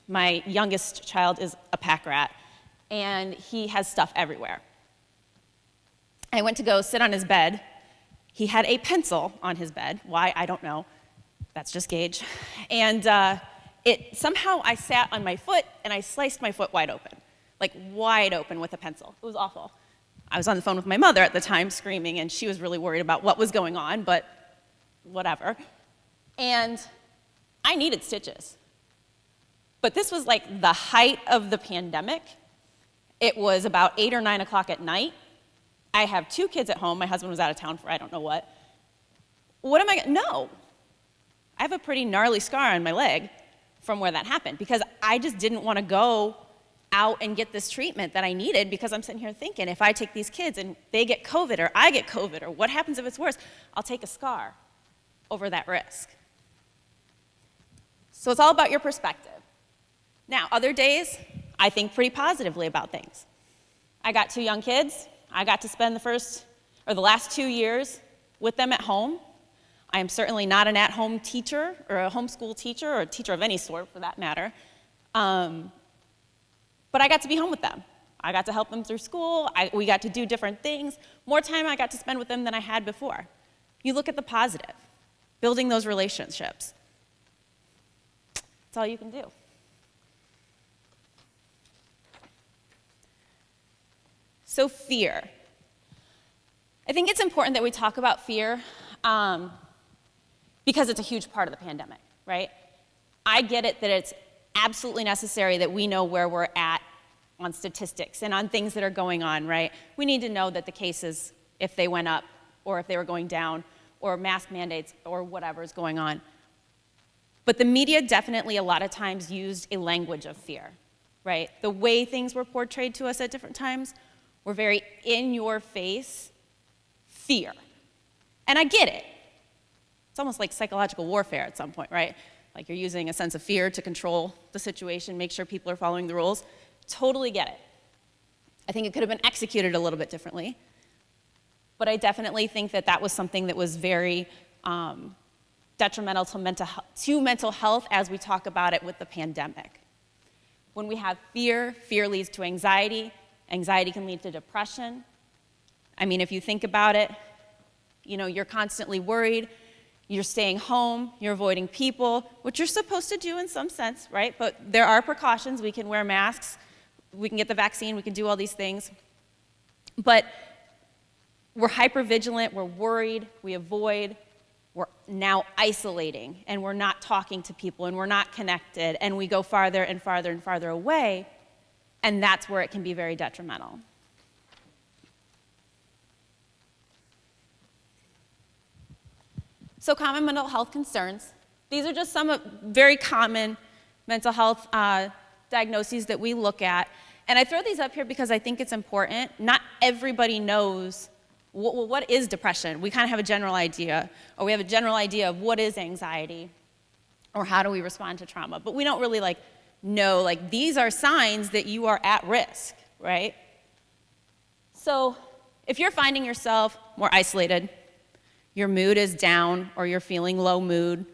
Speaker 21: My youngest child is a pack rat, and he has stuff everywhere. I went to go sit on his bed. He had a pencil on his bed. Why, I don't know. That's just Gage. And somehow I sat on my foot and I sliced my foot wide open, like wide open with a pencil. It was awful. I was on the phone with my mother at the time screaming, and she was really worried about what was going on, but whatever. And I needed stitches. But this was like the height of the pandemic. It was about 8 or 9 o'clock at night. I have 2 kids at home. My husband was out of town for I don't know what. What am I gonna, no. I have a pretty gnarly scar on my leg from where that happened because I just didn't want to go out and get this treatment that I needed because I'm sitting here thinking if I take these kids and they get COVID or I get COVID or what happens if it's worse, I'll take a scar over that risk. So it's all about your perspective. Now, other days, I think pretty positively about things. I got 2 young kids. I got to spend the last 2 years with them at home. I am certainly not an at-home teacher or a homeschool teacher or a teacher of any sort for that matter. But I got to be home with them. I got to help them through school. We got to do different things. More time I got to spend with them than I had before. You look at the positive, building those relationships. That's all you can do. So fear. I think it's important that we talk about fear because it's a huge part of the pandemic, right? I get it that it's absolutely necessary that we know where we're at on statistics and on things that are going on, right? We need to know that the cases, if they went up or if they were going down or mask mandates or whatever is going on. But the media definitely a lot of times used a language of fear, right? The way things were portrayed to us at different times were very in-your-face fear. And I get it. It's almost like psychological warfare at some point, right? Like you're using a sense of fear to control the situation, make sure people are following the rules. Totally get it. I think it could have been executed a little bit differently. But I definitely think that that was something that was very detrimental to mental health as we talk about it with the pandemic. When we have fear, fear leads to anxiety. Anxiety can lead to depression. I mean, if you think about it, you know, you're constantly worried. You're staying home, you're avoiding people, which you're supposed to do in some sense, right? But there are precautions. We can wear masks, we can get the vaccine, we can do all these things. But we're hypervigilant, we're worried, we avoid, we're now isolating, and we're not talking to people, and we're not connected, and we go farther and farther and farther away, and that's where it can be very detrimental. So common mental health concerns. These are just some very common mental health diagnoses that we look at. And I throw these up here because I think it's important. Not everybody knows, what is depression? We kind of have a general idea, or we have a general idea of what is anxiety, or how do we respond to trauma. But we don't really know, these are signs that you are at risk, right? So if you're finding yourself more isolated, your mood is down, or you're feeling low mood,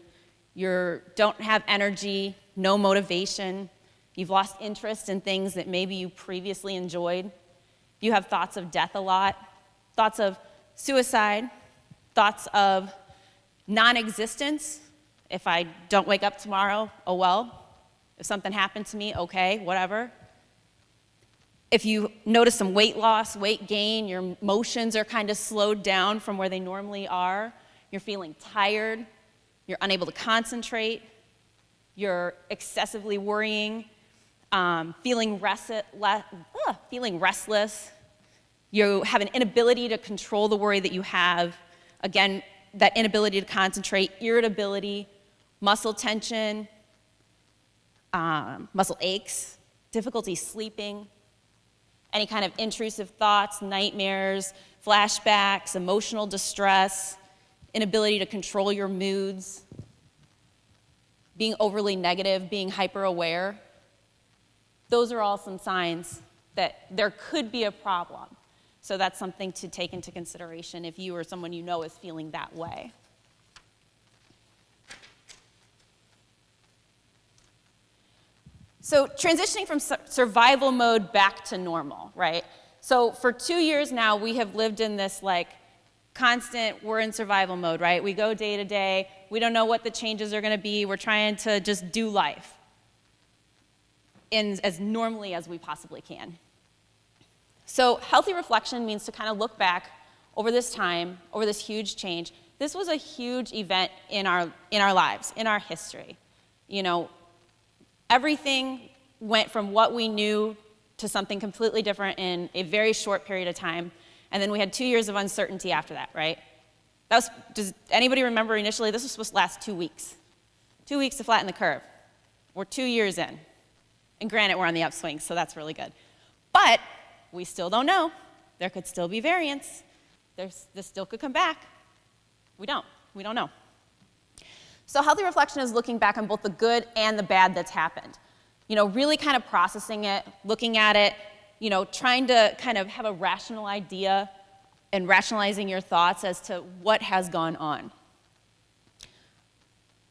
Speaker 21: you don't have energy, no motivation, you've lost interest in things that maybe you previously enjoyed, you have thoughts of death a lot, thoughts of suicide, thoughts of non-existence. If I don't wake up tomorrow, oh well. If something happened to me, okay, whatever. If you notice some weight loss, weight gain, your emotions are kind of slowed down from where they normally are, you're feeling tired, you're unable to concentrate, you're excessively worrying, feeling restless, you have an inability to control the worry that you have, again, that inability to concentrate, irritability, muscle tension, muscle aches, difficulty sleeping, any kind of intrusive thoughts, nightmares, flashbacks, emotional distress, inability to control your moods, being overly negative, being hyper-aware. Those are all some signs that there could be a problem. So that's something to take into consideration if you or someone you know is feeling that way. So transitioning from survival mode back to normal, right? So for 2 years now, we have lived in this constant, we're in survival mode, right? We go day to day, we don't know what the changes are gonna be, we're trying to just do life as normally as we possibly can. So healthy reflection means to kind of look back over this time, over this huge change. This was a huge event in our lives, in our history. You know, everything went from what we knew to something completely different in a very short period of time. And then we had 2 years of uncertainty after that, right? Does anybody remember initially, this was supposed to last 2 weeks. 2 weeks to flatten the curve. We're 2 years in. And granted, we're on the upswing, so that's really good. But we still don't know. There could still be variants. This still could come back. We don't know. So healthy reflection is looking back on both the good and the bad that's happened. You know, really kind of processing it, looking at it, you know, trying to kind of have a rational idea and rationalizing your thoughts as to what has gone on.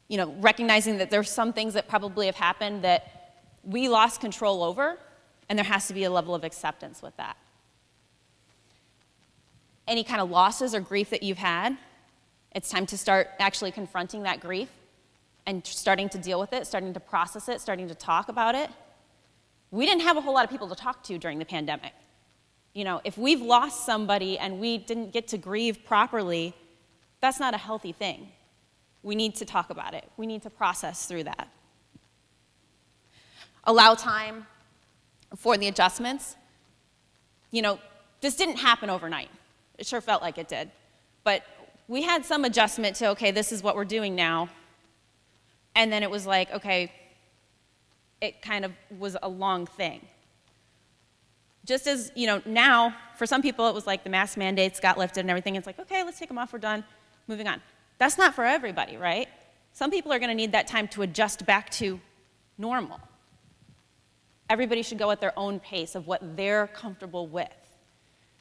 Speaker 21: You know, recognizing that there's some things that probably have happened that we lost control over, and there has to be a level of acceptance with that. Any kind of losses or grief that you've had, It's time to start actually confronting that grief and starting to deal with it, starting to process it, starting to talk about it. We didn't have a whole lot of people to talk to during the pandemic. You know, if we've lost somebody and we didn't get to grieve properly, that's not a healthy thing. We need to talk about it. We need to process through that. Allow time for the adjustments. You know, this didn't happen overnight. It sure felt like it did. But we had some adjustment to, okay, this is what we're doing now. And then it was like, okay, it kind of was a long thing. Just as, you know, now, for some people, it was like the mask mandates got lifted and everything. It's like, okay, let's take them off, we're done, moving on. That's not for everybody, right? Some people are going to need that time to adjust back to normal. Everybody should go at their own pace of what they're comfortable with.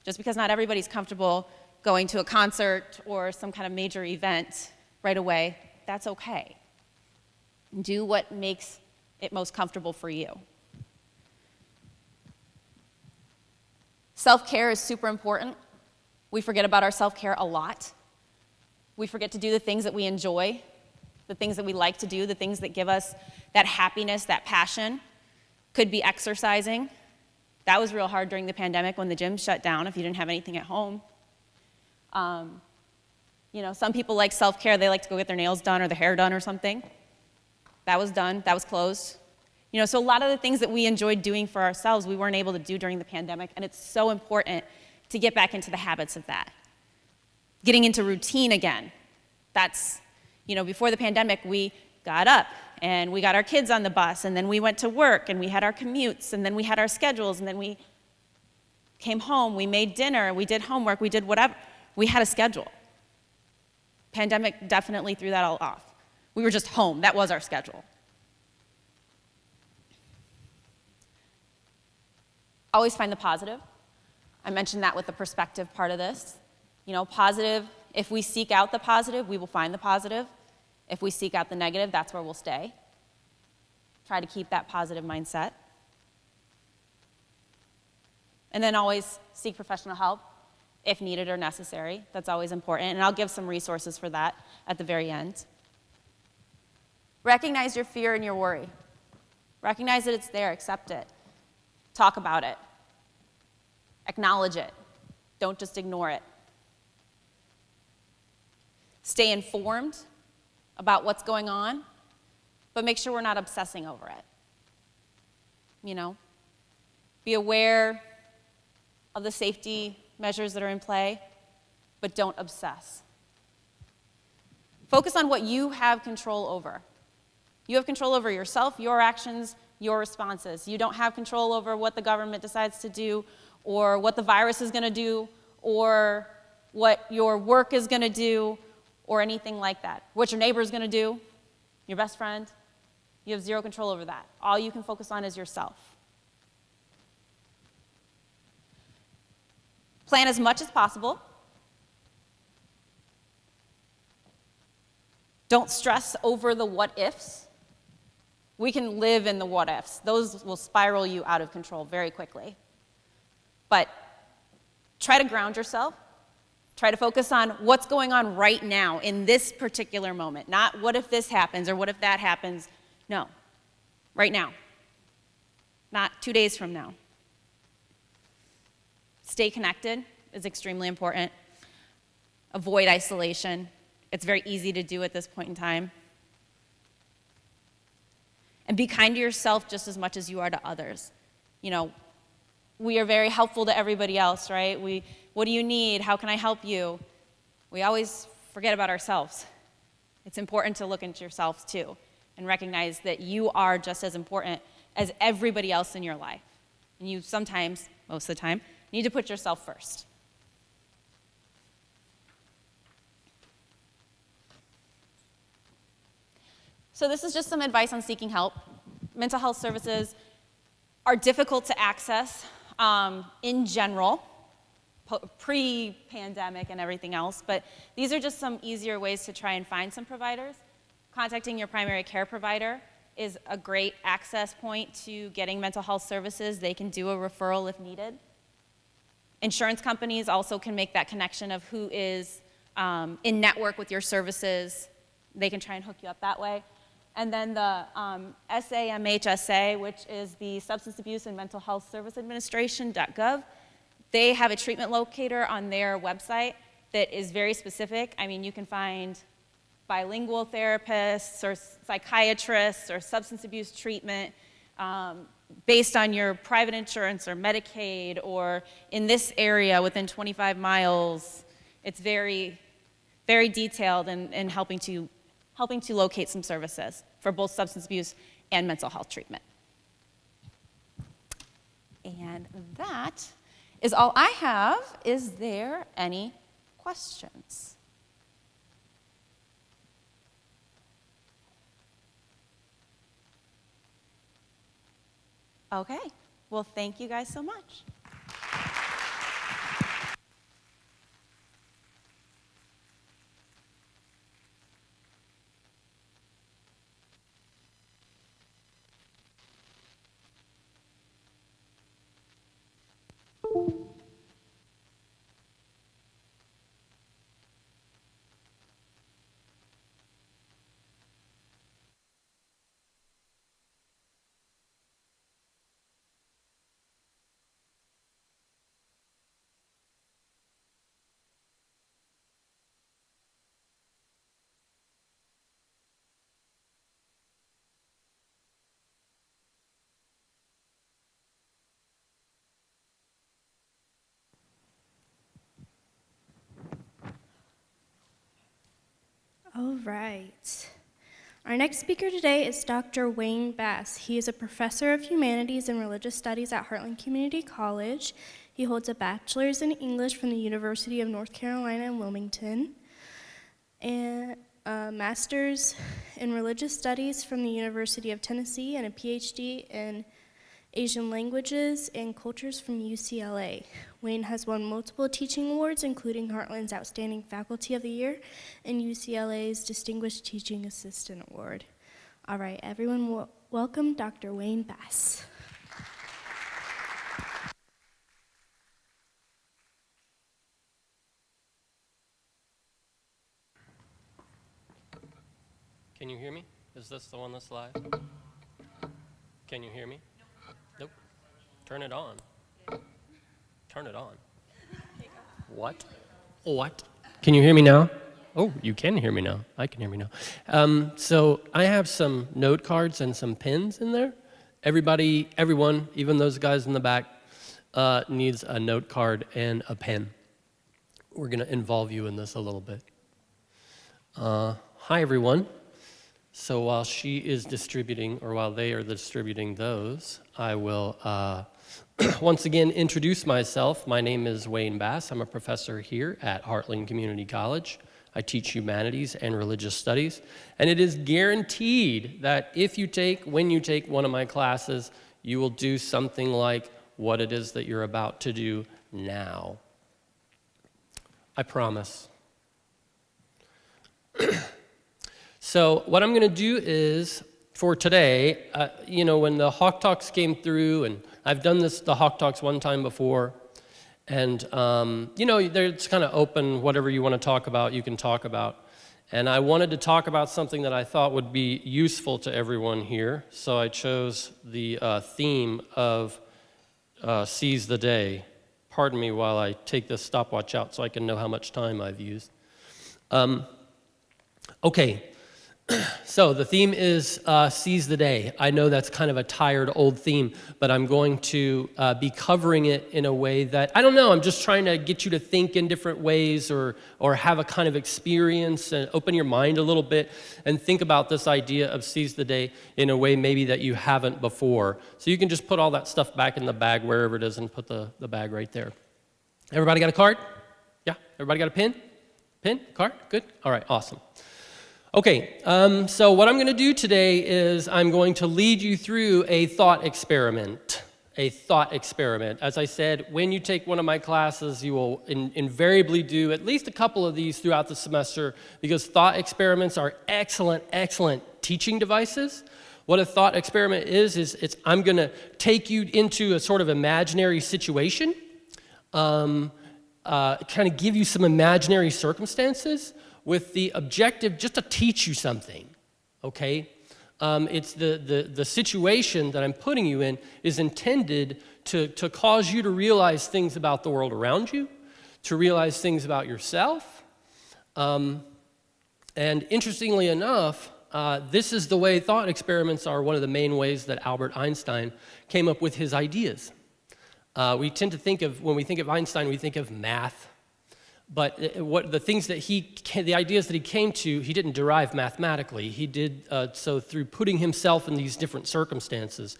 Speaker 21: Just because not everybody's comfortable going to a concert or some kind of major event right away, that's okay. Do what makes it most comfortable for you. Self-care is super important. We forget about our self-care a lot. We forget to do the things that we enjoy, the things that we like to do, the things that give us that happiness, that passion. Could be exercising. That was real hard during the pandemic when the gym shut down if you didn't have anything at home. You know, some people like self-care. They like to go get their nails done or their hair done or something. That was done. That was closed. You know, so a lot of the things that we enjoyed doing for ourselves, we weren't able to do during the pandemic, and it's so important to get back into the habits of that. Getting into routine again. That's, you know, before the pandemic, we got up, and we got our kids on the bus, and then we went to work, and we had our commutes, and then we had our schedules, and then we came home, we made dinner, we did homework, we did whatever. We had a schedule. Pandemic definitely threw that all off. We were just home. That was our schedule. Always find the positive. I mentioned that with the perspective part of this. You know, positive, if we seek out the positive, we will find the positive. If we seek out the negative, that's where we'll stay. Try to keep that positive mindset. And then always seek professional help if needed or necessary. That's always important. And I'll give some resources for that at the very end. Recognize your fear and your worry. Recognize that it's there. Accept it. Talk about it. Acknowledge it. Don't just ignore it. Stay informed about what's going on, but make sure we're not obsessing over it. You know, be aware of the safety measures that are in play, but don't obsess. Focus on what you have control over. You have control over yourself, your actions, your responses. You don't have control over what the government decides to do, or what the virus is going to do, or what your work is going to do, or anything like that. What your neighbor is going to do, your best friend. You have zero control over that. All you can focus on is yourself. Plan as much as possible. Don't stress over the what-ifs. We can live in the what-ifs. Those will spiral you out of control very quickly. But try to ground yourself. Try to focus on what's going on right now in this particular moment. Not what if this happens or what if that happens. No, right now. Not 2 days from now. Stay connected is extremely important. Avoid isolation. It's very easy to do at this point in time. And be kind to yourself just as much as you are to others. You know, we are very helpful to everybody else, right? What do you need? How can I help you? We always forget about ourselves. It's important to look into yourself too and recognize that you are just as important as everybody else in your life. And you sometimes, most of the time, need to put yourself first. So this is just some advice on seeking help. Mental health services are difficult to access in general, pre-pandemic and everything else, but these are just some easier ways to try and find some providers. Contacting your primary care provider is a great access point to getting mental health services. They can do a referral if needed. Insurance companies also can make that connection of who is in network with your services, they can try and hook you up that way. And then the SAMHSA, which is the Substance Abuse and Mental Health Service Administration.gov, they have a treatment locator on their website that is very specific. I mean, you can find bilingual therapists or psychiatrists or substance abuse treatment based on your private insurance or Medicaid, or in this area within 25 miles. It's very, very detailed in helping to locate some services for both substance abuse and mental health treatment. And that is all I have. Is there any questions? Okay, well, thank you guys so much.
Speaker 5: All right. Our next speaker today is Dr. Wayne Bass. He is a professor of humanities and religious studies at Heartland Community College. He holds a bachelor's in English from the University of North Carolina in Wilmington, and a master's in religious studies from the University of Tennessee, and a PhD in Asian languages and cultures from UCLA. Wayne has won multiple teaching awards, including Heartland's Outstanding Faculty of the Year and UCLA's Distinguished Teaching Assistant Award. All right, everyone, welcome Dr. Wayne Bass.
Speaker 2: Can you hear me? Is this the one that's live? Can you hear me? Nope. Turn it on. Turn it on. What? What? Can you hear me now? Oh, you can hear me now. I can hear me now. So I have some note cards and some pins in there. Everyone, even those guys in the back, needs a note card and a pen. We're going to involve you in this a little bit. Hi, everyone. So while she is distributing, or while they are distributing those, I will once again introduce myself. My name is Wayne Bass. I'm a professor here at Heartland Community College. I teach humanities and religious studies, and it is guaranteed that when you take one of my classes, you will do something like what it is that you're about to do now. I promise. So what I'm going to do is, for today, when the Hawk Talks came through, and I've done the Hawk Talks one time before, and, it's kind of open, whatever you want to talk about, you can talk about. And I wanted to talk about something that I thought would be useful to everyone here, so I chose the theme of Seize the Day. Pardon me while I take this stopwatch out so I can know how much time I've used. Okay. So the theme is Seize the Day. I know that's kind of a tired old theme, but I'm going to be covering it in a way that, I don't know, I'm just trying to get you to think in different ways or have a kind of experience and open your mind a little bit and think about this idea of Seize the Day in a way maybe that you haven't before. So you can just put all that stuff back in the bag wherever it is and put the bag right there. Everybody got a card? Yeah? Everybody got a pen? Pen? Card? Good? All right, awesome. Okay, so what I'm going to do today is I'm going to lead you through a thought experiment. A thought experiment. As I said, when you take one of my classes, you will invariably do at least a couple of these throughout the semester, because thought experiments are excellent, excellent teaching devices. What a thought experiment is I'm going to take you into a sort of imaginary situation. kind of give you some imaginary circumstances with the objective just to teach you something, okay? It's the situation that I'm putting you in is intended to cause you to realize things about the world around you, to realize things about yourself. And interestingly enough, this is the way thought experiments are one of the main ways that Albert Einstein came up with his ideas. We tend to think of, when we think of Einstein, we think of math. But the ideas that he came to, he didn't derive mathematically. He did so through putting himself in these different circumstances.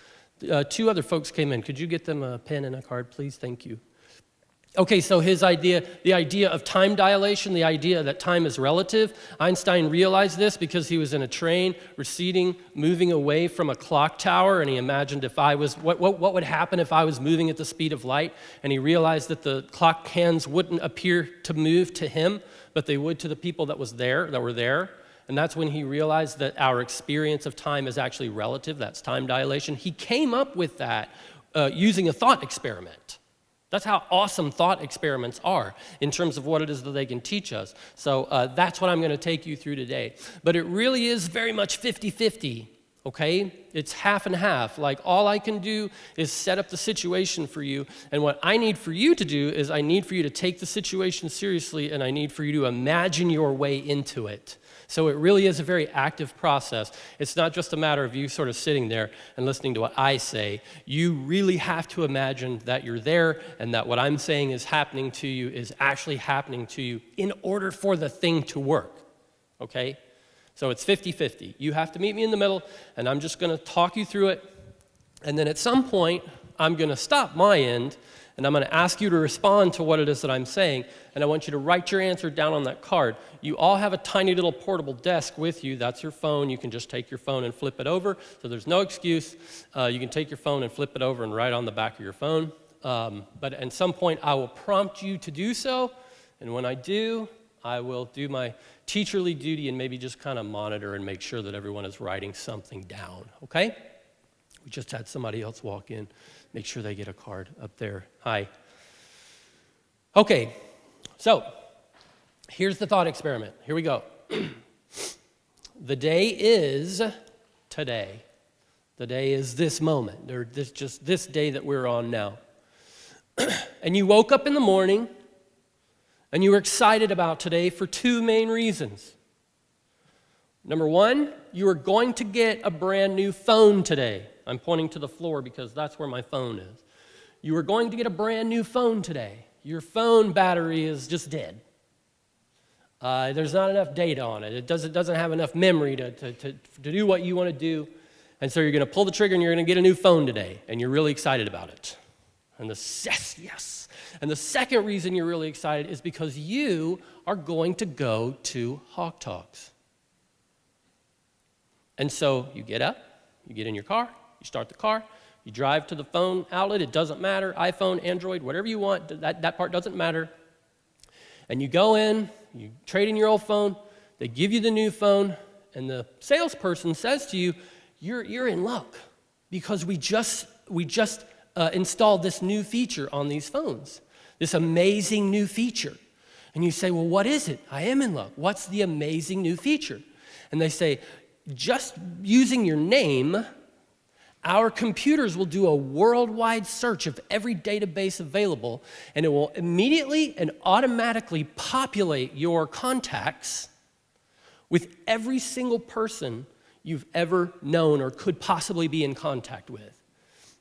Speaker 2: 2 other folks came in. Could you get them a pen and a card, please? Thank you. Okay, so his idea, the idea of time dilation, the idea that time is relative, Einstein realized this because he was in a train receding, moving away from a clock tower, and he imagined if I was, what would happen if I was moving at the speed of light, and he realized that the clock hands wouldn't appear to move to him, but they would to the people that were there, and that's when he realized that our experience of time is actually relative, that's time dilation. He came up with that using a thought experiment. That's how awesome thought experiments are in terms of what it is that they can teach us. So that's what I'm going to take you through today. But it really is very much 50-50, okay? It's half and half. Like, all I can do is set up the situation for you. And what I need for you to do is I need for you to take the situation seriously, and I need for you to imagine your way into it. So it really is a very active process. It's not just a matter of you sort of sitting there and listening to what I say. You really have to imagine that you're there and that what I'm saying is happening to you is actually happening to you in order for the thing to work, okay? So it's 50-50. You have to meet me in the middle, and I'm just going to talk you through it. And then at some point, I'm going to stop my end, and I'm going to ask you to respond to what it is that I'm saying, and I want you to write your answer down on that card. You all have a tiny little portable desk with you. That's your phone. You can just take your phone and flip it over, so there's no excuse. You can take your phone and flip it over and write on the back of your phone. But at some point, I will prompt you to do so, and when I do, I will do my teacherly duty and maybe just kind of monitor and make sure that everyone is writing something down, okay? We just had somebody else walk in. Make sure they get a card up there. Hi. Okay, so here's the thought experiment. Here we go. The day is today. The day is this moment, or this day that we're on now. And you woke up in the morning, and you were excited about today for 2 main reasons. Number 1, you are going to get a brand new phone today. I'm pointing to the floor because that's where my phone is. You are going to get a brand new phone today. Your phone battery is just dead. There's not enough data on it. It doesn't have enough memory to do what you want to do. And so you're going to pull the trigger and you're going to get a new phone today. And you're really excited about it. And yes. And the second reason you're really excited is because you are going to go to Hawk Talks. And so you get up, you get in your car, you start the car, you drive to the phone outlet, it doesn't matter, iPhone, Android, whatever you want, that part doesn't matter. And you go in, you trade in your old phone, they give you the new phone, and the salesperson says to you, you're in luck because we just installed this new feature on these phones, this amazing new feature. And you say, well, what is it? I am in luck. What's the amazing new feature? And they say, just using your name, our computers will do a worldwide search of every database available, and it will immediately and automatically populate your contacts with every single person you've ever known or could possibly be in contact with.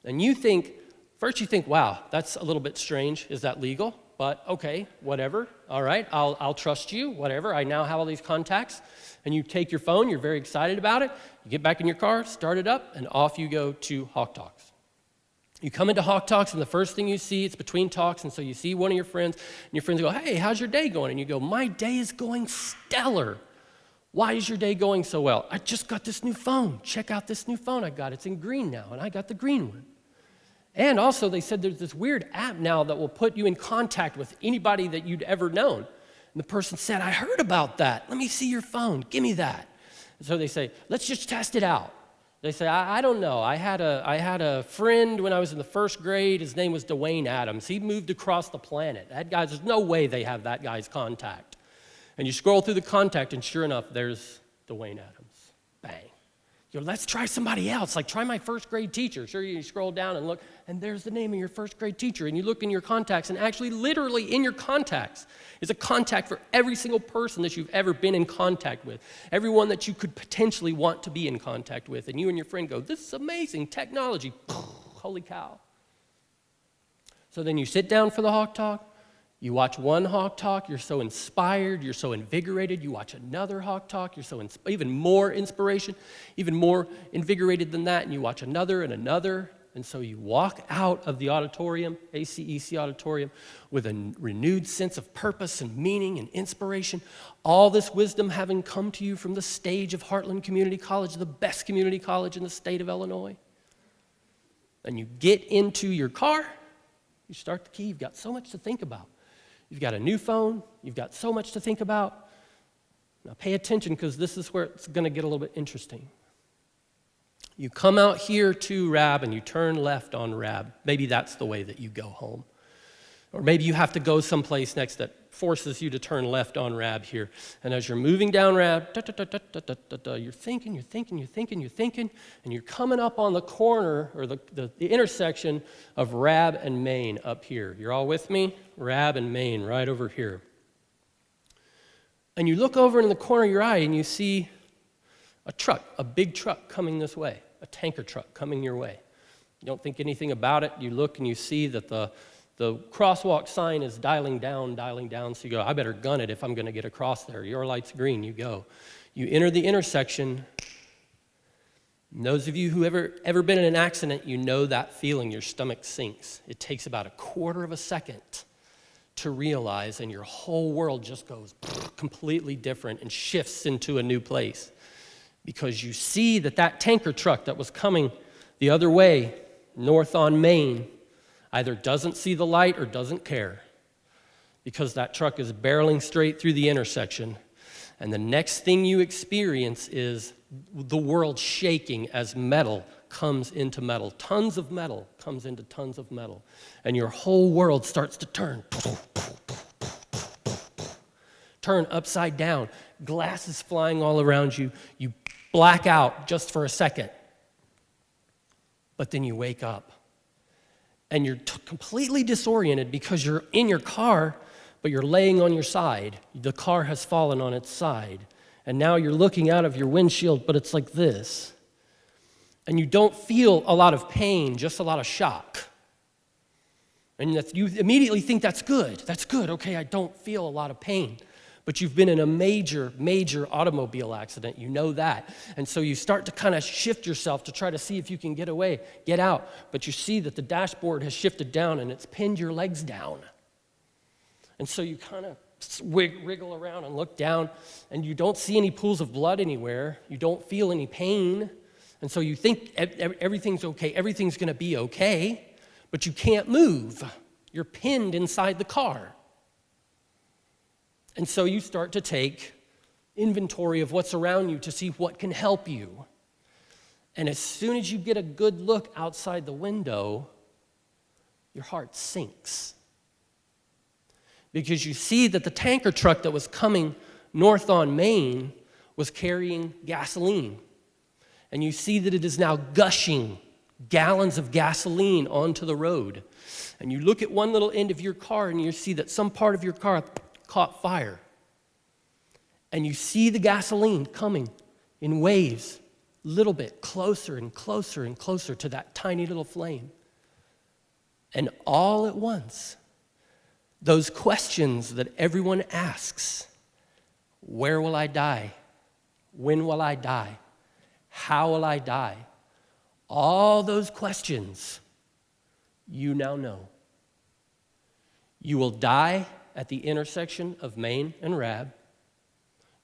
Speaker 2: And you think, first you think, wow, that's a little bit strange. Is that legal? But okay, whatever. All right, I'll trust you, whatever. I now have all these contacts. And you take your phone, you're very excited about it. You get back in your car, start it up, and off you go to Hawk Talks. You come into Hawk Talks, and the first thing you see, it's between talks, and so you see one of your friends, and your friends go, hey, how's your day going? And you go, my day is going stellar. Why is your day going so well? I just got this new phone. Check out this new phone I got. It's in green now, and I got the green one. And also, they said there's this weird app now that will put you in contact with anybody that you'd ever known. And the person said, I heard about that. Let me see your phone. Give me that. And so they say, let's just test it out. They say, I don't know. I had a friend when I was in the first grade. His name was Dwayne Adams. He moved across the planet. That guy's, there's no way they have that guy's contact. And you scroll through the contact, and sure enough, there's Dwayne Adams. Bang. You know, let's try somebody else. Like, try my first grade teacher. Sure, you scroll down and look, and there's the name of your first grade teacher. And you look in your contacts, and actually, literally in your contacts is a contact for every single person that you've ever been in contact with, everyone that you could potentially want to be in contact with. And you and your friend go, this is amazing technology. Holy cow. So then you sit down for the Hawk Talk. You watch one Hawk Talk, you're so inspired, you're so invigorated. You watch another Hawk Talk, you're so even more inspiration, even more invigorated than that, and you watch another and another. And so you walk out of the auditorium, ACEC auditorium, with a renewed sense of purpose and meaning and inspiration, all this wisdom having come to you from the stage of Heartland Community College, the best community college in the state of Illinois. And you get into your car, you start the key, you've got so much to think about. You've got a new phone, you've got so much to think about. Now pay attention, because this is where it's going to get a little bit interesting. You come out here to Rab and you turn left on Rab. Maybe that's the way that you go home. Or maybe you have to go someplace next that forces you to turn left on Rab here. And as you're moving down Rab, you're thinking, and you're coming up on the corner, or the intersection of Rab and Main up here. You're all with me? Rab and Main right over here. And you look over in the corner of your eye and you see a truck, a big truck coming this way, a tanker truck coming your way. You don't think anything about it. You look and you see that the crosswalk sign is dialing down, so you go, I better gun it if I'm going to get across there. Your light's green, you go. You enter the intersection. And those of you who ever been in an accident, you know that feeling, your stomach sinks. It takes about a quarter of a second to realize, and your whole world just goes completely different and shifts into a new place. Because you see that tanker truck that was coming the other way, north on Main, either doesn't see the light or doesn't care, because that truck is barreling straight through the intersection. And the next thing you experience is the world shaking as metal comes into metal. Tons of metal comes into tons of metal. And your whole world starts to turn upside down. Glasses flying all around you. You black out just for a second. But then you wake up. And you're completely disoriented because you're in your car, but you're laying on your side. The car has fallen on its side. And now you're looking out of your windshield, but it's like this. And you don't feel a lot of pain, just a lot of shock. And you immediately think that's good. That's good. Okay, I don't feel a lot of pain. But you've been in a major, major automobile accident. You know that. And so you start to kind of shift yourself to try to see if you can get away, get out. But you see that the dashboard has shifted down and it's pinned your legs down. And so you kind of wriggle around and look down, and you don't see any pools of blood anywhere. You don't feel any pain. And so you think everything's okay, everything's going to be okay, but you can't move. You're pinned inside the car. And so you start to take inventory of what's around you to see what can help you. And as soon as you get a good look outside the window, your heart sinks. Because you see that the tanker truck that was coming north on Main was carrying gasoline. And you see that it is now gushing gallons of gasoline onto the road. And you look at one little end of your car and you see that some part of your car caught fire. And you see the gasoline coming in waves, a little bit closer and closer and closer to that tiny little flame. And all at once, those questions that everyone asks, where will I die? When will I die? How will I die? All those questions, you now know. You will die at the intersection of Main and Rab.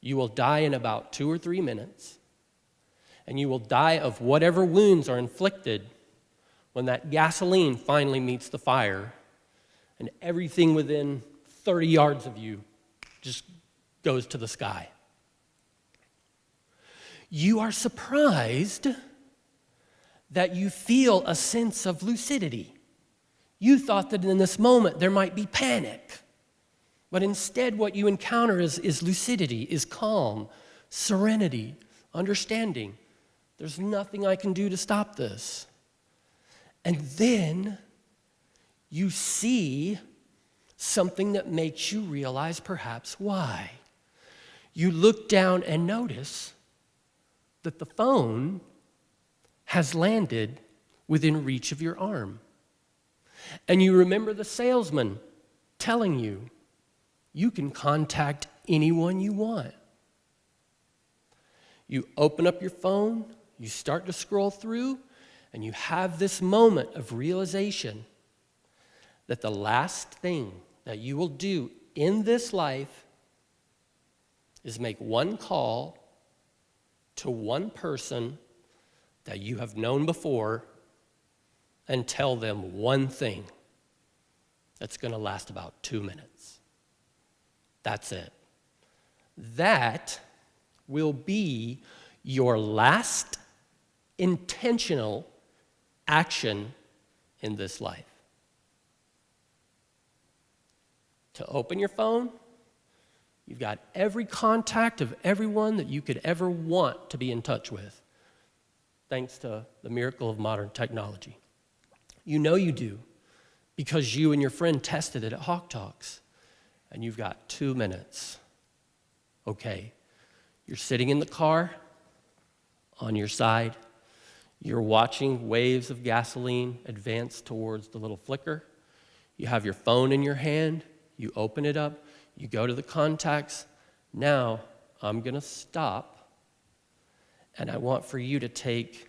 Speaker 2: You will die in about 2 or 3 minutes. And you will die of whatever wounds are inflicted when that gasoline finally meets the fire and everything within 30 yards of you just goes to the sky. You are surprised that you feel a sense of lucidity. You thought that in this moment there might be panic, but instead what you encounter is lucidity, is calm, serenity, understanding. There's nothing I can do to stop this. And then you see something that makes you realize perhaps why. You look down and notice that the phone has landed within reach of your arm. And you remember the salesman telling you, you can contact anyone you want. You open up your phone, you start to scroll through, and you have this moment of realization that the last thing that you will do in this life is make one call to one person that you have known before and tell them one thing that's going to last about 2 minutes. That's it. That will be your last intentional action in this life. To open your phone, you've got every contact of everyone that you could ever want to be in touch with, thanks to the miracle of modern technology. You know you do, because you and your friend tested it at Hawk Talks, and you've got 2 minutes. Okay, you're sitting in the car, on your side, you're watching waves of gasoline advance towards the little flicker. You have your phone in your hand, you open it up, you go to the contacts. Now, I'm going to stop, and I want for you to take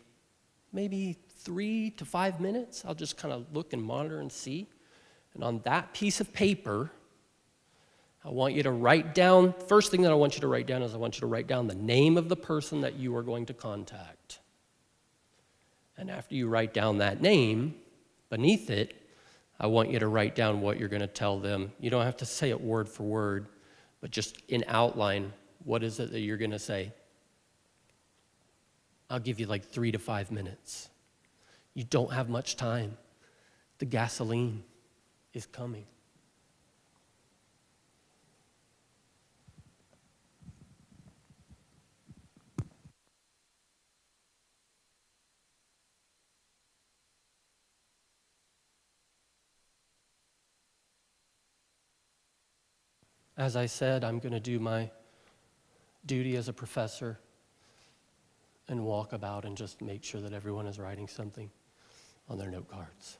Speaker 2: maybe 3 to 5 minutes. I'll just kind of look and monitor and see. And on that piece of paper, I want you to write down, first thing that I want you to write down is I want you to write down the name of the person that you are going to contact. And after you write down that name, beneath it, I want you to write down what you're going to tell them. You don't have to say it word for word, but just in outline, what is it that you're going to say? I'll give you like 3 to 5 minutes. You don't have much time. The gasoline is coming. As I said, I'm going to do my duty as a professor and walk about and just make sure that everyone is writing something on their note cards.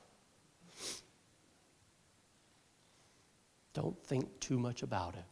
Speaker 2: Don't think too much about it.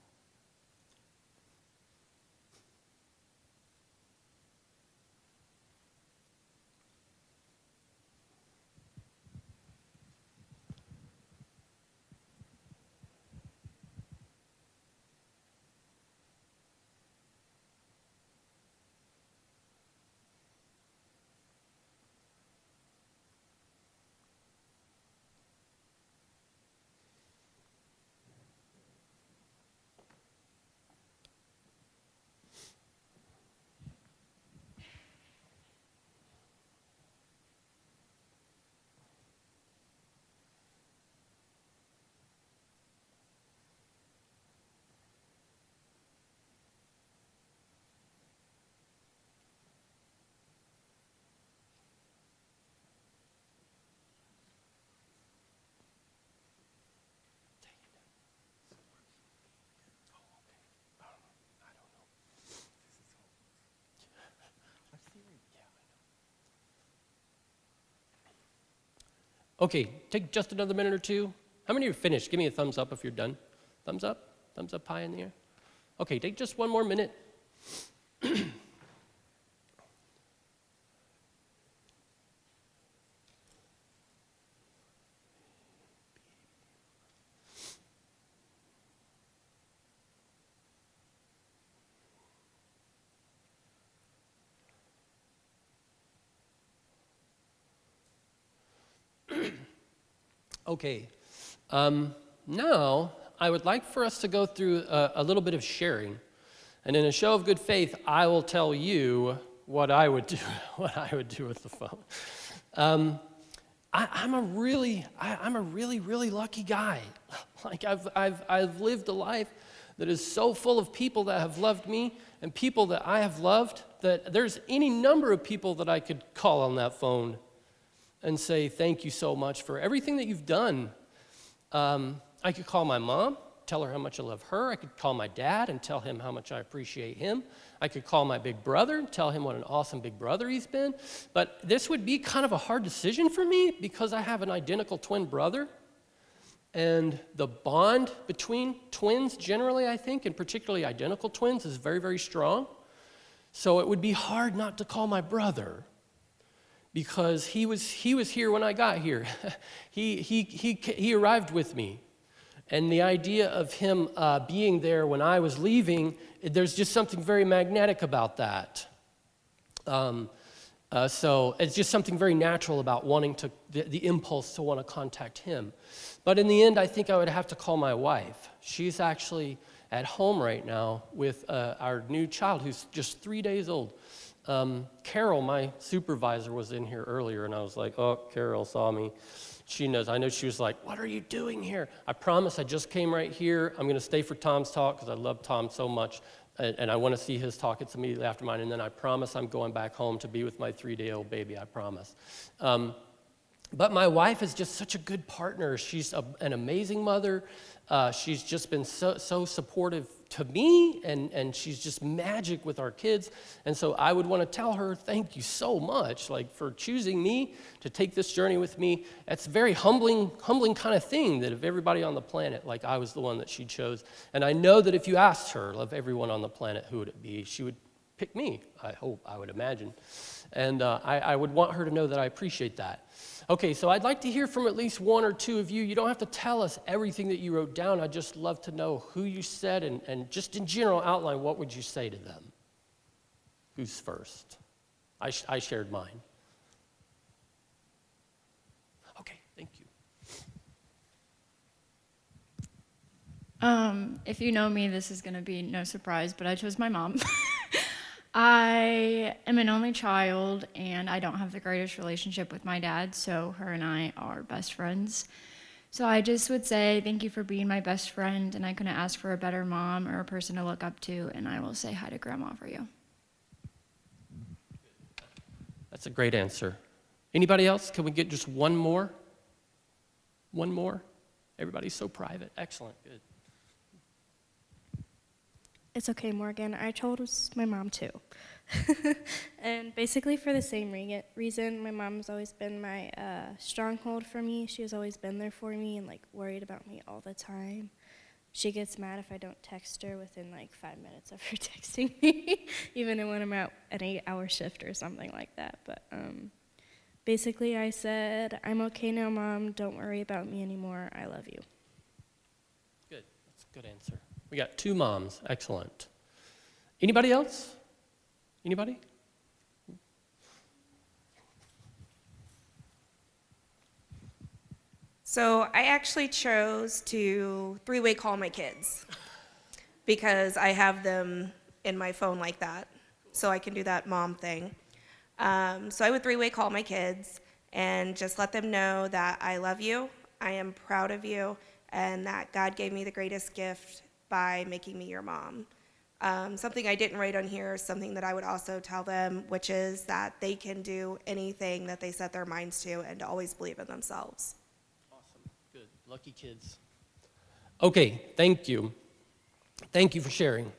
Speaker 2: Okay, take just another minute or two. How many are finished? Give me a thumbs up if you're done. Thumbs up? Thumbs up high in the air? Okay, take just one more minute. Okay, now I would like for us to go through a little bit of sharing. And in a show of good faith, I will tell you what I would do with the phone. I'm a really lucky guy. Like I've lived a life that is so full of people that have loved me and people that I have loved that there's any number of people that I could call on that phone and say, thank you so much for everything that you've done. I could call my mom, tell her how much I love her. I could call my dad and tell him how much I appreciate him. I could call my big brother and tell him what an awesome big brother he's been. But this would be kind of a hard decision for me because I have an identical twin brother. And the bond between twins generally, I think, and particularly identical twins, is very, very strong. So it would be hard not to call my brother because he was here when I got here. He arrived with me. And the idea of him being there when I was leaving, there's just something very magnetic about that. So it's just something very natural about wanting to, the impulse to want to contact him. But in the end, I think I would have to call my wife. She's actually at home right now with our new child who's just 3 days old. Carle, my supervisor, was in here earlier, and I was like, oh, Carle saw me. She knows. I know she was like, what are you doing here? I promise I just came right here. I'm going to stay for Tom's talk because I love Tom so much, and I want to see his talk. It's immediately after mine, and then I promise I'm going back home to be with my 3-day-old baby, I promise. But my wife is just such a good partner. She's an amazing mother. She's just been so supportive to me, and she's just magic with our kids. And so I would want to tell her, thank you so much, like for choosing me to take this journey with me. It's a very humbling kind of thing that of everybody on the planet, like I was the one that she chose. And I know that if you asked her of everyone on the planet, who would it be? She would pick me, I would imagine. And I would want her to know that I appreciate that. Okay, so I'd like to hear from at least one or two of you. You don't have to tell us everything that you wrote down. I'd just love to know who you said and just in general outline, what would you say to them? Who's first? I shared mine. Okay, thank you.
Speaker 19: If you know me, this is going to be no surprise, but I chose my mom. I am an only child, and I don't have the greatest relationship with my dad, so her and I are best friends. So I just would say thank you for being my best friend, and I couldn't ask for a better mom or a person to look up to, and I will say hi to Grandma for you.
Speaker 2: That's a great answer. Anybody else? Can we get just one more? One more? Everybody's so private. Excellent, good.
Speaker 5: It's okay, Morgan. I chose my mom too. And basically for the same reason, my mom's always been my stronghold for me. She has always been there for me and like worried about me all the time. She gets mad if I don't text her within like 5 minutes of her texting me, even when I'm out an 8-hour shift or something like that. But basically I said, I'm okay now, Mom. Don't worry about me anymore. I love you.
Speaker 2: Good. That's a good answer. We got 2 moms. Excellent. Anybody else? Anybody?
Speaker 1: So I actually chose to 3-way call my kids because I have them in my phone like that, so I can do that mom thing. So I would 3-way call my kids and just let them know that I love you, I am proud of you, and that God gave me the greatest gift by making me your mom. Something I didn't write on here is something that I would also tell them, which is that they can do anything that they set their minds to and to always believe in themselves.
Speaker 2: Awesome, good, lucky kids. Okay, thank you. Thank you for sharing.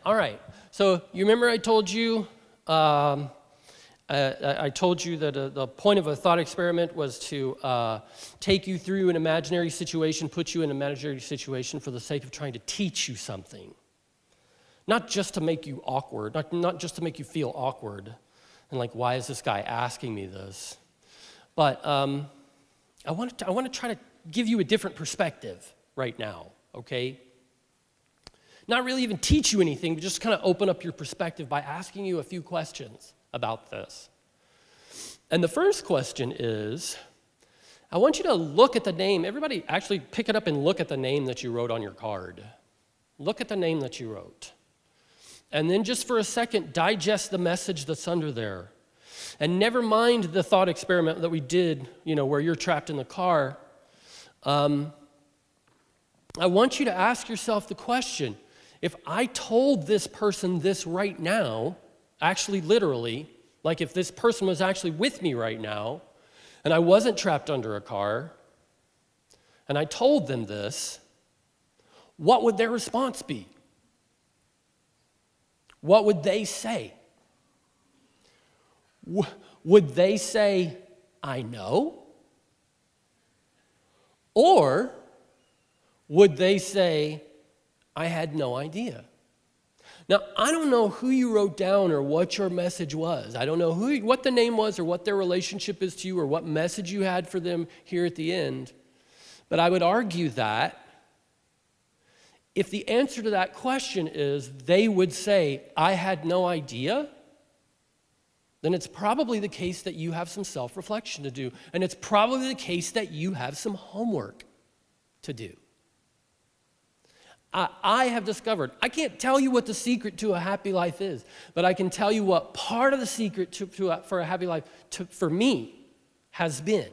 Speaker 2: All right, so you remember I told you that the point of a thought experiment was to take you through an imaginary situation, put you in an imaginary situation for the sake of trying to teach you something. Not just to make you awkward, not just to make you feel awkward, and like, why is this guy asking me this? But I want to try to give you a different perspective right now, okay? Not really even teach you anything, but just kind of open up your perspective by asking you a few questions about this. And the first question is, I want you to look at the name. Everybody actually pick it up and look at the name that you wrote on your card. Look at the name that you wrote. And then just for a second, digest the message that's under there. And never mind the thought experiment that we did, where you're trapped in the car. I want you to ask yourself the question, if I told this person this right now, actually literally, like if this person was actually with me right now, and I wasn't trapped under a car, and I told them this, what would their response be? What would they say? Would they say, I know? Or would they say, I had no idea? Now, I don't know who you wrote down or what your message was. I don't know what the name was or what their relationship is to you or what message you had for them here at the end. But I would argue that if the answer to that question is they would say, I had no idea, then it's probably the case that you have some self-reflection to do. And it's probably the case that you have some homework to do. I have discovered, I can't tell you what the secret to a happy life is, but I can tell you what part of the secret for a happy life for me has been.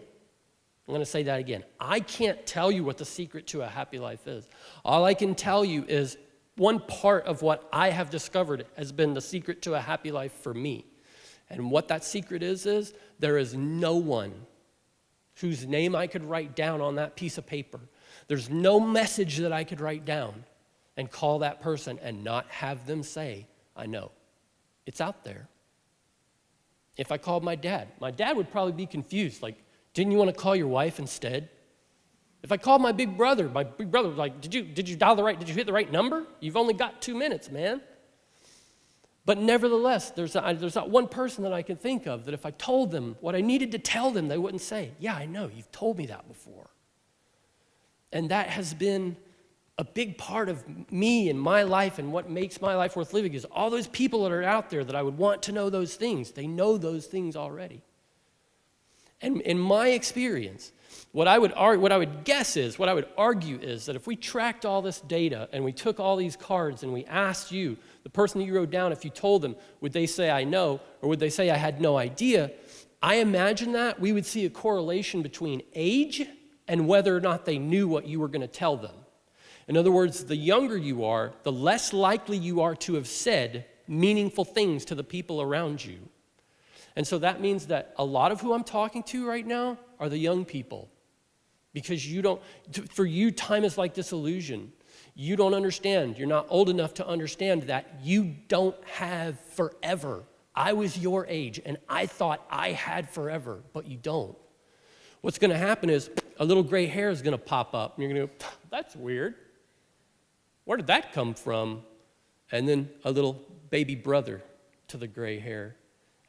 Speaker 2: I'm going to say that again. I can't tell you what the secret to a happy life is. All I can tell you is one part of what I have discovered has been the secret to a happy life for me. And what that secret is there is no one whose name I could write down on that piece of paper. There's no message that I could write down and call that person and not have them say, I know. It's out there. If I called my dad would probably be confused, like, didn't you want to call your wife instead? If I called my big brother was like, did you hit the right number? You've only got 2 minutes, man. But nevertheless, there's not one person that I can think of that if I told them what I needed to tell them, they wouldn't say, yeah, I know, you've told me that before. And that has been a big part of me and my life, and what makes my life worth living is all those people that are out there that I would want to know those things. They know those things already. And in my experience, what I would argue is that if we tracked all this data and we took all these cards and we asked you, the person that you wrote down, if you told them, would they say I know, or would they say I had no idea? I imagine that we would see a correlation between age and whether or not they knew what you were going to tell them. In other words, the younger you are, the less likely you are to have said meaningful things to the people around you. And so that means that a lot of who I'm talking to right now are the young people. Because for you, time is like disillusion. You don't understand. You're not old enough to understand that you don't have forever. I was your age, and I thought I had forever, but you don't. What's going to happen is a little gray hair is going to pop up, and you're going to go, that's weird. Where did that come from? And then a little baby brother to the gray hair,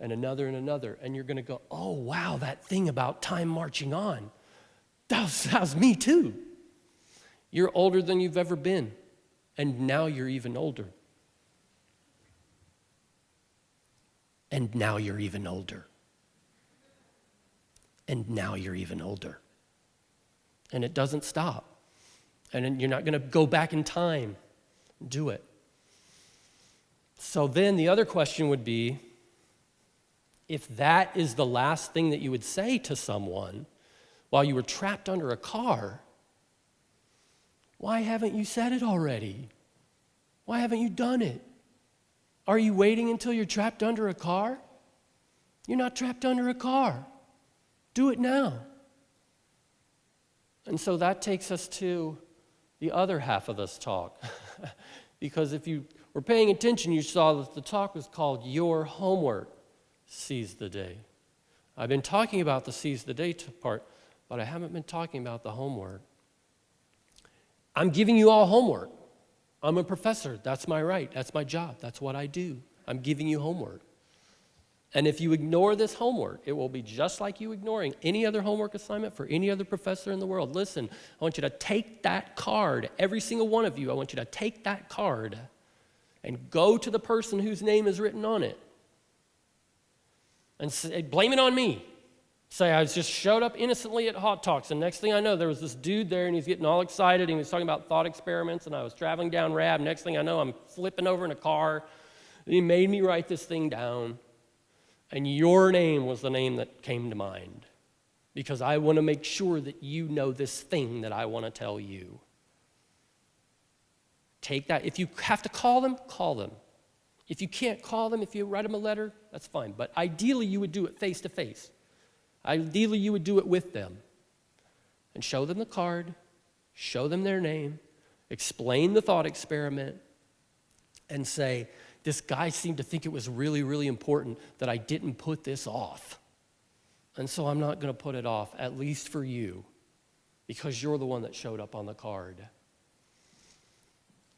Speaker 2: and another, and you're going to go, oh, wow, that thing about time marching on. That was me too. You're older than you've ever been, and now you're even older. And now you're even older. And now you're even older. And it doesn't stop. And you're not going to go back in time and do it. So then the other question would be, if that is the last thing that you would say to someone while you were trapped under a car, why haven't you said it already? Why haven't you done it? Are you waiting until you're trapped under a car? You're not trapped under a car. Do it now. And so that takes us to the other half of this talk. Because if you were paying attention, you saw that the talk was called Your Homework. Seize the day. I've been talking about the seize the day part, but I haven't been talking about the homework. I'm giving you all homework. I'm a professor. That's my right. That's my job. That's what I do. I'm giving you homework. And if you ignore this homework, it will be just like you ignoring any other homework assignment for any other professor in the world. Listen, I want you to take that card, every single one of you, I want you to take that card and go to the person whose name is written on it. And say, blame it on me. Say, I just showed up innocently at Hawk Talks, and next thing I know, there was this dude there, and he's getting all excited, and he was talking about thought experiments, and I was traveling down RAB. Next thing I know, I'm flipping over in a car, and he made me write this thing down. And your name was the name that came to mind, because I want to make sure that you know this thing that I want to tell you. Take that. If you have to call them, call them. If you can't call them, if you write them a letter, that's fine. But ideally, you would do it face to face. Ideally, you would do it with them. And show them the card, show them their name, explain the thought experiment, and say, this guy seemed to think it was really, really important that I didn't put this off. And so I'm not going to put it off, at least for you, because you're the one that showed up on the card.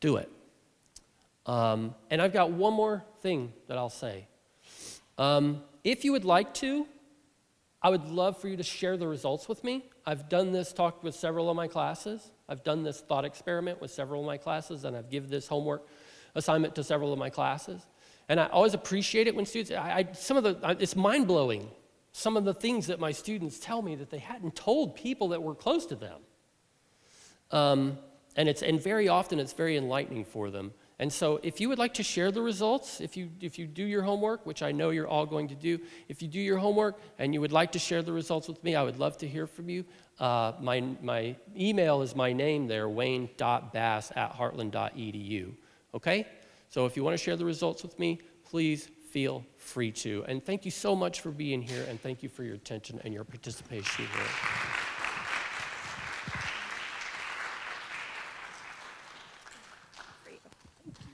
Speaker 2: Do it. And I've got one more thing that I'll say. If you would like to, I would love for you to share the results with me. I've done this talk with several of my classes. I've done this thought experiment with several of my classes, and I've given this homework assignment to several of my classes. And I always appreciate it when students, it's mind-blowing, some of the things that my students tell me that they hadn't told people that were close to them. And very often it's very enlightening for them. And so if you would like to share the results, if you do your homework, which I know you're all going to do, if you do your homework and you would like to share the results with me, I would love to hear from you. My email is my name there, wayne.bass@heartland.edu. Okay? So if you want to share the results with me, please feel free to. And thank you so much for being here, and thank you for your attention and your participation here.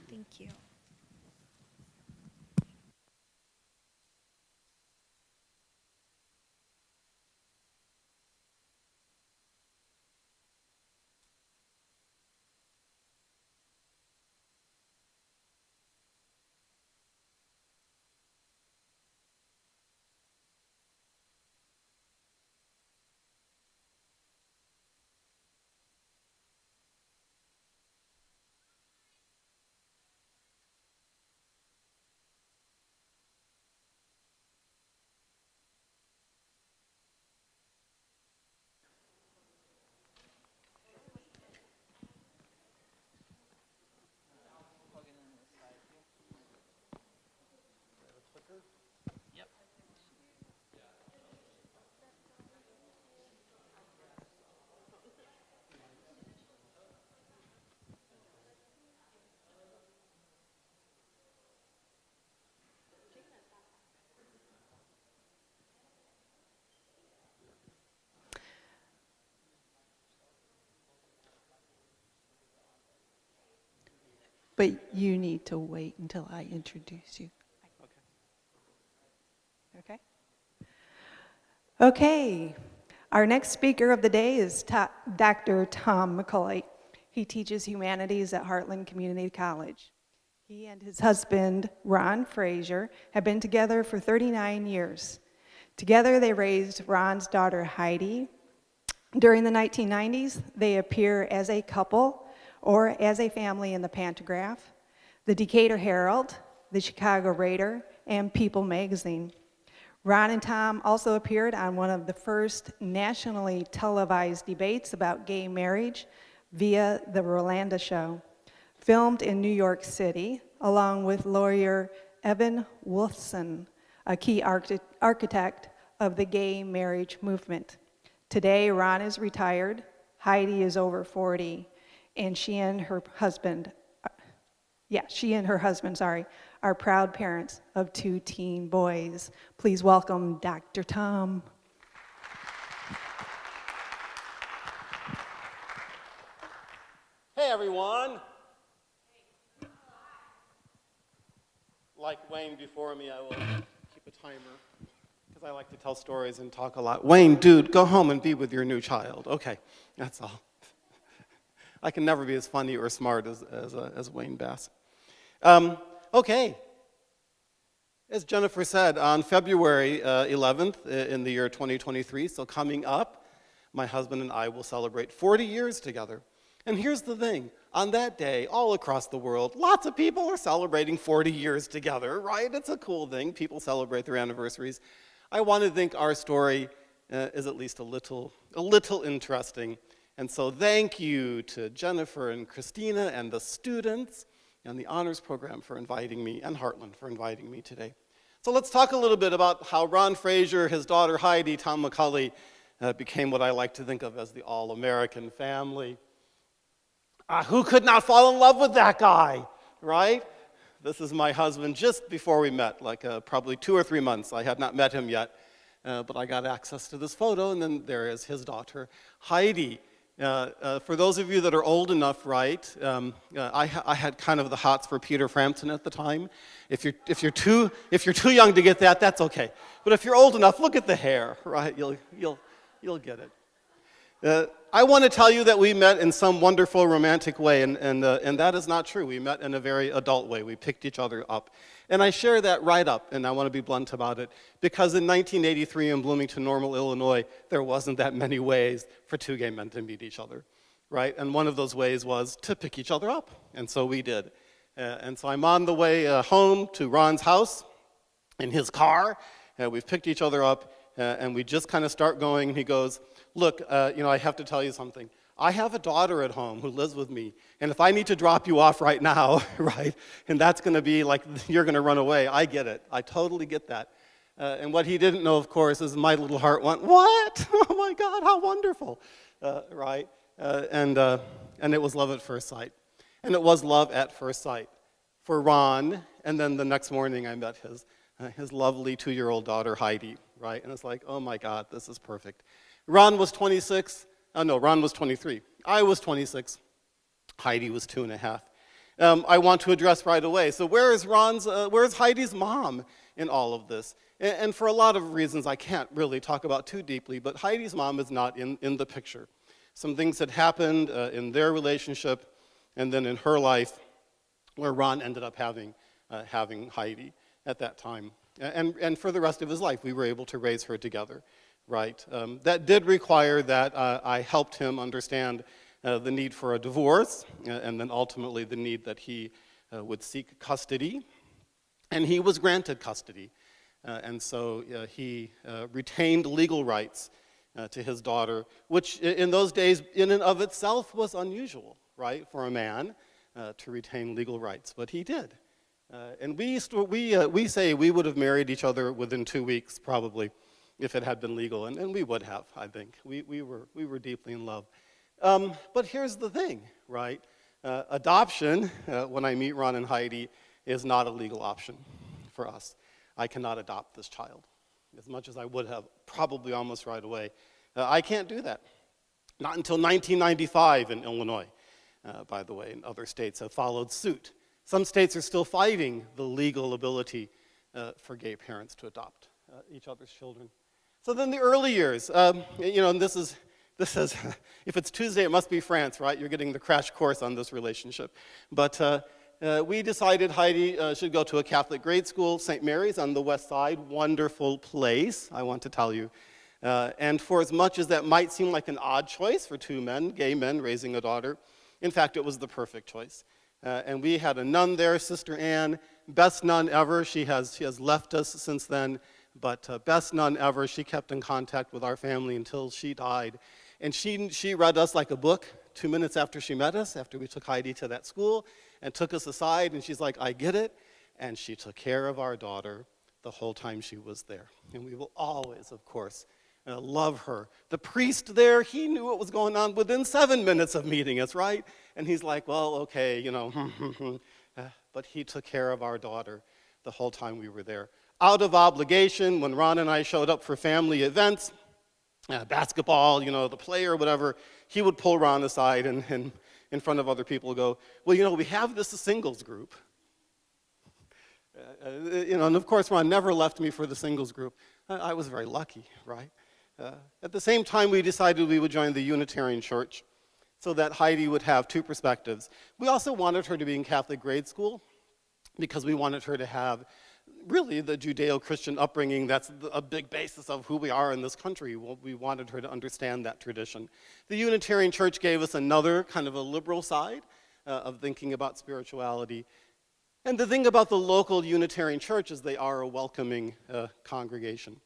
Speaker 1: Thank you.
Speaker 4: But you need to wait until I introduce you. Okay? Okay. Our next speaker of the day is Dr. Tom McCulley. He teaches humanities at Heartland Community College. He and his husband, Ron Frazier, have been together for 39 years. Together, they raised Ron's daughter, Heidi. During the 1990s, they appear as a couple or as a family in the Pantograph, the Decatur Herald, the Chicago Raider, and People magazine. Ron and Tom also appeared on one of the first nationally televised debates about gay marriage via the Rolanda Show, filmed in New York City, along with lawyer Evan Wolfson, a key architect of the gay marriage movement. Today, Ron is retired, Heidi is over 40, and she and her husband, are proud parents of 2 teen boys. Please welcome Dr. Tom.
Speaker 22: Hey, everyone. Like Wayne before me, I will keep a timer because I like to tell stories and talk a lot. Wayne, dude, go home and be with your new child. Okay, that's all. I can never be as funny or smart as Wayne Bass. Okay. As Jennifer said, on February 11th in the year 2023, so coming up, my husband and I will celebrate 40 years together. And here's the thing, on that day, all across the world, lots of people are celebrating 40 years together, right? It's a cool thing. People celebrate their anniversaries. I want to think our story is at least a little interesting. And so thank you to Jennifer and Christina and the students and the honors program for inviting me, and Heartland for inviting me today. So let's talk a little bit about how Ron Frazier, his daughter Heidi, Tom McCulley, became what I like to think of as the all-American family. Who could not fall in love with that guy, right? This is my husband just before we met, like probably 2 or 3 months. I had not met him yet, but I got access to this photo, and then there is his daughter, Heidi. For those of you that are old enough, right, I had kind of the hots for Peter Frampton at the time. If you're too young to get that, that's okay. But if you're old enough, look at the hair, right? You'll get it. I want to tell you that we met in some wonderful romantic way, and that is not true. We met in a very adult way. We picked each other up. And I share that right up, and I want to be blunt about it, because in 1983 in Bloomington Normal, Illinois, there wasn't that many ways for two gay men to meet each other, right? And one of those ways was to pick each other up, and so we did. And so I'm on the way home to Ron's house in his car, and we've picked each other up, and we just kind of start going, and he goes, look, I have to tell you something. I have a daughter at home who lives with me, and if I need to drop you off right now, right, and that's going to be like you're going to run away, I get it. I totally get that. And what he didn't know, of course, is my little heart went, what? Oh, my God, how wonderful, right? And it was love at first sight. And it was love at first sight for Ron, and then the next morning I met his lovely 2-year-old daughter, Heidi, right? And it's like, oh, my God, this is perfect. Ron was 26. Ron was 23. I was 26. Heidi was 2.5. I want to address right away. So where's Heidi's mom in all of this? And for a lot of reasons I can't really talk about too deeply, but Heidi's mom is not in the picture. Some things had happened in their relationship and then in her life where Ron ended up having Heidi at that time. And for the rest of his life, we were able to raise her together. Right. That did require that I helped him understand the need for a divorce, and then ultimately the need that he would seek custody. And he was granted custody. And so he retained legal rights to his daughter, which in those days in and of itself was unusual, right, for a man to retain legal rights. But he did. And we say we would have married each other within 2 weeks, probably, if it had been legal, and we would have, I think. We were deeply in love. But here's the thing, right? Adoption, when I meet Ron and Heidi, is not a legal option for us. I cannot adopt this child, as much as I would have probably almost right away. I can't do that. Not until 1995 in Illinois, by the way, and other states have followed suit. Some states are still fighting the legal ability for gay parents to adopt each other's children. So then the early years, and this is, if it's Tuesday, it must be France, right? You're getting the crash course on this relationship. But we decided Heidi should go to a Catholic grade school, St. Mary's on the west side, wonderful place, I want to tell you. And for as much as that might seem like an odd choice for 2 men, gay men raising a daughter, in fact, it was the perfect choice. And we had a nun there, Sister Ann, best nun ever. She has left us since then. But best nun ever. She kept in contact with our family until she died. And she read us like a book 2 minutes after she met us, after we took Heidi to that school, and took us aside, and she's like, I get it. And she took care of our daughter the whole time she was there. And we will always, of course, love her. The priest there, he knew what was going on within 7 minutes of meeting us, right? And he's like, well, okay, but he took care of our daughter the whole time we were there. Out of obligation, when Ron and I showed up for family events, basketball, the play or whatever, he would pull Ron aside and in front of other people go, well, we have this singles group. And of course, Ron never left me for the singles group. I was very lucky, right? At the same time, we decided we would join the Unitarian Church so that Heidi would have 2 perspectives. We also wanted her to be in Catholic grade school because we wanted her to have really the Judeo-Christian upbringing. That's a big basis of who we are in this country. We wanted her to understand that tradition. The Unitarian Church gave us another kind of a liberal side of thinking about spirituality. And the thing about the local Unitarian Church is they are a welcoming congregation.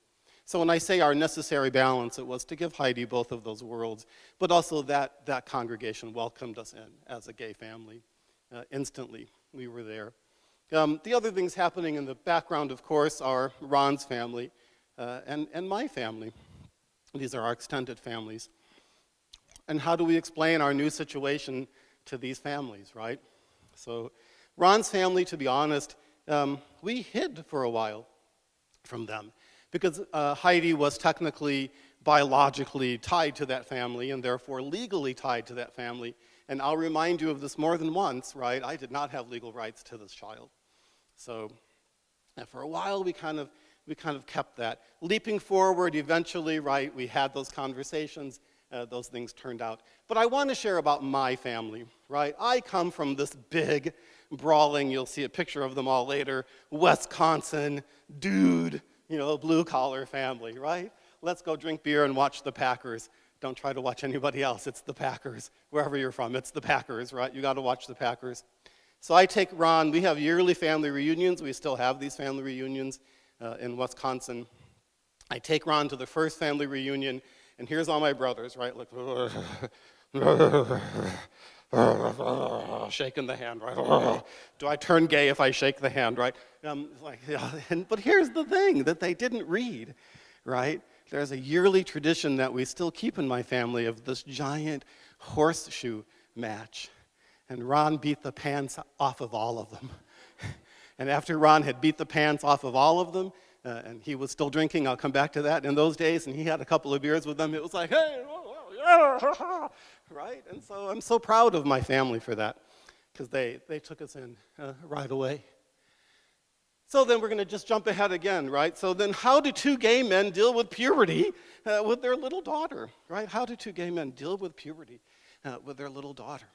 Speaker 22: So when I say our necessary balance, it was to give Heidi both of those worlds, but also that congregation welcomed us in as a gay family. Instantly, we were there. The other things happening in the background, of course, are Ron's family and my family. These are our extended families. And how do we explain our new situation to these families, right? So Ron's family, to be honest, we hid for a while from them because Heidi was technically, biologically tied to that family and therefore legally tied to that family. And I'll remind you of this more than once, right? I did not have legal rights to this child. So for a while, we kind of kept that. Leaping forward, eventually, right, we had those conversations. Those things turned out. But I want to share about my family, right? I come from this big, brawling, you'll see a picture of them all later, Wisconsin, dude, blue-collar family, right? Let's go drink beer and watch the Packers. Don't try to watch anybody else. It's the Packers. Wherever you're from, it's the Packers, right? You got to watch the Packers. So I take Ron. We have yearly family reunions. We still have these family reunions in Wisconsin. I take Ron to the first family reunion, and here's all my brothers, right? Like, shaking the hand, right? Do I turn gay if I shake the hand, right? But here's the thing that they didn't read, right? There's a yearly tradition that we still keep in my family of this giant horseshoe match. And Ron beat the pants off of all of them. And after Ron had beat the pants off of all of them, and he was still drinking, I'll come back to that in those days, and he had a couple of beers with them, it was like, hey, right? And so I'm so proud of my family for that, because they took us in right away. So then we're going to just jump ahead again, right? So then how do two gay men deal with puberty with their little daughter, right? How do two gay men deal with puberty with their little daughter?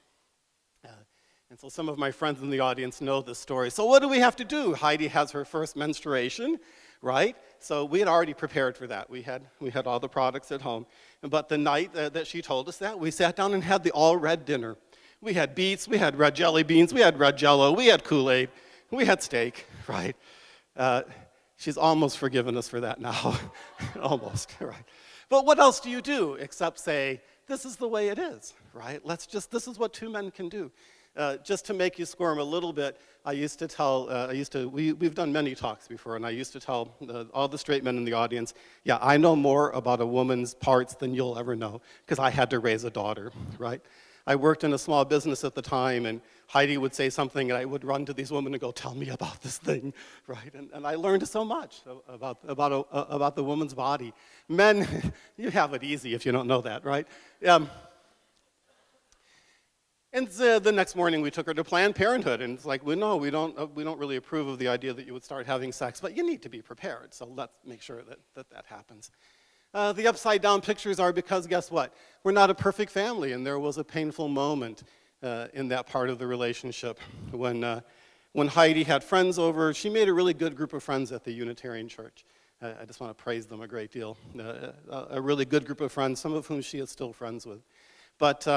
Speaker 22: And so some of my friends in the audience know this story. So what do we have to do? Heidi has her first menstruation, right? So we had already prepared for that. We had all the products at home. But the night that she told us that, we sat down and had the all-red dinner. We had beets, we had red jelly beans, we had red Jell-O, we had Kool-Aid, we had steak, right? She's almost forgiven us for that now. Almost, right? But what else do you do except say, this is the way it is, right? This is what two men can do. Just to make you squirm a little bit, we've done many talks before, and I used to tell all the straight men in the audience, yeah, I know more about a woman's parts than you'll ever know, because I had to raise a daughter, right? I worked in a small business at the time, and Heidi would say something, and I would run to these women and go, tell me about this thing, right? And I learned so much about the woman's body. Men, you have it easy if you don't know that, right? And the next morning we took her to Planned Parenthood, and it's like, we don't really approve of the idea that you would start having sex, but you need to be prepared, so let's make sure that happens. The upside down pictures are because, guess what? We're not a perfect family, and there was a painful moment in that part of the relationship when Heidi had friends over. She made a really good group of friends at the Unitarian Church. I just want to praise them a great deal. A really good group of friends, some of whom she is still friends with. But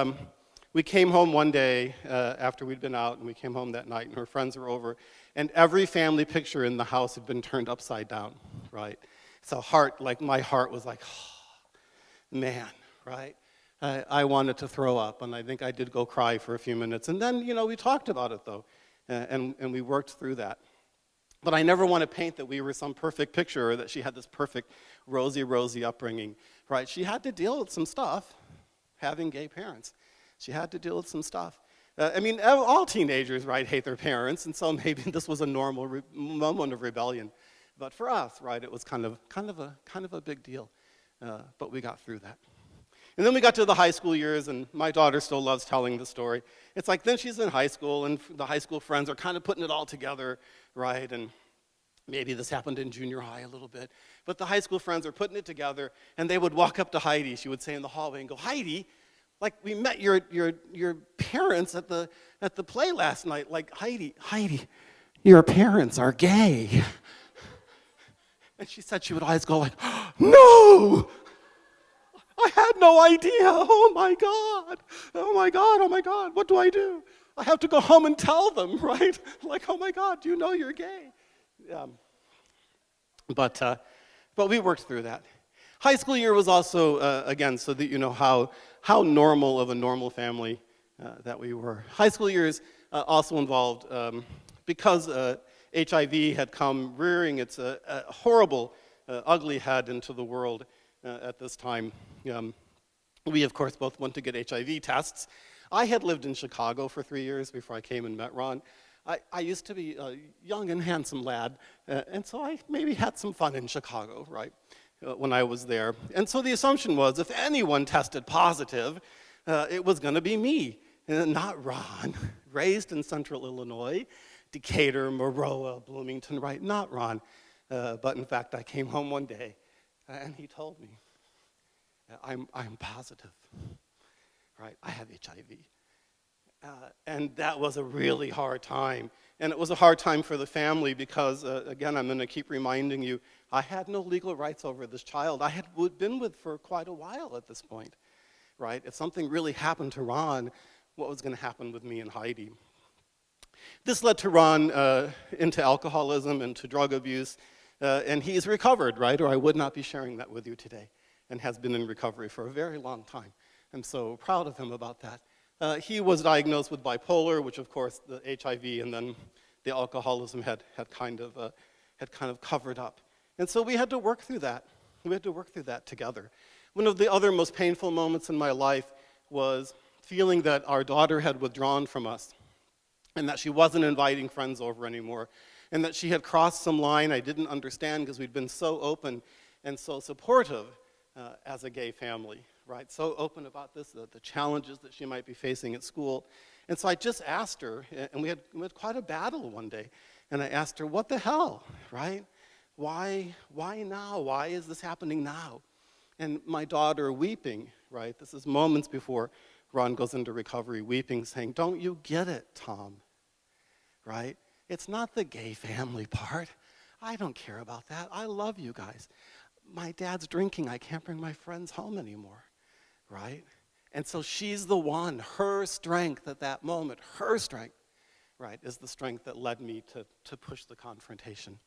Speaker 22: we came home one day after we'd been out, and we came home that night, and her friends were over, and every family picture in the house had been turned upside down, right? So my heart was like, oh, man, right? I wanted to throw up, and I think I did go cry for a few minutes. And then, we talked about it, though, and we worked through that. But I never want to paint that we were some perfect picture or that she had this perfect rosy upbringing, right? She had to deal with some stuff, having gay parents. She had to deal with some stuff. All teenagers, right, hate their parents, and so maybe this was a normal moment of rebellion. But for us, right, it was kind of a big deal. But we got through that. And then we got to the high school years, and my daughter still loves telling the story. It's like then she's in high school, and the high school friends are kind of putting it all together, right? And maybe this happened in junior high a little bit. But the high school friends are putting it together, and they would walk up to Heidi, she would say in the hallway, and go, Heidi, like we met your parents at the play last night. Like, Heidi, your parents are gay. And she said she would always go like, no! I had no idea. Oh my God, what do I do? I have to go home and tell them, right? Like, oh my God, do you know you're gay? But we worked through that. High school year was also, again, so that you know how normal of a normal family that we were. High school years also involved, because HIV had come rearing its horrible, ugly head into the world at this time. We, of course, both went to get HIV tests. I had lived in Chicago for 3 years before I came and met Ron. I used to be a young and handsome lad, and so I maybe had some fun in Chicago, right, when I was there. And so the assumption was if anyone tested positive, it was going to be me, not Ron. Raised in central Illinois, Decatur, Maroa, Bloomington, right, not Ron. But in fact, I came home one day, and he told me, I'm positive, right, I have HIV. And that was a really hard time. And it was a hard time for the family because, again, I'm going to keep reminding you, I had no legal rights over this child. I had been with for quite a while at this point, right? If something really happened to Ron, what was going to happen with me and Heidi? This led to Ron into alcoholism, into drug abuse, and he's recovered, right? Or I would not be sharing that with you today, and has been in recovery for a very long time. I'm so proud of him about that. He was diagnosed with bipolar, which of course the HIV and then the alcoholism had kind of covered up. And so we had to work through that. We had to work through that together. One of the other most painful moments in my life was feeling that our daughter had withdrawn from us and that she wasn't inviting friends over anymore and that she had crossed some line I didn't understand because we'd been so open and so supportive as a gay family. Right, so open about this, the challenges that she might be facing at school. And so I just asked her, and we had quite a battle one day, and I asked her, what the hell, right? Why now? Why is this happening now? And my daughter weeping, right? This is moments before Ron goes into recovery, weeping, saying, don't you get it, Tom, right? It's not the gay family part. I don't care about that. I love you guys. My dad's drinking. I can't bring my friends home anymore. Right? And so she's the one, her strength at that moment, her strength, right, is the strength that led me to push the confrontation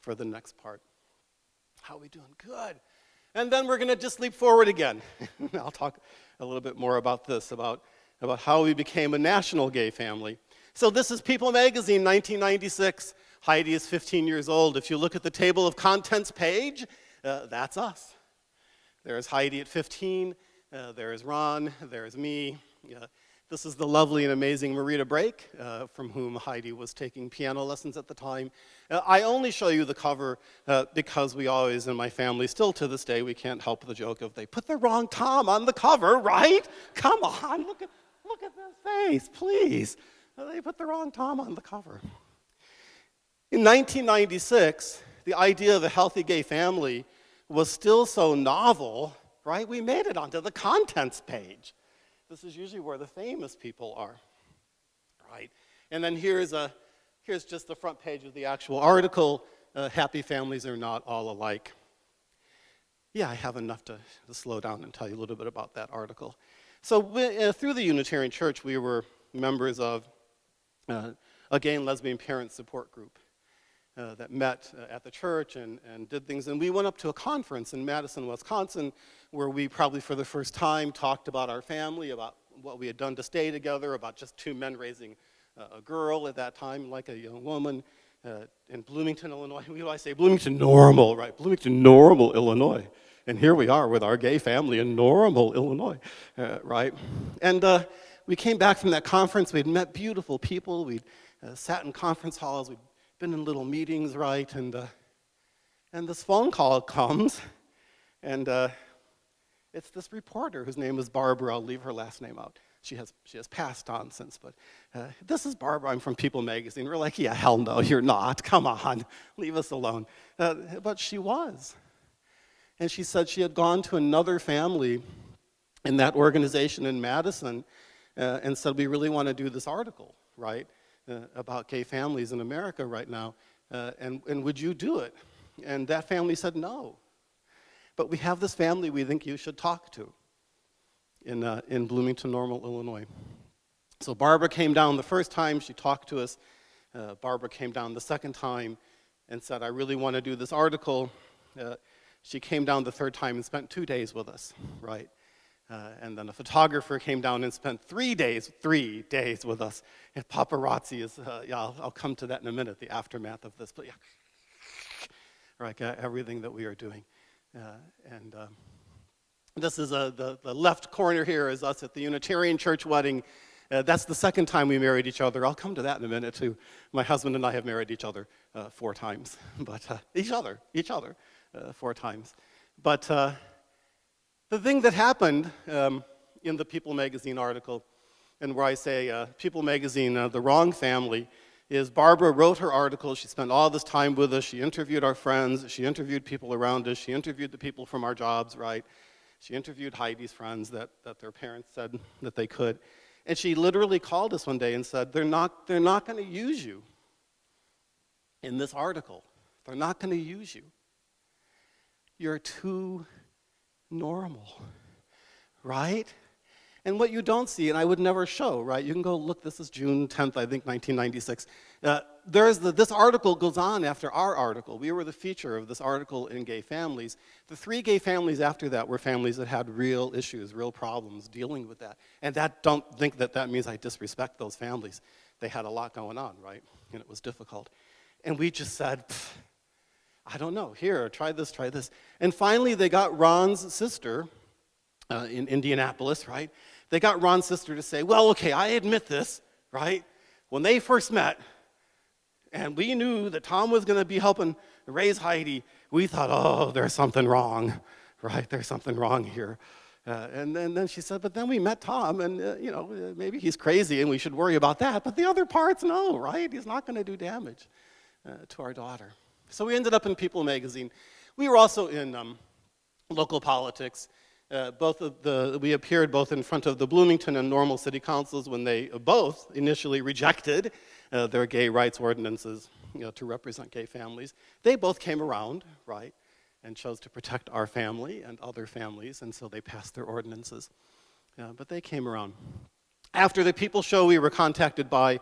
Speaker 22: for the next part. How are we doing? Good. And then we're going to just leap forward again. I'll talk a little bit more about this, about how we became a national gay family. So this is People Magazine, 1996. Heidi is 15 years old. If you look at the table of contents page, that's us. There's Heidi at 15. There's Ron, there's me. This is the lovely and amazing Marita Brake, from whom Heidi was taking piano lessons at the time. I only show you the cover because we always, in my family, still to this day, we can't help the joke of they put the wrong Tom on the cover, right? Come on, look at this face, please. They put the wrong Tom on the cover. In 1996, the idea of a healthy gay family was still so novel. Right? We made it onto the contents page. This is usually where the famous people are, right? And then here's just the front page of the actual article. Happy families are not all alike. Yeah, I have enough to slow down and tell you a little bit about that article. So through the Unitarian Church, we were members of a gay and lesbian parent support group that met at the church and did things. And we went up to a conference in Madison, Wisconsin, where we probably for the first time talked about our family, about what we had done to stay together, about just two men raising a girl at that time, like a young woman, in Bloomington, Illinois. What do I say? Bloomington Normal, right? Bloomington Normal, Illinois. And here we are with our gay family in Normal, Illinois, right? And we came back from that conference. We'd met beautiful people. We'd sat in conference halls. We'd been in little meetings, right? And this phone call comes, and it's this reporter whose name is Barbara. I'll leave her last name out. She has passed on since, but this is Barbara. I'm from People Magazine. We're like, yeah, hell no, you're not. Come on, leave us alone. But she was. And she said she had gone to another family in that organization in Madison and said, we really want to do this article, right, about gay families in America right now, and would you do it? And that family said no. But we have this family we think you should talk to in Bloomington Normal, Illinois. So Barbara came down the first time, she talked to us. Barbara came down the second time and said, I really want to do this article. She came down the third time and spent 2 days with us, right? And then a photographer came down and spent 3 days with us. And paparazzi is, I'll come to that in a minute, the aftermath of this, but yeah. Right, everything that we are doing. This is the left corner here is us at the Unitarian Church wedding. That's the second time we married each other. I'll come to that in a minute too. My husband and I have married each other 4 times, but each other 4 times. But the thing that happened in the People magazine article, and where I say People magazine, the wrong family, is Barbara wrote her article. She spent all this time with us. She interviewed our friends. She interviewed people around us. She interviewed the people from our jobs, right? She interviewed Heidi's friends that their parents said that they could. And she literally called us one day and said, they're not going to use you in this article. They're not going to use you. You're too normal, right? And what you don't see, and I would never show, right? You can go look, this is June 10th, I think, 1996. This article goes on after our article. We were the feature of this article in Gay Families. The 3 gay families after that were families that had real issues, real problems dealing with that. And don't think that means I disrespect those families. They had a lot going on, right? And it was difficult. And we just said, I don't know, here, try this. And finally, they got Ron's sister in Indianapolis, right? They got Ron's sister to say, well, okay, I admit this, right? When they first met, and we knew that Tom was going to be helping raise Heidi, we thought, oh, there's something wrong, right? There's something wrong here. And then she said, but then we met Tom, and maybe he's crazy, and we should worry about that. But the other parts, no, right? He's not going to do damage to our daughter. So we ended up in People magazine. We were also in local politics. We appeared both in front of the Bloomington and Normal city councils when they both initially rejected their gay rights ordinances to represent gay families. They both came around, right, and chose to protect our family and other families, and so they passed their ordinances. But they came around. After the People show, we were contacted by,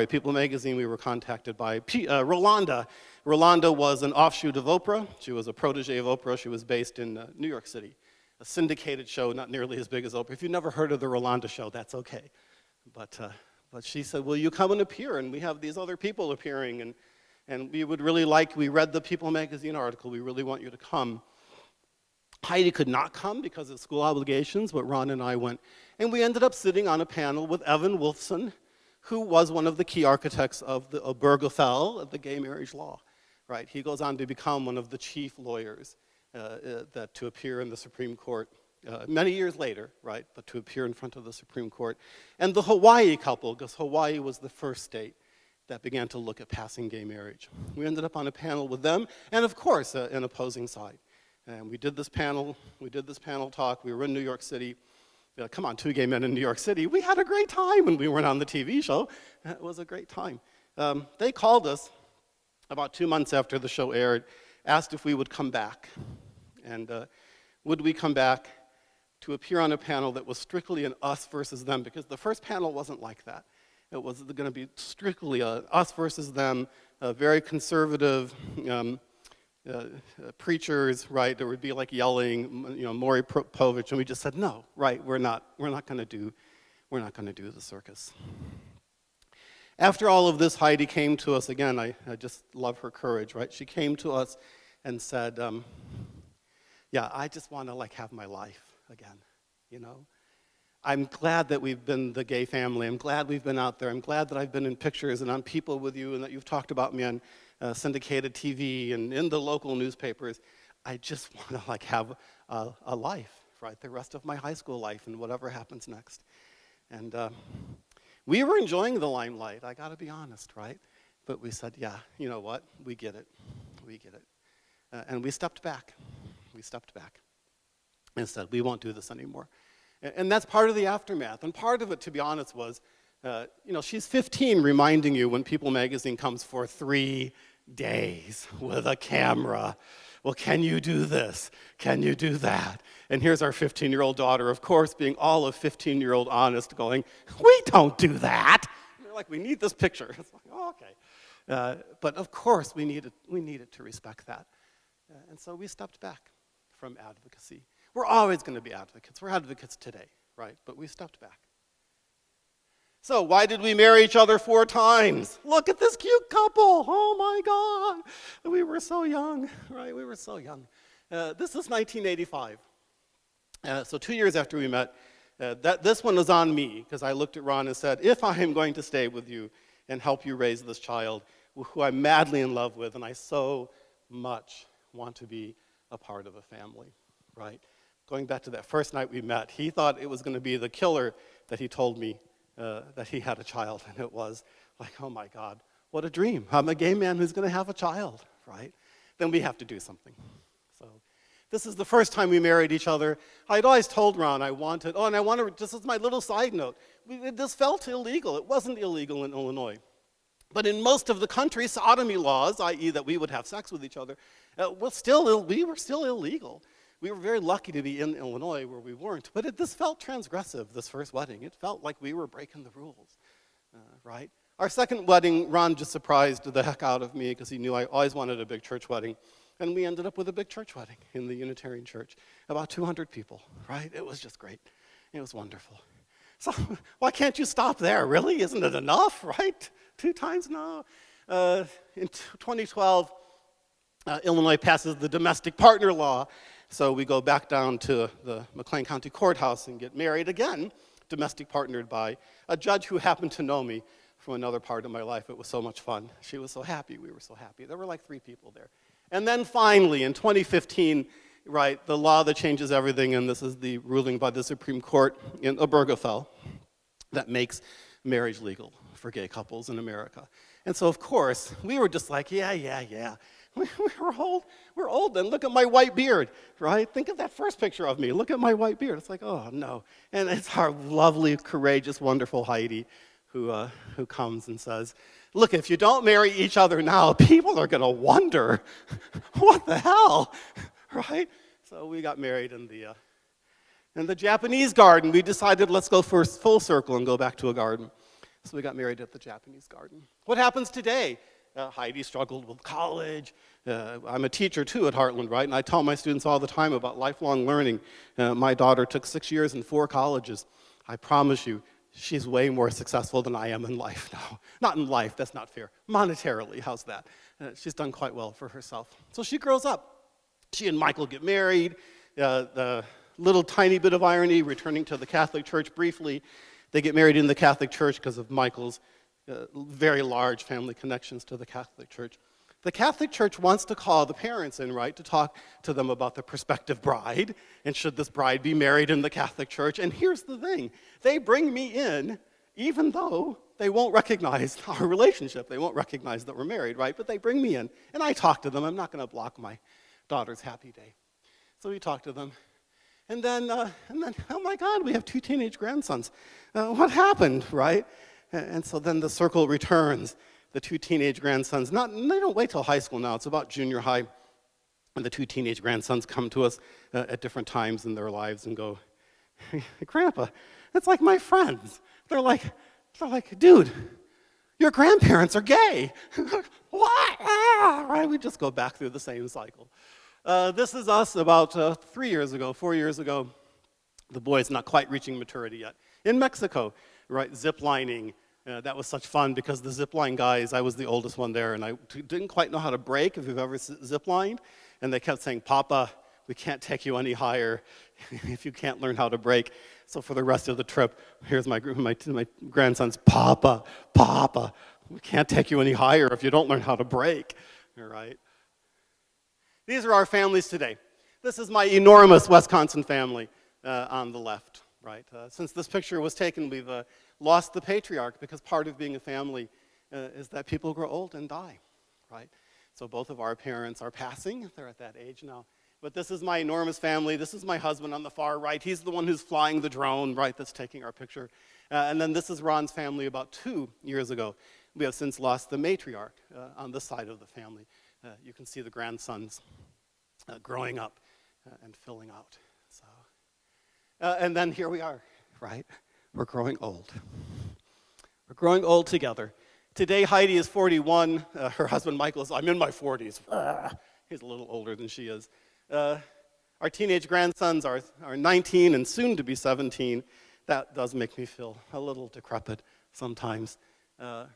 Speaker 22: People magazine, we were contacted by Rolanda. Rolanda was an offshoot of Oprah. She was a protege of Oprah. She was based in New York City. A syndicated show, not nearly as big as Oprah. If you've never heard of the Rolanda show, that's okay. But she said, will you come and appear? And we have these other people appearing, and we would really we read the People magazine article, we really want you to come. Heidi could not come because of school obligations, but Ron and I went. And we ended up sitting on a panel with Evan Wolfson, who was one of the key architects of the Obergefell of the gay marriage law, right? He goes on to become one of the chief lawyers to appear in the Supreme Court many years later, right? But to appear in front of the Supreme Court. And the Hawaii couple, because Hawaii was the first state that began to look at passing gay marriage. We ended up on a panel with them, and of course, an opposing side. And we did this panel talk. We were in New York City. Come on, 2 gay men in New York City. We had a great time when we weren't on the TV show. It was a great time. They called us about 2 months after the show aired, asked if we would come back. And would we come back to appear on a panel that was strictly an us versus them, because the first panel wasn't like that. It was going to be strictly us versus them, very conservative preachers, right? There would be like yelling, Maury Povich, and we just said, no, right? We're not going to do the circus. After all of this, Heidi came to us again. I just love her courage, right? She came to us and said, yeah, I just want to have my life again, I'm glad that we've been the gay family. I'm glad we've been out there. I'm glad that I've been in pictures and on People with you, and that you've talked about me on syndicated TV and in the local newspapers. I just want to have a life, right? The rest of my high school life and whatever happens next. And we were enjoying the limelight, I got to be honest, right? But we said, yeah, you know what? We get it. And we stepped back. And said, we won't do this anymore. And that's part of the aftermath. And part of it, to be honest, was, she's 15 reminding you when People magazine comes for 3 days with a camera. Well, can you do this? Can you do that? And here's our 15-year-old daughter, of course, being all of 15-year-old honest, going, we don't do that. And they're like, we need this picture. It's like, oh, okay. But of course, we needed to respect that. And so we stepped back from advocacy. We're always going to be advocates. We're advocates today, right? But we stepped back. So why did we marry each other 4 times? Look at this cute couple. Oh my God. We were so young, right? We were so young. This is 1985. So 2 years after we met, this one was on me because I looked at Ron and said, if I am going to stay with you and help you raise this child who I'm madly in love with and I so much want to be a part of a family, right? Going back to that first night we met, he thought it was going to be the killer that he told me that he had a child, and it was like, oh my God, what a dream. I'm a gay man who's going to have a child, right? Then we have to do something. So this is the first time we married each other. I'd always told Ron I wanted, just as my little side note, this felt illegal. It wasn't illegal in Illinois. But in most of the country, sodomy laws, i.e. that we would have sex with each other, we were still illegal. We were very lucky to be in Illinois where we weren't, but this felt transgressive, this first wedding. It felt like we were breaking the rules, right? Our second wedding, Ron just surprised the heck out of me because he knew I always wanted a big church wedding, and we ended up with a big church wedding in the Unitarian Church, about 200 people, right? It was just great. It was wonderful. So why can't you stop there, really? Isn't it enough, right? 2 times? No. In 2012, Illinois passes the domestic partner law. So we go back down to the McLean County Courthouse and get married again, domestic partnered by a judge who happened to know me from another part of my life. It was so much fun. She was so happy. We were so happy. There were like 3 people there. And then finally, in 2015, right, the law that changes everything, and this is the ruling by the Supreme Court in Obergefell that makes marriage legal for gay couples in America. And so, of course, we were just like, yeah. We're old, and look at my white beard, right? Think of that first picture of me. Look at my white beard. It's like, oh, no. And it's our lovely, courageous, wonderful Heidi who comes and says, look, if you don't marry each other now, people are going to wonder, what the hell, right? So we got married in the Japanese garden. We decided let's go for full circle and go back to a garden. So we got married at the Japanese garden. What happens today? Heidi struggled with college. I'm a teacher, too, at Heartland, right? And I tell my students all the time about lifelong learning. My daughter took 6 years and 4 colleges. I promise you, she's way more successful than I am in life now. Not in life, that's not fair. Monetarily, how's that? She's done quite well for herself. So she grows up. She and Michael get married. The little tiny bit of irony, returning to the Catholic Church briefly, they get married in the Catholic Church because of Michael's very large family connections to the Catholic Church. The Catholic Church wants to call the parents in, right, to talk to them about the prospective bride, and should this bride be married in the Catholic Church. And here's the thing, they bring me in, even though they won't recognize our relationship. They won't recognize that we're married, right? But they bring me in, and I talk to them. I'm not going to block my daughter's happy day. So we talk to them. And then, oh my God, we have 2 teenage grandsons. What happened, right? And so then the circle returns. The 2 teenage grandsons, they don't wait till high school now, it's about junior high, and the 2 teenage grandsons come to us at different times in their lives and go, Grandpa, it's like my friends. They're like, dude, your grandparents are gay. What? Right, we just go back through the same cycle. This is us about 4 years ago. The boy's not quite reaching maturity yet. In Mexico, right, zip-lining. That was such fun because the zip-line guys, I was the oldest one there, and I didn't quite know how to brake, if you've ever zip-lined. And they kept saying, Papa, we can't take you any higher if you can't learn how to brake. So for the rest of the trip, here's my grandsons, Papa, we can't take you any higher if you don't learn how to brake. All right. These are our families today. This is my enormous Wisconsin family on the left, right? Since this picture was taken, we've lost the patriarch, because part of being a family is that people grow old and die, right? So both of our parents are passing. They're at that age now. But this is my enormous family. This is my husband on the far right. He's the one who's flying the drone, right, that's taking our picture. And then this is Ron's family about 2 years ago. We have since lost the matriarch on this side of the family. You can see the grandsons growing up and filling out. So, and then here we are, right? We're growing old. We're growing old together. Today, Heidi is 41. Her husband, Michael, is, I'm in my 40s. He's a little older than she is. Our teenage grandsons are 19 and soon to be 17. That does make me feel a little decrepit sometimes.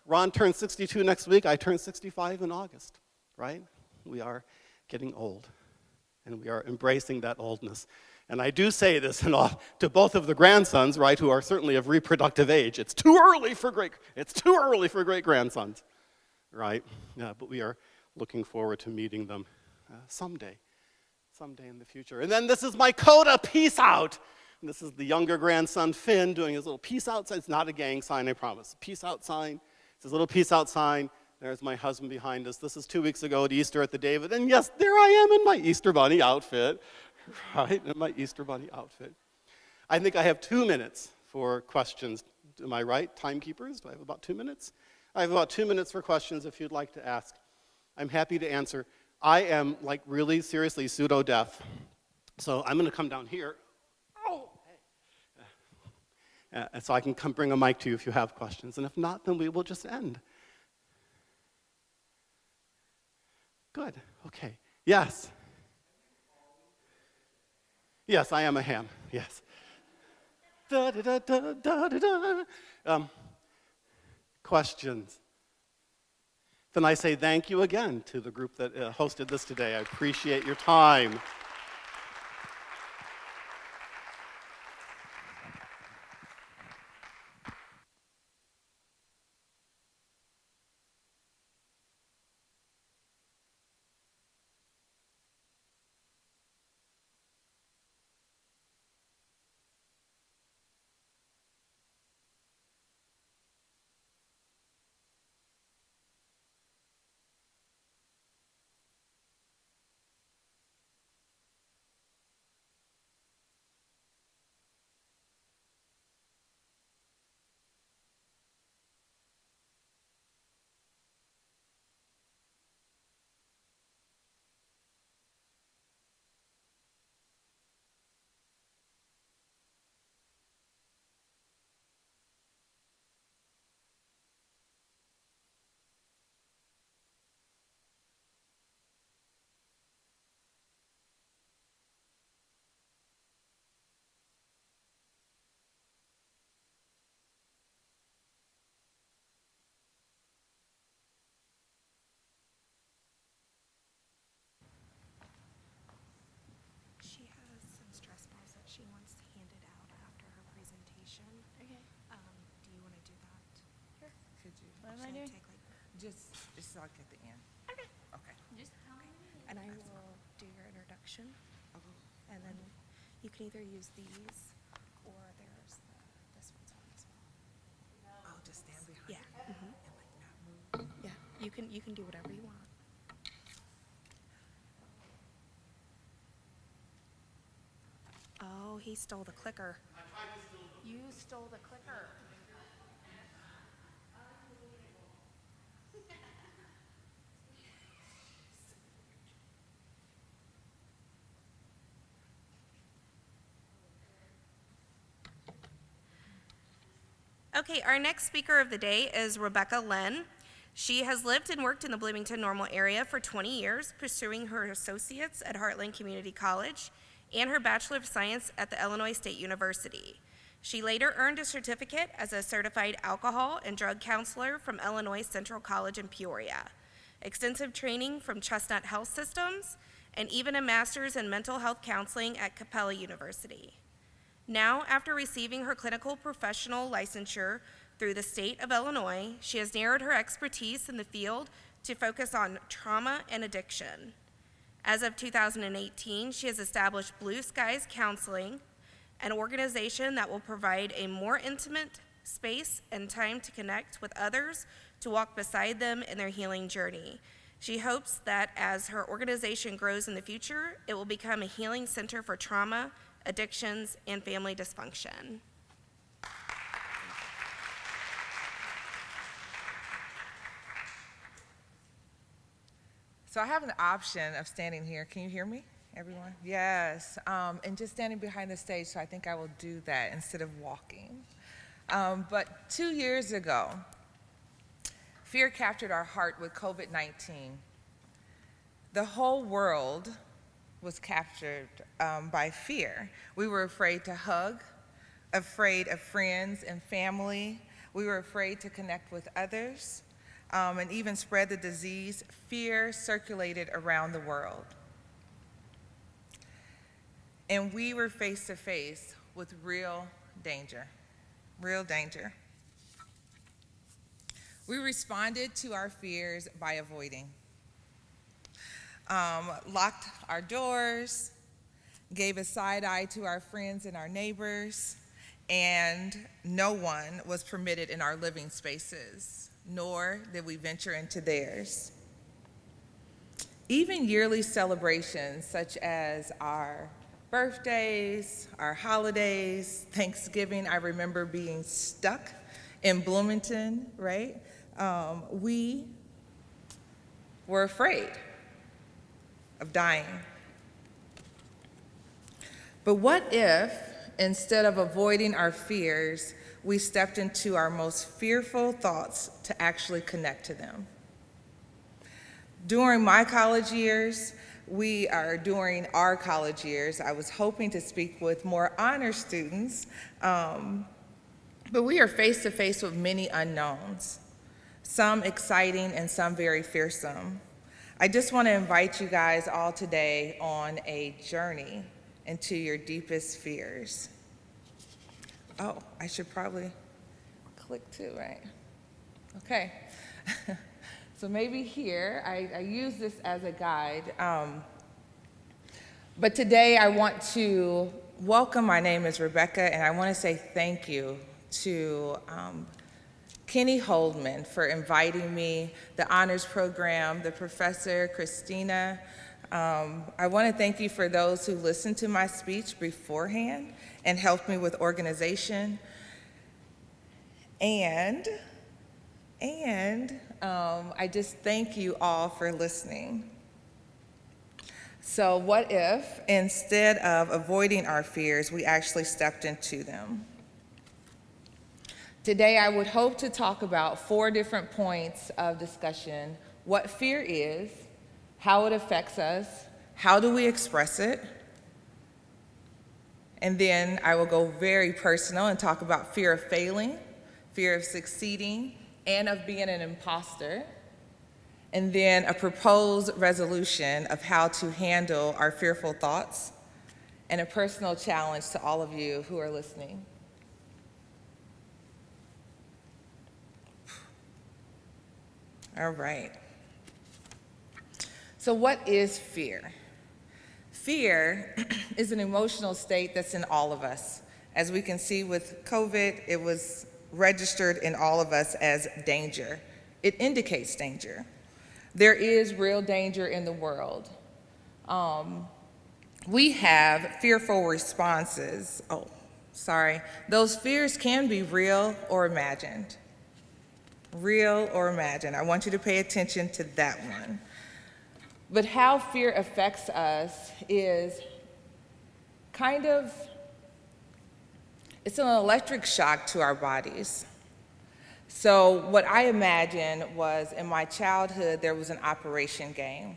Speaker 22: Ron turns 62 next week. I turn 65 in August, right? We are getting old, and we are embracing that oldness. And I do say this to both of the grandsons, right, who are certainly of reproductive age. It's too early for great grandsons, right? But we are looking forward to meeting them someday in the future. And then this is my coda, peace out. And this is the younger grandson, Finn, doing his little peace out sign. It's not a gang sign, I promise. Peace out sign. It's his little peace out sign. There's my husband behind us. This is 2 weeks ago at Easter at the David. And yes, there I am in my Easter bunny outfit, right? In my Easter bunny outfit. I think I have 2 minutes for questions. Am I right, timekeepers? Do I have about 2 minutes? I have about 2 minutes for questions if you'd like to ask. I'm happy to answer. I am, like, really seriously pseudo-deaf. So I'm going to come down here. So I can come bring a mic to you if you have questions. And if not, then we will just end. Good. Okay. Yes. Yes, I am a ham. Yes. Da, da, da, da, da, da, da. Questions? Then I say thank you again to the group that hosted this today. I appreciate your time.
Speaker 1: She has some stress balls that she wants handed out after her presentation.
Speaker 5: Okay.
Speaker 1: Do you want to do that?
Speaker 5: Sure.
Speaker 9: Could you?
Speaker 5: What am I
Speaker 1: Should
Speaker 5: doing?
Speaker 1: take, like,
Speaker 9: Just like at the end.
Speaker 5: Okay.
Speaker 9: Okay.
Speaker 5: Just tell me.
Speaker 1: and I will do your introduction. And then you can either use these or there's this one's on as well.
Speaker 9: Oh, just stand behind.
Speaker 1: Yeah.
Speaker 9: And like not move.
Speaker 1: Yeah. You can do whatever you want. Oh, he stole the clicker. You stole the clicker. Okay, our next speaker of the day is Rebecca Lynn. She has lived and worked in the Bloomington Normal area for 20 years, pursuing her associates at Heartland Community College and her Bachelor of Science at the Illinois State University. She later earned a certificate as a certified alcohol and drug counselor from Illinois Central College in Peoria, extensive training from Chestnut Health Systems, and even a master's in mental health counseling at Capella University. Now, after receiving her clinical professional licensure through the state of Illinois, she has narrowed her expertise in the field to focus on trauma and addiction. As of 2018, she has established Blue Skies Counseling, an organization that will provide a more intimate space and time to connect with others to walk beside them in their healing journey. She hopes that as her organization grows in the future, it will become a healing center for trauma, addictions, and family dysfunction.
Speaker 9: So I have an option of standing here. Can you hear me, everyone? Yes, and just standing behind the stage, so I think I will do that instead of walking. But 2 years ago, fear captured our heart with COVID-19. The whole world was captured by fear. We were afraid to hug, afraid of friends and family. We were afraid to connect with others and even spread the disease. Fear circulated around the world. And we were face to face with real danger, real danger. We responded to our fears by avoiding. Locked our doors, gave a side eye to our friends and our neighbors, and no one was permitted in our living spaces, nor did we venture into theirs. Even yearly celebrations such as our birthdays, our holidays, Thanksgiving, I remember being stuck in Bloomington, right? We were afraid of dying. But what if, instead of avoiding our fears, we stepped into our most fearful thoughts to actually connect to them? During my college years, during our college years, I was hoping to speak with more honor students, but we are face to face with many unknowns, some exciting and some very fearsome. I just want to invite you guys all today on a journey into your deepest fears. Oh, I should probably click too, right? Okay. So maybe here, I use this as a guide. But today I want to welcome, my name is Rebecca, and I want to say thank you to Kenny Holdman for inviting me, the honors program, the professor, Christina. I want to thank you for those who listened to my speech beforehand and helped me with organization. And I just thank you all for listening. So what if, instead of avoiding our fears, we actually stepped into them? Today, I would hope to talk about 4 different points of discussion: what fear is, how it affects us, how do we express it, and then I will go very personal and talk about fear of failing, fear of succeeding, and of being an imposter, and then a proposed resolution of how to handle our fearful thoughts, and a personal challenge to all of you who are listening. All right. So what is fear? Fear is an emotional state that's in all of us. As we can see with COVID, it was registered in all of us as danger. It indicates danger. There is real danger in the world. We have fearful responses. Oh, sorry. Those fears can be real or imagined. Real or imagined. I want you to pay attention to that one. But how fear affects us is it's an electric shock to our bodies. So what I imagined was, in my childhood, there was an operation game.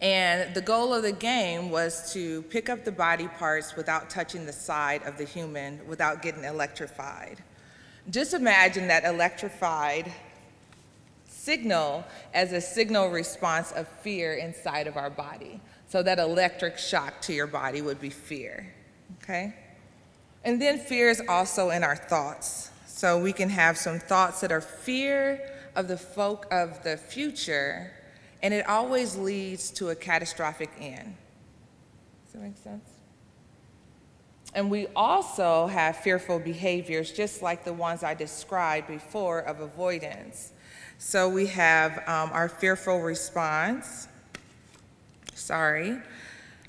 Speaker 9: And the goal of the game was to pick up the body parts without touching the side of the human, without getting electrified. Just imagine that electrified signal as a signal response of fear inside of our body. So that electric shock to your body would be fear, okay? And then fear is also in our thoughts. So we can have some thoughts that are fear of the future, and it always leads to a catastrophic end. Does that make sense? And we also have fearful behaviors, just like the ones I described before of avoidance. So we have our fearful response.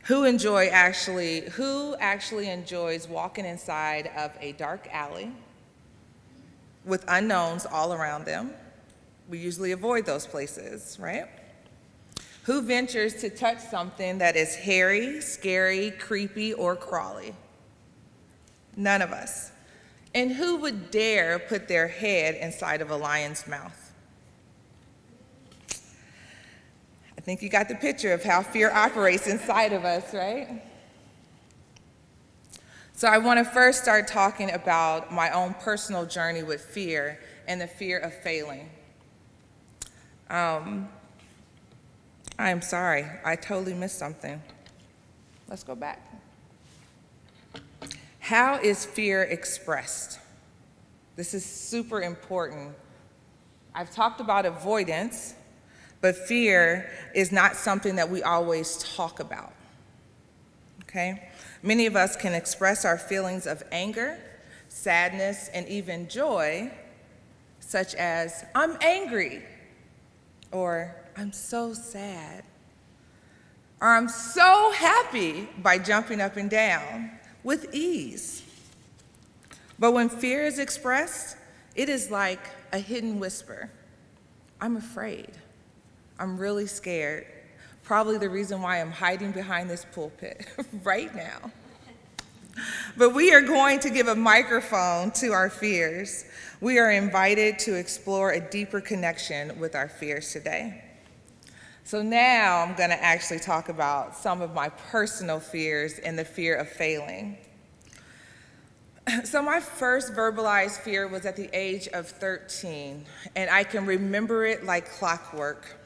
Speaker 9: Who actually enjoys walking inside of a dark alley with unknowns all around them? We usually avoid those places, right? Who ventures to touch something that is hairy, scary, creepy, or crawly? None of us. And who would dare put their head inside of a lion's mouth? I think you got the picture of how fear operates inside of us, right? So I want to first start talking about my own personal journey with fear and the fear of failing. I'm sorry, I totally missed something. Let's go back. How is fear expressed? This is super important. I've talked about avoidance, but fear is not something that we always talk about, okay? Many of us can express our feelings of anger, sadness, and even joy, such as, I'm angry, or I'm so sad, or I'm so happy by jumping up and down with ease. But when fear is expressed, it is like a hidden whisper. I'm afraid. I'm really scared. Probably the reason why I'm hiding behind this pulpit right now. But we are going to give a microphone to our fears. We are invited to explore a deeper connection with our fears today. So now I'm going to actually talk about some of my personal fears and the fear of failing. So my first verbalized fear was at the age of 13, and I can remember it like clockwork.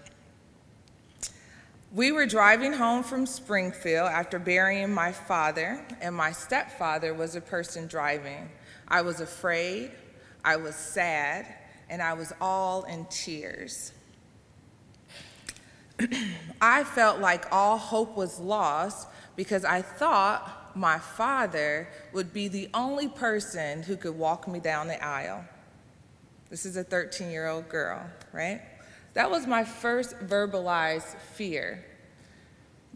Speaker 9: We were driving home from Springfield after burying my father, and my stepfather was the person driving. I was afraid, I was sad, and I was all in tears. I felt like all hope was lost because I thought my father would be the only person who could walk me down the aisle. This is a 13-year-old girl, right? That was my first verbalized fear.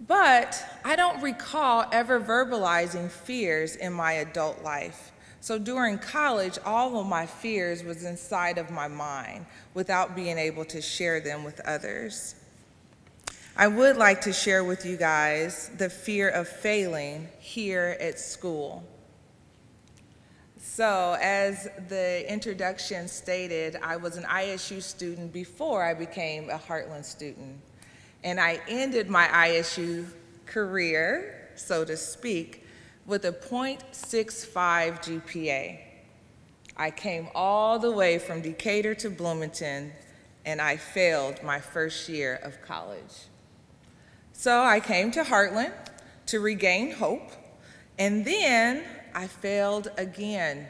Speaker 9: But I don't recall ever verbalizing fears in my adult life. So during college, all of my fears was inside of my mind without being able to share them with others. I would like to share with you guys the fear of failing here at school. So as the introduction stated, I was an ISU student before I became a Heartland student. And I ended my ISU career, so to speak, with a .65 GPA. I came all the way from Decatur to Bloomington, and I failed my first year of college. So I came to Heartland to regain hope, and then I failed again.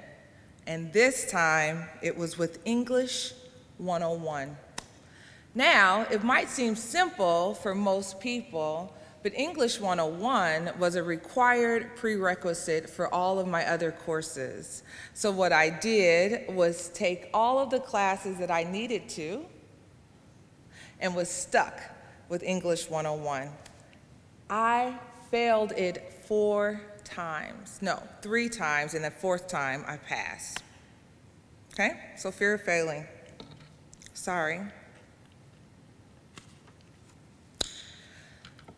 Speaker 9: And this time, it was with English 101. Now, it might seem simple for most people, but English 101 was a required prerequisite for all of my other courses. So what I did was take all of the classes that I needed to and was stuck with English 101. I failed it 3 times, and the 4th time I passed. Okay, so fear of failing. Sorry.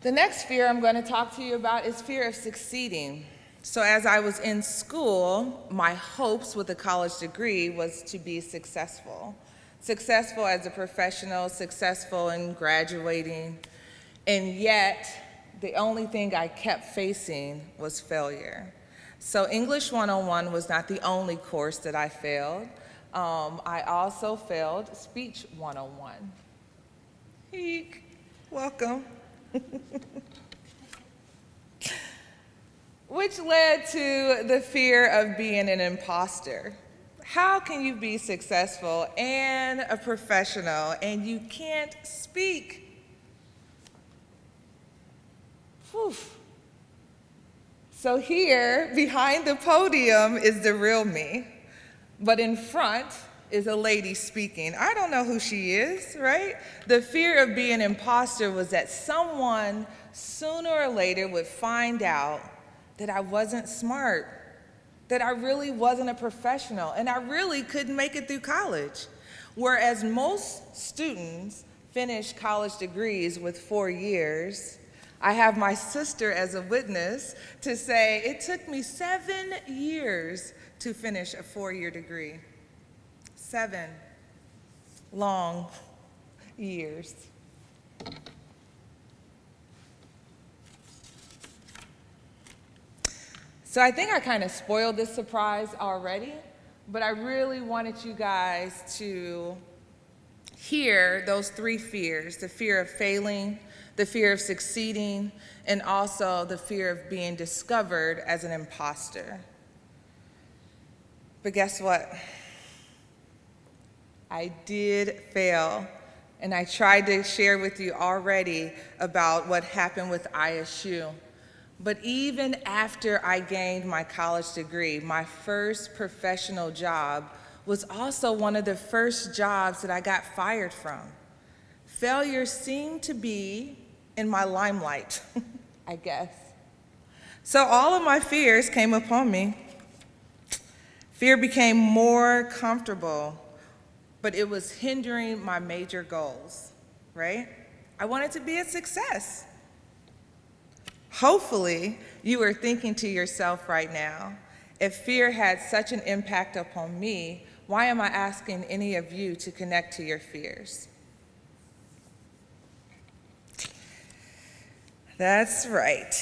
Speaker 9: The next fear I'm going to talk to you about is fear of succeeding. So as I was in school, my hopes with a college degree was to be successful. Successful as a professional, successful in graduating, and yet the only thing I kept facing was failure. So English 101 was not the only course that I failed. I also failed Speech 101. Eek, welcome. Which led to the fear of being an imposter. How can you be successful and a professional and you can't speak? Whew. So here, behind the podium is the real me, but in front is a lady speaking. I don't know who she is, right? The fear of being an imposter was that someone sooner or later would find out that I wasn't smart, that I really wasn't a professional, and I really couldn't make it through college. Whereas most students finish college degrees with 4 years, I have my sister as a witness to say it took me 7 years to finish a 4-year degree. 7 long years. So I think I kind of spoiled this surprise already, but I really wanted you guys to hear those three fears: the fear of failing, the fear of succeeding, and also the fear of being discovered as an imposter. But guess what? I did fail, and I tried to share with you already about what happened with ISU. But even after I gained my college degree, my first professional job was also one of the first jobs that I got fired from. Failure seemed to be in my limelight, I guess. So all of my fears came upon me. Fear became more comfortable, but it was hindering my major goals, right? I wanted to be a success. Hopefully, you are thinking to yourself right now, if fear had such an impact upon me, why am I asking any of you to connect to your fears? That's right.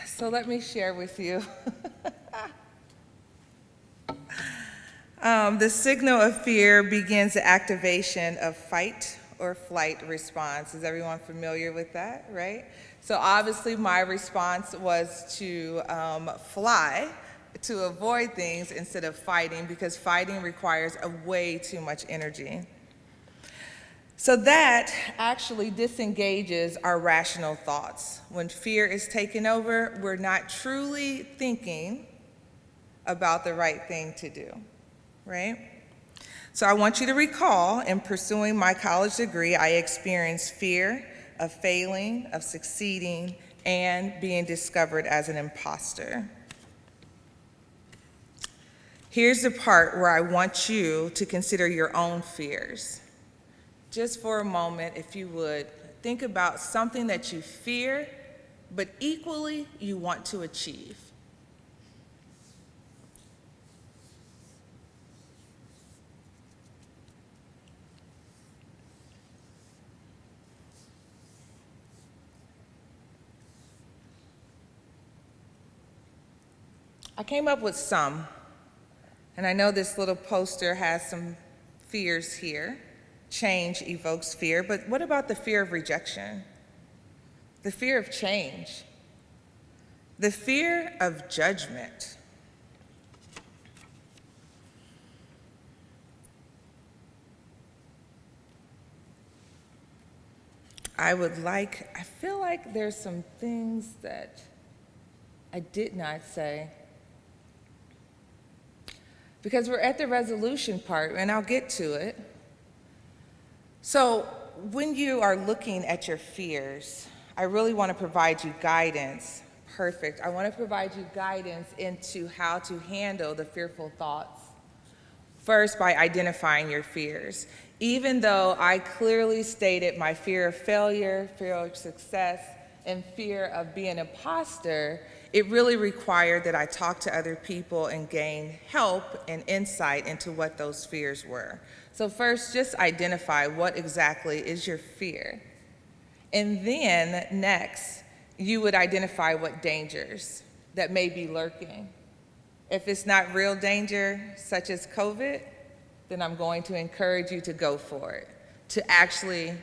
Speaker 9: So let me share with you. The signal of fear begins the activation of fight or flight response. Is everyone familiar with that, right? So obviously my response was to fly, to avoid things instead of fighting, because fighting requires way too much energy. So that actually disengages our rational thoughts. When fear is taken over, we're not truly thinking about the right thing to do, right? So I want you to recall, in pursuing my college degree, I experienced fear of failing, of succeeding, and being discovered as an imposter. Here's the part where I want you to consider your own fears. Just for a moment, if you would, think about something that you fear, but equally you want to achieve. I came up with some, and I know this little poster has some fears here. Change evokes fear, but what about the fear of rejection? The fear of change? The fear of judgment? I feel like there's some things that I did not say, because we're at the resolution part, and I'll get to it. So when you are looking at your fears, I really want to provide you guidance. Perfect. I want to provide you guidance into how to handle the fearful thoughts. First, by identifying your fears. Even though I clearly stated my fear of failure, fear of success, and fear of being an imposter, it really required that I talk to other people and gain help and insight into what those fears were. So first, just identify what exactly is your fear. And then next, you would identify what dangers that may be lurking. If it's not real danger, such as COVID, then I'm going to encourage you to go for it, to actually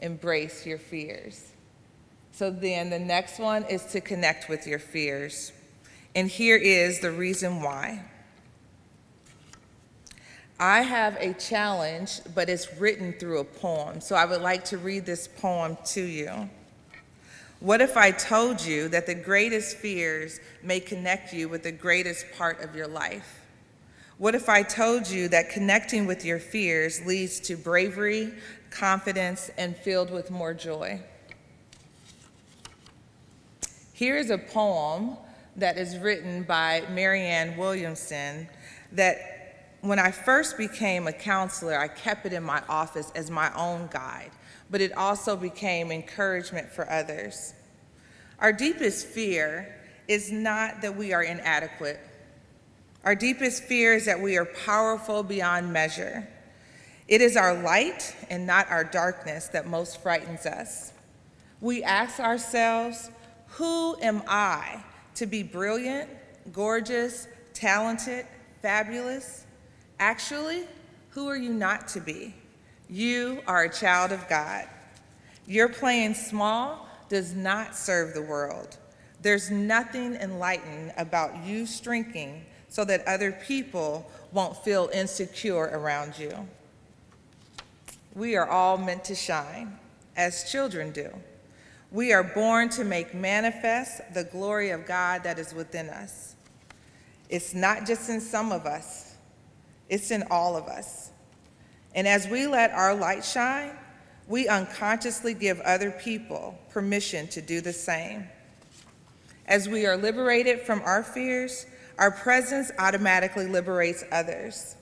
Speaker 9: embrace your fears. So then the next one is to connect with your fears. And here is the reason why. I have a challenge, but it's written through a poem. So I would like to read this poem to you. What if I told you that the greatest fears may connect you with the greatest part of your life? What if I told you that connecting with your fears leads to bravery, confidence, and filled with more joy? Here is a poem that is written by Marianne Williamson that when I first became a counselor, I kept it in my office as my own guide, but it also became encouragement for others. Our deepest fear is not that we are inadequate. Our deepest fear is that we are powerful beyond measure. It is our light and not our darkness that most frightens us. We ask ourselves, who am I to be brilliant, gorgeous, talented, fabulous. Actually, who are you not to be? You are a child of God. Your playing small does not serve the world. There's nothing enlightened about you shrinking so that other people won't feel insecure around you. We are all meant to shine, as children do. We are born to make manifest the glory of God that is within us. It's not just in some of us, it's in all of us. And as we let our light shine, we unconsciously give other people permission to do the same. As we are liberated from our fears, our presence automatically liberates others.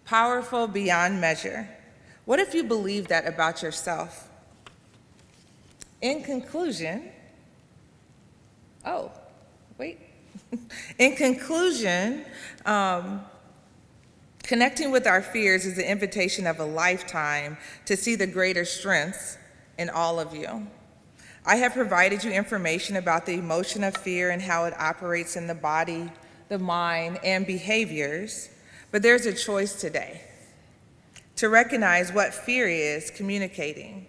Speaker 9: Powerful beyond measure. What if you believe that about yourself? In conclusion, connecting with our fears is the invitation of a lifetime to see the greater strengths in all of you. I have provided you information about the emotion of fear and how it operates in the body, the mind, and behaviors, but there's a choice today to recognize what fear is communicating.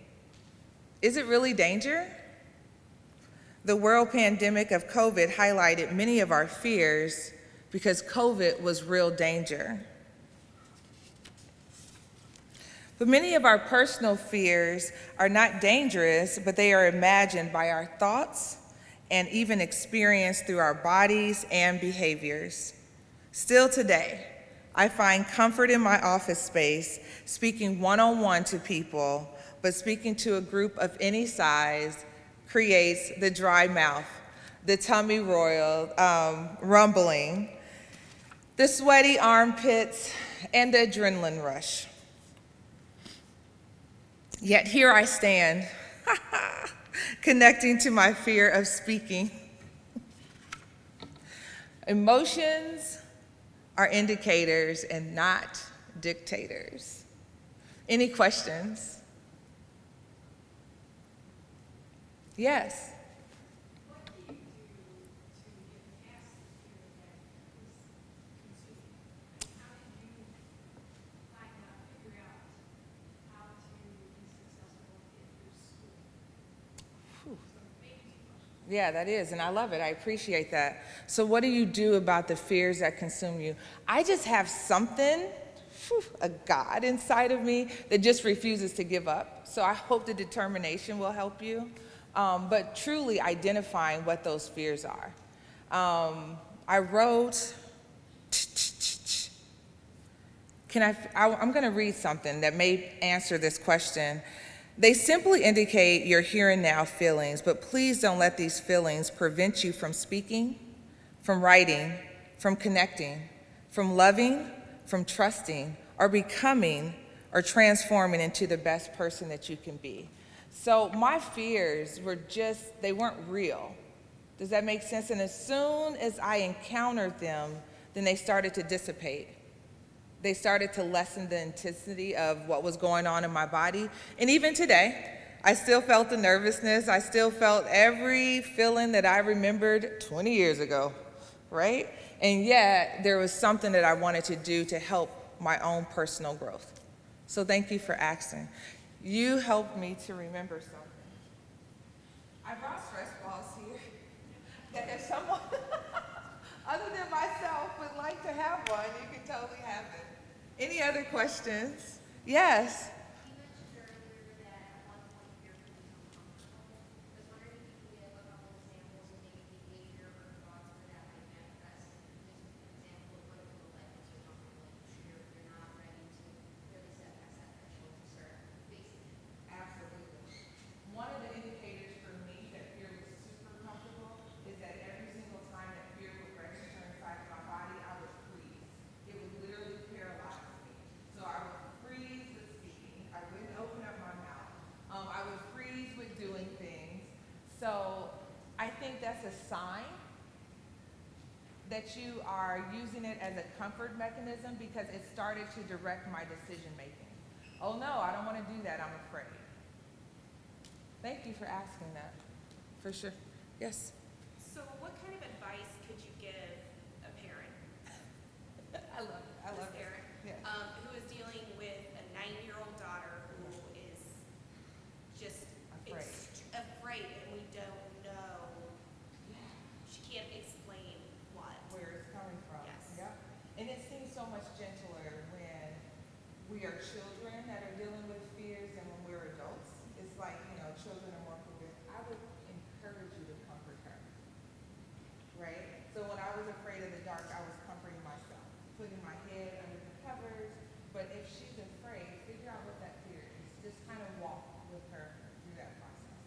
Speaker 9: Is it really danger? The world pandemic of COVID highlighted many of our fears because COVID was real danger. But many of our personal fears are not dangerous, but they are imagined by our thoughts and even experienced through our bodies and behaviors. Still today, I find comfort in my office space speaking one-on-one to people, but speaking to a group of any size creates the dry mouth, the tummy rumbling, the sweaty armpits, and the adrenaline rush. Yet here I stand, connecting to my fear of speaking. Emotions are indicators and not dictators. Any questions? Yes. Yeah, that is, and I love it. I appreciate that. So what do you do about the fears that consume you? I just have something, a God inside of me that just refuses to give up. So I hope the determination will help you, but truly identifying what those fears are. I wrote, I'm gonna read something that may answer this question. They simply indicate your here and now feelings, but please don't let these feelings prevent you from speaking, from writing, from connecting, from loving, from trusting, or becoming or transforming into the best person that you can be. So my fears were they weren't real. Does that make sense? And as soon as I encountered them, then they started to dissipate. They started to lessen the intensity of what was going on in my body. And even today, I still felt the nervousness. I still felt every feeling that I remembered 20 years ago, right? And yet, there was something that I wanted to do to help my own personal growth. So thank you for asking. You helped me to remember something. I brought stress balls here. That if someone other than myself would like to have one, you can totally have it. Any other questions? Yes. One of the indicators for me that fear was super comfortable is that every single time that fear would register inside of my body, I would freeze. It would literally paralyze me. So I would freeze with speaking. I wouldn't open up my mouth. I would freeze with doing things. So I think that's a sign that you are using it as a comfort mechanism because it started to direct my decision making. Oh no, I don't want to do that, I'm afraid. Thank you for asking that, for sure. Yes?
Speaker 6: So what kind of advice
Speaker 1: advice could you give a parent?
Speaker 9: I love it. I love
Speaker 1: This
Speaker 9: it.
Speaker 1: parent,
Speaker 9: Yes.
Speaker 1: who is dealing with a 9-year-old daughter who is just afraid, and we don't know. She can't explain what.
Speaker 6: Where it's coming from.
Speaker 1: Yes.
Speaker 6: Yeah. And it seems so much gentler when we are children that are dealing with fears than when we're adults. It's like, children are more forgiving. I would encourage you to comfort her. Right? So when I was afraid of the dark, I was comforting myself, putting my head under the covers. But if she's afraid, figure out what that fear is. Just kind of walk with her through that process.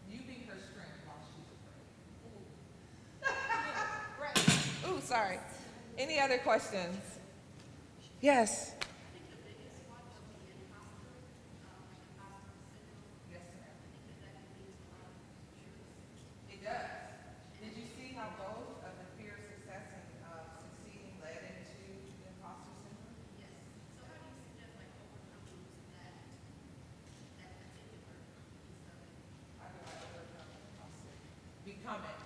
Speaker 6: You be her strength while she's afraid. Right. Ooh, sorry. Any other questions? Yes. Yes, ma'am. It does. Did you see how both of the fear of success and succeeding led into imposter syndrome? Yes. So how do you suggest overcoming that particular piece of it? How do I overcome imposter? Become it.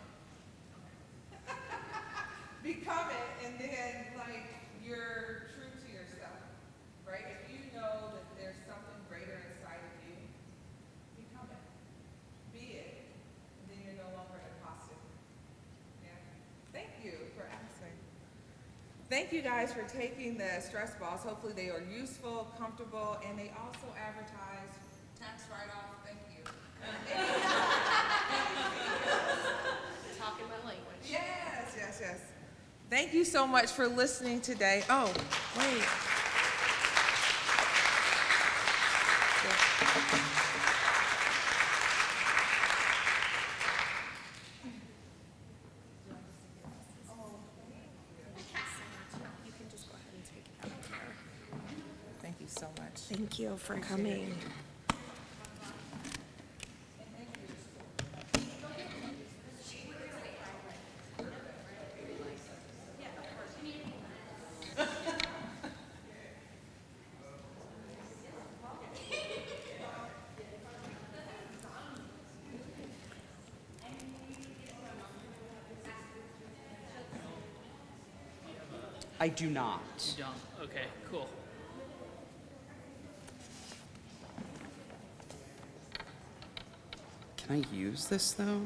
Speaker 6: Become it, and then you're true to yourself, right? If you know that there's something greater inside of you, become it. Be it, and then you're no longer an imposter. Yeah. Thank you for asking. Thank you guys for taking the stress balls. Hopefully they are useful, comfortable, and they also advertise tax write-off. Thank you.
Speaker 1: Talking my language.
Speaker 6: Yes, yes, yes. Thank you so much for listening today. Oh, wait.
Speaker 1: You can just go ahead and take it out there.
Speaker 6: Thank you so much.
Speaker 1: Thank you for
Speaker 6: Appreciate
Speaker 1: coming.
Speaker 6: it.
Speaker 10: I do not. You don't? Okay, cool. Can I use this though?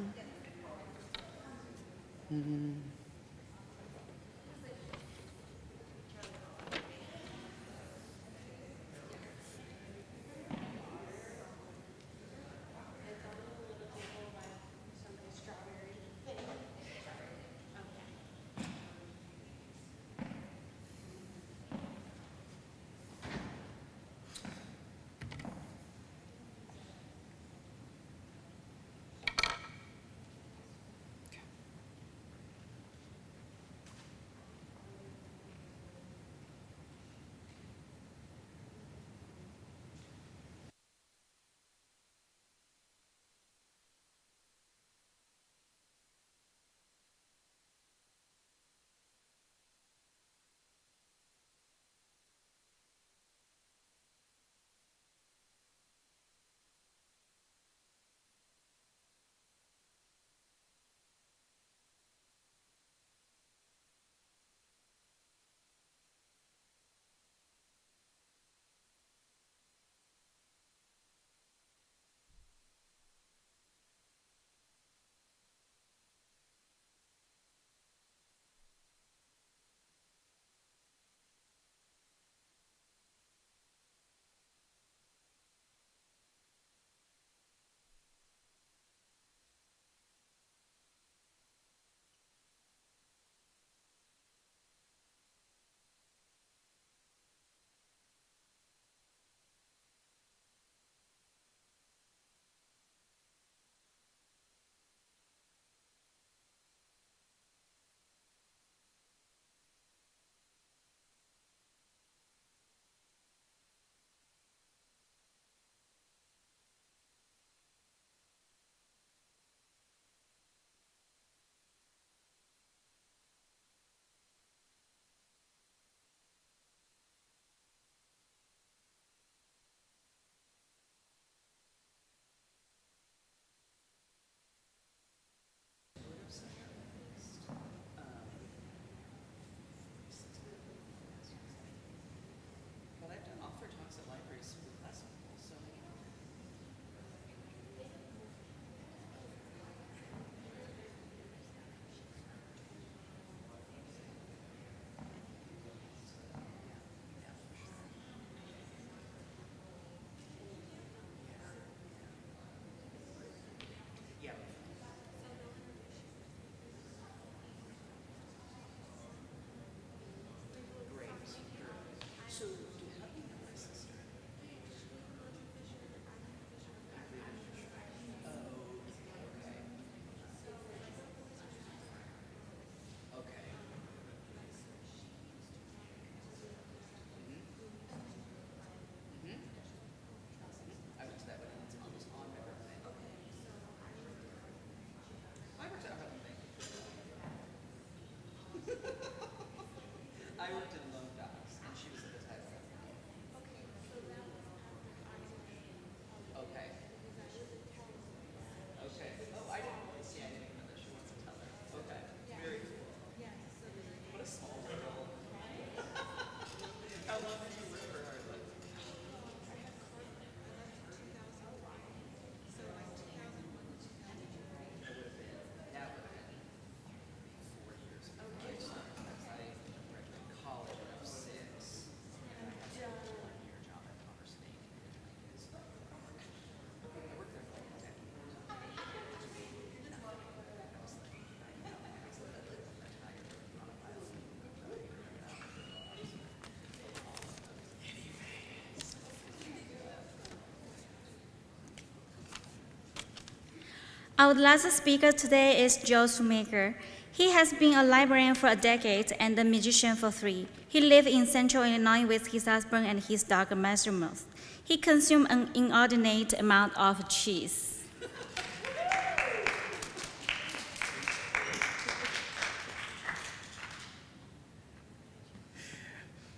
Speaker 7: Our last speaker today is Shoemaker. He has been a librarian for a decade and a musician for 3. He lives in central Illinois with his husband and his dog, Maximus. He consumes an inordinate amount of cheese.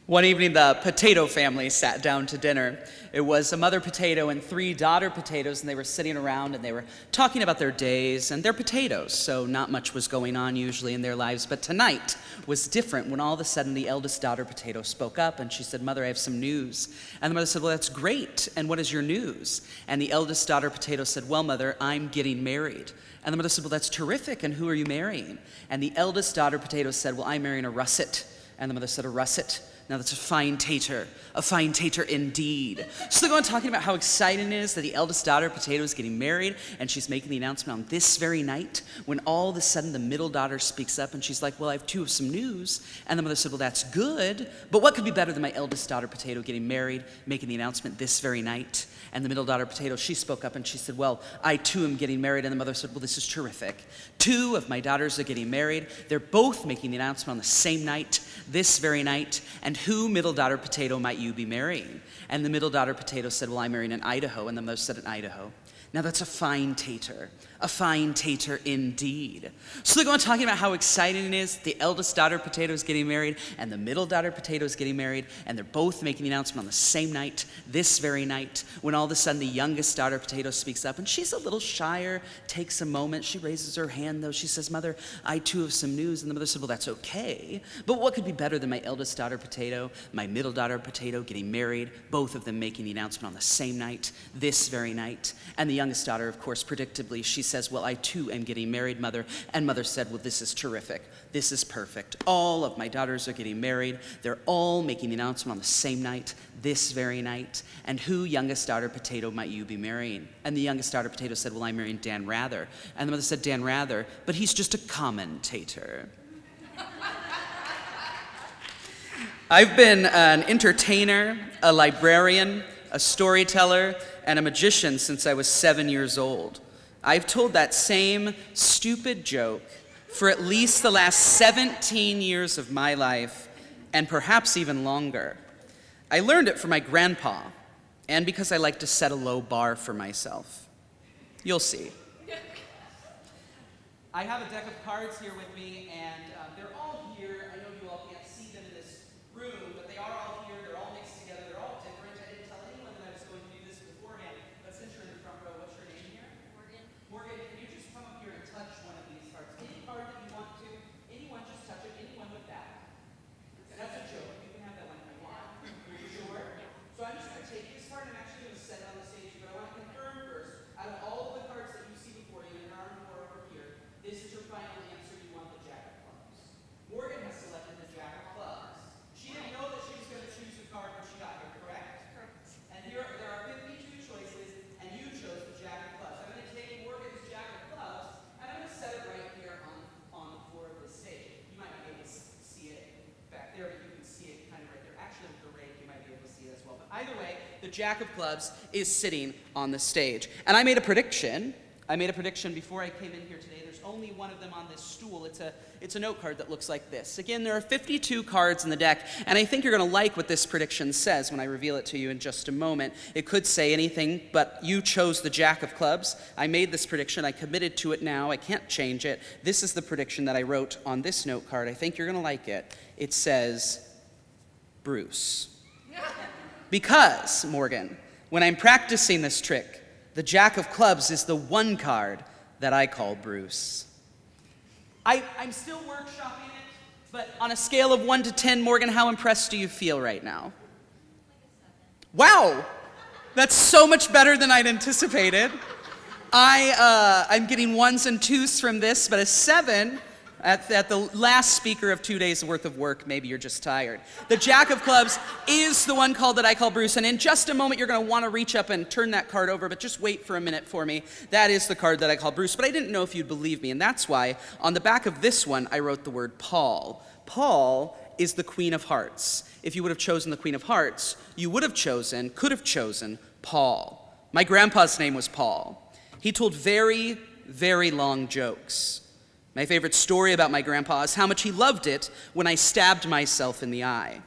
Speaker 8: One evening, the potato family sat down to dinner. It was a mother potato and 3 daughter potatoes, and they were sitting around and they were talking about their days and their potatoes, so not much was going on usually in their lives. But tonight was different when all of a sudden the eldest daughter potato spoke up and she said, "Mother, I have some news." And the mother said, "Well, that's great, and what is your news?" And the eldest daughter potato said, "Well, Mother, I'm getting married." And the mother said, "Well, that's terrific, and who are you marrying?" And the eldest daughter potato said, "Well, I'm marrying a russet." And the mother said, "A russet? Now that's a fine tater indeed." So they're going talking about how exciting it is that the eldest daughter potato is getting married, and she's making the announcement on this very night, when all of a sudden the middle daughter speaks up and she's like, "Well, I have 2 of some news." And the mother said, "Well, that's good, but what could be better than my eldest daughter potato getting married, making the announcement this very night?" And the middle daughter potato, she spoke up and she said, "Well, I too am getting married." And the mother said, "Well, this is terrific. 2 of my daughters are getting married. They're both making the announcement on the same night, this very night. And who, middle daughter potato, might you be marrying?" And the middle daughter potato said, "Well, I'm marrying an Idaho." And the mother said, "An Idaho? Now that's a fine tater indeed." So they're going talking about how exciting it is. The eldest daughter potato is getting married, and the middle daughter potato is getting married, and they're both making the announcement on the same night, this very night, when all of a sudden the youngest daughter potato speaks up, and she's a little shyer, takes a moment, she raises her hand though, she says, "Mother, I too have some news." And the mother said, "Well, that's okay, but what could be better than my eldest daughter potato, my middle daughter potato getting married, both of them making the announcement on the same night, this very night?" And the youngest daughter, of course, predictably, she says, "Well, I too am getting married, Mother." And Mother said, "Well, this is terrific. This is perfect. All of my daughters are getting married. They're all making the announcement on the same night, this very night. And who, youngest daughter potato, might you be marrying?" And the youngest daughter potato said, "Well, I'm marrying Dan Rather." And the mother said, "Dan Rather, but he's just a commentator." I've been an entertainer, a librarian, a storyteller, and a magician since I was 7 years old. I've told that same stupid joke for at least the last 17 years of my life, and perhaps even longer. I learned it from my grandpa, and because I like to set a low bar for myself. You'll see. I have a deck of cards here with me, and they're all here. I know you all can't see them in this room, but they are all here. They're all mixed together. They're all different. I didn't tell anyone that I was going to do this beforehand, but since you're in the front row, what's your name here? Morgan. Morgan, can you just come up here and touch one of these cards? Any card that you want to. Anyone, just touch it. Anyone with that. That's a joke. You can have that one if you want. Are you sure? So I'm just going to take this card and I'm actually going to set it on the stage, but I want to confirm first, out of all of the cards that you see before you, and there are more over here, this is your final answer. You want the Jack of Clubs. Morgan has selected the Jack of Clubs. She didn't know that she was going to choose the card when she got here, correct? Correct. And here there are 52 choices, and you chose the Jack of Clubs. I'm going to take Morgan's Jack of Clubs, and I'm going to set it right here on the floor of this stage. You might not be able to see it back there, but you can see it kind of right there. Actually, with the rake, you might be able to see it as well. But either way, the Jack of Clubs is sitting on the stage. And I made a prediction. Before I came in here today. There's only one of them on this stool. It's a note card that looks like this. Again, there are 52 cards in the deck, and I think you're going to like what this prediction says when I reveal it to you in just a moment. It could say anything, but you chose the Jack of Clubs. I made this prediction. I committed to it now. I can't change it. This is the prediction that I wrote on this note card. I think you're going to like it. It says, Bruce. Because, Morgan, when I'm practicing this trick, the Jack of Clubs is the one card that I call Bruce. I'm still workshopping it, but on a scale of 1 to 10, Morgan, how impressed do you feel right now? Wow! That's so much better than I'd anticipated. I'm getting 1s and 2s from this, but a 7 at the last speaker of 2 days worth of work, maybe you're just tired. The Jack of Clubs is the one card that I call Bruce, and in just a moment you're going to want to reach up and turn that card over, but just wait for a minute for me. That is the card that I call Bruce, but I didn't know if you'd believe me, and that's why on the back of this one I wrote the word Paul. Paul is the Queen of Hearts. If you would have chosen the Queen of Hearts, you could have chosen Paul. My grandpa's name was Paul. He told very, very long jokes. My favorite story about my grandpa is how much he loved it when I stabbed myself in the eye.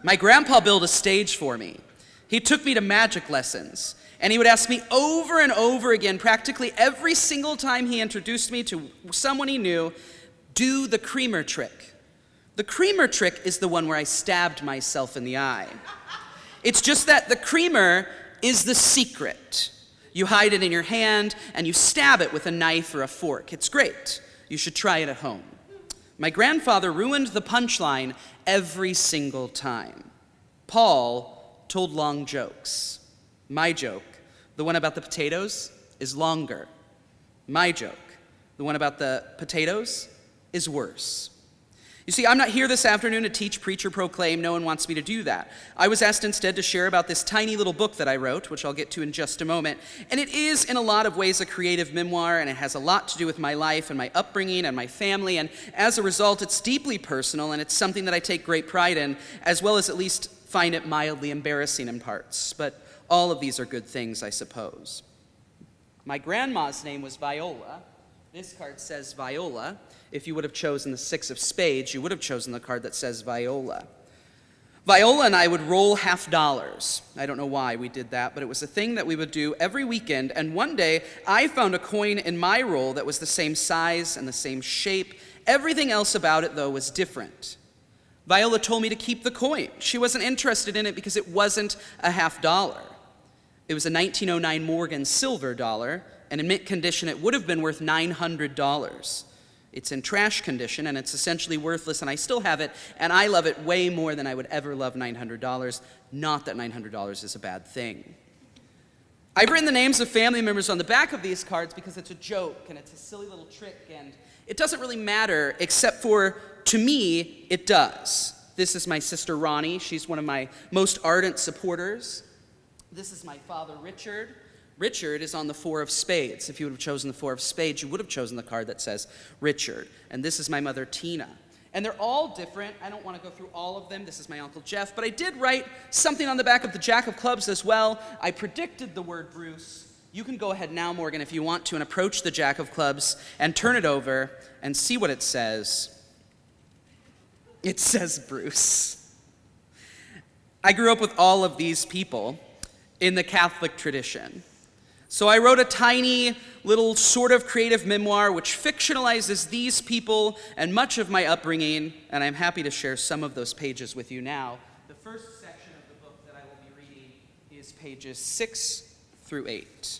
Speaker 8: My grandpa built a stage for me. He took me to magic lessons, and he would ask me over and over again, practically every single time he introduced me to someone he knew, do the creamer trick. The creamer trick is the one where I stabbed myself in the eye. It's just that the creamer is the secret. You hide it in your hand, and you stab it with a knife or a fork. It's great. You should try it at home. My grandfather ruined the punchline every single time. Paul told long jokes. My joke, the one about the potatoes, is longer. My joke, the one about the potatoes, is worse. You see, I'm not here this afternoon to teach, preach, or proclaim. No one wants me to do that. I was asked instead to share about this tiny little book that I wrote, which I'll get to in just a moment. And it is, in a lot of ways, a creative memoir, and it has a lot to do with my life and my upbringing and my family. And as a result, it's deeply personal, and it's something that I take great pride in, as well as at least find it mildly embarrassing in parts. But all of these are good things, I suppose. My grandma's name was Viola. This card says Viola. If you would have chosen the 6 of spades, you would have chosen the card that says Viola. Viola and I would roll $50. I don't know why we did that, but it was a thing that we would do every weekend. And one day, I found a coin in my roll that was the same size and the same shape. Everything else about it, though, was different. Viola told me to keep the coin. She wasn't interested in it because it wasn't a $50. It was a 1909 Morgan silver dollar, and in mint condition, it would have been worth $900. It's in trash condition, and it's essentially worthless, and I still have it, and I love it way more than I would ever love $900. Not that $900 is a bad thing. I've written the names of family members on the back of these cards because it's a joke, and it's a silly little trick, and it doesn't really matter, except for, to me, it does. This is my sister Ronnie. She's one of my most ardent supporters. This is my father, Richard. Richard is on the 4 of spades. If you would have chosen the 4 of spades, you would have chosen the card that says Richard. And this is my mother, Tina. And they're all different. I don't want to go through all of them. This is my Uncle Jeff. But I did write something on the back of the Jack of Clubs as well. I predicted the word Bruce. You can go ahead now, Morgan, if you want to, and approach the Jack of Clubs and turn it over and see what it says. It says Bruce. I grew up with all of these people in the Catholic tradition. So I wrote a tiny little sort of creative memoir which fictionalizes these people and much of my upbringing, and I'm happy to share some of those pages with you now. The first section of the book that I will be reading is pages 6 through 8.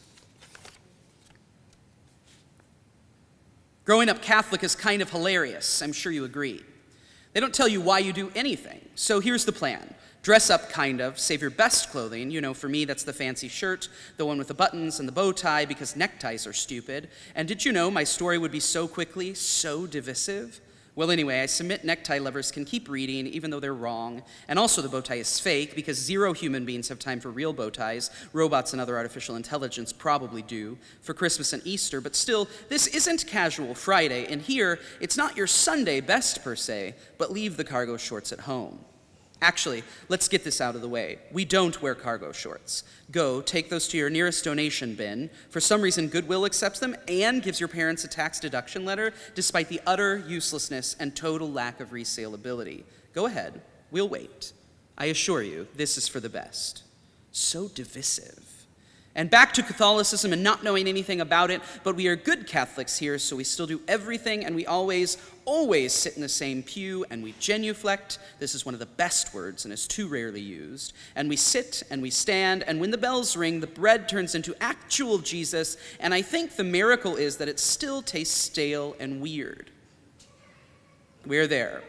Speaker 8: Growing up Catholic is kind of hilarious, I'm sure you agree. They don't tell you why you do anything, so here's the plan. Dress up, kind of. Save your best clothing. You know, for me, that's the fancy shirt, the one with the buttons and the bow tie, because neckties are stupid. And did you know my story would be so quickly so divisive? Well, anyway, I submit necktie lovers can keep reading, even though they're wrong. And also the bow tie is fake, because 0 human beings have time for real bow ties. Robots and other artificial intelligence probably do for Christmas and Easter. But still, this isn't casual Friday. And here, it's not your Sunday best, per se, but leave the cargo shorts at home. Actually, let's get this out of the way. We don't wear cargo shorts. Go, take those to your nearest donation bin. For some reason, Goodwill accepts them and gives your parents a tax deduction letter, despite the utter uselessness and total lack of resaleability. Go ahead, we'll wait. I assure you, this is for the best. So divisive. And back to Catholicism and not knowing anything about it, but we are good Catholics here, so we still do everything, and we always sit in the same pew, and we genuflect. This is one of the best words, and is too rarely used. And we sit, and we stand, and when the bells ring, the bread turns into actual Jesus, and I think the miracle is that it still tastes stale and weird. We're there.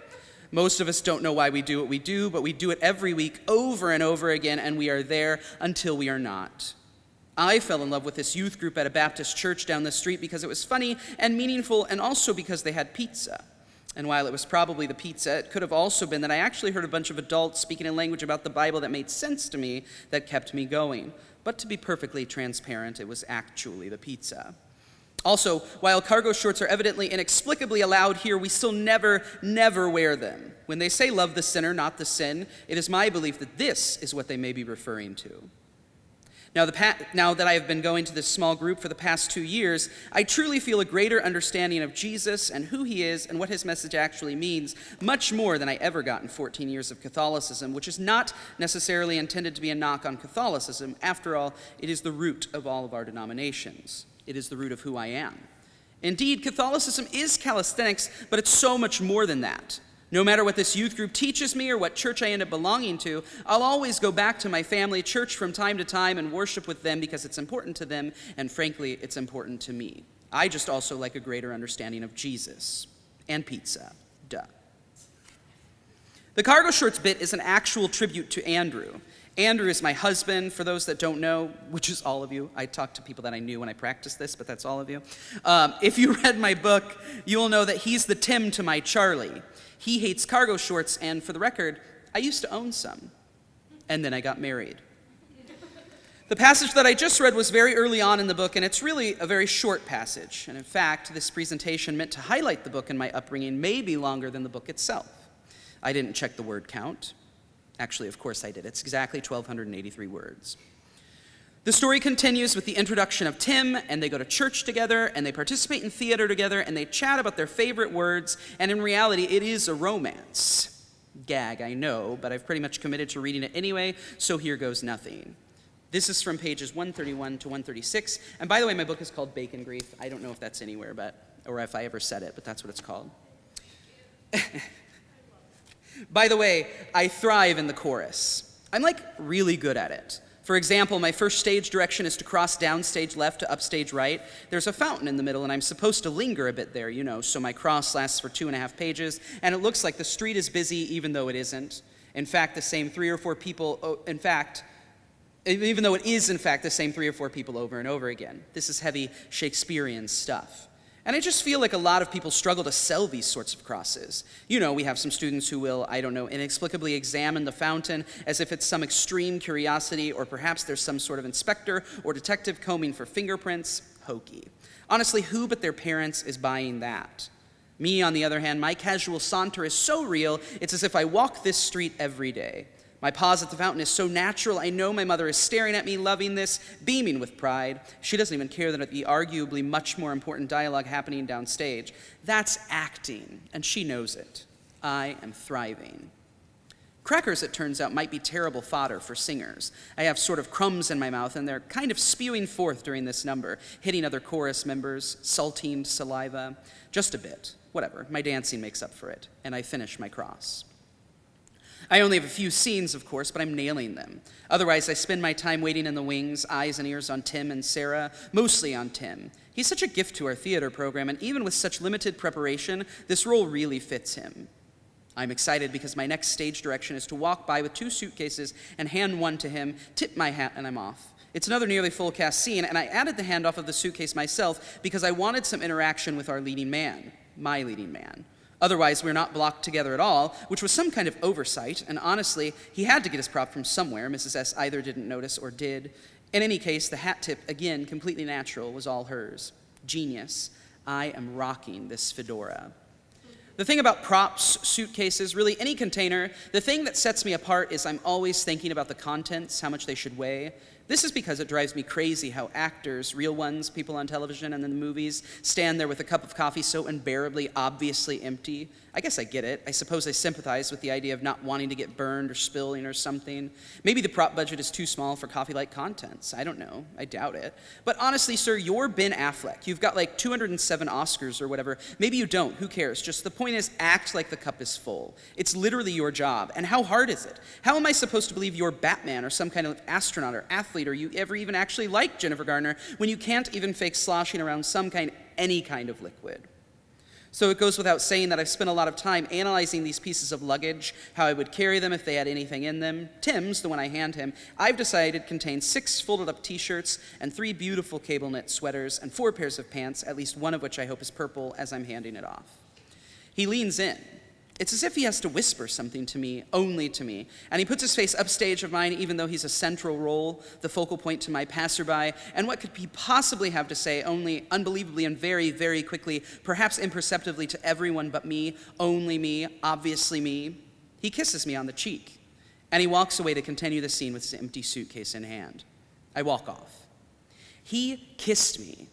Speaker 8: Most of us don't know why we do what we do, but we do it every week over and over again, and we are there until we are not. I fell in love with this youth group at a Baptist church down the street because it was funny and meaningful, and also because they had pizza. And while it was probably the pizza, it could have also been that I actually heard a bunch of adults speaking in language about the Bible that made sense to me that kept me going. But to be perfectly transparent, it was actually the pizza. Also, while cargo shorts are evidently inexplicably allowed here, we still never wear them. When they say love the sinner, not the sin, it is my belief that this is what they may be referring to. Now that I have been going to this small group for the past 2 years, I truly feel a greater understanding of Jesus and who he is and what his message actually means, much more than I ever got in 14 years of Catholicism, which is not necessarily intended to be a knock on Catholicism. After all, it is the root of all of our denominations. It is the root of who I am. Indeed, Catholicism is calisthenics, but it's so much more than that. No matter what this youth group teaches me or what church I end up belonging to, I'll always go back to my family church from time to time and worship with them because it's important to them, and frankly, it's important to me. I just also like a greater understanding of Jesus and pizza. Duh. The cargo shorts bit is an actual tribute to Andrew. Andrew is my husband, for those that don't know, which is all of you. I talked to people that I knew when I practiced this, but that's all of you. If you read my book, you'll know that he's the Tim to my Charlie. He hates cargo shorts, and for the record, I used to own some. And then I got married. The passage that I just read was very early on in the book, and it's really a very short passage. And in fact, this presentation meant to highlight the book and my upbringing may be longer than the book itself. I didn't check the word count. Actually, of course I did. It's exactly 1,283 words. The story continues with the introduction of Tim, and they go to church together, and they participate in theater together, and they chat about their favorite words, and in reality, it is a romance. Gag, I know, but I've pretty much committed to reading it anyway, so here goes nothing. This is from pages 131 to 136, and by the way, my book is called Bacon Grief. I don't know if that's anywhere, or if I ever said it, but that's what it's called. By the way, I thrive in the chorus. I'm really good at it. For example, my first stage direction is to cross downstage left to upstage right. There's a fountain in the middle, and I'm supposed to linger a bit there, so my cross lasts for 2.5 pages, and it looks like the street is busy even though it isn't. In fact, the same 3 or 4 people, even though it is in fact the same 3 or 4 people over and over again. This is heavy Shakespearean stuff. And I just feel like a lot of people struggle to sell these sorts of crosses. We have some students who will, inexplicably examine the fountain as if it's some extreme curiosity, or perhaps there's some sort of inspector or detective combing for fingerprints. Hokey. Honestly, who but their parents is buying that? Me, on the other hand, my casual saunter is so real, it's as if I walk this street every day. My pause at the fountain is so natural, I know my mother is staring at me, loving this, beaming with pride. She doesn't even care that the arguably much more important dialogue happening downstage. That's acting, and she knows it. I am thriving. Crackers, it turns out, might be terrible fodder for singers. I have sort of crumbs in my mouth, and they're kind of spewing forth during this number, hitting other chorus members, saltine saliva. Just a bit. Whatever, my dancing makes up for it, and I finish my cross. I only have a few scenes, of course, but I'm nailing them. Otherwise, I spend my time waiting in the wings, eyes and ears on Tim and Sarah, mostly on Tim. He's such a gift to our theater program, and even with such limited preparation, this role really fits him. I'm excited because my next stage direction is to walk by with 2 suitcases and hand one to him, tip my hat, and I'm off. It's another nearly full cast scene, and I added the handoff of the suitcase myself because I wanted some interaction with our leading man, my leading man. Otherwise, we're not blocked together at all, which was some kind of oversight, and honestly, he had to get his prop from somewhere. Mrs. S. either didn't notice or did. In any case, the hat tip, again, completely natural, was all hers. Genius. I am rocking this fedora. The thing about props, suitcases, really any container, the thing that sets me apart is I'm always thinking about the contents, how much they should weigh. This is because it drives me crazy how actors, real ones, people on television and in the movies, stand there with a cup of coffee so unbearably, obviously empty. I guess I get it. I suppose I sympathize with the idea of not wanting to get burned or spilling or something. Maybe the prop budget is too small for coffee-like contents. I don't know. I doubt it. But honestly, sir, you're Ben Affleck. You've got 207 Oscars or whatever. Maybe you don't. Who cares? Just the point is, act like the cup is full. It's literally your job. And how hard is it? How am I supposed to believe you're Batman or some kind of astronaut or athlete or you ever even actually like Jennifer Garner when you can't even fake sloshing around any kind of liquid? So it goes without saying that I've spent a lot of time analyzing these pieces of luggage, how I would carry them if they had anything in them. Tim's, the one I hand him, I've decided contains 6 folded up t-shirts and 3 beautiful cable knit sweaters and 4 pairs of pants, at least one of which I hope is purple as I'm handing it off. He leans in. It's as if he has to whisper something to me, only to me, and he puts his face upstage of mine even though he's a central role, the focal point to my passerby, and what could he possibly have to say only unbelievably and very, very quickly, perhaps imperceptibly to everyone but me, only me, obviously me. He kisses me on the cheek, and he walks away to continue the scene with his empty suitcase in hand. I walk off. He kissed me.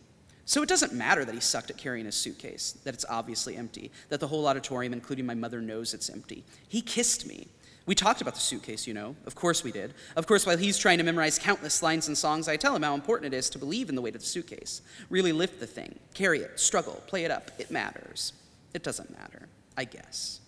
Speaker 8: So it doesn't matter that he sucked at carrying his suitcase, that it's obviously empty, that the whole auditorium, including my mother, knows it's empty. He kissed me. We talked about the suitcase, you know. Of course we did. Of course, while he's trying to memorize countless lines and songs, I tell him how important it is to believe in the weight of the suitcase. Really lift the thing. Carry it. Struggle. Play it up. It matters. It doesn't matter, I guess.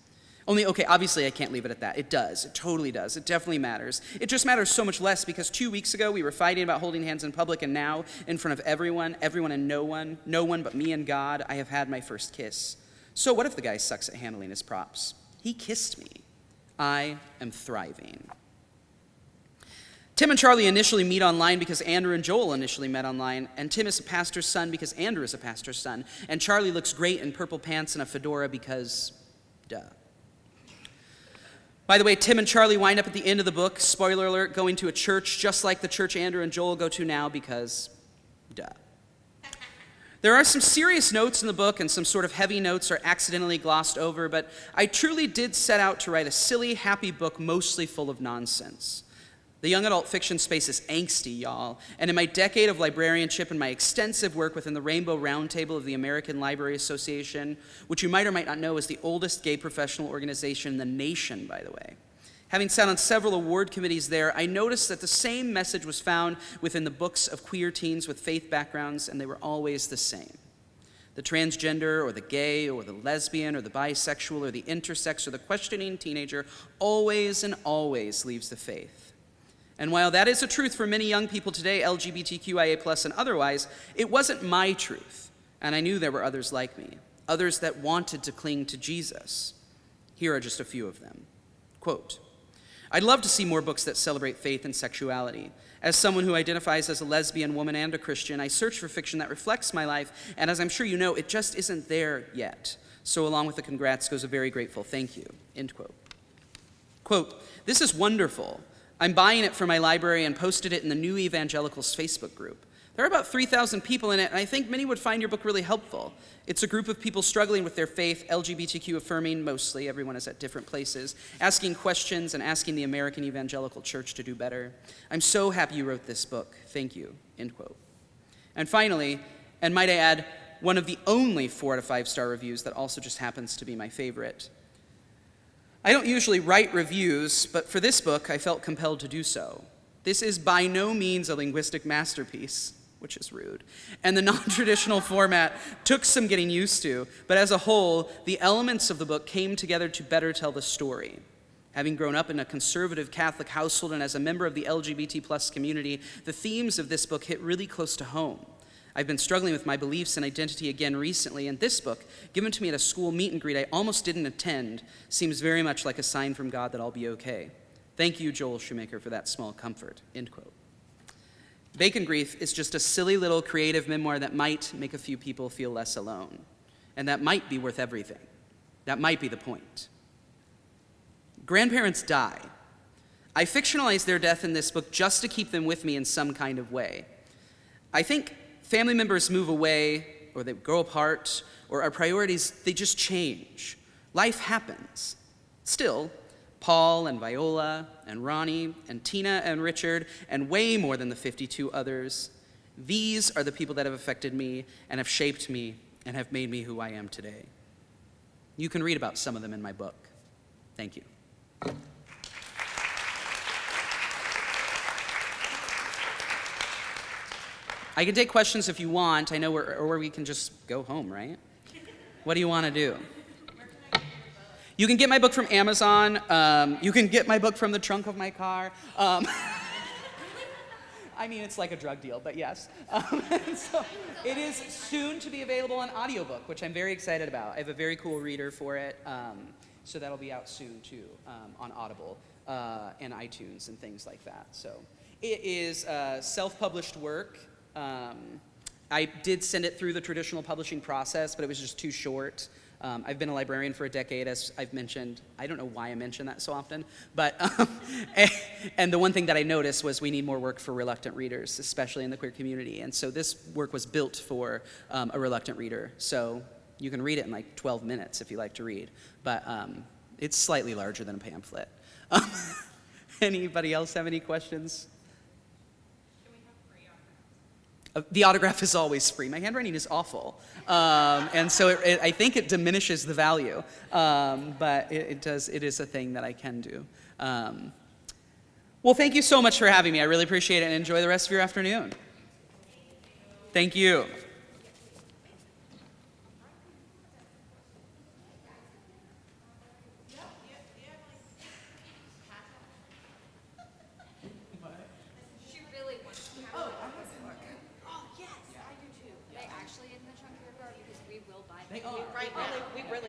Speaker 8: Only, okay, obviously I can't leave it at that. It does. It totally does. It definitely matters. It just matters so much less because 2 weeks ago we were fighting about holding hands in public, and now, in front of everyone and no one but me and God, I have had my first kiss. So what if the guy sucks at handling his props? He kissed me. I am thriving. Tim and Charlie initially meet online because Andrew and Joel initially met online, and Tim is a pastor's son because Andrew is a pastor's son, and Charlie looks great in purple pants and a fedora because, duh. By the way, Tim and Charlie wind up at the end of the book, spoiler alert, going to a church just like the church Andrew and Joel go to now because, duh. There are some serious notes in the book, and some sort of heavy notes are accidentally glossed over, but I truly did set out to write a silly, happy book mostly full of nonsense. The young adult fiction space is angsty, y'all, and in my decade of librarianship and my extensive work within the Rainbow Roundtable of the American Library Association, which you might or might not know is the oldest gay professional organization in the nation, by the way. Having sat on several award committees there, I noticed that the same message was found within the books of queer teens with faith backgrounds, and they were always the same. The transgender or the gay or the lesbian or the bisexual or the intersex or the questioning teenager always and always leaves the faith. And while that is a truth for many young people today, LGBTQIA+ and otherwise, it wasn't my truth, and I knew there were others like me, others that wanted to cling to Jesus. Here are just a few of them. Quote, I'd love to see more books that celebrate faith and sexuality. As someone who identifies as a lesbian woman and a Christian, I search for fiction that reflects my life, and as I'm sure you know, it just isn't there yet. So along with the congrats goes a very grateful thank you, end quote. Quote, this is wonderful. I'm buying it for my library and posted it in the New Evangelicals Facebook group. There are about 3,000 people in it, and I think many would find your book really helpful. It's a group of people struggling with their faith, LGBTQ affirming mostly, everyone is at different places, asking questions and asking the American Evangelical Church to do better. I'm so happy you wrote this book. Thank you, end quote. And finally, and might I add, one of the only 4 to 5 star reviews that also just happens to be my favorite. I don't usually write reviews, but for this book, I felt compelled to do so. This is by no means a linguistic masterpiece, which is rude, and the non-traditional format took some getting used to, but as a whole, the elements of the book came together to better tell the story. Having grown up in a conservative Catholic household and as a member of the LGBT+ community, the themes of this book hit really close to home. I've been struggling with my beliefs and identity again recently, and this book, given to me at a school meet and greet I almost didn't attend, seems very much like a sign from God that I'll be okay. Thank you, Joel Shoemaker, for that small comfort, end quote. Bacon Grief is just a silly little creative memoir that might make a few people feel less alone, and that might be worth everything. That might be the point. Grandparents die. I fictionalize their death in this book just to keep them with me in some kind of way. I think family members move away, or they grow apart, or our priorities, they just change. Life happens. Still, Paul and Viola and Ronnie and Tina and Richard and way more than the 52 others, these are the people that have affected me and have shaped me and have made me who I am today. You can read about some of them in my book. Thank you. I can take questions if you want. I know or we can just go home, right? What do you want to do? You can get my book from Amazon. You can get my book from the trunk of my car. I mean, it's like a drug deal, but yes. So it is soon to be available on audiobook, which I'm very excited about. I have a very cool reader for it, so that'll be out soon too, on Audible and iTunes and things like that. So it is self-published work. I did send it through the traditional publishing process, but it was just too short. I've been a librarian for a decade, as I've mentioned. I don't know why I mention that so often, but and the one thing that I noticed was we need more work for reluctant readers, especially in the queer community. And so this work was built for a reluctant reader. So you can read it in like 12 minutes if you like to read, but it's slightly larger than a pamphlet. Anybody else have any questions? the autograph is always free. My handwriting is awful. And so I think it diminishes the value. But it is a thing that I can do. Well, thank you so much for having me. I really appreciate it, and enjoy the rest of your afternoon. Thank you.
Speaker 19: She really wants to have Oh, yes, I do too. They actually in the trunk of your car because we will buy them.
Speaker 8: They are. Right, we really